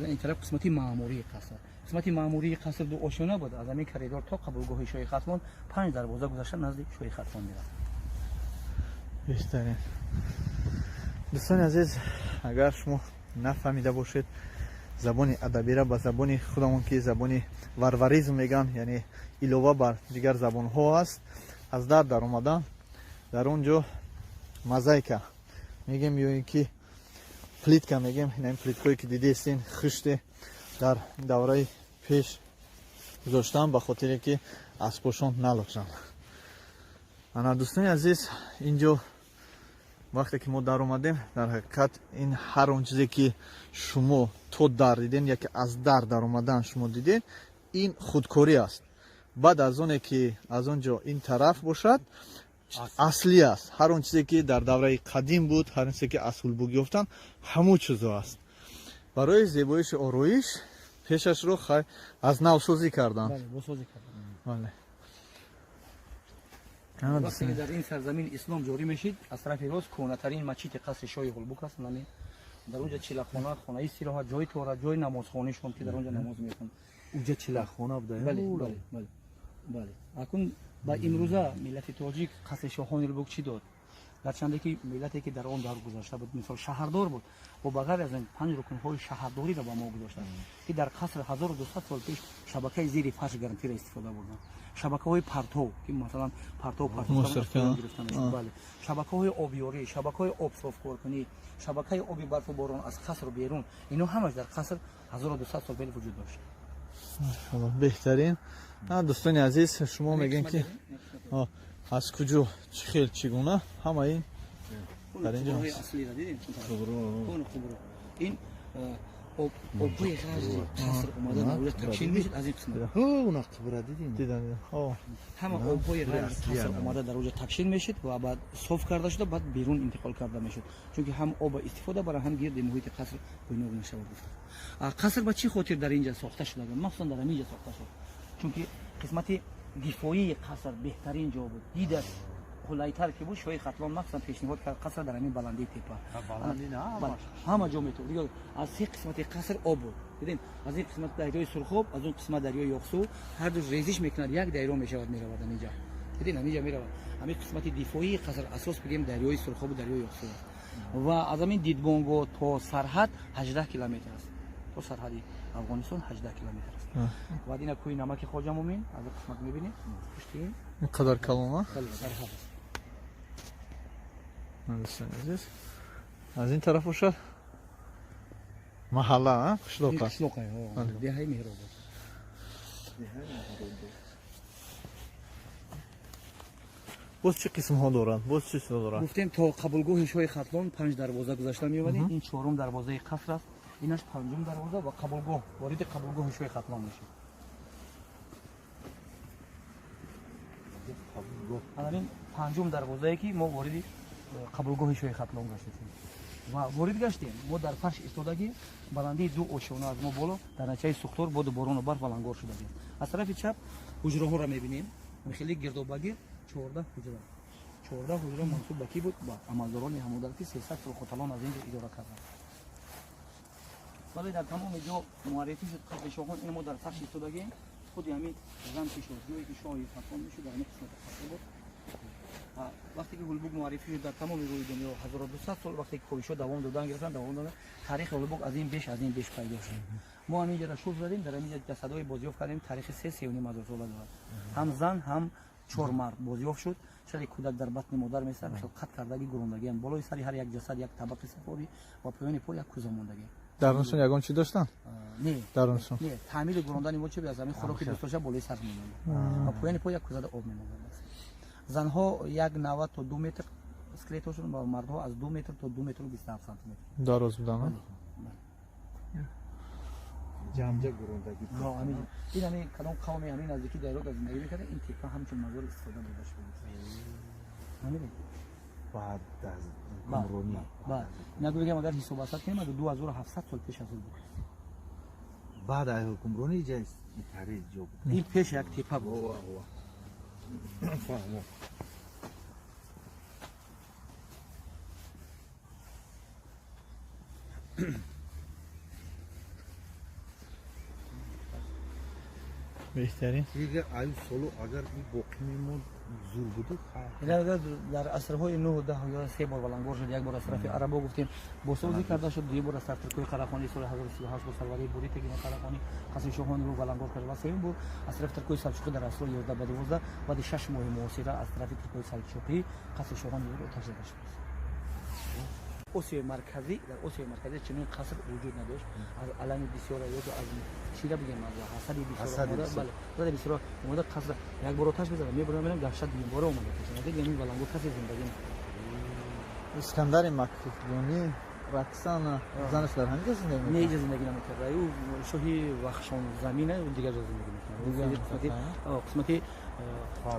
این طرف قسمت معمولی قصر. قسمت معمولی قصر دو آشانه بود. از همین کریدور تا قبولگاه شاهی ختلان 5 دروازه گذشته نزد شاهی ختلان میرفت. بهترین دوستان عزیز، اگر شما نفهمیده باشید زبان ادبی را با زبان خودمون که زبان ورواریزم میگن، یعنی علاوه بر دیگر زبان ها است، از در اومدن در اونجا مزایکا میگیم یا اینکه плитка мегем, ин плиткое ки дидестин хиште дар давраи пеш гузоштам ба хотире ки аспошон налағжанд. ана дӯстони азиз, инҷо вақте ки мо дар омадем, дар ҳақиқат ин ҳар он чизе ки шумо то дар дидем яке аз дар омадан шумо дидем, ин худкорӣ аст. баъд аз оне ки аз он ҷо ин тараф бошад, аслӣ аст. ҳар он чизе ки дар давраи қадим буд, ҳар он чизе ки аз ҳулбуг ёфтанд, ҳамон чизо аст. барои зебоиши ороиш пешашро аз навсозӣ карданд. вақте ки дар ин сарзамин ислом ҷорӣ мешид, аз тарафи рост кӯнатарин мачити қасри шоҳи ҳулбуг аст. дар онҷа чилахона, хонаи истироҳат, ҷои тора, ҷои намозхонишон ки дар онҷа намоз мехонанд. اونجا چلاخونه بوده. بله. اکنون با امروزه ملت تاجیک قصر شاهان البوک چی داد؟ گرچنده که ملتی که در آن دار گذاشته بود، مثال شهردار بود، و بغیر از این 5 رکن‌های شهرداری را با ما گذاشته که در قصر 1200 سال پیش شبکه زیر فرش گرانتی را استفاده بردن. شبکه‌های پرتو که مثلا پرتو گرفتن، بله. شبکه‌های آبیاری، شبکه‌های آب صاف کنی، شبکه آبی برف و باران از قصر بیرون، اینا همش در قصر 1200 سال پیش وجود داشت. بهترین. دوستان عزیز، شما میگین که از کجا چه خیلی چگونه همه این در اینجا اصلی را دیدیم. این آبوی غاز قصر اومده نوید تکشین میشد از این قسمت. اون قبره دیدیم. همه آبوی غاز قصر اومده در اونجا تکشین میشد و بعد صاف کرده شده، بعد بیرون انتقال کرده میشد، چون که هم آب استفاده برای هم گرد محیط قصر بینو نشه بود. قصر با چی خاطر در اینجا ساخته شده؟ مخصوصا در اینجا ساخته شد، چون که قسمت دفاعی قصر بهترین جا بود. دیده قلایتر که بود، شوی خطلان مخصوصا پیشنهاد کرد قصر در همین بلندی تپه. بلندی نه همه جا میتونه. دیگه از سه قسمت قصر آب بود. دیدین از این قسمت دریای سرخاب، از اون قسمت دریای یاقسو، هر دو ریزش میکنه، یک دایره میشود میرود اینجا. دیدین همینجا میرود. همین قسمت دفاعی قصر اساس بگیم دریای سرخاب و دریای یاقسو و از همین دیدگانگو تا سرحد 18 کیلومتر است. تو سرحدی افغانستان 18 کیلومتر است. و اینا کوی نمک خواجه مومین از قسمت میبینید پشتی این قدر کلمه از این طرف باشد محله قشلاق است. دهه مهراب باز چه قسم ها دارند؟ باز چه چیزا دارند؟ گفتیم تا قبولگاه شاه خطلان 5 دروازه گذاشته می‌آورید. این چهارم دروازه قصر است، اینش پنجم دروازه و قبولگاه، وارد قبولگاه شاه خطلان میشه. همین پنجم دروازه‌ای که ما وارد قبولگاه شاه خطلان گشتیم و وارد گشتیم. ما در فرش ایستادگی بلندی 2 آشونه از ما بالا در نتیجه سوختار بود باران و برف ولنگار شده بود. از طرف چپ حجره ها را می‌بینیم، میخیلی گردوبگیر 14 حجره. 14 حجره منصوب به کی بود؟ با عملداران همودرتی 300 سال خطلان از اینجا اداره کردند. ولی در تمام جا معرفی شد قصر شاهان. این ما در فرش ایستادگی خود همین زن پیش شد، جایی که شاه خطلان میشد در این قسمت قصر بود. وقتی که هولبوگ معرفی شد در تمام روی دنیا 1200 سال وقتی که کوشش دوام دادن گرفتن، تاریخ هولبوگ از این بیش پیدا شد. ما همینجا را شوز زدیم، در اینجا جسدهای بازیافت کردیم. تاریخ 3.5 هزار ساله دارد. هم زن هم 4 مرد بازیافت شد. شاید کودک در بطن مادر میسر شد، قطع کردگی گروندگی هم بالای سری هر یک جسد یک طبقه سفاری و پایان پا یک کوزه ماندگی. درونشون یگان چی داشتن؟ نه درونشون نه تعمیل گروندن ما چه به از همین خوراکی دوست داشته بالای سر میموند و پایان پا یک کوزه آب میموند. زنها 1.90 تا 2 متر اسکلتشون و مردها از 2 متر تا 2 متر و 27 سانتی متر دراز بودن. جمع گروندگی. همین این همین کدام قومی همین نزدیکی دایره از زندگی میکرده. این تیپا همچون مزار استفاده می‌داشت. همین بعد از گمرونی بعد نگو بگم اگر حساب واسط کنیم از 2700 سال پیش از اون بود. بعد از گمرونی جای تاریخ جو بود. این پیش یک تیپا بود. فهمو بهترین دیگه آیو سولو اگر این باقی میموند زور بوده. اینا در عصرهای 9 و 10 یا 3 بار ولنگار شد. یک بار از طرف عربا گفتیم بوسوزی کرده شد، دیگه بار از طرف ترکیه قراخانی سال 1038 با سروری بوری تگینا قراخانی قصر شاهان رو ولنگار کرد و سوم بار از طرف ترکیه سلجوقی در عصر 11 به 12 بعد 6 ماه معاصره از طرف ترکیه سلجوقی قصر شاهان رو تجربه شد. آسیای مرکزی در آسیای مرکزی چنین قصر وجود نداشت از علم بسیار یا از چیزا بگیم از حسد بسیار اومده بله زده بسیار اومده قصر یک بار آتش بزنه میبرم میرم گشت دوباره اومده چون دیگه این بلنگو کسی زندگی اسکندر مکدونی رقصان زنش در همینجا زندگی میکنه؟ نه اینجا زندگی نمیکنه او شاهی وخشان زمینه و دیگر جا زندگی میکنه قسمتی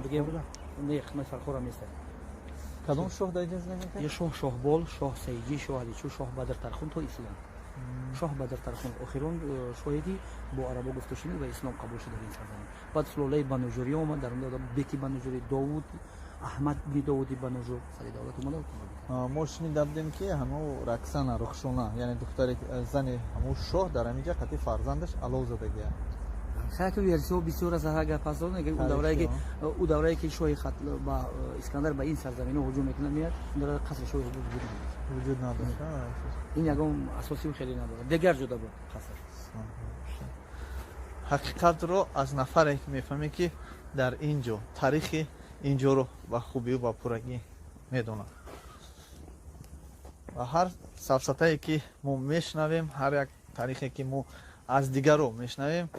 بگیم نه قسمت فرخور هم نیست کدوم شاه در اینجا زندگی میکنه؟ یه شاه بال شاه سیدی شاه علیچو شاه بدرترخون تا اسلام شاه بدرترخون آخرون شاهدی با عربا گفته شده و اسلام قبول شده در این سرزمین بعد سلاله بنوجوری اومد در اون بیتی بنوجوری داوود احمد بن داودی بنوجو سری دولت اومد ما شنیده بودیم که همو رقصان رخشونه یعنی دختر زن همو شاه در اینجا قطعی فرزندش علو زدگی خیلی ورسیو بسیار از هر پس دادن اون دوره‌ای که شاه خط با اسکندر به این سرزمین هجوم میکنه میاد در قصر شاه وجود نداره این یکم اساسی خیلی نداره دیگر جدا بود قصر حقیقت رو از نفری که میفهمه که در اینجا تاریخ اینجا رو با خوبی و با پرگی میدونه و هر سفسطه‌ای که ما میشنویم هر یک تاریخی که ما از دیگر رو میشنویم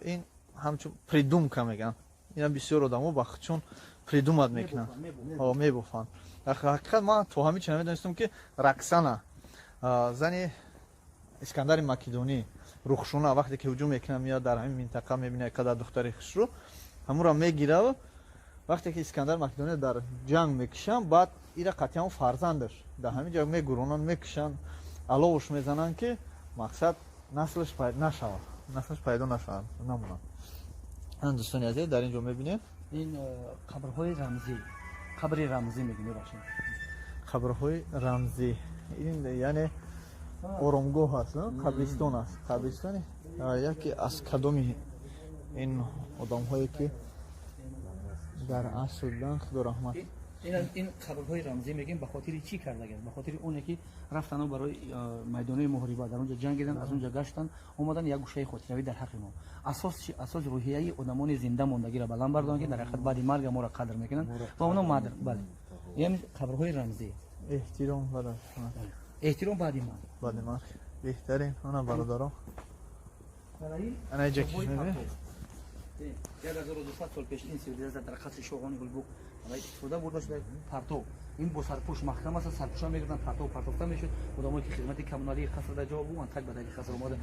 این همچون پریدومکا میگن اینا بسیار آدمو با خودشون پریدومت میکنن میبوفن در حقیقت ما تو همین چنین میدونستم که رقصانه زن اسکندر مکدونی رخشونه وقتی که هجوم میکنه میاد در همین منطقه میبینه که دختر خوش رو همون را میگیره و وقتی که اسکندر مکدونی در جنگ میکشن بعد اینا قطعا فرزندش در همین جا میگرونن میکشن علاوش میزنن که مقصد نسلش پیدا نشود نمونه این دوستانی عزیز در اینجا میبینید این قبرهای رمزی قبر رمزی میگیم باشین قبرهای رمزی این یعنی آرامگاه هست قبرستان است قبرستانی یکی از کدومی این آدم هایی که در عصر بودن خدا رحمت این قبرهای رمزی میگیم به خاطر چی کرده گرد به خاطر اونه که رفتن و برای میدانه محاربه در اونجا جنگیدن از اونجا گشتن اومدن یک گوشه خاطره‌ای در حق ما اساس روحیه آدمان زنده موندگی را بلند بردن که در حقیقت بعد مرگ ما را قدر میکنن و اونا مادر بله یعنی قبرهای رمزی احترام احترام بعد مرگ بهترین اونا برادران انا جاکی میبینه 1200 سال پیش این سیویلیزاسیون در قصر شاهان گلبوک استفاده برده شده پرتو این با سرپوش محکم است سرپوشا میگردن پرتو میشد آدمایی که خدمت کمونالی قصر در جا بودن تک بدل قصر اومده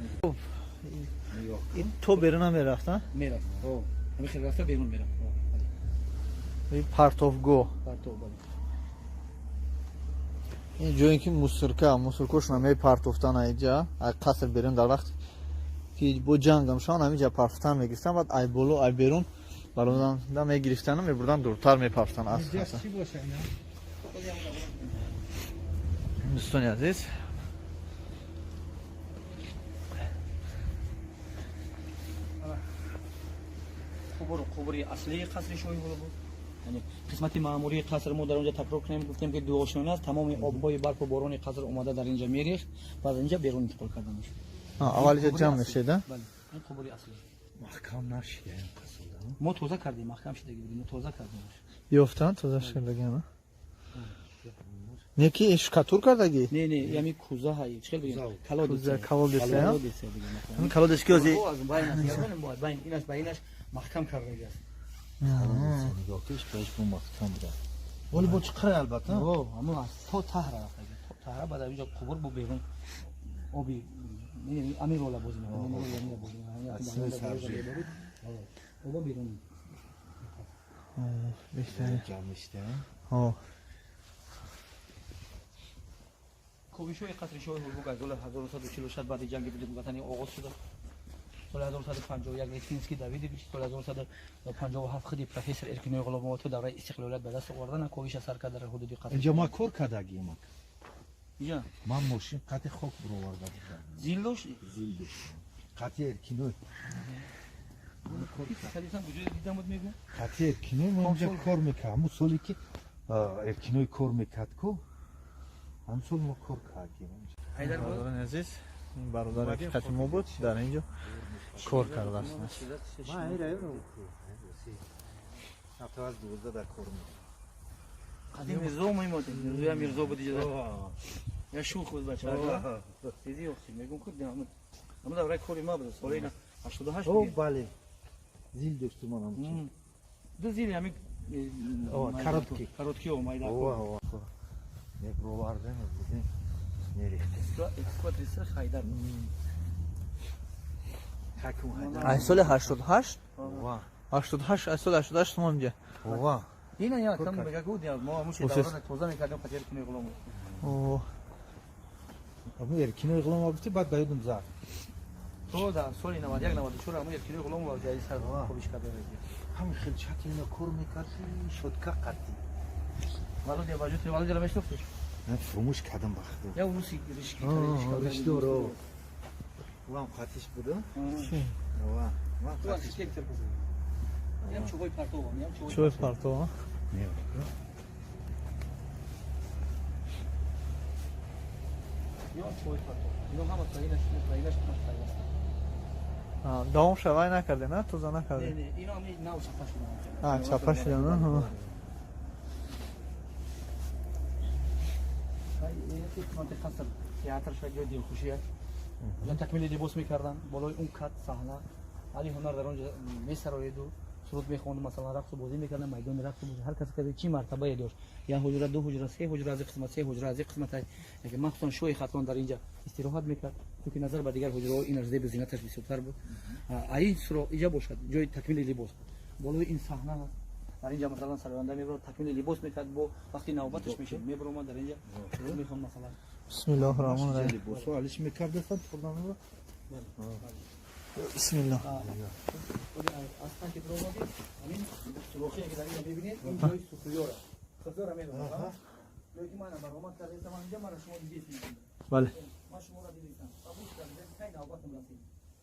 این تو بیرون هم میرفتن میرفت همین خیلی رفته بیرون میرفت این پرتوگو بله این جایی که موسرکوش نمی پرتوفتن اینجا از قصر بیرون در وقت که با جنگ هم شان همینجا پرتوفتن میگیستن بعد ای بولو ای بیرون برادن دا میگرفتن و میبردن دورتر میپرفتن از قصر دوستانی عزیز قبر اصلی قصر شاهی بود یعنی قسمت معمولی قصر ما در اونجا تکرار کنیم گفتیم که دو آشیانه است تمام آبهای برف و باران قصر اومده در اینجا میریخت بعد اینجا بیرون انتقال کرده میشه اولش جمع میشه بله این قبر اصلی محکم نشده این قصر ما توزه کردیم محکم شده بودیم ما توزه کردیم یافتن توزه شده نه یکی اشکاتور کردگی نه یعنی کوزه های چه بگیم کوزه کالودسه همین کالودس که از باین اینش باینش محکم کرده است نگاهش بهش بو محکم بوده ولی با چقدر البته اما از تو طهره طهره بعد اینجا قبر بو بیرون آبی یعنی امیر ولا بازی می‌کنه اوبا بیرون بهتره جمعشته کویشوی قصر شاه هولبوک از سال 1146 بعد جنگ وطنی آغاز شد سال 1151 لیتینسکی داویدی بیش سال 1157 خودی پروفسور ارکینوی غلامات دوره استقلالیت به دست آوردن کویش سر کرد در حدود قصر اینجا ما کار کردگی ما اینجا من ماشین قطع خوک برو آورده بودم زیلدوش قطع ارکینوی خلیصا وجود دیدم بود میگم قطع ارکینوی ما اینجا کار میکنم همون سالی که ارکینوی کار میکرد کو هم سال ما کار کردیم برادران عزیز این برادر که خط ما بود در اینجا کار کرده است ما ایره حتی از 12 در کار میکنم قدیم میرزا میمود میرزا میرزا بود اینجا یا شوخ بود بچه‌ها دیدی اختی میگم کردیم اما دورای کوری ما بود سال اینا 88 او بله زیل داشتم منم دو زیل همین کاروتکی اومایده اوه یک رو واردن بودیم نریخته اسکوادریسر خیدر ای سال 88 88 ای سال 88 ما میگه اینا یا کم میگه گود یا ما موشی دوران توزا میکردیم خاطر کنه غلام اوه اما یرکینو غلام آبستی بعد دایدم زار تو دا سولی 91 94 اما یرکینو غلام و جای سر خوبش کرده همین خیلی چاتی اینا کور میکردی شد که قطی والو دی باجو والو جلوش نفتش من فراموش کردم بخدا یا روسی ریشکی ریشکی رو وام قطیش بوده چی وام قطیش یک تر بود میام چوبای پارتو میام چوبای پارتو میام چوبای پارتو اینو هم تاییدش داوم شوای نکرده نه تو زنه کرده نه اینا هم نه چپا شده چپا شده نه منطقه قصر تئاتر شد جای خوشیه یا تکمیل لباس میکردن بالای اون کات صحنه علی هنر در اونجا میسرایید و سرود میخوند مثلا رقص و بازی میکردن میدان رقص بود هر کس که چی مرتبه داشت یا حجره دو حجره سه حجره از قسمت سه حجره از قسمت که مخصوصا شوی خاتون در اینجا استراحت میکرد تو که نظر به دیگر حجره و این ارزده به زینتش بسیار بود این سرو اینجا باشد جای تکمیل لباس بالای این صحنه در اینجا مثلا سرونده میبرد تکمیل لباس میکرد با وقتی نوبتش میشه میبرم در اینجا میخوام مثلا بسم الله الرحمن الرحیم لباس حالش میکرد فقط خودم رو بسم الله اصلا که درو بودیم همین سلوخی که در اینجا ببینید این جای سوپریوره خزر هم میدونم جایی که من برآمد کرده زمان اینجا من شما دیدید بله ما شما را دیدیم قبول کردیم خیلی نوبت رسید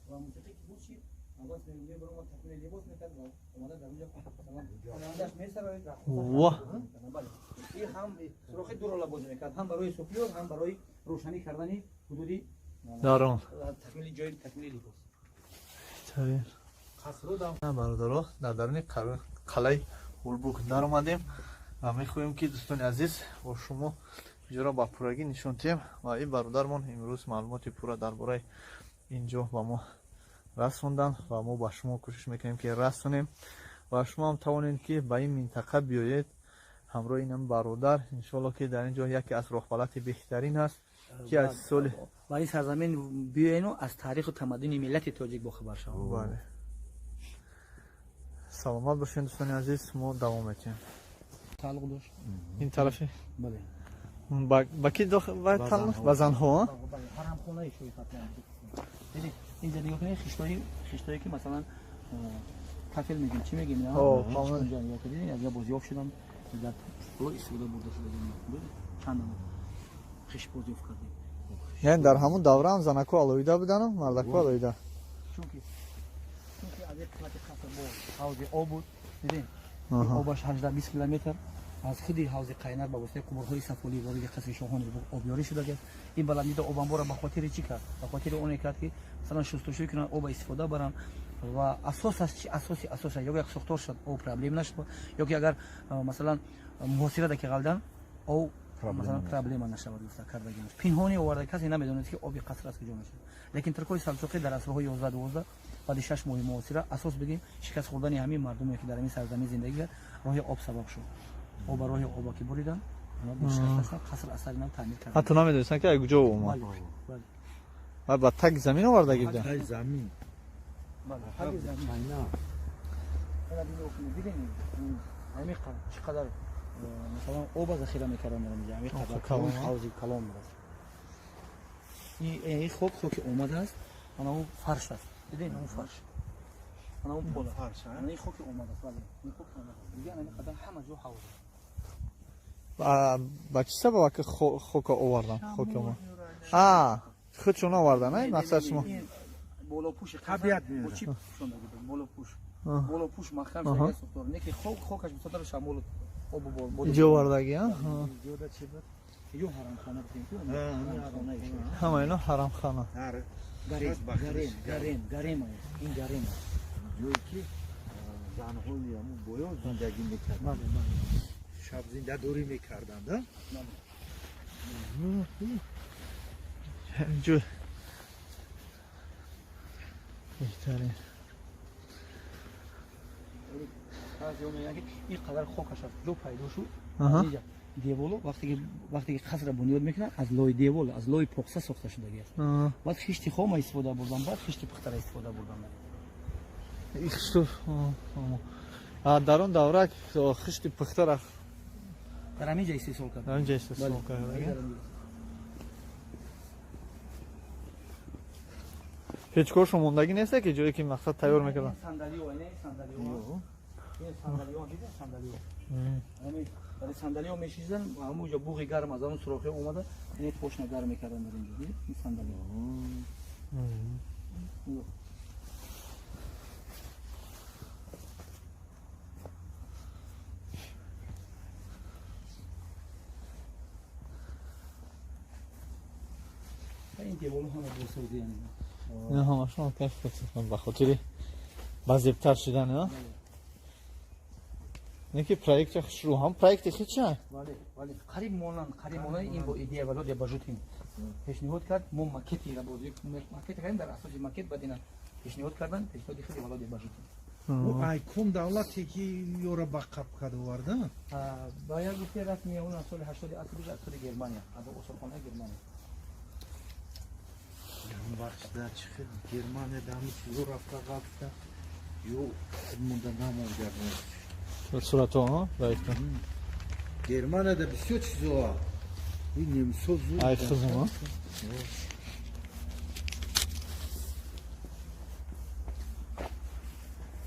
و موسیقی که بود چی نوبت میگه برام تکمیل لباس میکرد و اومد در اونجا مثلا انداش میسرایید واه بله این هم سلوخی دو رول بازی میکرد هم برای سوپریور هم برای روشنی کردن حدودی دارم تکمیل جای تکمیل لباس تبین برادرها در درون قلعه هولبوک در اومدیم و میخواهیم که دوستان عزیز با شما اینجا با پورگی نشون دهیم و این برادرمون امروز معلومات پورا درباره اینجا با ما رسوندن و ما با شما کوشش میکنیم که رسونیم و شما هم توانید که به این منطقه بیایید همراه اینم برادر انشالله که در اینجا یکی از راه بهترین است که از سال و این سرزمین بیاین و از تاریخ و تمدن ملت تاجیک باخبر شوید. بله. سلامت باشین دوستان عزیز ما دوام میتیم. تعلق داشت. این طرفی؟ بله. با کی داخل تعلق؟ با زنها؟ حرم خونه شوی فتنه. دیدی اینجا نگاه کنید خشتایی که مثلا کافل میگیم چی میگیم نه؟ کامل. یا که دیدین از بازی آف شدن در فلوی سودا برده شده. چند خش بازی آف کردیم. یعنی در همون دوره هم زنکو علویده بودن و مردکو علویده. چونکه از یک قسمت قصر با حوض آب بود دیدین آبش 18-20 کیلومتر از خودی حوض قینر با واسطه قبرهای صفولی وارد قصر شاهان آبیاری شده است. این بلندی تا آبان بارا به خاطر چی کرد؟ به خاطر اون کرد که مثلا شستشوی کنن آب استفاده برن و اساسش چی اساس یا یک ساختار شد او پرابلم نشد یا که اگر مثلا محاصره که قلدن او مثلا پرابلم نشود مثلا کردگی پنهانی آورده کسی نمیدونه که آب قصر است کجا میشه لیکن ترکای سلجوقی در عصرهای 11 بعد 6 ماه محاصره اساس بگیم شکست خوردن همین مردمی که در این سرزمین زندگی کرد راه آب سبب شد او برای آب که بریدن قصر اثر اینا تعمیر کردن حتی نمیدونستن که کجا اومد بله بعد تک زمین آوردگی بودن تک زمین بله تک زمین نه حالا دیدین همین چقدر مثلا آب ذخیره میکردن در اینجا همین قدر حوضی کلام بود این خوک اومده است اون اون فرش است دیدین اون فرش اون پول فرش این خوک اومده است ولی این خوک اومده دیگه همین قدر همه جو حوض با چه سبب که خوک آوردن خوک اومد خودشون آوردن نه مقصد شما بالا پوش طبیعت میاد چی شون بالا پوش محکم شده سوختار نه که خوکش بسیار شامل آب بود اینجا آوردگی ها اینجا چی بود یو حرم خانه بود همه اینا حرم خانه گریم این گریم جایی که زنهای همون بایا زندگی میکردن شب زنده دوری میکردن همینجور بهترین این قدر خاکش از دو پیدا شد آها. اینجا دیوالو وقتی که قصر بنیاد میکنن از لای دیوال از لای پخته ساخته شده است آها. بعد خشت خام استفاده بردن بعد خشت پختر استفاده بردن این خشت در اون دوره خشت پختر در همینجا استفاده کرد در اینجا استفاده کرد هیچ کارش موندگی نیست که جایی که مقصد تیار میکردن صندلی و اینه صندلی ها دیدی صندلی ها همین برای صندلی ها میشیزن و همونجا بوغی گرم از اون سراخه اومده این پشت گرم میکردن در اینجا دیدی این صندلی ها این دیوالو همه بوسودی یعنی نه همشون کف کنم به خاطر بازیبتر شدن نه نه که پروژه شروع هم پروژه خیلی چه ولی قریب مونان این با ایده ولاد باجوتیم پیشنهاد کرد ما ماکتی را بودیم ماکت کردیم در اساس ماکت بعدین پیشنهاد کردن پیشنهاد خیلی ولاد باجوتیم او ایکون دولتی که یورا باقب کرده ورده باید گفتی رسمی اون سال 80 اصل گرمانیا از اصولخانه گرمانیا وقت چه گرمانه دامی چیزو رفته قبضه یو مونده نمونده به صورت ها باید گرمانه ده بسیار چیزو ها این نمیسو زود ای خزم ها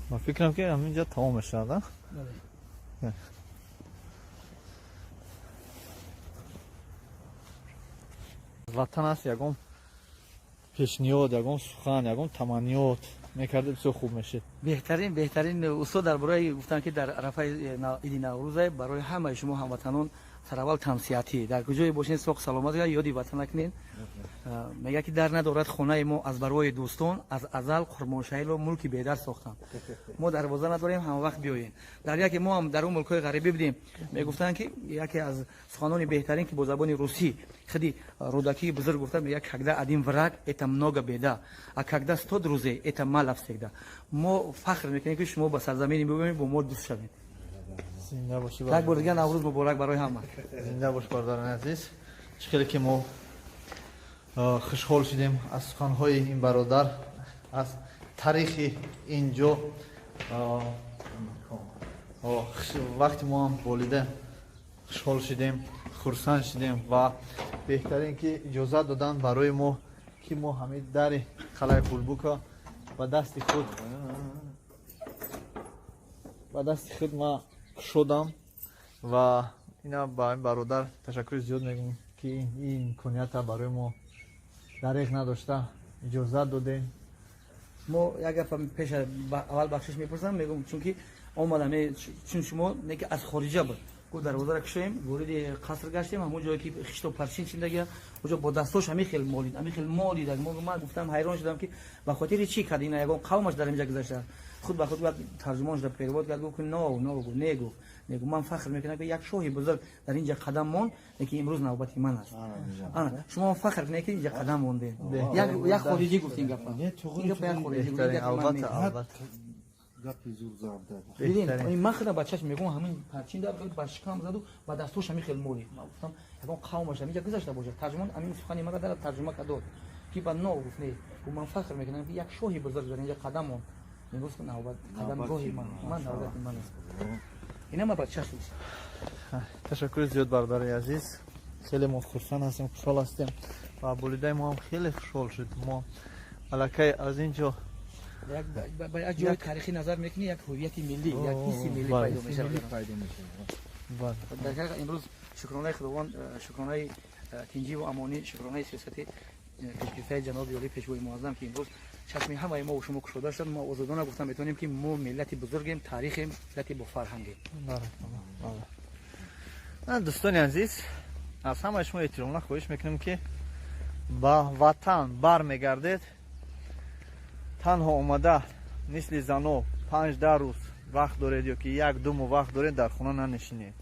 من فکرم که همینجا تمام شده وطن است یکم پیشنهاد یکم سخن یکم تمنیات میکرده بسیار خوب میشه بهترین استاد درباره گفتن که در عرفه عید نوروز برای همه شما هموطنان سرول تمسیتی در کجای باشین سوق سلامت یادی وطن نکنین میگه که در ندارد خانه ما از برای دوستان از ازل خرماشهیل و ملکی بیدر ساختن ما دروازه نداریم همه وقت بیاین در یکی ما هم در اون ملک‌های غریبی بودیم میگفتن که یکی از سخنان بهترین که با زبان روسی خیلی رودکی بزرگ گفتن میگه کگدا ادیم ورق это много беда а когда 100 друзей это мало всегда ما فخر میکنیم که شما با سرزمین میبینید با ما دوست شوید زنده باشی یک بار دیگه نوروز مبارک برای همه زنده باش برادران عزیز خیلی که ما خوشحال شدیم از سخن‌های این برادر از تاریخ اینجا وقتی ما هم بولیده خوشحال شدیم خرسند شدیم و بهترین که اجازه دادن برای ما که ما همه در قلعه گلبوکا با دست خود ما شدم و اینا با این برادر تشکر زیاد میگم که این امکانیت برای ما دریغ نداشته اجازه دادین ما یک دفعه پیش اول بخشش میپرسم میگم چون که آمدم چون شما نگه از خارجه بود گو دروازه را کشیم وارد قصر گشتیم همون جایی که خشت و پرچین چیندگی اونجا با دستاش همین خیلی مالید من گفتم حیران شدم که به خاطر چی کرد اینا یگان قومش در اینجا گذاشته خود به خود بعد ترجمانش را پیرواد کرد گفت نگو من فخر میکنم که یک شاهی بزرگ در اینجا قدم ماند که امروز نوبت من است شما فخر کنید که اینجا قدم مونده یک خارجی گفتین گفت این گفت یک خارجی البته گپی زور زرده ببین این مخنا بچه‌ش میگم همین پرچین در باشکام زدو و دستوش همین خیلی مولی ما گفتم یگان قومش همینجا گذاشته باشه ترجمان همین سخنی ما در ترجمه کرد که بعد نو گفت نه و من فخر میکنم که یک شاهی بزرگ در اینجا قدم مون میگوش که نوبت قدم گاهی من نوبت من است اینا ما بچه‌ش تشکر زیاد برادر عزیز خیلی ما خرسند هستیم خوشحال هستیم و بولیده ما هم خیلی خوشحال شد ما الکی از اینجا یک جای تاریخی نظر میکنی یک هویت ملی یک حس ملی پیدا میشه در حقیقت امروز شکرانه خداوند شکرانه تنجی و امانی شکرانه سیاستی پیشگیری جناب علی پیشوای معظم که امروز چشم همه ما و شما گشوده شد ما آزادانه گفتم میتونیم که ما ملت بزرگیم تاریخیم ملت با فرهنگیم دوستان عزیز از همه شما احترام خواهش میکنم که با وطن برمیگردید تنها اومده مثل زنو 5-10 روز وقت دارید یا که 1-2 ماه وقت دارید در خونه ننشینید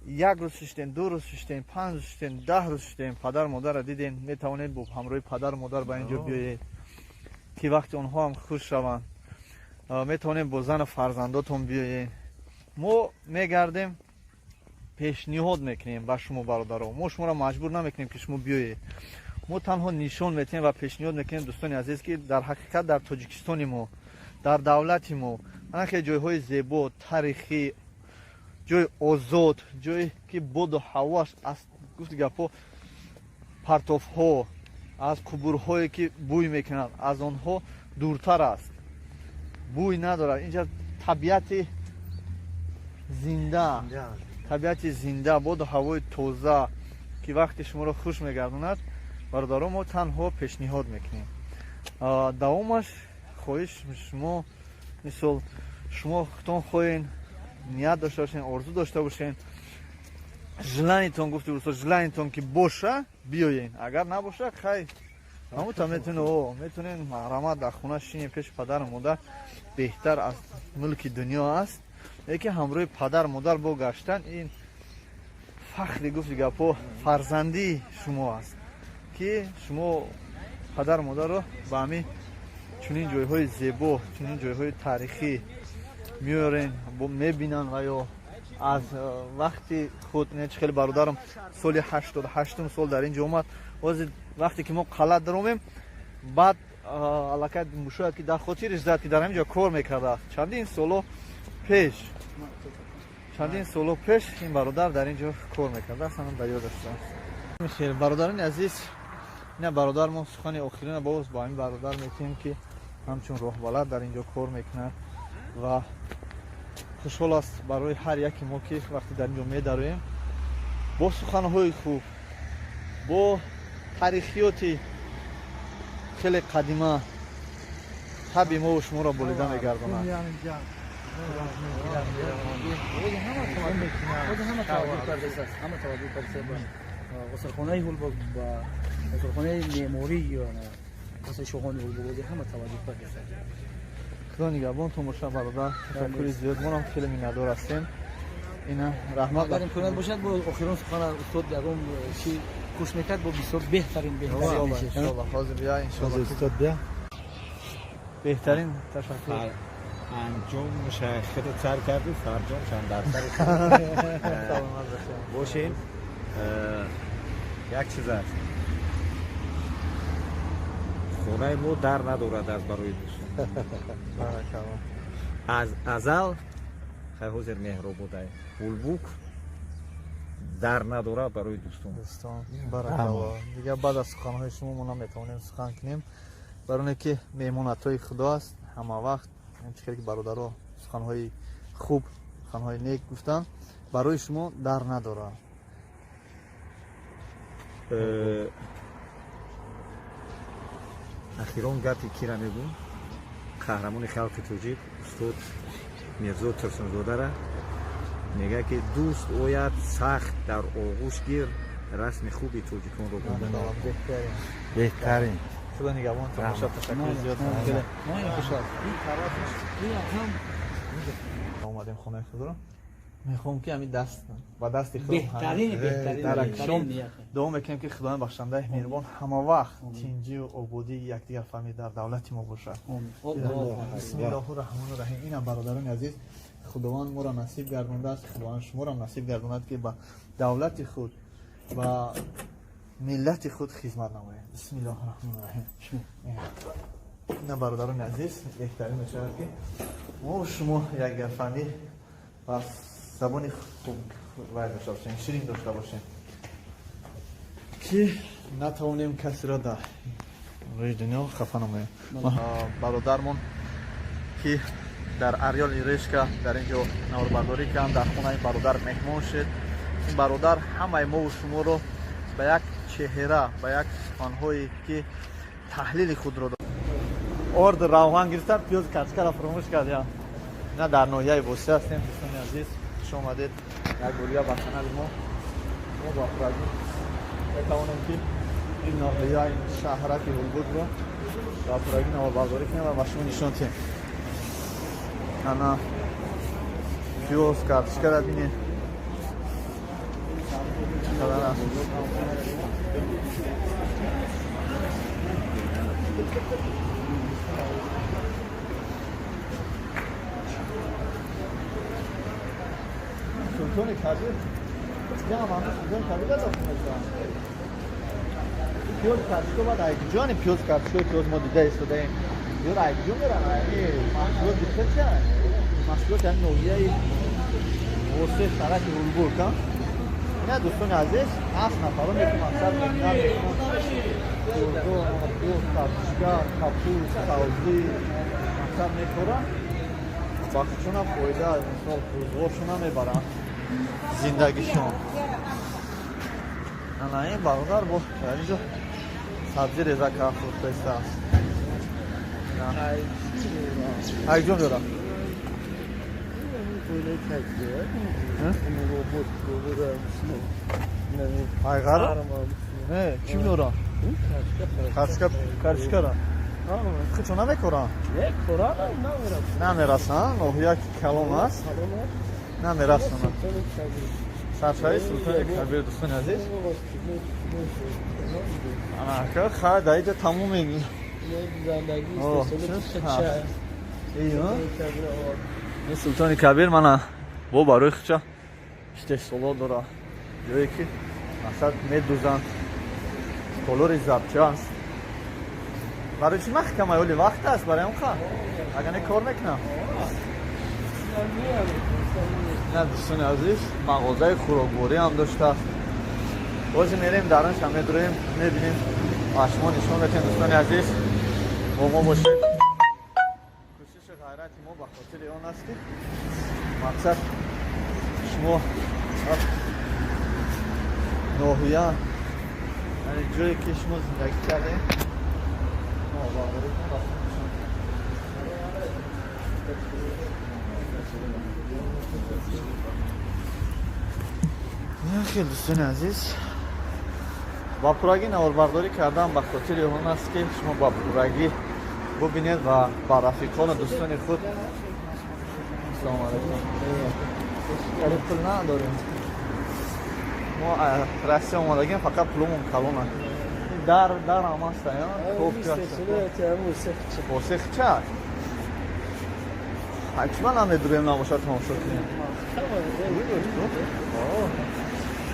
1 روز شدین 2 روز شدین 5 روز شدین 10 روز شدین پدر مادر را دیدین میتوانید با همراه پدر مادر به اینجا بیایید که وقتی اونها هم خوش شوند میتونیم با زن فرزنداتون بیایید. ما میگردیم پیشنهاد میکنیم به شما برادران، ما شما را مجبور نمیکنیم که شما بیایید، ما تنها نشون میتیم و پیشنهاد میکنیم دوستان عزیز که در حقیقت در تاجیکستان ما در دولت ما خیلی جایهای زیبا تاریخی جای آزاد جایی که بود و هواش از گفت گپا پرتوف ها از قبورهایی که بوی میکنند از آنها دورتر است، بوی ندارد. اینجا طبیعت زنده بود و هوای تازه که وقتی شما را خوش میگرداند برادران ما تنها پیشنهاد میکنیم. دوامش خواهش شما مثل شما خودتون خواهین نیت داشته باشین، آرزو داشته باشین، ژلانتون گفته بود ژلانتون که باشه بیاین، اگر نباشه خیر همونطور میتونین محرمت در خونه شینی پیش پدر مادر بهتر از ملک دنیا است. یکی همراه پدر مادر با گشتن این فخری گفت گپا فرزندی شما است که شما پدر مادر رو به همین چنین جایهای زیبا چنین جایهای تاریخی میارین میبینن و یا از وقتی خود خیلی برادرم سال 88 سال در اینجا اومد وقتی که ما قلعه درومیم بعد علاقه مشاهد که در خاطرش زد که در اینجا کار میکرده چندین سال پیش این برادر در اینجا کار میکرده اصلا در یاد داشتم. خیر برادران عزیز این برادر ما سخن آخرین باز با این برادر میکنیم که همچون راهبلد در اینجا کار میکنه و خوشحال است برای هر یکی ما که وقتی در اینجا میدرویم با سخنهای خوب با تاریخیاتی خیلی قدیمه طبع ما و شما را بریده میگرداند. غسلخانه هولباگ و غسلخانه معماری یا قصر شوهان هولباگ همه توجه کرده. خدا نگهبان تو مشا برادر تشکر زیاد ما هم خیلی میندار هستیم. اینا رحمت اگر امکانات باشد با آخرین سخن استاد یگام چی خوش میکرد با بسیار بهترین میشه ان شاء الله. حاضر بیا ان شاء الله استاد بیا. بهترین تشکر. انجام مشاهده سر کردی فرجام چند درصد باشین. یک چیز است خونه ما در ندارد از برای دوستان از ازل خیلی حاضر مهربان بوده بولبوک در ندارد برای دوستان برکت دیگه. بعد از سخنهای شما ما نمیتونیم سخن کنیم برای که میمونتای خدا است همه وقت. چیزی که برادرها سخنهای خوب سخنهای نیک گفتن برای شما در نداره. اخیران گپی کی را میگم قهرمان خلق توجیک استاد میرزا ترسنزاده را میگه که دوست باید سخت در آغوش گیر رسم خوبی توجیکان رو بودن بهترین. خدا نگهبان تماشا تشکر زیاد خیلی خوشحال اومدیم خونه خدا. میخوام که همین دست با دست خدا بهترین دوام میکنیم که خداوند بخشنده مهربان همه وقت تینجی و عبودی یکدیگر فهمید در دولت ما باشه. بسم الله الرحمن الرحیم. این هم برادران عزیز خداوند ما را نصیب گردانده است، خداوند شما را نصیب گرداند که با دولت خود و ملت خود خدمت نمایید. بسم الله الرحمن الرحیم. این برادران عزیز بهترین میشه که ما و شما یک گرفندی و زبان خوب باید داشته باشیم، شیرین داشته باشیم که نتوانیم کسی را در روی دنیا خفه نماییم. برادرمون که در اریال ایرش که در اینجا نوربرداری که هم در خونه این برادر مهمان شد. این برادر همه ما و شما رو به یک چهره به یک آنهایی که تحلیل خود رو ارد روغن گرفتن پیاز کچکه را فراموش کردیم. نه در ناحیه بوسه هستیم دوستان عزیز خوش آمدید یک گوریه به کانال ما با پراگی میتوانیم که این ناحیه این شهرک هولبوگ رو با پراگی نوربرداری کنیم و شما نشان دهیم. انا پیاز کچکه را بینید سلطان کبیر جام هم سلطان کبیر داشت مثلا پیاز کاشکو بعد ایجانی پیاز کاشکو پیاز ما دیده استودیم یور ایجون میرن این محصولات دیگه چه محصولات این نوعیه واسه سرک رولبور کن اینا دوستان عزیز هست نفرا میتونن مقصد میکنن پیاز کاشکا کپوس سبزی مقصد میکنن وقتشون هم فایده مثلا روزگارشون هم میبرن زندگیشون انا این برادر با اینجا سبزی ریزه که فروت بسته است ایجون دارم aygarı? Ne? Kim oran? Karışka oran. Kıç ona ne koran? Ne koran? Ne merasan? Ohuya kalonaz. Ne merasan? Sarşayı Sultan Kabir Dostun Aziz. Ana kar dayıca tamam iyi. İyi ha? Ne Sultan Kabir mana bu barıkça işte solo dora. Diyor ki asad meduzan kolori zapçans. برای چی محکمه ولی وقت است برای اون خواه اگه نه کار نکنم نه دوستان عزیز مغازه خوراکوری هم داشته است بازی میریم درنش هم میدرویم میبینیم آشما نشون بتیم دوستان عزیز با ما باشید کوشش غیرت ما به خاطر اون است که مقصد شما نوحیه یعنی جایی که شما زندگی کردیم خیلی دوستان عزیز با پورگی نواربرداری کردم به خاطر اون است که شما با پورگی ببینید و با رفیقان دوستان خود سلام علیکم پول نداریم ما راستی اومدگیم فقط پولمون کلونه در هم هست یا خوب واسه چه حتما نمیدونیم نباشد تماشا کنیم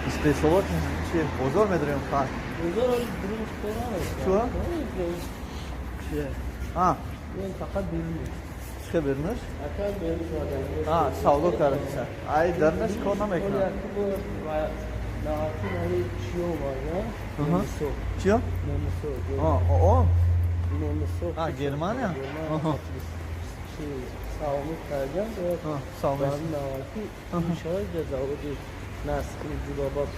استثبات چیه؟ بزرگ میدونیم خواهد بزرگ بریم چوه؟ چیه؟ آه فقط بیرونش چه بیرونش؟ اکل بیرونش آه ساولو کرده ای درنش کار نمیکنه نهاتی نهی چیو باید نمسو چیو؟ نمسو آه نمسو آه گرمانیا؟ ساومی کردن ساومی نهاتی میشای جزاوری نسخی جلابات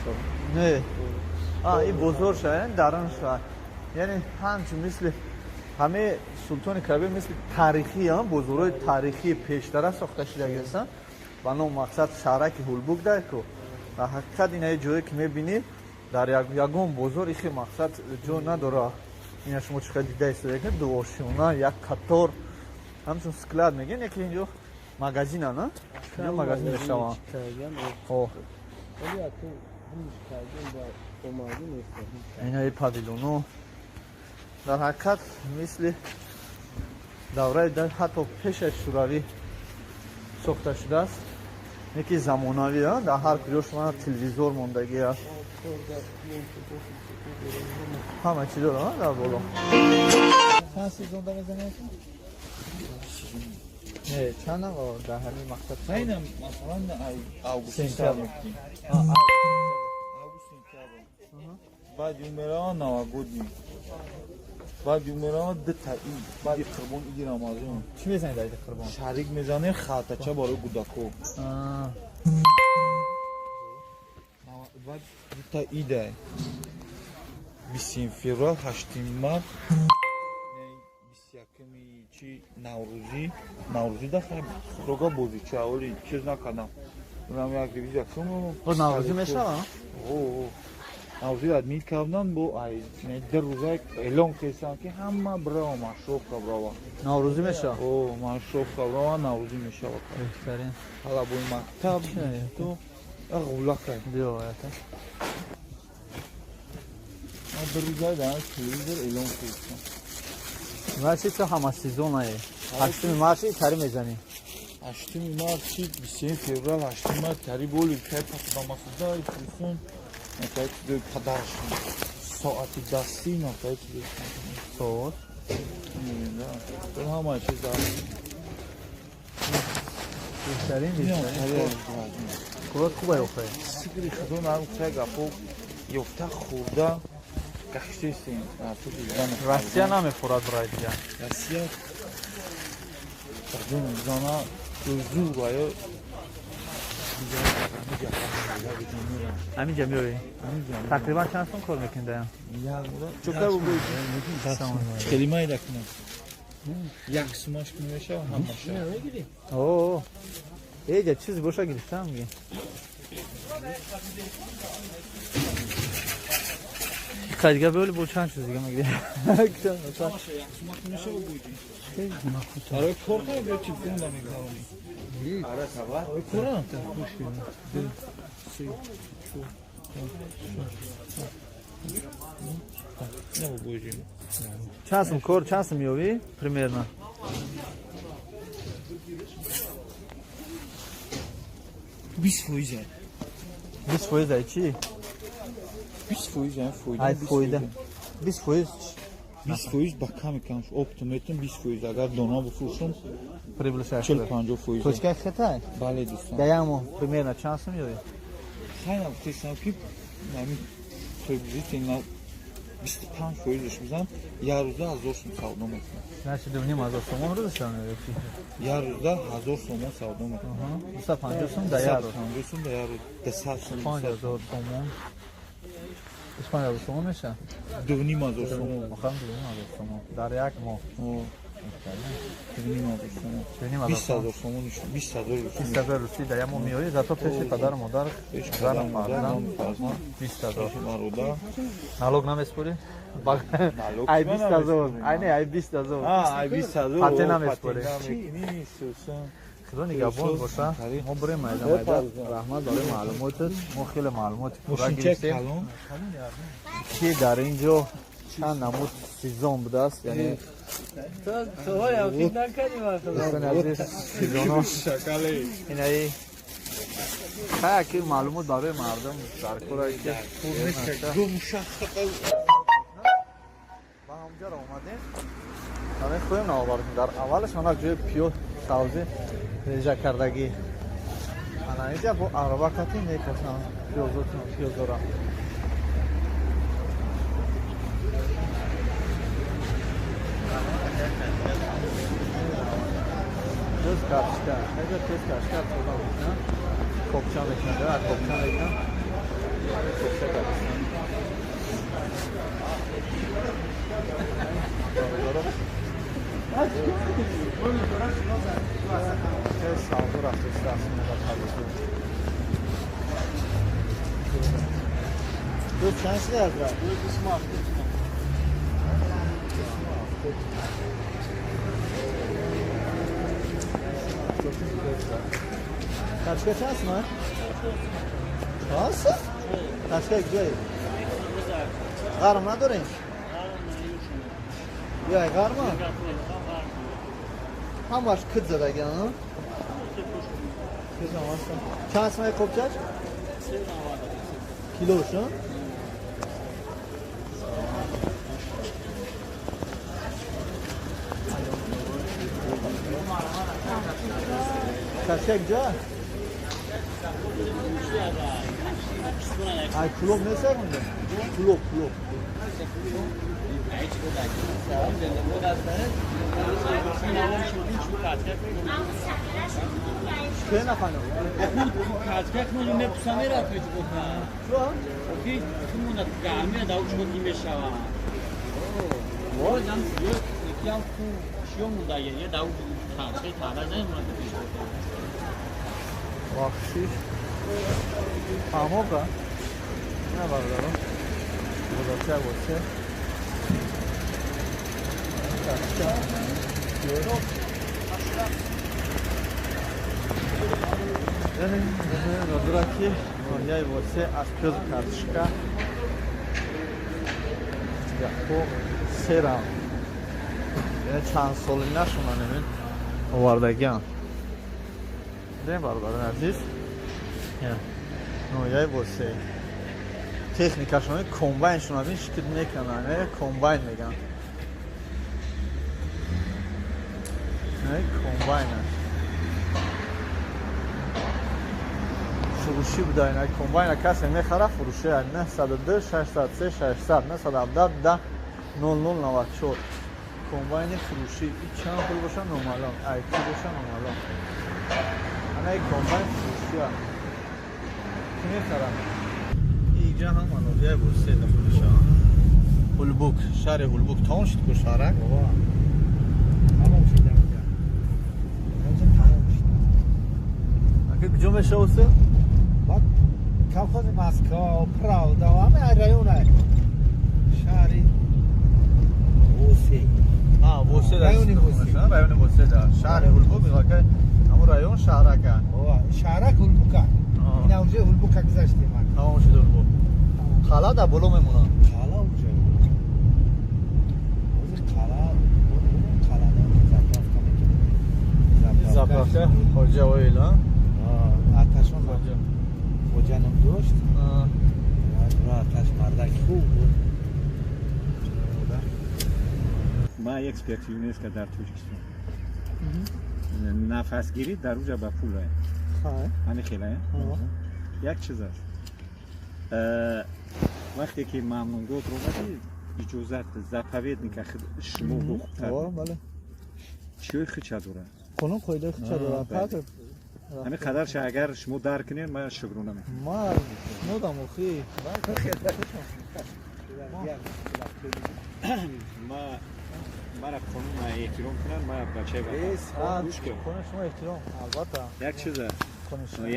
شد نه این بزرگ شد درن شد یعنی همچون مثل همه سلطان کبیر مثل تاریخی هم بزرگ تاریخی پیشتر ساخته شده هستند و نوع مقصد شهرک هولبوک داره که و حقیقت اینه جایی که میبینی در یکم بزرگ خیلی مقصد جو نداره این شما چقدر دیده است که دو آشیانه یک قطار همچون سکلاد میگن یکی اینجا مغازین نه اینجا مغازین میشه ها اینه پاویلونو در حقیقت مثل دوره در حتی پیش شوروی ساخته شده است یکی زمانوی ها در هر کجاش من تلویزور موندگی است همه چی داره ها در بالا چند سیزون داره زنه نه چند آقا در همین مقصد نه مثلا آگوست بعد یومرا نواگودی بعد یومرا دتایی بعد قربان ایدی رمضان چی میزنی در قربان شریک میزنه خاطچه برای گوداکو بعد دتایی ده 20 فевраль 8 март 21 چی نوروزی داخل خودروگا بودی چه اولی چیز نکردم اونم یک دیویز یکشون نوروزی میشه نوروزی ادمیت کردن با در روزه اعلام کردن که همه برای مشروب کبراوا نوروزی میشه مشروب کبراوا نوروزی میشه بهترین حالا با این مکتب تو غولاکه بیا آیتا ما بروزای در تلویزیون اعلام کردم مرسی تو همه سیزون های 8 مارچی تری میزنی 8 مارچی 20 فевраль 8 مارچ تری بولی که پس با مسعود تلفن نتایج دو پدرش ساعت دستی نتایج دو ساعت تو همه چیز داشت بهترین کورت خوبه اوخه سیگری خدون اوخه گپو یفته خورده کشتی سین راسیا نمیخورد برای دیگه راسیا خدون زانا زور باید همین جمعی تقریبا چند سون کار میکنده چوکه بگوید کلمه ای دکنم یک سماش کنیشه و همشه اوه ایجا چیزی بوشا گرفتم میگه قدیگه بیولی بود چند چیز دیگه مگه آره کورتا بیا چی کنده میگه آره خبر کورا چند کور چند میوی примерно 20% چی 20% با کمی کمش اپتیمیتم 20% اگر دونا بفروشم прибыль 40-50%. точка خطا بله دوستان даємо примерно چند میوی خیلی تیسم که نمی приблизительно 25%ش میزنم یه روزه 1000 سوم سودا میکنم значит 2500 сомон روزشان یه روزه 1000 سوم سودا میکنم 250 сом да я 250 сом да я 200 сом 5000 сомон 5000 сомон میشه 2500 сом آخرام 2500 сомон در یک ماه 20000 сомон 20000 روسی در یک ماه میوی زاتو پیش پدر مادر زن فرزند 20000 مارودا налог نمیسپوری ای 20000 ای 20000 ای 20000 پاته نمیسپوری نیست خدا نگهبان باشه ما بریم میدان رحمت داره معلومات ما خیلی معلومات پورا گرفتیم که در اینجا چند نمود سیزون بوده است یعنی تو های اوکید نکنیم عزیز سیزون اینایی خیلی معلومات برای مردم در کورایی که پور نیست با همجا را اومدیم همه خودم نوابردیم در اولش من جای پیو سوزی ریجا کردگی انا اینجا با عربا کتیم نیکشن پیوزو را جز کارشکر اینجا تیز کارشکر تودا میکنم کوبچان میکنم در کوبچان میکنم کوبچه کارشکر سالو رفته است دو چند شده از را؟ دو بسمار کشکه چه هست من؟ هست؟ کشکه کجایی؟ غرم نداریم؟ بیای غرم؟ هم باش کد زده گه ها؟ چند اسمه کوبچه؟ کیلوش ها؟ کشک جا؟ ای کلوب نیست مونده؟ کلوب که نفهمم کاتکک مونو میپسامی را پیچ بکنم چو؟ اوکی مونو گرمی داوش بود میشه وای جان یکیام کو شیو مونده یه داوش کاتکک تازه نمونه پیش بکنم واخشی پاموکا نه بردارم بوداچه باشه یعنی رادراکی ноҳияи восеъ аз пӯзи картошка яхо серам яъне чанд солинашона набин овардагиам дем бародари азиз ноҳияи восеъ техникашони комбайншона бин шикл мекунанд комбайн меган комбайнаш фурӯшӣ буда ин комбайна касе мехара фурӯши 902 603 600 917 0094 комбайни фурӯшӣ чанд пул боша номаълум айти боша номаълум ана комбайн фурӯшия ки мехара инҷа ҳама ноҳияи восеъ фурӯша ҳулбук шаҳри ҳулбук тамом шуд ку шаҳрак куҷо мешавосе колхоз Москва, Правда, ҳама районай. Шаҳри Восеъ. Восеъ райони Восеъ да. Шаҳри Ҳулбук мегӯяд ки ҳамон район шаҳрака. Шаҳрак Ҳулбука. Ин авҷи Ҳулбука гузаштем. Тамом шуд Ҳулбук. Қала дар боло мемонад. Қала уҷа. Ҳозир қала заправка хоҷа оил а? Аташон хоҷаном дошт. Аташ мардак хуб буд. Ман эксперт ЮНЕСКО дар Тоҷикистон. Нафасгирӣ дар уҷа ба пул ай. Ҳамин хела ай. Як чиз аст. Вақте ки мамнунгот омади иҷозат заповедника шумо бухубтар. Бале. Чиёи хича дорад? Қонун қоидаи хича дорад. ҳамин қадарша агар шумо дарк кунед ман шукрона мекунам. Ман шумодам охи. мара қонун эҳтиром кунад, ман бачаи қонун шумо эҳтиром албатта. Як чиз аст.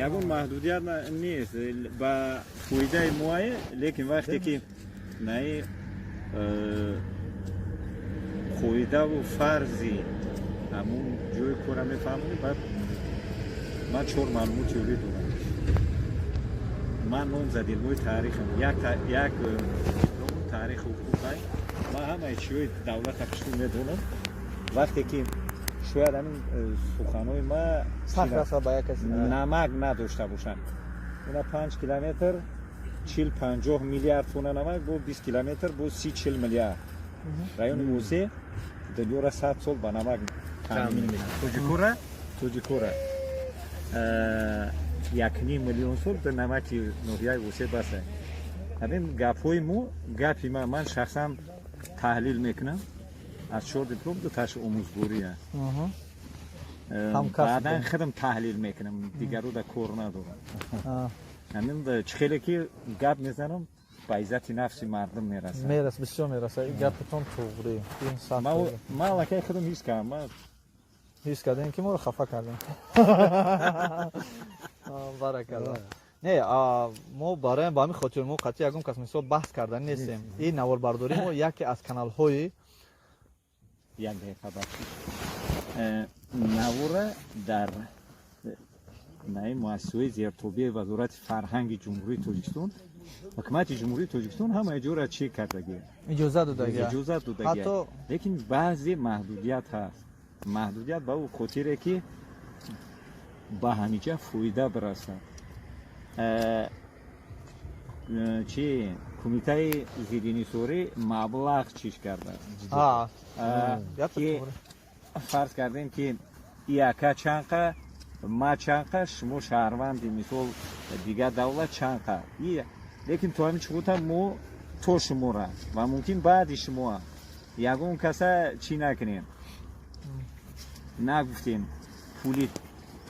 Ягон маҳдудият нест ба фоидаи муайян, лекин вақте ки наи қоидаву фарзи ҳамун ҷои кора мефаҳмонӣ баъд ман 4 маълумоти ӯлӣ дорам. Ман номзади илмои таърихам як таърихи ҳуқуқай ман ҳамаи чиҳои давлата пишту медонам. Вақте ки шояд ҳамин суханои ман намак надошта бошанд. Ина 5 километр 40-50 миллиард тонна намак бо 20 километр бо 30-40 миллиард. Райони Восеъ дунёра 100 сол ба намак таъмин мекунад. Тоҷикора 1.5 миллион сол ба намаки ноҳияи Восеъ бас аст. ҳамин гапҳои мо гапи ман шахсан таҳлил мекунам. аз 4 диплом 2 таш омӯзгорӣ аст. баъдан худам таҳлил мекунам, дигаруда кор надорам. ҳамин чӣ хеле ки гап мезанам ба иззати нафси мардум мерасад. Бисёр мерасад. Ин гапатон туғри. ман аллакай худам ҳис кардам. ҳис кардем ки моро хафа кардем. Баракалло. Не, мо барои ба ҳамин хотир мо қатъи ягон кас мисол баҳс кардани нестем. Ин наворбардорӣ мо яке аз каналҳои як дақиқа бахшиш. навора дар наи муассисаҳои зертобии вазорати фарҳанги ҷумҳурии Тоҷикистон, ҳукумати ҷумҳурии Тоҷикистон ҳама ҷора чӣ кардагӣ? иҷозат додагӣ. Ҳатто лекин баъзе маҳдудият ҳаст. маҳдудият ба ӯ хотире ки ба ҳамиҷа фоида бирасад. чи кумитаи зиддинисорӣ маблағ чиш кардааст. ки фарз кардем ки иака чанқа ма чанқа шумо шаҳрванди мисол дигар давлат чанқа. лекин то ҳамин чуғута мо то шумора ва мумкин баъди шумо ягон каса чӣ накунем. нагуфтем пули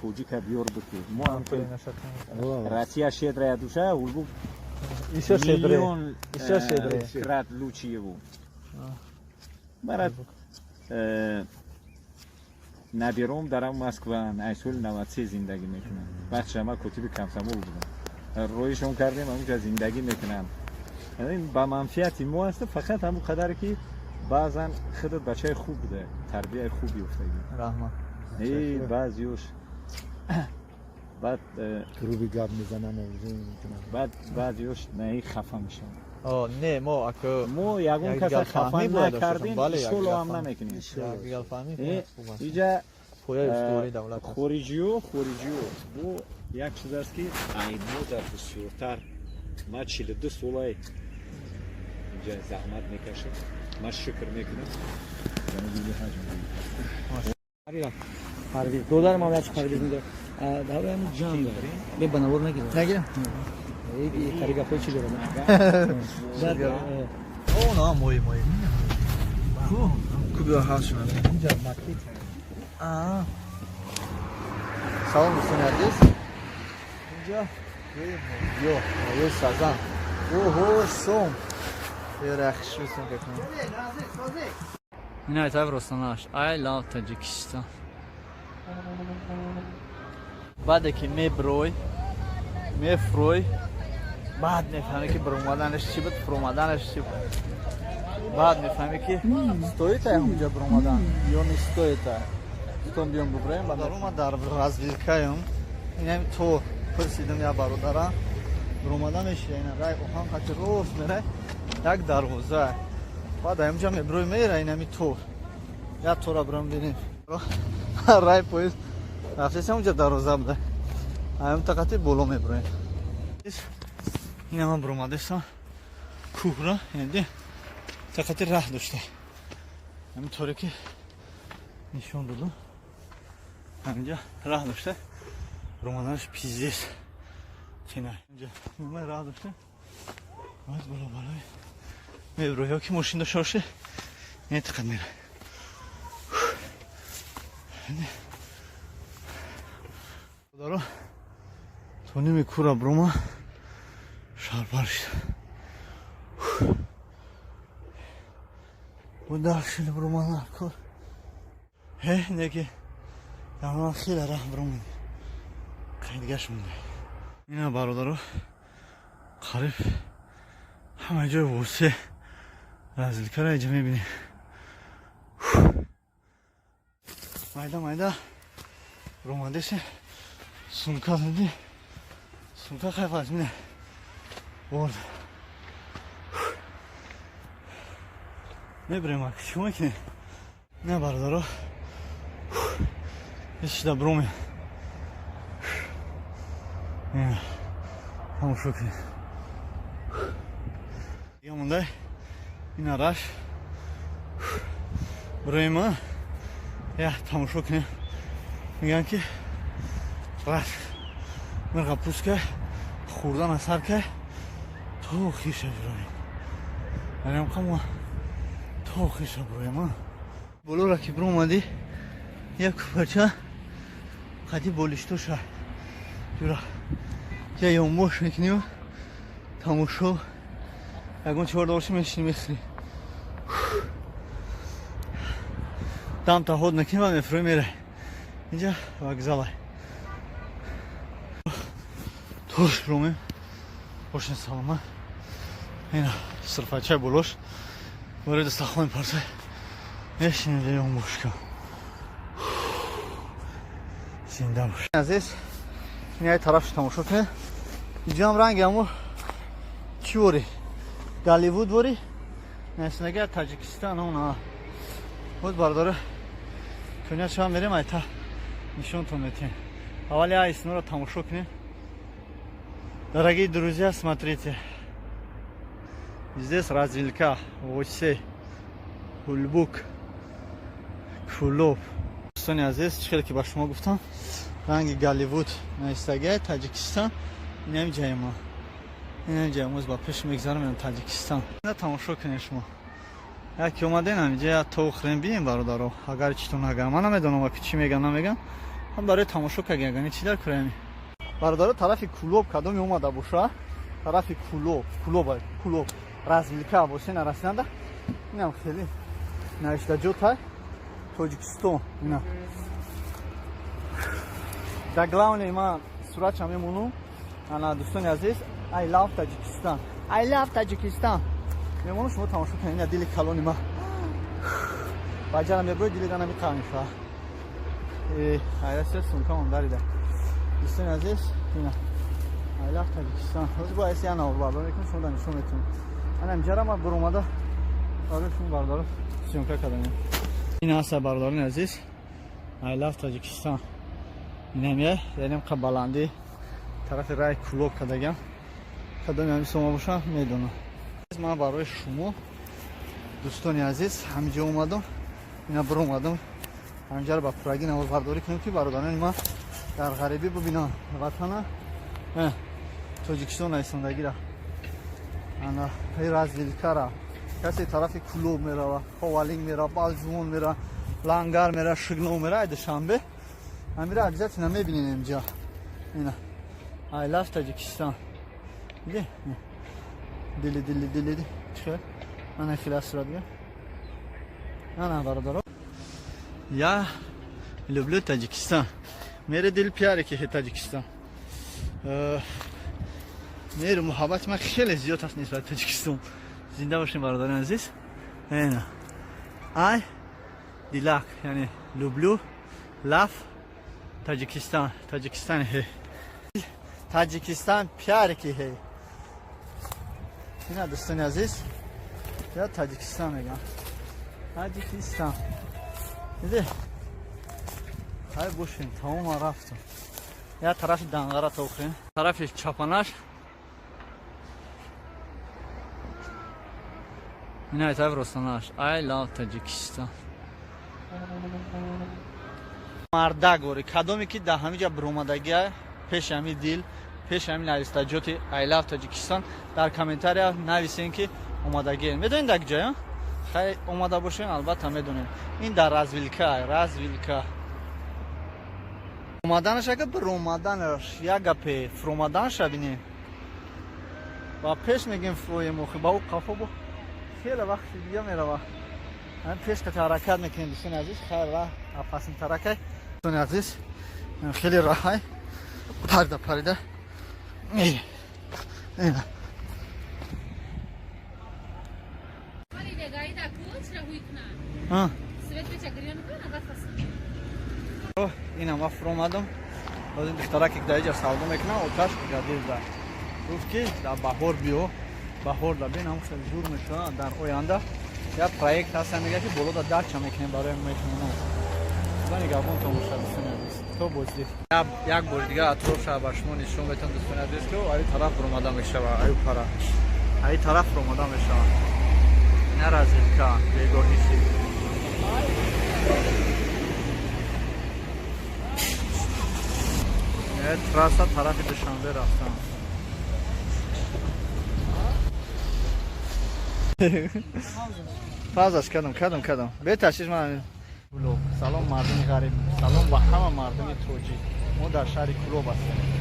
тоҷика биёр бикӣ. мо Россия щедрая душа, Ҳулбук миллион крат лучиеву. Барад набиром дарам Москва аз соли 93 зиндагӣ мекунам. бахши ма котиби комсомол будам. роҳишон кардем ҳамунҷа зиндагӣ мекунам. ба манфиати мо аст, фақат ҳамон қадаре ки баъзан худат бачаи хуб буда, тарбияи хуб ёфтагӣ. раҳмат. баъзиёш بعد روبی گاب میزنن بعضیش نه خفه میشن. نه ما اگه ما یگون کس خفه نکردیم اشتول هم نمیکنیم. اینجا خارجیو بو یک چیز است که ای مادر بسیارتر ما 42 ساله اینجا زحمت میکشه. ما شکر میکنم. پرویز دلار ما باید پرویز میده. داوری هم جان داره. به بناور نگیرم. این کاریگاه چی داره؟ او نه موی. خوبه هاش من. اینجا مارکت. سلام دوستان عزیز. اینجا یه سازن. اوه سوم. رخش روستون که کنم. این های تایب رستاناش I love تاجیکستان. بعد که میفروی بعد میفهمی که برومادنش چی بود فرومادنش چی بود بعد میفهمی که стоит اونجا برومادن یا نیستویت ستون بیام ببریم بعد رو من در развилкаем اینم تو پرسیدم یا برادرم برومادنش اینا رای اوهان خاطر روز میره یک دروازه بعد اینجا میبروی میره اینم تو یا تو را برام ببینیم رای پویز رفتیم اونجا دروازه بوده ایم تقاطی بولو میبرویم اینم هم برومادستان کوه را اینده تقاطی راه داشته همینطوری که نشون دادم همینجا راه داشته برومادنش پیزیست کنار اینجا نمه راه داشته باید بالا بالای میبروی ها که ماشین داشته باشه این تقاط میره دارو تو نیمی کورا بروما شارپارش و داخل بروما نکن نگه دارو خیلی راه بروما خیلی گشت مونده اینا برادرو قریب همه جای وسه رازیلکا را اینجا میبینی مایده رومادشه سونکا دیدی سونکا خیلی فازمینه برد میبریم اگه شما کنی نه برادرو یه دا برومه اینه همون شو کنی یه مونده این راش برای ما یا تماشا کنیم میگن که باید مرغ پوست خوردن اثر که تو خیشه براییم بریم کما تو خیشه براییم بلو را که برو اومدی یک پرچه خیلی بولیشتو شد جورا یا یه موش میکنیم تماشا یکون 4 دارشی میشینی میخری دام تا خود نکنیم و میفروی میره اینجا وگزاله توش برومیم باشن سلامه اینا صرفچه بلوش وارد استخوان پرسه میشینیم دیگه اون باشکا زنده باش عزیز این های طرفش تماشا کنه اینجا هم رنگ همون چی باری؟ گالیوود باری؟ نسنگه تاجیکستان اون بود برداره کنیا چه هم میریم ایتا نشون تو میتیم اولی های اسنو رو تماشا کنیم Дорогие друзья, смотрите, здесь развилка, Осей, Ульбук, Кулов. دوستان عزیز خیلی که با شما گفتم رنگ گالیوود نایستگی تاجیکستان این هم جای ما این هم جای موز با پیش میگذارم این تاجیکستان نه تماشا کنید شما یکی اومده اینجا تو خریم بیم برادرو اگر چیتون اگر من نمیدونم و چی میگن نمیگن هم برای تماشا کردن چی در کردن برادر طرف کلوب کدومی اومده باشه طرف کلوب развилка باشه نرسیدنده اینم خیلی نوشته جوتا تاجیکستان اینا در главный ما صورت هم میمونم انا دوستان عزیز I love تاجیکستان I love تاجیکستان میمونم شما تماشا کنید دل کلونی ما باجرم میبرد دل دانم میخوام شا ای هایسه سونکا اون داریده دوستان عزیز اینا ایلاف تاجیکستان روز با ایسی انا بردار میکنم شما نشون میتونم من اینجا ما برو اومده آرشون بردار سیونکا کردم این هست بردارین عزیز ایلاف تاجیکستان این همیه یعنی قبالاندی طرف رای کلوب کدگم کدام همی شما باشم میدونم من برای شما دوستان عزیز همینجا اومدم اینا برو اومدم همینجا رو با پراگین اول برداری کنیم که برادران ما در غریبی ببینم وطن تاجیکستان ایستندگی را انا هی رازویلکا را کسی طرف کلوب میره خوالینگ میره بالجون میره لانگار میره شگنو میره دوشنبه همین را اجازه نمیبینین اینجا اینا I love تاجیکستان دیدی دیلی چه من خلاص را دیگه نه برادر یا люблю تاجیکستان मेरे दिल प्यार के है ताजिकिस्तान मेरे मोहब्बत में خیلی زیاد است نسبت تاجیکستان زنده باشین برادران عزیز اینا I दिलाक यानी люблю love ताजिकिस्तान है ताजिकिस्तान प्यार की है اینا دوستان عزیز یا تاجیکستان میگم تاجیکستان دیدی های بوشین تمام رفتم یا طرف دنگره توخین طرف چپانش اینا ای طرف رستانش I love تاجیکستان مرده گوری کدامی که ده همینجا برومدگی پیش همی دیل پیش همین نویستجاتی I love تاجیکستان در کامنتاریا نویسین که اومدگی میدونین در کجا خیلی اومده باشین البته میدونین این در رازویلکا اومدنش اگه بر اومدنش یک گپه فرومدنش بینیم با پیش میگیم فروی مخی با او قفا با خیلی وقت دیگه میره و هم پیش که حرکت میکنیم دوستان عزیز خیلی راه افاسین ترکه دوستان عزیز خیلی راهی پریده اینا اینا ما فرو اومدم باز این دخترک یک دایجا سودا میکنه اوتاش جدید دار گفت که در بهار دا بین هم خیلی زور میشه در آینده یا پروژه هست میگه که بالا دا درچ میکنه برای میتونه زنی گابون تو مشابه تو بودی یک بار دیگه اطراف شهر شما نشون بهتون دوستان عزیز که ای طرف رو اومده میشه و ای طرف رو اومده میشه نرازید که بیگاه نیستی تراسا طرف دوشنبه رفتم پازش کردم بهترشیش من سلام مردم غریب سلام با همه مردم توجی ما در شهر کلوب هستیم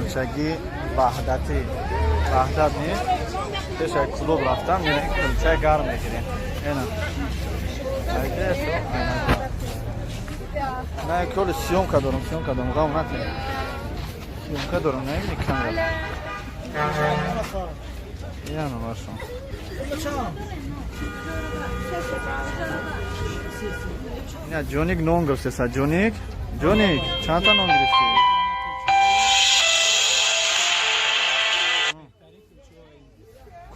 کلچگی وحدت نیست پیش کلوب رفتم میریم کلچه گرم میگیریم اینا نه کل سیومکا دارم غم نکنیم سیومکا دارم نمیدونی کامل اینا باشم اینا جونیک نون گرفته جونیک چند تا نون گرفتی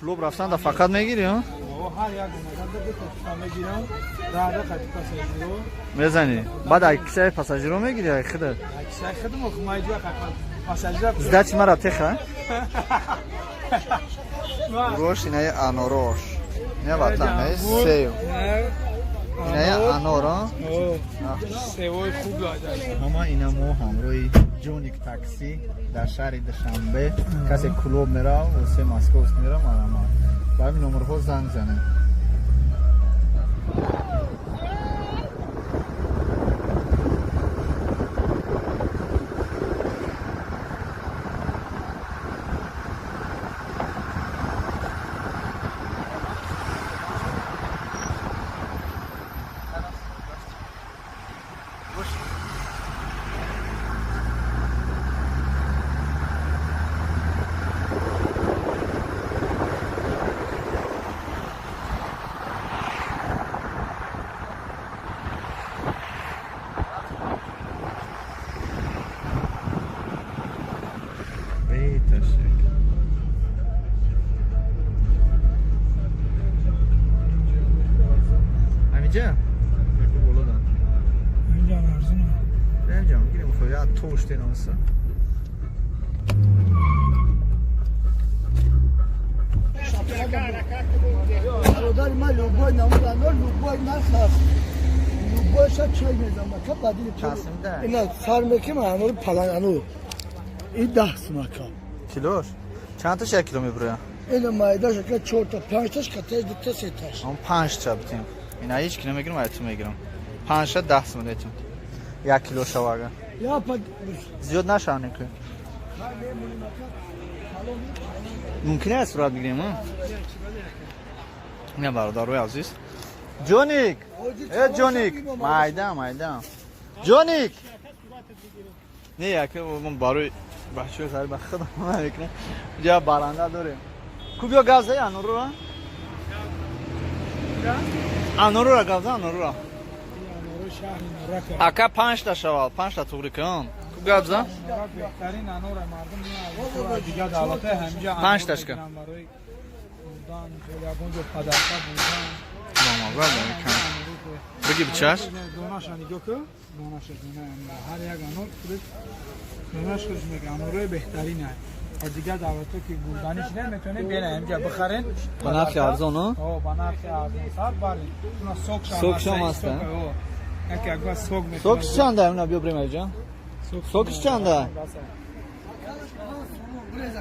کلوب رفتن دا فقط میگیری ها؟ هر یک اومدن دو تا میگیرم راده خطی پاساژیرو میزنی بعد اکسای پاساژیرو میگیری یا خودت اکسای خودم خمایجو پاساژیر زدت مرا تخه روش اینه انوروش نه وطن نه سیو اینه انورا سیوی خوب داره ماما اینا مو همروی جونیک تاکسی در شهر دوشنبه کسی کلوب میره و سه مسکوس میره ما با این نمره زنگ زنه اینجا اینجا ارزونه اینجا میگیم خودت توش دینوسا برادر من لوبای نمودن لوبای نساز لوبای شد چای میدم که بعدی اینا سرمکی من همون پلنگانو این 10 سمکا کیلوش چند تا شکل میبره اینا مایداش که 4 تا 5 تاش کته 2 تا 3 تاش اون 5 تا بتیم اینا هیچ کیلو میگیرم اتو میگیرم 5 تا 10 سم دیتیم 1 کیلو شواگه یا پد زیاد نشانه که ممکنه است صورت بگیریم ها نه برادر عزیز جونیک جونیک مایدم جونیک نه یکی من برای بچه سر بخدا میکنه جا برنده داریم کوبیا گاز ده انور رو انور رو گاز انور رو اکا 5 تا شوال 5 تا توری کن کوب گاز ده بهترین انور مردم میاد دیگه دعوت همینجا 5 تاش کن برای بودن یابونجو پدرتا بودن ماما بگی بچش دوناش نگاه کن دوناش دونه هر یک انور خود دوناش خوش میگه انور بهترینه و دیگه دعوتو که بودنش نه میتونه بیان اینجا بخرین با نرخ ارزون ها با نرخ ارزون سر برین اونا سوک شام هست یکی اگه سوک میتونه سوکش چنده اینا بیا بریم اینجا سوکش چنده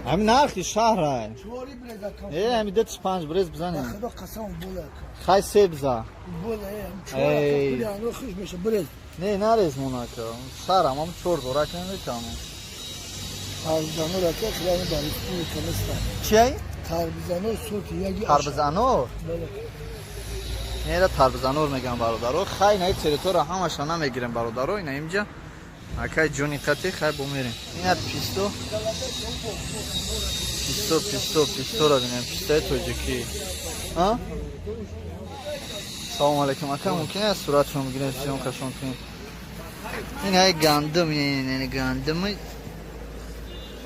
همین نرخی شهر های همین دتش 5 برز بزنیم خدا قسم بوله خواهی 3 بزن بوله ای خوش میشه برز نه نریز مونا که شهر هم 4 دورک نمیکنم تربزانور که خیلی باریستی کمسته چی؟ تربزانور صوتی یکی تربزانور؟ نه تربزانور میگم برادرو خیلی نه تریتور همش نمیگیریم برادرو اینا اینجا اکای جونی قطعی خیلی بمیریم اینت پیستو را بینیم پیستای توجکی ها؟ سلام علیکم اکا ممکنه از صورت شما بگیریم سیون کشون کنیم این های گندم این گندم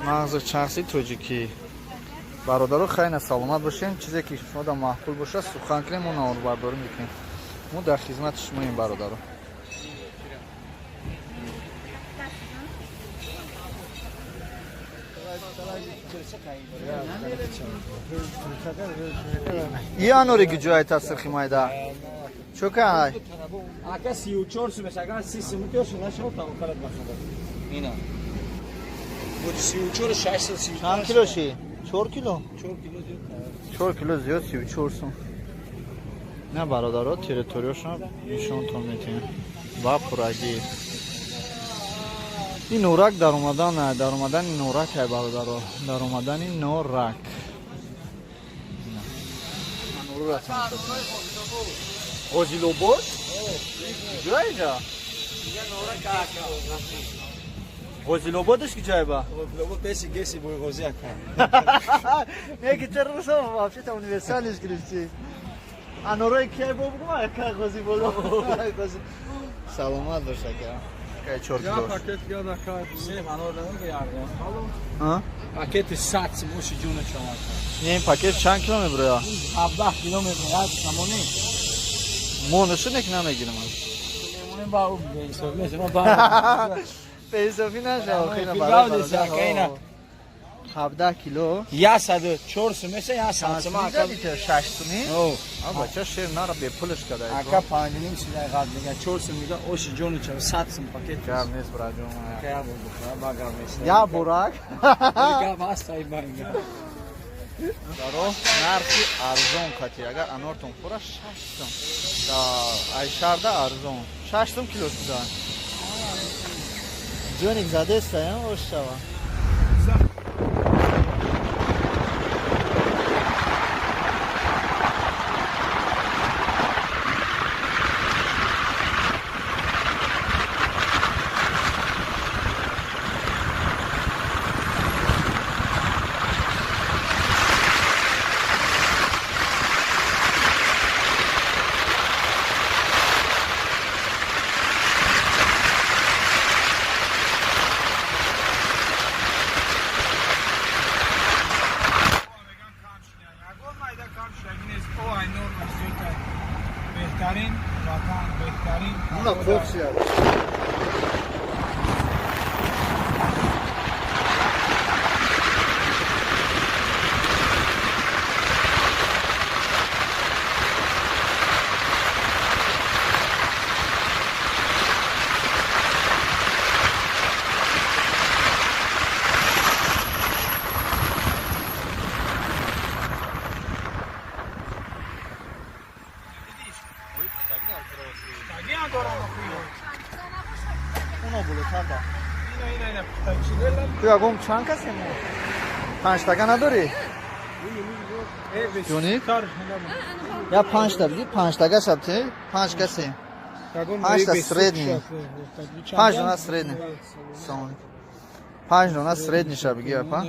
مغز چرسی توجکی برادرو خیلی سلامت باشین چیزی که شما دا محفول باشه سخن کنیم و نور برداری میکنیم ما در خدمت شما این برادرو یه آنوری که جای تصر خیمای ده چو که های؟ اکا 34 سو بشه اگر 30 سمتی هاشو نشو تا مکالت بخدا اینا بود 34 630 چند کیلو شی؟ 4 کیلو؟ 4 کیلو زیاد 34 سو نه برادرها تریتوریاشون نشان تا میتین و پرگی این نورک در اومدن این نورک های برادرها در اومدن این نورک غازی لوبود؟ جای جا؟ غازی لوبودش که جای با؟ لوبود پیسی گیسی بوی غازی اکن میگه چرا رسا وابشه تا اونیورسالش گرفتی انوروی که با بگم اکا غازی بولو سلامت باشه که 4 کیلوش یا پاکت یاد اکا سیم انور نمون که یارده ها؟ پاکت 100 موش جون شما این پاکت چند کیلومتر برای 17 کیلومتر از زمانی مونشو نمیگیرم میمونه با اون به حساب نیست ما با به حسابی نشه خیلی برای 17 کیلو 104 میشه یا 100 ما اکا 6 سومی آبا چه شیر نارا به پولش کده اکا 5 نیم سیده قد میگه 4 میگه اوش جون چه 100 سم پاکت گرم نیست برای جون که بود با گرم نیست یا براک گرم است ای باینگا دارو نرخی ارزون کاتی اگر انورتون پورا 6 سم تا ای شارده ارزون 6 سم کیلو دارن جونیک زده است یا اوشوا تو اگم چند کسی مو 5 تا نداری جونی یا 5 تا بگی 5 تا شبته 5 کسی 5 تا سردنی 5 دونه سردنی 5 دونه سردنی شب بگی اپا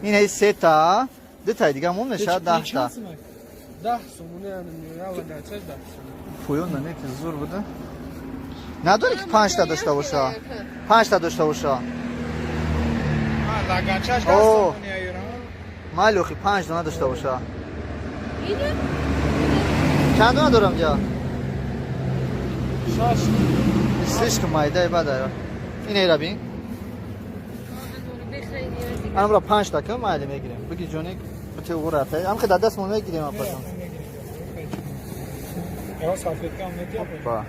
این ای 3 تا 2 تا دیگه مون نشه 10 تا 10 سومونه میراونه چه 10 پویون نه که زور بوده نداری که 5 تا داشته باشه 5 تا داشته باشه لاگانچاش دستمونی ایران مالوخی 5 دونه داشته باشه چند دونه دارم جا 6 که مایده بعد این ایرا بین امرا 5 تا که مایده میگیریم بگی جونیک تو ورته هم که دستمون میگیریم اپا یا صافیت کام نتیه با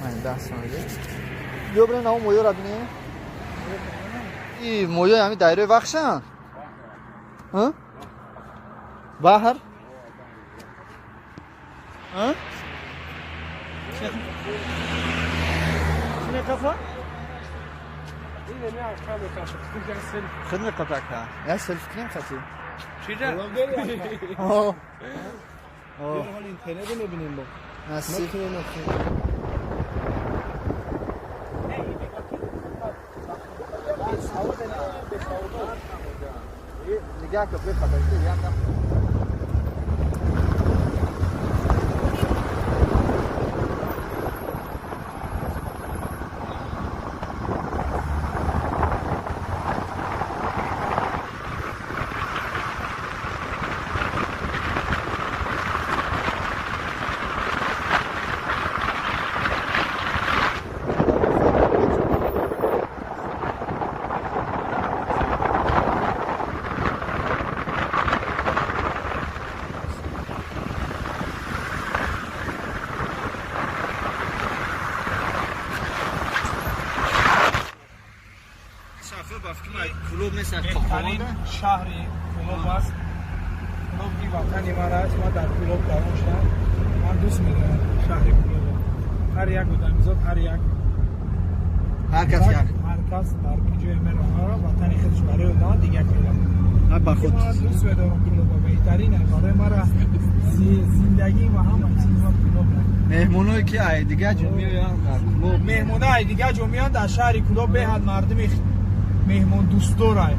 من دست میگیرم بیا بریم اون مویو را ببینیم این مویو همین دایره وخشن ها بحر ها چه کفا این نه کامل کاش خدمت قطع که یا سلف کنیم خاطی چیزا اوه حال اینترنت میبینیم با نصیب نگاه که بخواد یا بهترین شهر کلوب است. کلوب این وطنی من است. ما در کلوب دوام شدم. من دوست می‌دارم شهر کلوب. هر یک بودم هر یک. هر کس در کجای من وطن خودش برای اون دیگه کلوب. نه با خود. من دوست دارم کلوب. بهترین است. برای مرا زندگی و همه چیزها کلوب. مهمونایی که ای دیگه جو میان در کلوب. مهمونای دیگه جو میان در شهر کلوب به حد مردمی مهمون دوست دارای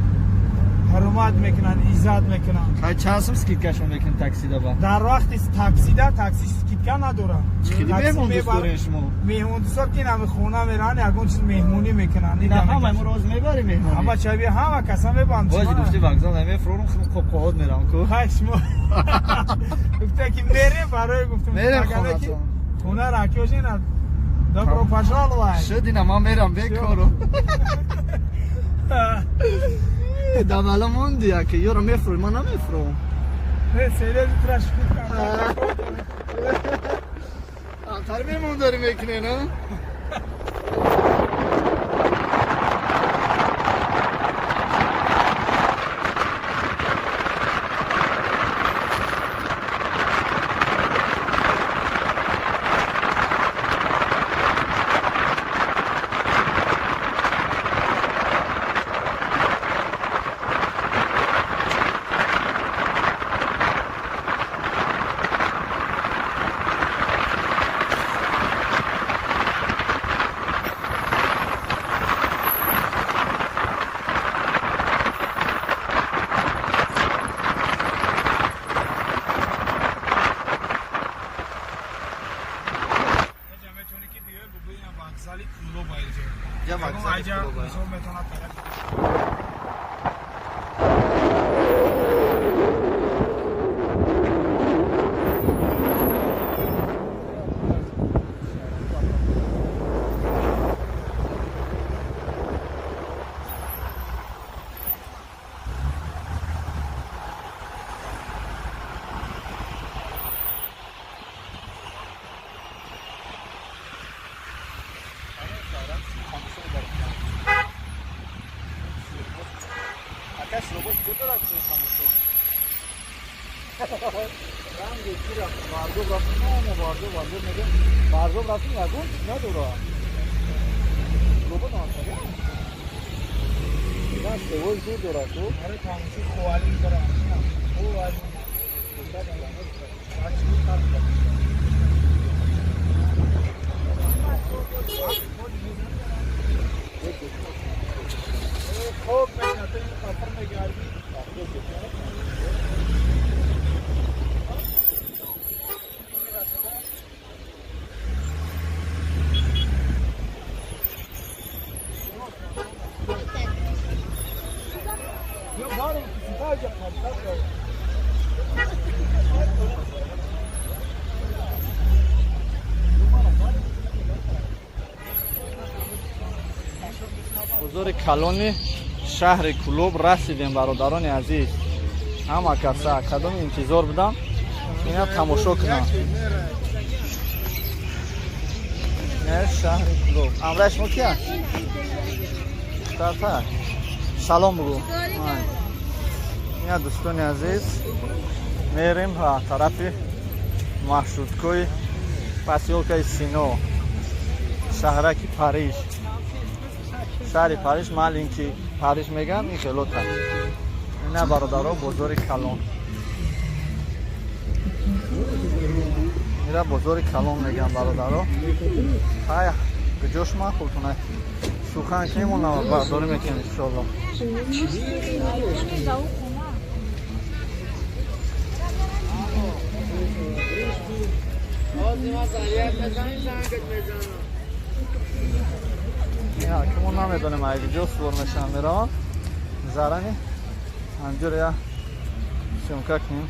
حرمت میکنن، عزت میکنن. خیلی چند سم سکیدکشون میکنن تاکسی دا با؟ در وقت تاکسی سکیدکا نداره. چیکیدی مهمون دوست دارین شما؟ مهمون دوست دارین همه خونه میرن یکون چیز مهمونی میکنن. نه همه روز میبری مهمونی. همه چای همه کسا میبرن. باز گفتی وقتا نمیفرون خب قهود میرم کو. خشم. گفته که میریم برای گفتم. میریم خونه راکیوشین دکتر پاشال وای. شدینا ما میرم بیکارو. داوالا موندی که یورو میفروی ما نمیفروم. نه سیده ترش کنم. آخر میمون داری میکنه نه؟ بازار کلان شهر کلوب رسیدیم برادران عزیز. همه کسا کدام انتظار بدم اینا تماشا کنن. نه شهر کلوب. امرش ما کیه؟ تا سلام بگو. اینا دوستان عزیز میریم ها طرف محشودکوی پاسیلکای سینو شهرک پاریس. شهر پاریس محل که پاریس میگن این خلوتا. اینا برادرها بازار کلان. اینا بازار کلان میگن برادرها. های گجوش ما خودتونه سخن کنیم و برداری میکنیم انشالله. یا که ما نمیدونیم ایدی جو سور میشن میران زرانی انجور یا شمکه کنیم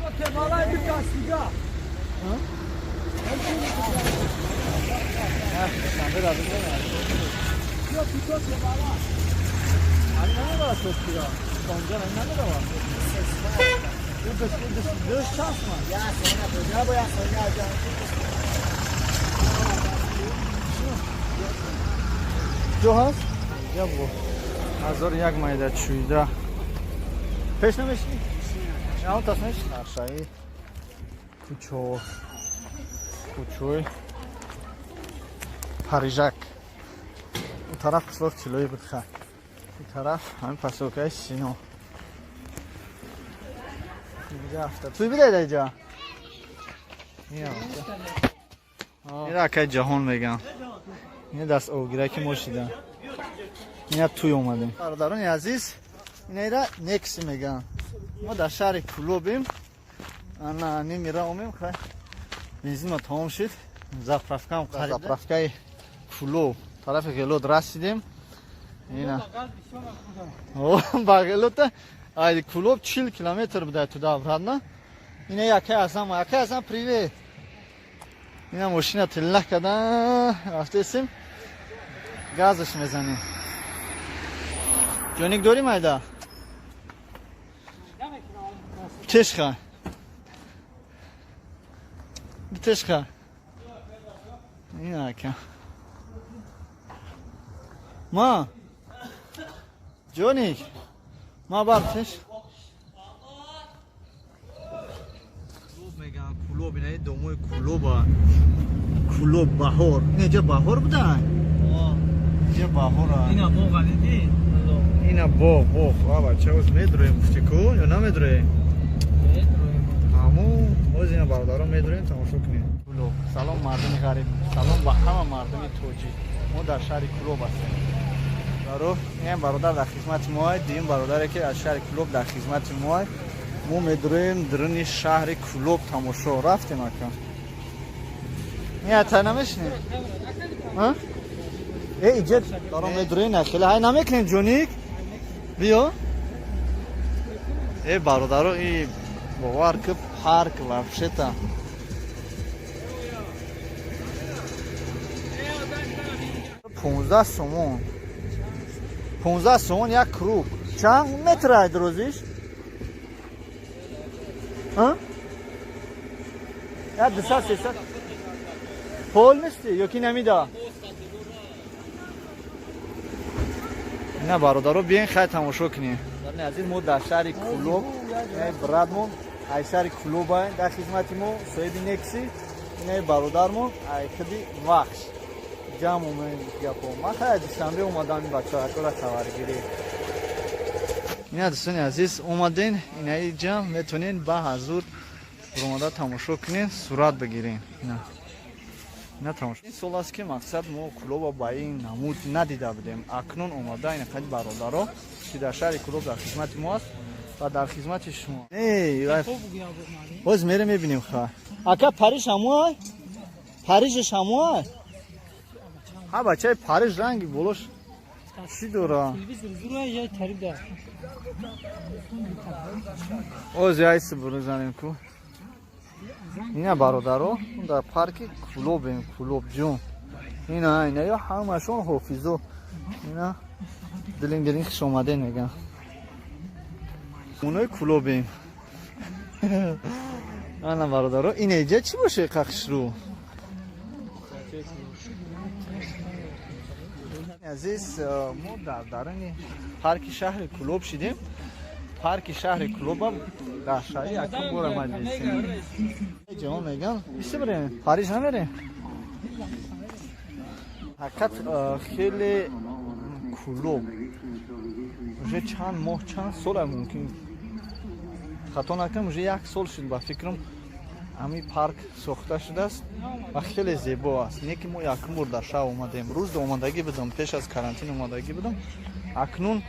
شنبه دادیم جو هست؟ یا بو 1001 مایده چویده پیش نمیشی؟ نه اون تصمیش؟ نقشایی کوچوی پریژک اون طرف قسلوف چلوی بود خواهد این طرف همین پسوکه سینو اینجا هفته توی بیده اینجا این را که جهان میگم این دست اوگیره که ما شیدن این توی اومدیم برادران عزیز اینایرا نکس میگن ما در شهر کلوبیم انا نمیرامیم خیلی بنزین ما تمام شد زاپرافکای کلوب طرف گلود رسیدیم اینا باغلوت ای کلوب 40 کیلومتر بوده تو داورادنا اینا یکی ازم پریوت اینا ماشینا تلخ کردن رفتیم گازش میزنیم جونیک داری مایدا تشخه تشخه اینا که ما جونیک ما بارتش میگم کلوب اینه دوموی کلوبا کلوب بهار اینجا بهار بوده اینجا بهار اینا باغ دیدی اینا باغ بابا چه از میدرویم مفتیکو یا نمیدرویم همون باز اینا برادران میدرویم تماشا کنیم کلوب سلام مردم غریب سلام به همه مردم توجی ما در شهر کلوب هستیم برو این برادر در خدمت ما دیم برادری که از شهر کلوب در خدمت ما ما میدرویم درون شهر کلوب تماشا رفتیم اکا این تا نمیشنیم ها اینجا دارم میدرویم نخیلی های نمیکنیم جونیک بیا ای برادرو ای باور که پارک وفشتا 15 سومون 15 سومون یک کروب چند متر دروزیش؟ ها؟ یک 200 300 پول نیستی یکی نمیده نه برادرو بیاین خیلی تماشا کنیم عزیز ما در شهر کلوب برادمون ای شهر کلوب در خدمت ما صاحب نکسی اینه برادرمون ای خدی وقت جمع اومدیم ما خیلی دوستنبه اومدن این بچه ها را خبرگیری این دوستان عزیز اومدین اینه جمع میتونین با حضور برامده تماشا کنین صورت بگیرین نه تماشا این سال است که مقصد ما کلوب با این نمود ندیده بودیم اکنون اومده این خیلی برادرها که در شهر کلوب در خدمت ما است و در خدمت شما باز میره میبینیم خواه اکا پاریش هموه پاریشش هموه ها بچه پاریش رنگی بولوش چی دوره اوز یایست بروزنیم کو اینا برادرها در پارک کلوبیم کلوب جون اینا یا همشون حافظو اینا دلین خوش اومده نگم اونای کلوبیم انا برادرها این اینجا چی باشه قخش رو عزیز ما در درون پارک شهر کلوب شدیم پارک شهر کلوب در شهر یکم بور مجلسیم جوان میگم بیسته بریم پاریس نمیریم حقیقت خیلی کلوب уже چند ماه چند سال ممکن خطا نکنم уже یک سال شد با فکرم همین پارک ساخته شده است و خیلی زیبا است نه که ما یکم بار در شهر اومدیم روز اومدگی بدم پیش از کارانتین اومدگی بدم اکنون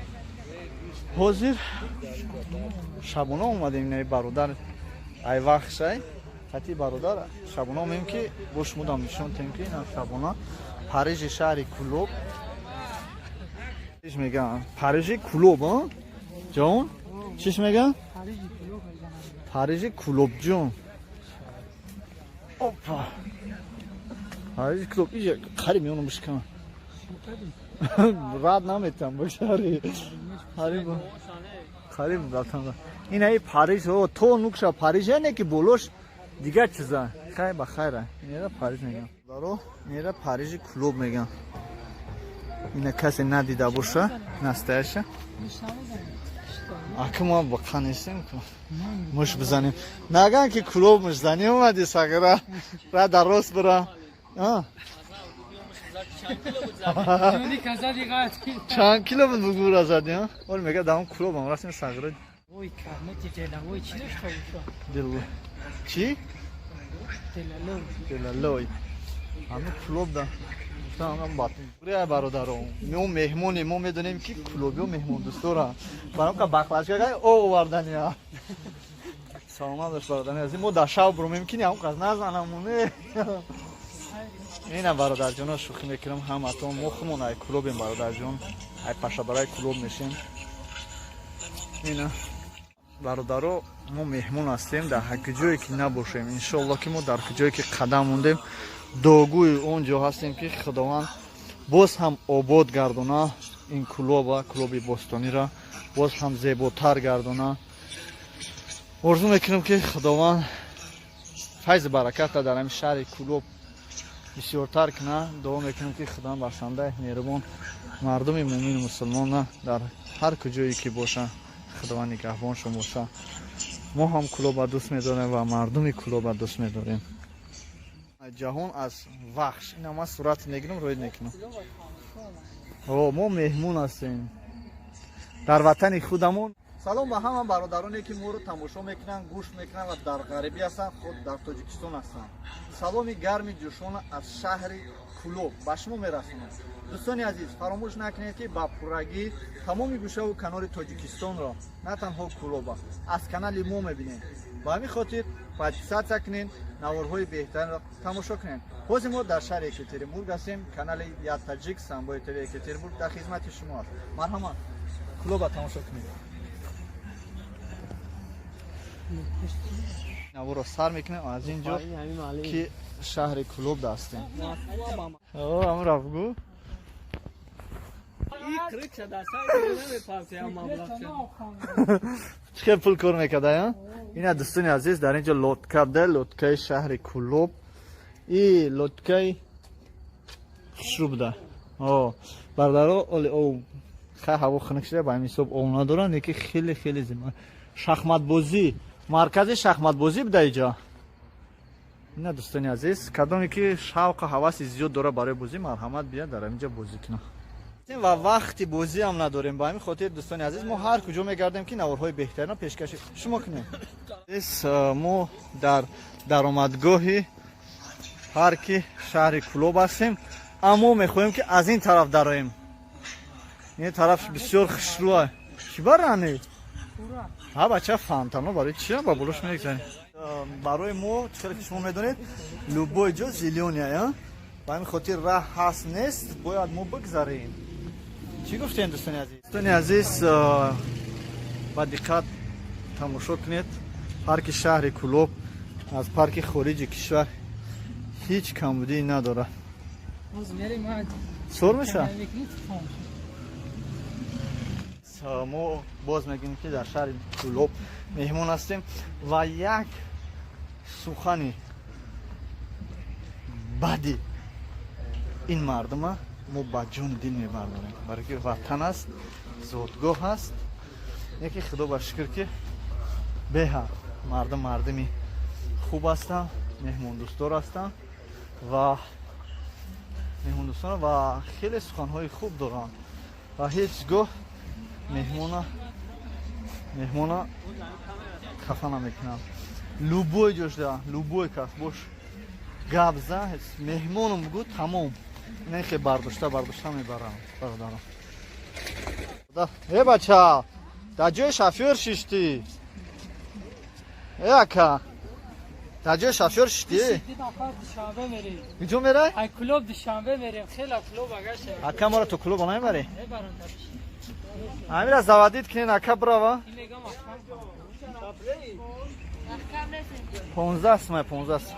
حاضر شبانه اومدیم نه برادر ای وقت شای حتی برادر شبانه میگم که باش مودم نشون تیم که اینا شبانه پاریس شهر کلوب چیش میگن پاریس کلوب ها جون چیش میگن پاریس کلوب جون اوپا پاریس کلوب اینجا خری میونم بشکم راد نمیتونم باشاری خریم رفتم این ای پاریس و تو نقشه پاریس نه که بولوش دیگه چیزا خیر بخیره میره پاریس میگم دارو میره پاریس کلوب میگم اینا کسی ندیده باشه نستایشه اگه ما بخانیستیم که مش بزنیم نگن که کلوب مش زنیم اومدی سگره را در راست برا چند کیلو بود بگو را زدی ها؟ ولی میگه دام کلوب هم راستیم سگره وای کارمتی دلالوی چی داشته باشا؟ چی؟ دلالوی همین کلوب ده هم باطن برادران ما مهمونی ما میدونیم که کلوبی و مهمون دوستورا برام که بخلاشگاه او وردنیا سلام داشت برادران از این ما در شب برو ممکنی هم قز نزنمونه اینه برادر جان شوخی میکنم هم اتون مخمون ای کلوبیم برادر جان ای پاشا برای کلوب میشیم اینه برادرو ما مهمون هستیم در هر جایی که نباشیم انشالله که ما در جایی که قدم موندیم دوگوی اونجا هستیم که خداوند باز هم آباد گردونه این کلوبی بوستانی را باز هم زیباتر گردونه آرزو میکنم که خداوند فیض برکت در این شهر کلوب بسیارتر کنه دعا میکنم که خداوند بخشنده مهربان مردم مومن مسلمان در هر کجایی که باشه خداوند نگهبانشون باشه ما هم کلوب دوست میداریم و مردم کلوب دوست میداریم جهان از وحش این هم صورت میگیرم روی میکنم ما مهمون هستیم در وطن خودمون سلام به همه برادرانی که ما رو تماشا میکنن گوش میکنن و در غریبی هستن خود در تاجیکستان هستن سلامی گرم جوشان از شهر کلوب به شما میرسونم دوستان عزیز فراموش نکنید که با پورگی تمامی گوشه و کنار تاجیکستان را نه تنها کلوب از کانال ما میبینید با همین خاطر پادیسات کنین نوارهای بهتر را تماشا کنین باز ما در شهر یکترینبورگ هستیم کانال یا تاجیک سامبای تل یکترینبورگ در خدمت شما است مرحبا کلوب تماشا کنید نوار را سر میکنه از اینجا که شهر کلوب هستیم هم رفگو چه پول کار میکده یا؟ این دوستان عزیز در اینجا لطکه ده لطکه شهر کلوب این لطکه شروب ده بردارو او خیلی هوا خنک شده با همین صبح اونا دارن یکی خیلی خیلی زمان شخمت بازی مرکز شخمت بازی بده اینجا این دوستان عزیز کدامی که شوق و هوس زیاد داره برای بازی مرحمت بیا در اینجا بازی کنه و وقتی بازی هم نداریم با همین خاطر دوستان عزیز ما هر کجا میگردیم که نوارهای بهترین پیشکش شما کنیم ما در درآمدگاه پارک شهر کلوب هستیم اما میخوایم که از این طرف دراییم این طرف بسیار خوشروه چی برانه ها بچه فانتانا برای چیه با بلوش میگذاریم برای ما چرا که شما میدونید لوبوی جو زیلیونیه یا با همین خاطر راه هست نیست باید ما بگذاریم چی گفتین دوستان عزیز؟ دوستان عزیز با دقت تماشا کنید پارک شهر کلوب از پارک خارج کشور هیچ کمبودی نداره سور میشه؟ ما باز میگیم که در شهر کلوب مهمون هستیم و یک سخنی بعدی این مردم ما با جون دل میبرداریم برای که وطن است زادگاه است یکی خدا با شکر که به مردمی خوب هستن مهمون دوستار هستن و مهمون دوستان و خیلی سخنهای خوب دارن و هیچگاه مهمونا خفه نمیکنن لوبوی جوش ده لوبوی کس باش گبزه مهمونم بگو تمام نه خیلی برداشته میبرم برادرم ای بچه در جای شافیر ششتی ای اکا در جای شافیر ششتی دوشنبه میریم اینجا میره؟ ای کلوب دوشنبه میریم خیلی کلوب اگه اکا ما را تو کلوب نمیبری؟ همین را زوادید کنین اکا براوا 15 است ما 15 است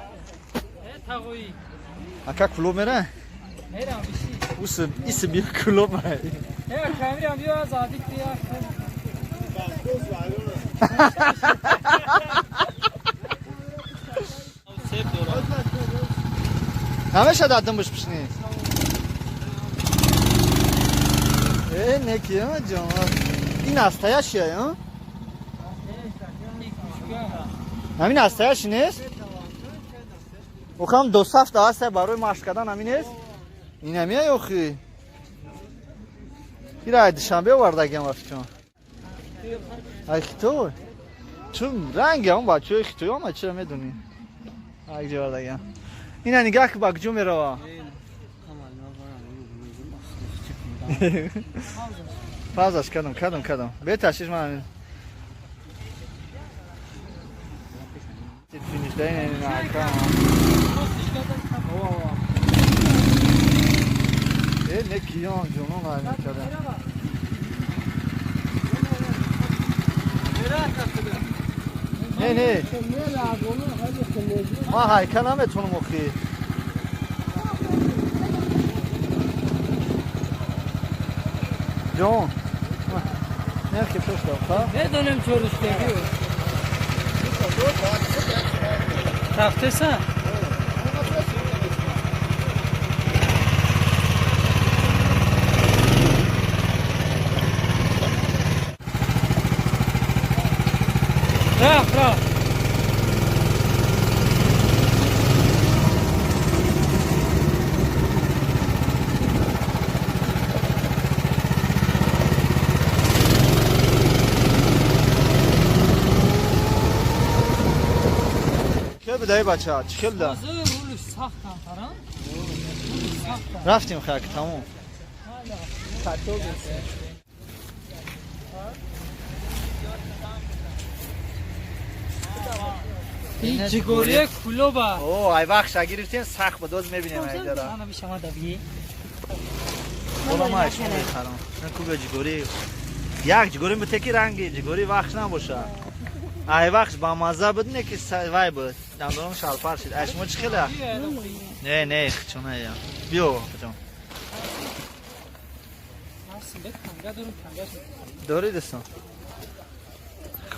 اکا کلوب میره؟ میرم بیشی ایس بیا کلوب میره اکا میرم بیا زوادید بیا همیشه دادم بش بشنی نکی ها جان این استایش ها همین استایش نیست او کام دو صف هست برای مشق کردن همین نیست این همیه یا خی این را دوشنبه وردگیم رفتم ای خیتو چون رنگ هم بچه های خیتوی هم چرا میدونی ای جا وردگیم اینا نگاه که با کجا میره پازش کردم به تشریش من فینیش دارین این اکرام نه کیان جنون قایم کرده نه ما هایکل هم اتونم مخی جون نه که پشت دفتا بدونم چورشتگی تخته سن رفت بدای بچه ها چخیل ده رفتیم خاک تموم این جگوری کلوبا اوه ای وقت گرفتیم سخت به دوز میبینیم اینجا را انا شما دویی اولا ما اشون میخرم نه کوبه جگوری یک جگوری متکی رنگی جگوری وقت نباشه ای وقت با مزه بدونه که وای بود دندانم شلپر شد اشما چی خیلی نه چونه یا بیو جان داری دستان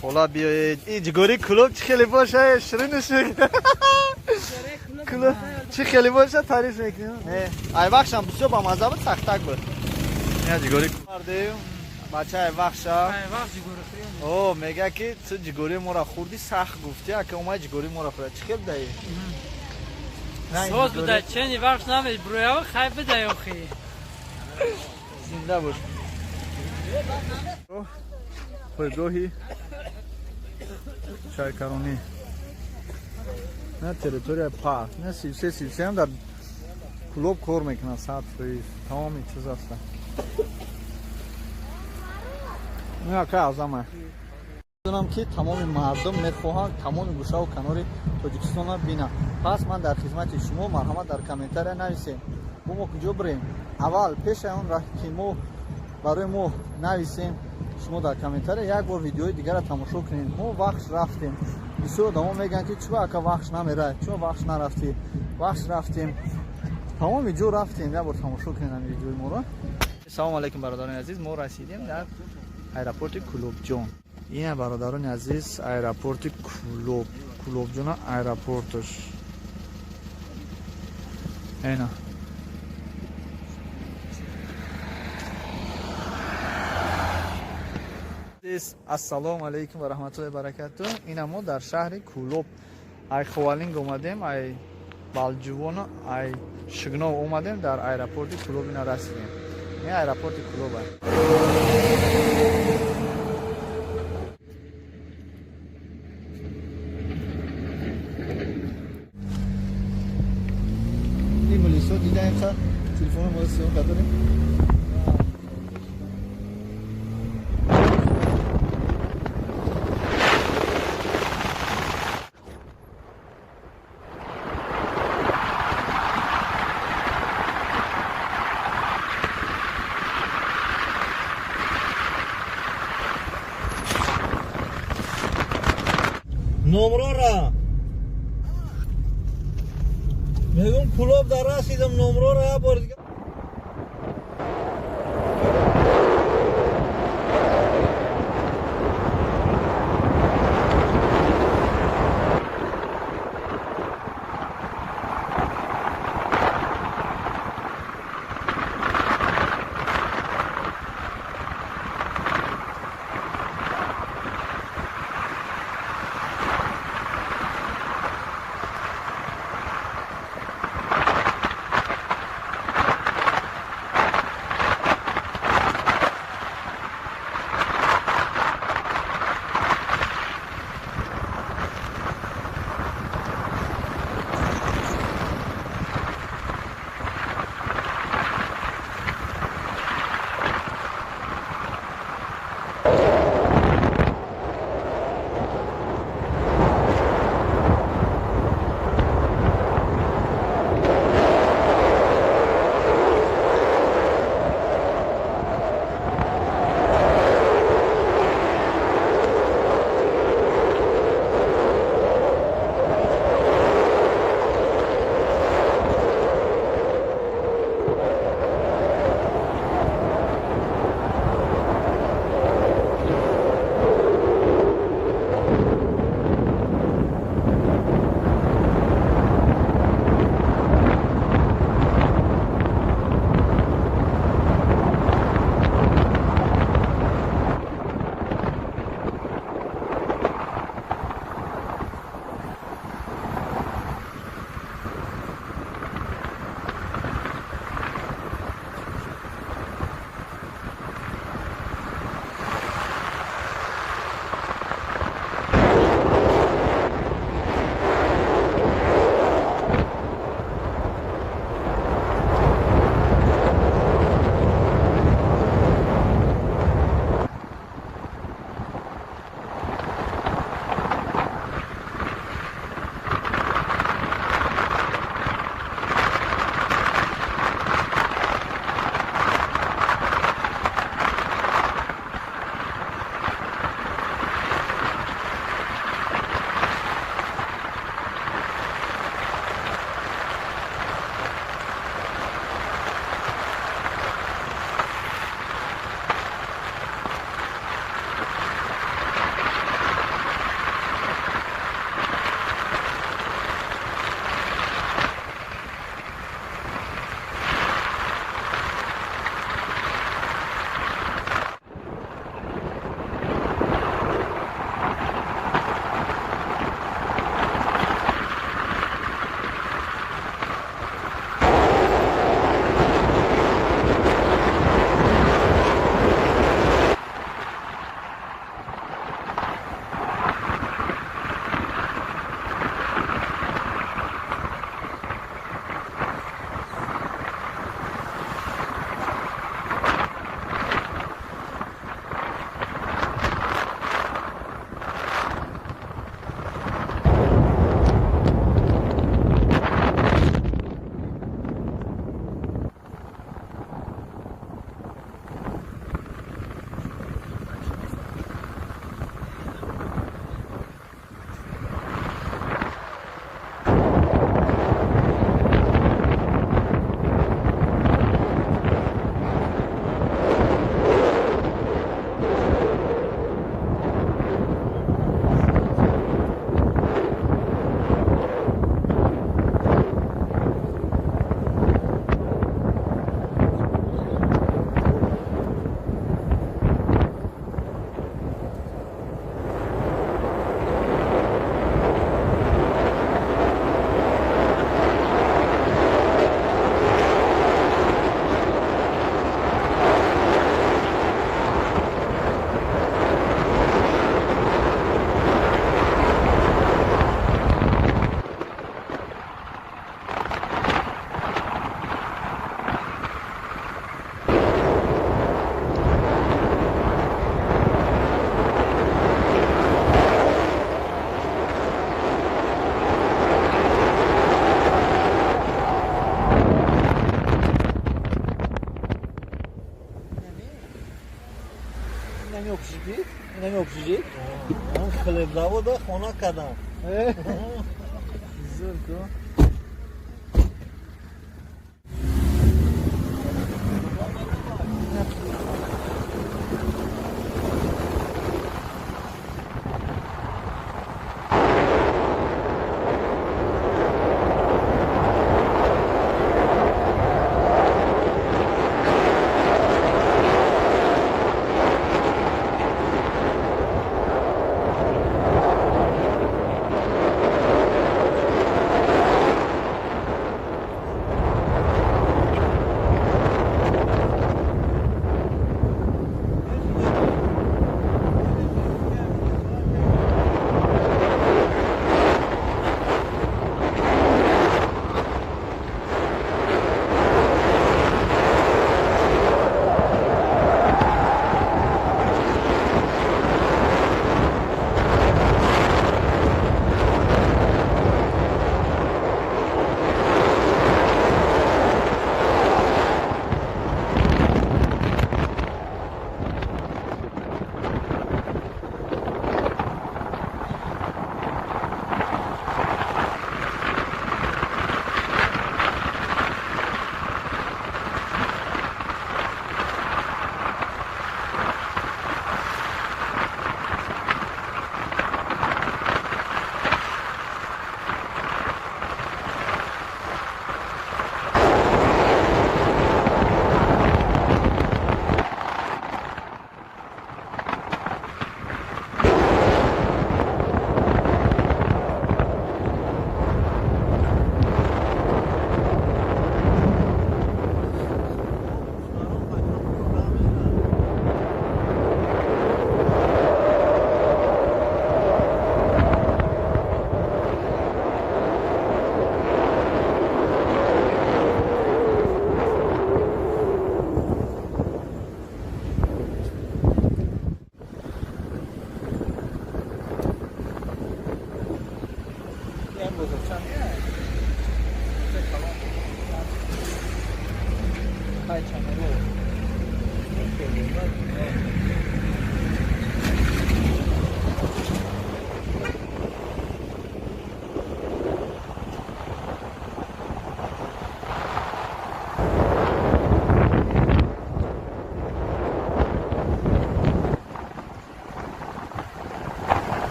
خولا بیایید این جگوری کلوب چی خیلی باشه شرینش میکنه کلوب چی خیلی باشه تعریف میکنه نه ای وقت هم بسیار با مزه بود سخت تک بود نه جگوری کردیم بچه ای وقت جگوری اوه میگه که تو جگوری ما را خوردی سخت گفتی اگه اومد جگوری ما را خورد چی خیلی دایی سوز بوده چنی وقت نمید بروی ها خیلی بده اخی زنده باش پایگاهی چایکارونی نه تریتوری پارک نه سیلسه هم در کلوب کار میکنن ساعت فریز تمامی چیز هستن نه که از همه دونم که تمام مردم میخواهند تمام گوشه و کنار تاجیکستان را بینن پس من در خدمت شما مرحمت در کامنتر نویسیم ما کجا بریم اول پیش اون را که ما برای ما نویسیم شما در کامنتر یک بار ویدیوی دیگر را تماشا کنید ما وقت رفتیم بسیار دوام میگن که چرا که وقت نمیره چرا وقت نرفتی وقت رفتیم تمام جو رفتیم یک بار تماشا کنید این ویدیوی ما را سلام علیکم برادران عزیز ما رسیدیم در ایرپورت کلوب جون این برادران عزیز ایرپورت کلوب جون ایرپورتش اینا السلام علیکم و رحمت الله و برکاته این ما در شهر کلوب ای خوالینگ اومدیم ای بالجوان ای شگنو اومدیم در ایرپورت کلوب اینا رسیدیم این ایرپورت کلوب این ملیسا دیده اینقدر تلفون ما سیون داریم نمره را میگم کلوب در رسیدم نمره را بار دیگه نمی‌پوشی؟ اون خلب زود خونه کردم. زور کو.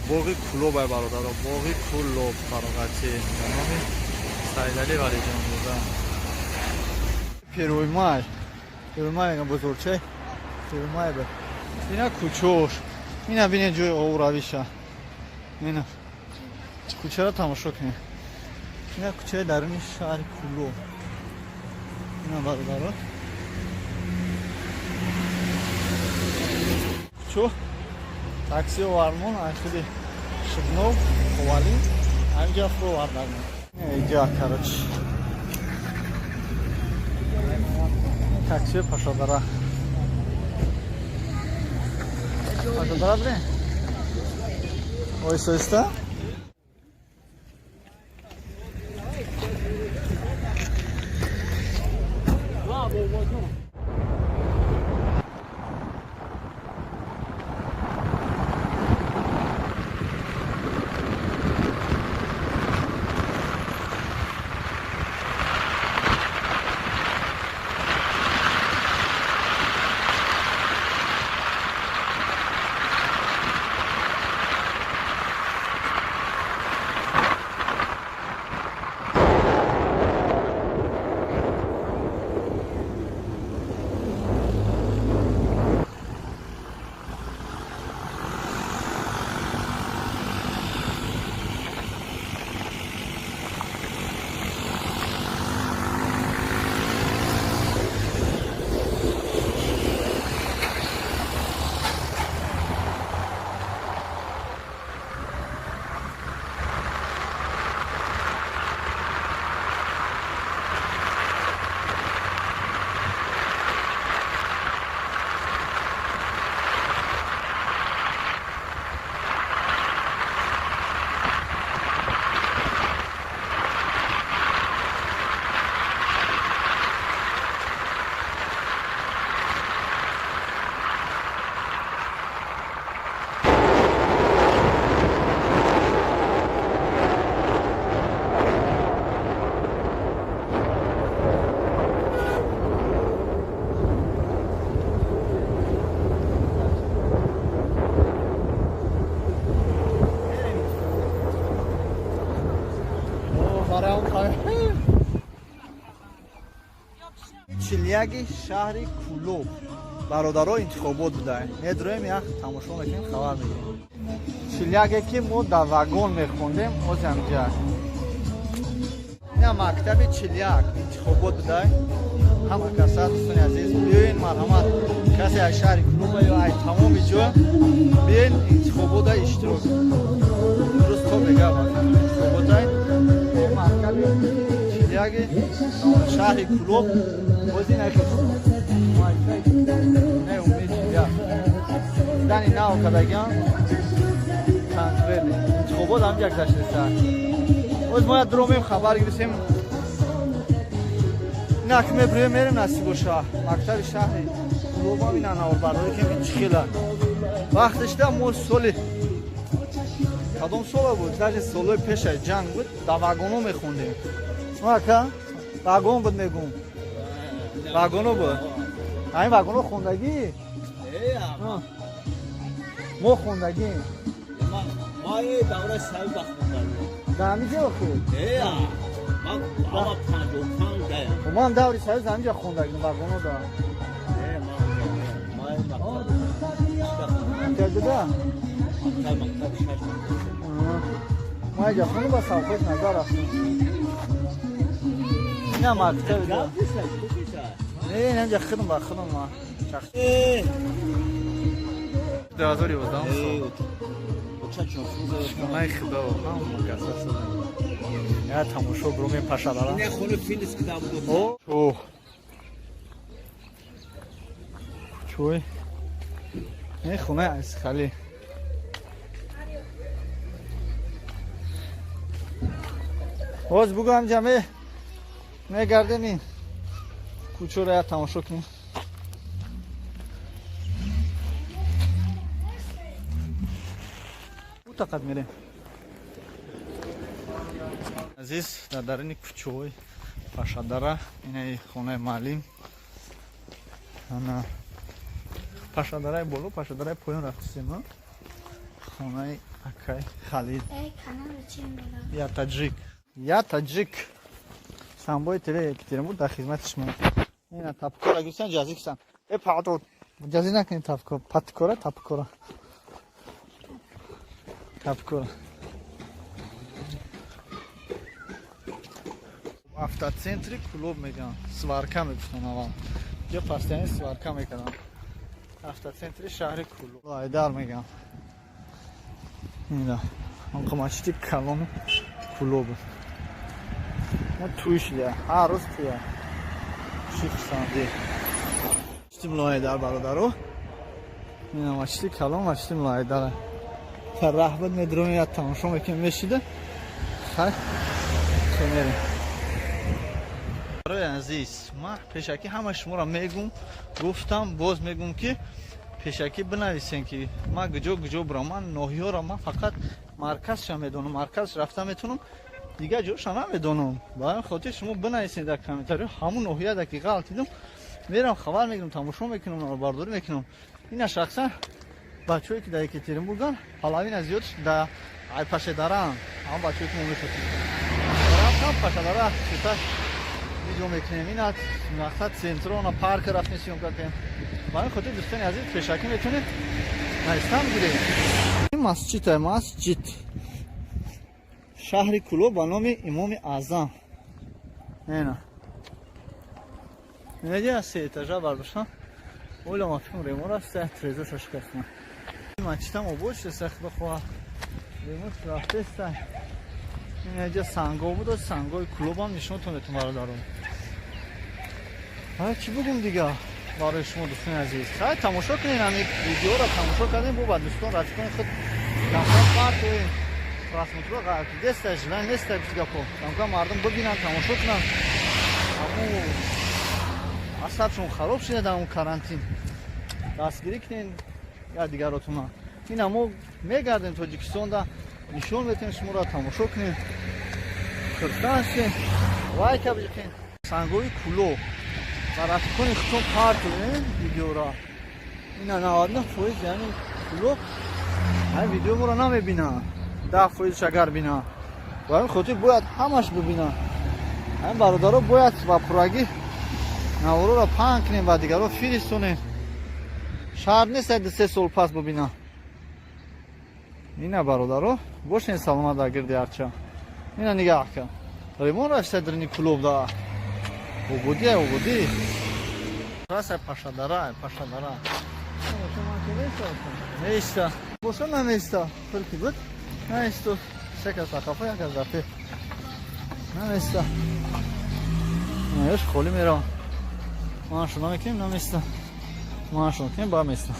باغی کلوب ای برادر، باغی کلوب فراغتی نامی سایدالی ولی جان بودم پیروی مای میگم بزرگچه پیروی مای به اینا کوچور اینا بینه جای او رویشه اینا کوچه را تماشا کنید اینا کوچه درونی شهر کلوب اینا برادر کوچو تاکسی وارمون اخیری شبنو خوالی اینجا فرو واردن اینجا کارچ تاکسی پاشادارا بره وایسا استا чиляги шаҳри Кулоб бародаро интихобот будаем. Медроем як тамошо мекунем, хабар мегирем. Чиляге ки мо дар вагон мехондем озамҷа. Ина мактаби чиляг интихобот будаем. Ҳама каса дӯстони азиз биёин марҳамат. Касе аз шаҳри Кулоб ё аз тамоми ҷо биёин интихобота иштирок. Дурус то мегавад. Интихоботай мактаби чиляги шаҳри Кулоб бози накунем. Не умед чиляг. Дани нав кадаган конкретно интихобот ҳамҷа гузаштаста. Оз мо як дуромем хабар гирисем. Инак мебурем мерем Насибоша. Мактаби шаҳри Кулоб ҳам ина навбардорӣ кем чӣ хела. Вақташда мо соли кадом сола буд? Даже солои пеша ҷанг буд. Дар вагоно мехондем. Ака вагон буд мегум. Вагоно буд. Ҳамин вагоно хондагӣ? Мо хондагӣ. ما یه دوره سال بخوندم. زمینجا خود. من آقا 55 دایم. من دوره سال زمینجا خوندم وگونو دا. ما چه بوده؟ ما اینجا خونو با سوخت نظر رفتم. نه مکتب دا. نه اینجا خودم با خودم ما. دوازاری بودم. شمای خدا هم مقصد یا تماشا بروم پاشا دارم نه خونه فیلم کتاب بود اوه چوی نه خونه از خالی باز بگم جمعه نگردیم کوچه را تماشا کنیم تقد میریم عزیز در درون کوچه‌های پاشاداره این خونه معلم انا پاشاداره بالا پاشاداره پایین رفتیم خونه اکای خالد یا تاجیک سامبای تله اکترمو در خدمت شما این تپکور اگرسن جازیکسن ای پاتو جازی نکنید تپکور پاتکوره تپکوره تپکور автоцентри Кулоб меган сварка мегуфтан аввал ҷо пастани сварка мекардам автоцентри шаҳри Кулоб айдар меган ина онқамачити калони Кулоб мо туи шуда ҳар рӯз туя шифсанди мачити мулоайдар бародаро ина мачити калон мачити мулоайдара раҳбат медром як тамошо мекунем мешида хай мерем барои азиз ман пешакӣ ҳама шуморо мегум гуфтам боз мегум ки пешакӣ бинависем ки ман куҷо бурам ман ноҳиёро ман фақат марказша медонам марказ рафта метунам дигар ҷоша намедонам ба ҳамин хотир шумо бинависед дар комментариё ҳамун ноҳия ки ғалат дидам мерам хабар мегирам тамошо мекунам навбардорӣ мекунам ина шахсан бачҳое ки дар екатеринбурган половина зиёдаш дар пашадаран ҳам бачҳое ки мо мешиносем рафтам пашадара чита видео мекунем ина мақсад центрона парк рафтем сёмка кунем ба ҳамин хотир дӯстони азиз пешакӣ метавонед найстам гирем ин масҷида масҷид шаҳри Кулоб ба номи имоми аъзам ина инаҷа се этажа бардоштам оля мафҳум ремор аст трезаша шикастам мачитам обод шудаста худо хоҳад ремор рафтеста инаҷа санго буд сангои Кулобам нишонтон метавонам бародарон чӣ бугум дига барои шумо дӯстони азиз хай тамошо кунед ҳамин видеоро тамошо кардем бо ба дӯстон рафиқони худ гапҳо партоем просмотро деста жилан неста гапҳо камкам мардум бибинанд тамошо кунанд аммо асабшон хароб шуда дар он карантин дастгирӣ кунед як дигаротуна ина мо мегардем тоҷикистонда нишон метавем шуморо тамошо кунем хурсанд шудем лайка биҷақем сангои Кулоб ва рафиқони худтон партоем видеоро ина 99% яъни Кулоб ҳамин видео моро намебинанд 10% агар бинанд ба ҳамин хотир бояд ҳамаш бибинанд ҳамин бародаро бояд ба пуррагӣ наворора паҳн кунем ва дигарро фиристонем. Шаҳр нест 3 сол пас бубинам. Ина бародаро бошен саломат дар гирди арча. Ина нигаҳ кан. Ремон рафта дрини клуб да. Обуди. Раса пашадара. Неста. Боша на неста. Фирки буд. Несто. Шека сахафа як азарте. Неста. Наеш холи мерам. Ман шуна мекунем на места. Ман шуна кунем ба места.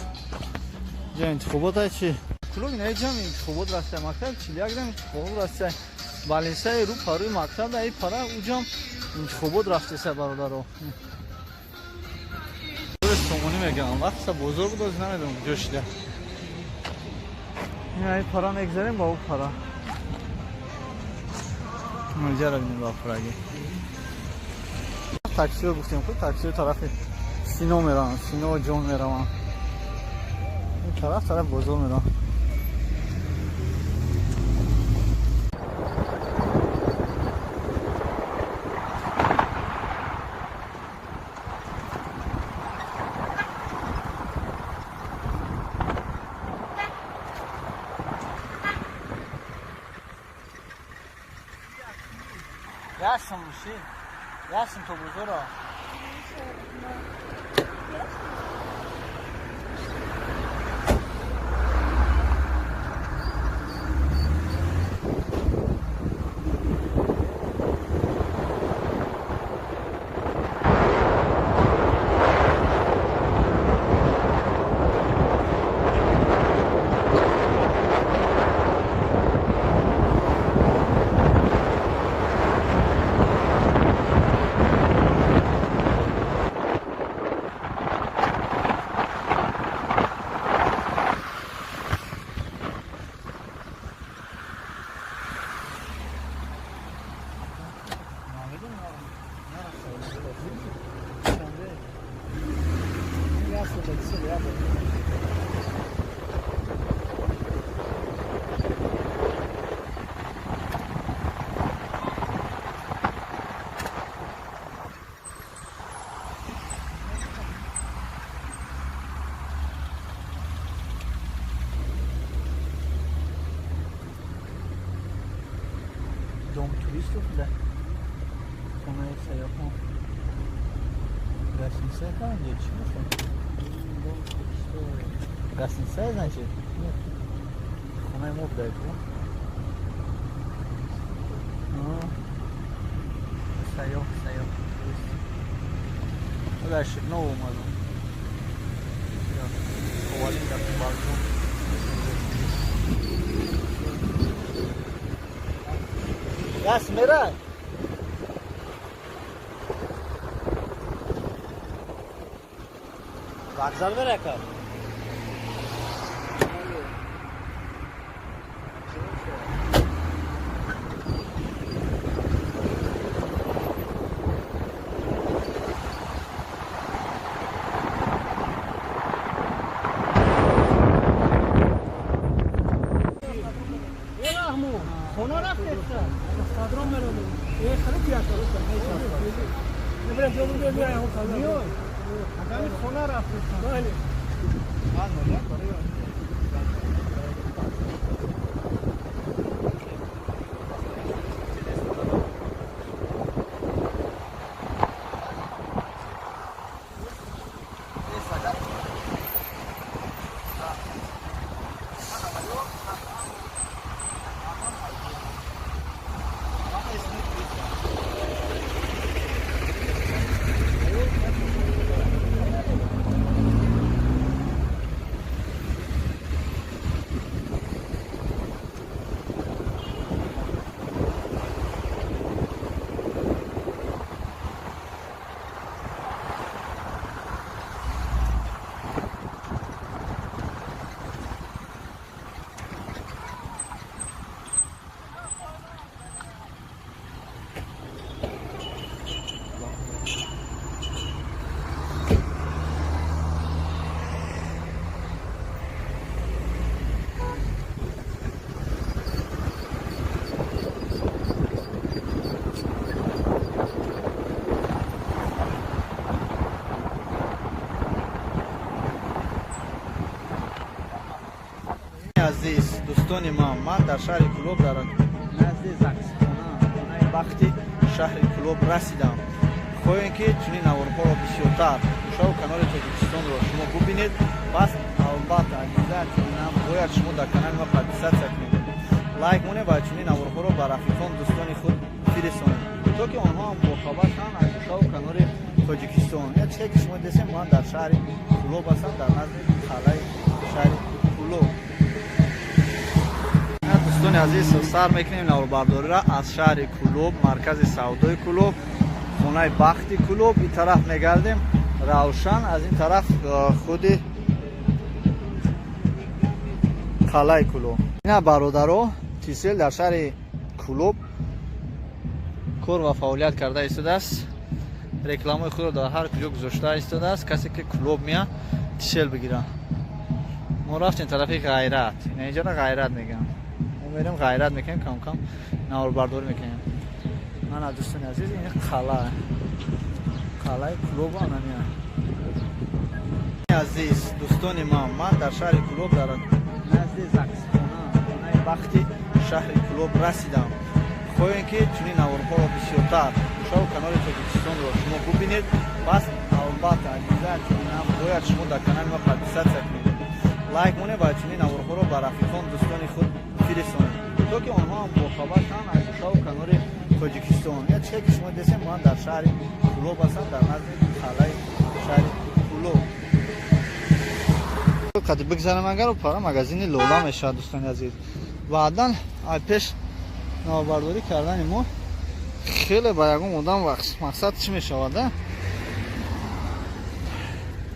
Ҷа интихобот ай чи? Клуб неҷам интихобот растай мактаб чилиягдам интихобот растай. Балинсаи рӯ парӯи мактаб да и пара уҷам интихобот рафтеса бародаро. Сомонӣ мегӯям вақтса бозор буд оз намедонам куҷо шида. Ай пара мегзарем ба ӯ пара. Ҷаро бинем ба параги. Таксиро гуфтем ку таксиро тарафи Сино меравам, Сино ҷон меравам. Ин тараф бозор меравам. Яшам муши. Яшам то бузора. Dom turistów dla samej sejoką. Gasinseca, dzieci muszą. Dom turistów. Gasinseca znaczy? Nie. Ona jest mów daleko. No. Sejok. To jest nową mazą. Powoli tak bardzo. Gaz mera. Vokzal mera ka. دوستان من در شهر کلوب در نزد زاکسخانه خانه بختی شهر کلوب رسیدم. خواهیم که چنین نوارها را بسیارتر گوشه و کنار تاجیکستان را شما ببینید. پس البته عزیزان باید شما در کانال ما پادیسات کنید، لایک مونه و چنین نوارها را بر رفیقان دوستان خود فرستانید تا که آنها هم باخبر شوند از گوشه و کنار تاجیکستان. یا چیزی که شما دیدید من در شهر کلوب هستم، در نزد قلعه شهر کلوب. دوستان عزیز سر میکنیم نواربرداری را از شهر کلوب، مرکز سودای کلوب، خانه بختی کلوب. این طرف میگردیم روشن، از این طرف خود قلعه کلوب. اینا برادرها تیسل در شهر کلوب کار و فعالیت کرده ایستاده است. رکلام خود در هر کجا گذاشته ایستاده است. کسی که کلوب میاد تیسل بگیره. ما رفتیم طرف غیرت، اینجا را غیرت میگن. ما میریم غیرت میکنیم، کم کم نواربرداری میکنیم. من از دوستان عزیز این قلعه کلوب آنانیه. عزیز دوستان من در شهر کلوب در نزد زاکسخانه خانه بختی شهر کلوب رسیدم. خواهیم که چنین نوارها را بسیارتر گوشه و کنار تاجیکستان را شما ببینید. پس البته عزیزان باید شما در کانال ما پادیسات کنید، لایک مونه و چنین نوارها را بر رفیقان دوستان خود فرستانید تا که آنها هم باخبر شوند از گوشه و کنار تاجیکستان. یا چیزی که شما دیدید من در شهر کلوب هستم، در نزد قلعه شهر کلوب. قد بگذارم اگر پارا مگزین لولا میشه دوستان عزیز. بعداً پیش نواربرداری کردن ما خیلی با یگم آدم وقت مقصد چی میشود؟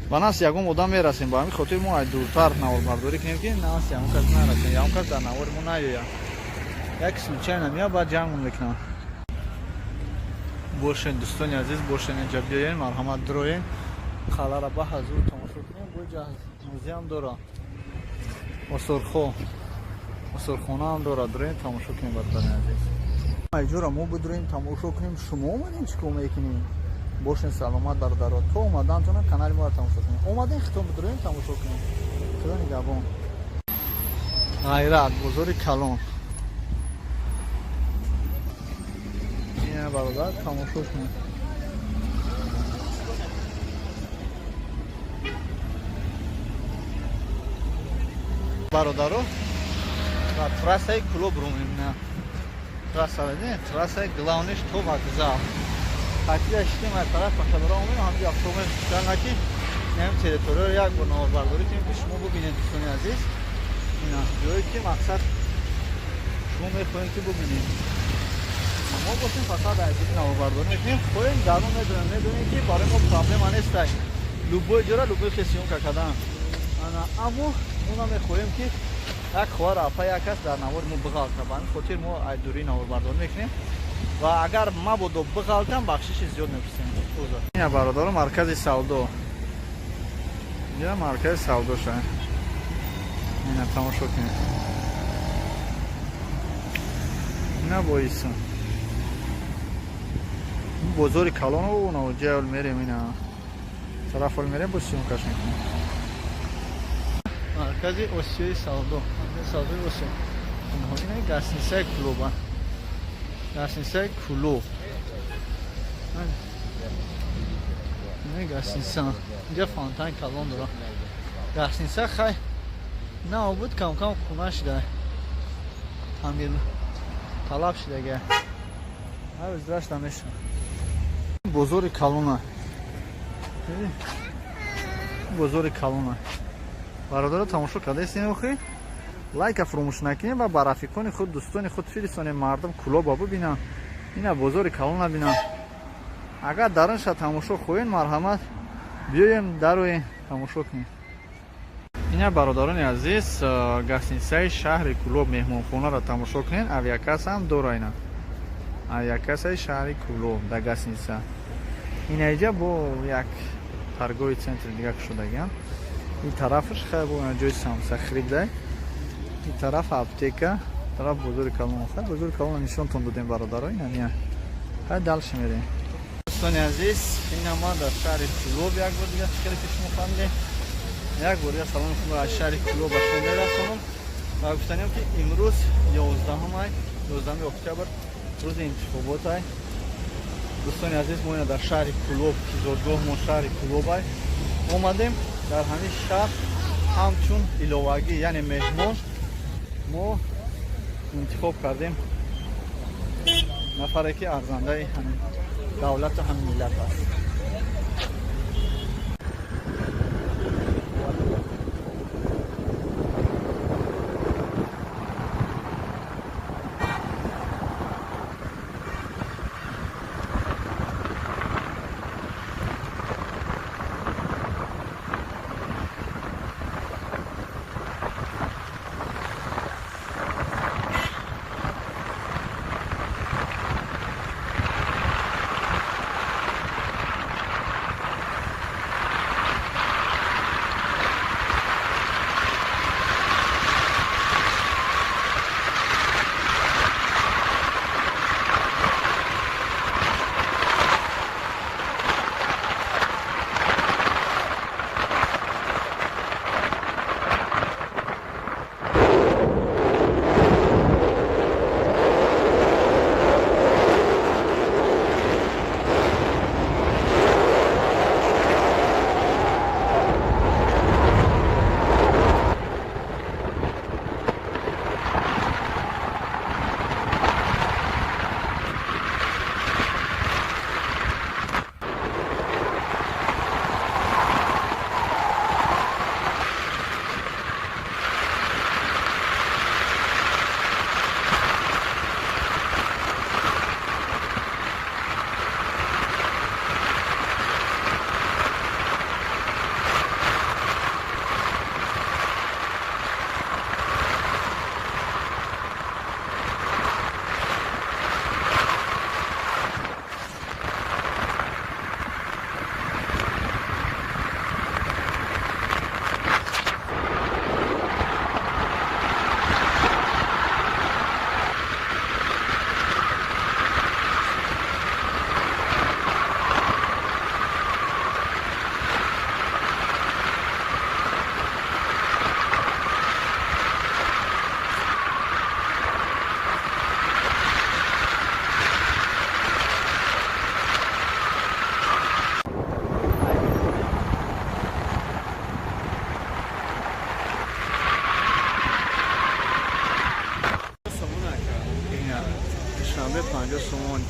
بناس یگم آدم میرسیم با همین خاطر ما دورتر نواربرداری کنیم که ناس یگم کس نرسیم، یگم کس در نوار ما نیاید. یک سوچه نمیاد بعد جنگ میکنم. باشین دوستان عزیز، باشین اینجا بیاین، مرحمت دروین قلعه را به حضور تماشا کنیم. بوجه موزیم داره، آثارخانه هم داره، دروین تماشا کنیم برادران عزیز. اینجا را ما بدرویم تماشا کنیم. شما اومدین چیکار میکنین؟ باشین سلامت برادران. تو اومدن تو کانال ما را تماشا کنیم. اومدین خودتون بدرویم تماشا کنیم. خدا نگهبان. غیرت بزرگ کلان. این برادر تماشا کنیم. برادرو و تراسای کلوب رو میبینم. تراسای گلاونش تو وقتزا حتی اشتیم از طرف پشتبرا اومیم همدی افتومه شدن نکی نیم تریتوری رو یک بار نواربرداری کنیم که شما ببینید دوستان عزیز. اینا جایی که مقصد شما میخواهید که ببینید. ما باشیم فقط عزیز نواربرداری میکنیم. خواهیم درون میدونیم که برای ما پرابلم نیست. لوبوی جورا لوبوی کسیون که کدن اما اونا میخواهیم که یک خواه رفته یک کس در نوار ما بغلطه. بند خاطر ما دوری نواربرداری میکنیم و اگر ما بودو بغلطم بخشش زیاد نفسیم. این برادر مرکز سودا، اینجا مرکز سودا شد. این تماشا کنیم. اینا بایستم بزرگ کلان و اونا جایل میریم. اینا طرف میریم بسیم کش میکنیم. مرکز آسیای سودا، سودای آسیا. این گاسنیسای کلوب، گاسنیسای کلوب. این گاسنیسا اینجا فانتان کلان داره. گاسنیسا خیلی نه بود کم کم خونه شده. همین طلب شده گه. هر ازدراش نمیشه. بزرگ کلونه. بزرگ کلونه. برادر تماشا کرده استین بخیر. لایک فراموش نکنید و با رفیقان خود دوستان خود فرستانید مردم کلوب ببینن. اینا بزرگ کلون ببینن. اگر درنش تماشا خوین مرحمت بیایم دروی تماشا کنیم. اینا برادران عزیز گاسنیسای شهر کلوب مهمانخانه را تماشا کنین. اویاکاس هم داره اینا. اویاکاسای شهر کلوب در گاسنیسا. این اینجا با یک ترگوی سنتر دیگه شدگان. این طرفش خیلی بود جای سامسا خریده. این طرف اپتیکا، طرف بزرگ کلون خیلی بزرگ کلون نشون تون دادیم برادرای اینا نیا. خیلی دلش میریم. دوستان عزیز این ما در شهر کلوب یک بار دیگه خیلی پیش مخنده. یک بار دیگه سلام شما از شهر کلوب به شما میرسونم. و گفتنیم که امروز 11 اکتبر روز انتخابات است. دوستان عزیز ما در شهر کلوب زادگاه ما شهر کلوب است اومدیم. در همین شهر همچون ایلوواگی یعنی مهمان ما انتخاب کردیم نفره که ارزنده همین دولت و همین ملت است.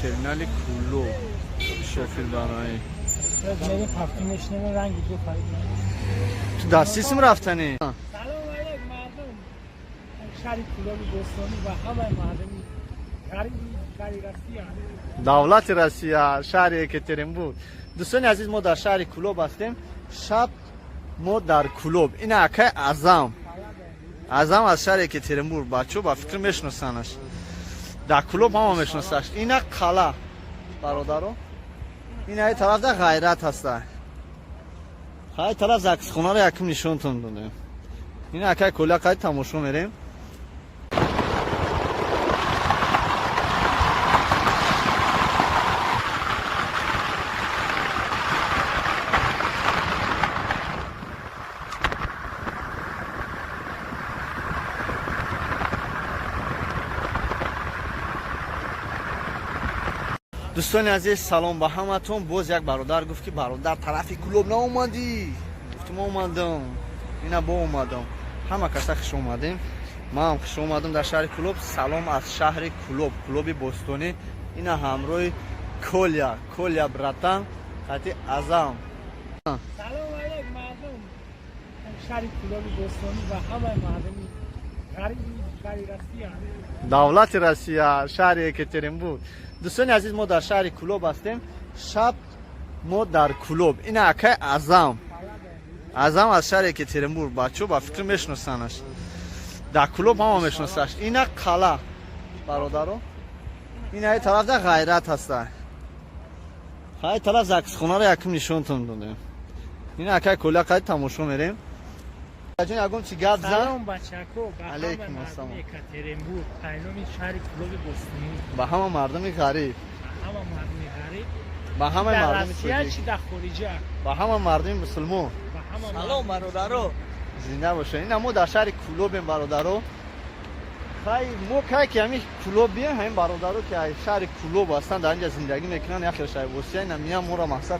ترمینال کلو شوفیل دارایی میریم هفته میشنیم رنگی دو خرید تو دستیسم رفتنی سلام علیک مردم شهری کلوبی دوستانی و همه مردمی غریبی رسیه دولت رسیه شهر یکترینبورگ. دوستان عزیز ما در شهر کلوب هستیم. شب ما در کلوب این اکه اعظم از شهر یکترینبورگ بچه با فکر میشناسنش در کلوب هم میشناسش. این قلعه برادرو این ای طرف در غیرت هسته خیلی طرف زکس خونه رو یکم نشونتون دادیم. این اکه کلا قید تماشا میریم. دوستان عزیز سلام به همتون. باز یک برادر گفت که برادر طرف کلوب نه اومدی. گفتم اومدم. اینا با اومدم. همه کسا خوش اومدیم. ما هم خوش اومدم در شهر کلوب. سلام از شهر کلوب، کلوب بوستونی. اینا همراه کولیا براتان خاطی اعظم. سلام علیک مردم شهر کلوب بوستونی و همه مردمی غریبی رسیه دولت رسیه شهر یکترینبورگ. دوستان عزیز ما در شهر کلوب هستیم. شب ما در کلوب این اکه اعظم از شهر یکترینبورگ بچه با فکر میشناسنش در کلوب هم میشناسش. این قلعه برادرو این ای طرف در غیرت هسته خیلی طرف زکس خونه رو یکم نشونتون دادیم. این اکه کلا قید تماشا میریم. اگم چی گفت سلام بچه‌کو به علیکم همه السلام. مردم یکترینبورگ پیام شهر کلوب بوستونی به همه مردم غریب به همه به همه در مردم روسیه چی در خارجه به همه مردم مسلمان. به همه سلام برادرو زنده باشه. این ما در شهر کلوب برادرو. خای مو کای که همین کلوب بیان همین برادرو که شهر کلوب هستن در اینجا زندگی میکنن یا خیلی شهر وسیع اینا میان مورا مقصد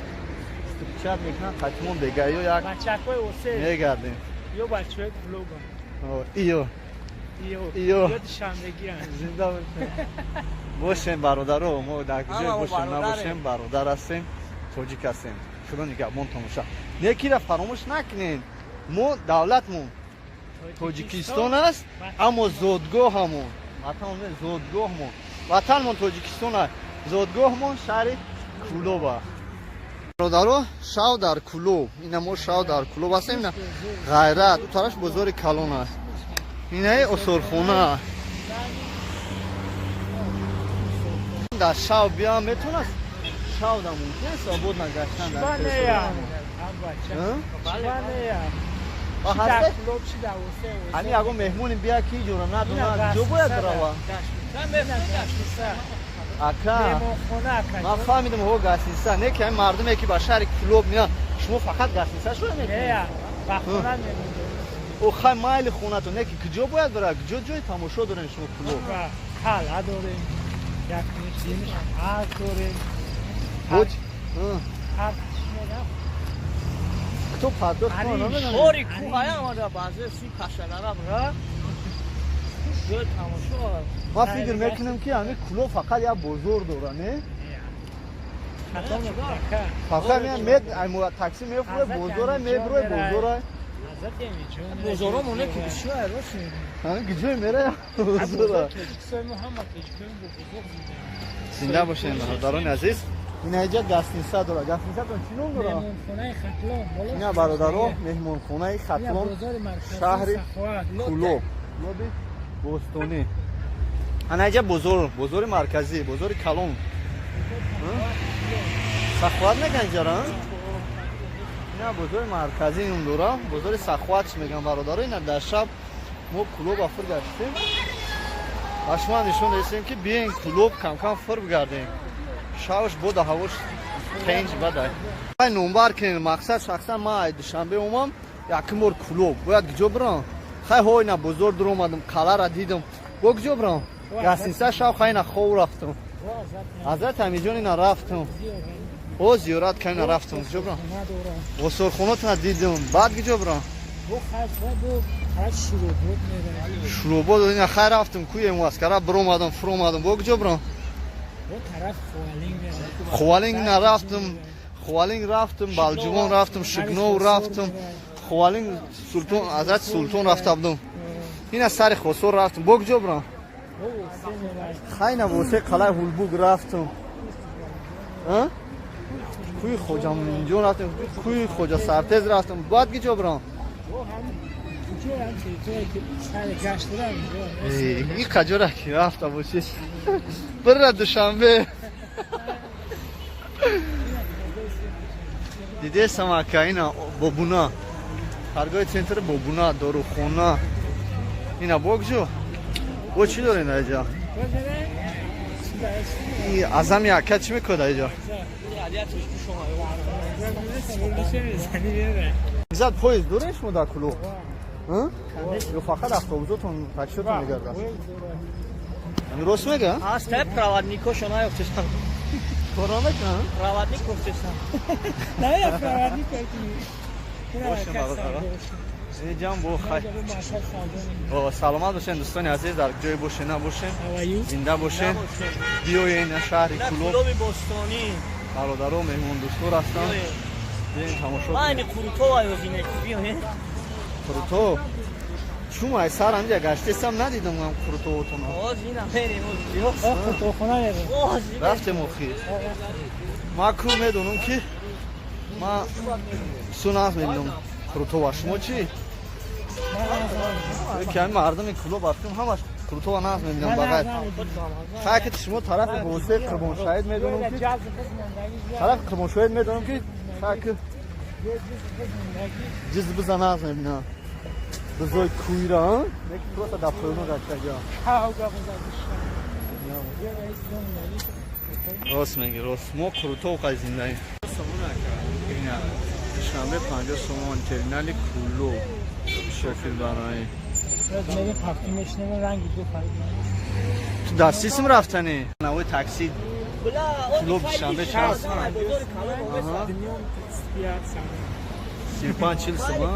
چت میکنن خاتمون دیگه یا یک بچه‌های وسیع میگردیم یا بچه‌های کلوب ایو یاد شنبگی هست زنده باشیم برادرو ما در کجای باشیم نباشیم برادر هستیم توجیک هستیم شروع نگهبان تماشا نیکی را فراموش نکنین ما دولتمون توجیکستان است اما زادگاه همون زادگاهمون وطنمون توجیکستان است زادگاهمون شهر کلوب است برادرو شاو در کلوب اینا ما شاو در کلوب هستیم نه غیرت اون طرف بازار کلان است اینا اصولخونه در شاو بیا میتونه شاو در ممکن است آبود نگشتن در همین اگه مهمونی بیا کی جورا ندونه جو باید بروا اکا ما فهمیدم هو گاسیسا نه که مردمی که با شهر کلوب میان شما فقط گاسیسا شو میکنید او خای مایل خونه تو نه که کجا باید بره کجا جای تماشا دارین شما کلوب حالا داریم یک نیمش هر داریم بود هر تو پادوخ کنه نمیدونم خوری کوهای آمده بعضی سی کشلرم را جای تماشا ما فکر میکنم که همین کلوب فقط یک بزرگ داره نه فقط میاد تاکسی میفروه بزرگ میبروه بزرگ بزرگ مونه که بسیار باشه همین گجوی میره بزرگ زنده باشین برادران عزیز این اینجا گاستینسا داره گاستینسا تو چی نام داره مهمونخانه ختلان اینا برادران مهمونخانه ختلان شهر کلوب بوستونی انا اینجا بزرگ مرکزی بزرگ کلان سخوات میگن اینجا را اینا بزرگ مرکزی اون داره بزرگ سخوات میگن برادران اینا در شب ما کلوب افر گشتیم شما نشون رسیم که بیاین کلوب کم کم فر بگردیم شاوش بود هواش پنج بده این نمبر کنین مقصد شخصا ما دوشنبه اومم یکم بار کلوب باید کجا برم خیلی های نه بزرگ در اومدم کلا را دیدم با کجا برم گاستینسا شاو خیلی نه خوب رفتم حضرت امیجان اینا رفتم او زیارت کنین رفتم کجا برم غسل خونتون دیدم بعد کجا برم شروع بود اینا خیلی رفتم کوی موسکره برو اومدم فرو اومدم با کجا برم خوالینگ نرفتم خوالینگ رفتم بالجوان رفتم شگنو رفتم خوالینگ سلطان حضرت سلطان رفتم اینا سر خسرو رفتم با کجا برم خیلی نبوسه قلعه هولبوگ رفتم کوی خوجا منجون رفتم کوی خوجا سرتز رفتم بعد کجا برم این کجا که رفتم باشیش بره دوشنبه دیده سماکه اینا بابونا هرگاه سنتر بابونا داروخونه اینا بگجو با چی داره اینا اینجا ازم یکه چی میکنه اینجا ایزاد پویز دورش مو در کلوب یا فقط اتوبوساتون تاکسیتون میگردن درست میگه استه проводнико شما یفتشن کارا میکنن проводник گفتشن نه یا проводник باشه برادر اینجا بو خیر سلامت باشین دوستان عزیز در جای باشین نباشین زنده باشین بیاین شهر کلوب بوستونی برادران مهمون دوستور هستن بیاین تماشا من کروتو آیوزینه بیاین کروتو شما ای سر همجا گشتستم ندیدم من کروتوتون آز اینا بریم کروتو خونه بریم رفتم اخیر ما کو میدونم که ما سوناز میدونم کروتو شما چی؟ که همین مردم کلوب رفتیم همش کروتو ناز میدونم بغیر خیلی که شما طرف بوسه کربون شاید میدونم که طرف کربون شاید میدونم که خیلی جز بزن ناز میدونم بزرگ کوی را یکی تو تا دفترونو داشته جا راست میگی راست ما کروتو قای زنده ایم شنبه 50 تومان ترمینال کلوب شکل برای میریم هفته میشنیم رنگ دو فرید تو دستیسم رفتنی نوی تاکسی کلوب شنبه چند 35-40 сама.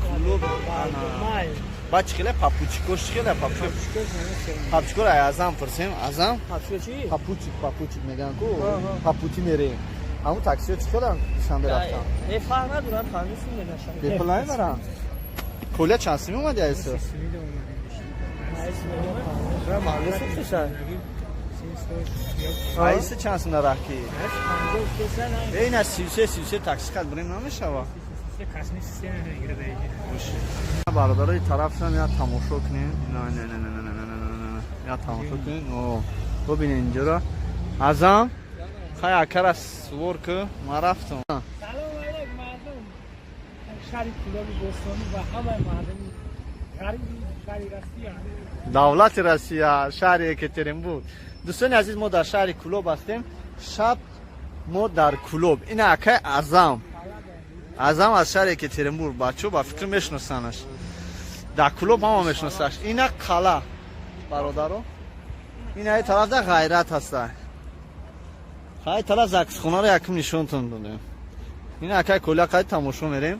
Кулуб ана. Бач хеле папучкош хеле папучкор ай азам пурсем азам. Папучик меган ку. Папучи мере. Аму такси чхела шанбе рафтам. Е фарма дуран фармисин менашам. Беплай марам. Коля чансим омади айсо. Айсо чансим нарахи. Эй на 33 такси кад бурем намешава. бародарои тарафшам я тамошо кунем. Не я тамошо кунем. О бибинед инҷоро азам хай акара сувор ку ма рафтам. Салом алейкум мардум. Шари Кулоби Бостонӣ ва ҳамаи мардуми ғариби шаҳри Россия. давлати Россия шаҳри Екатеринбург. дӯстони азиз мо дар шаҳри Кулоб ҳастем. шаб мо дар Кулоб. ин акай азам аз шаҳри Екатеринбург. бачаҳо ба фикр мешиносанаш. дар Кулоб ҳама мешиносаш. ина қала бародаро. ин ай тарафда ғайрат ҳаста. хай тараф заксхонаро якум нишонтон додем. ин акай кӯлақай тамошо мерем.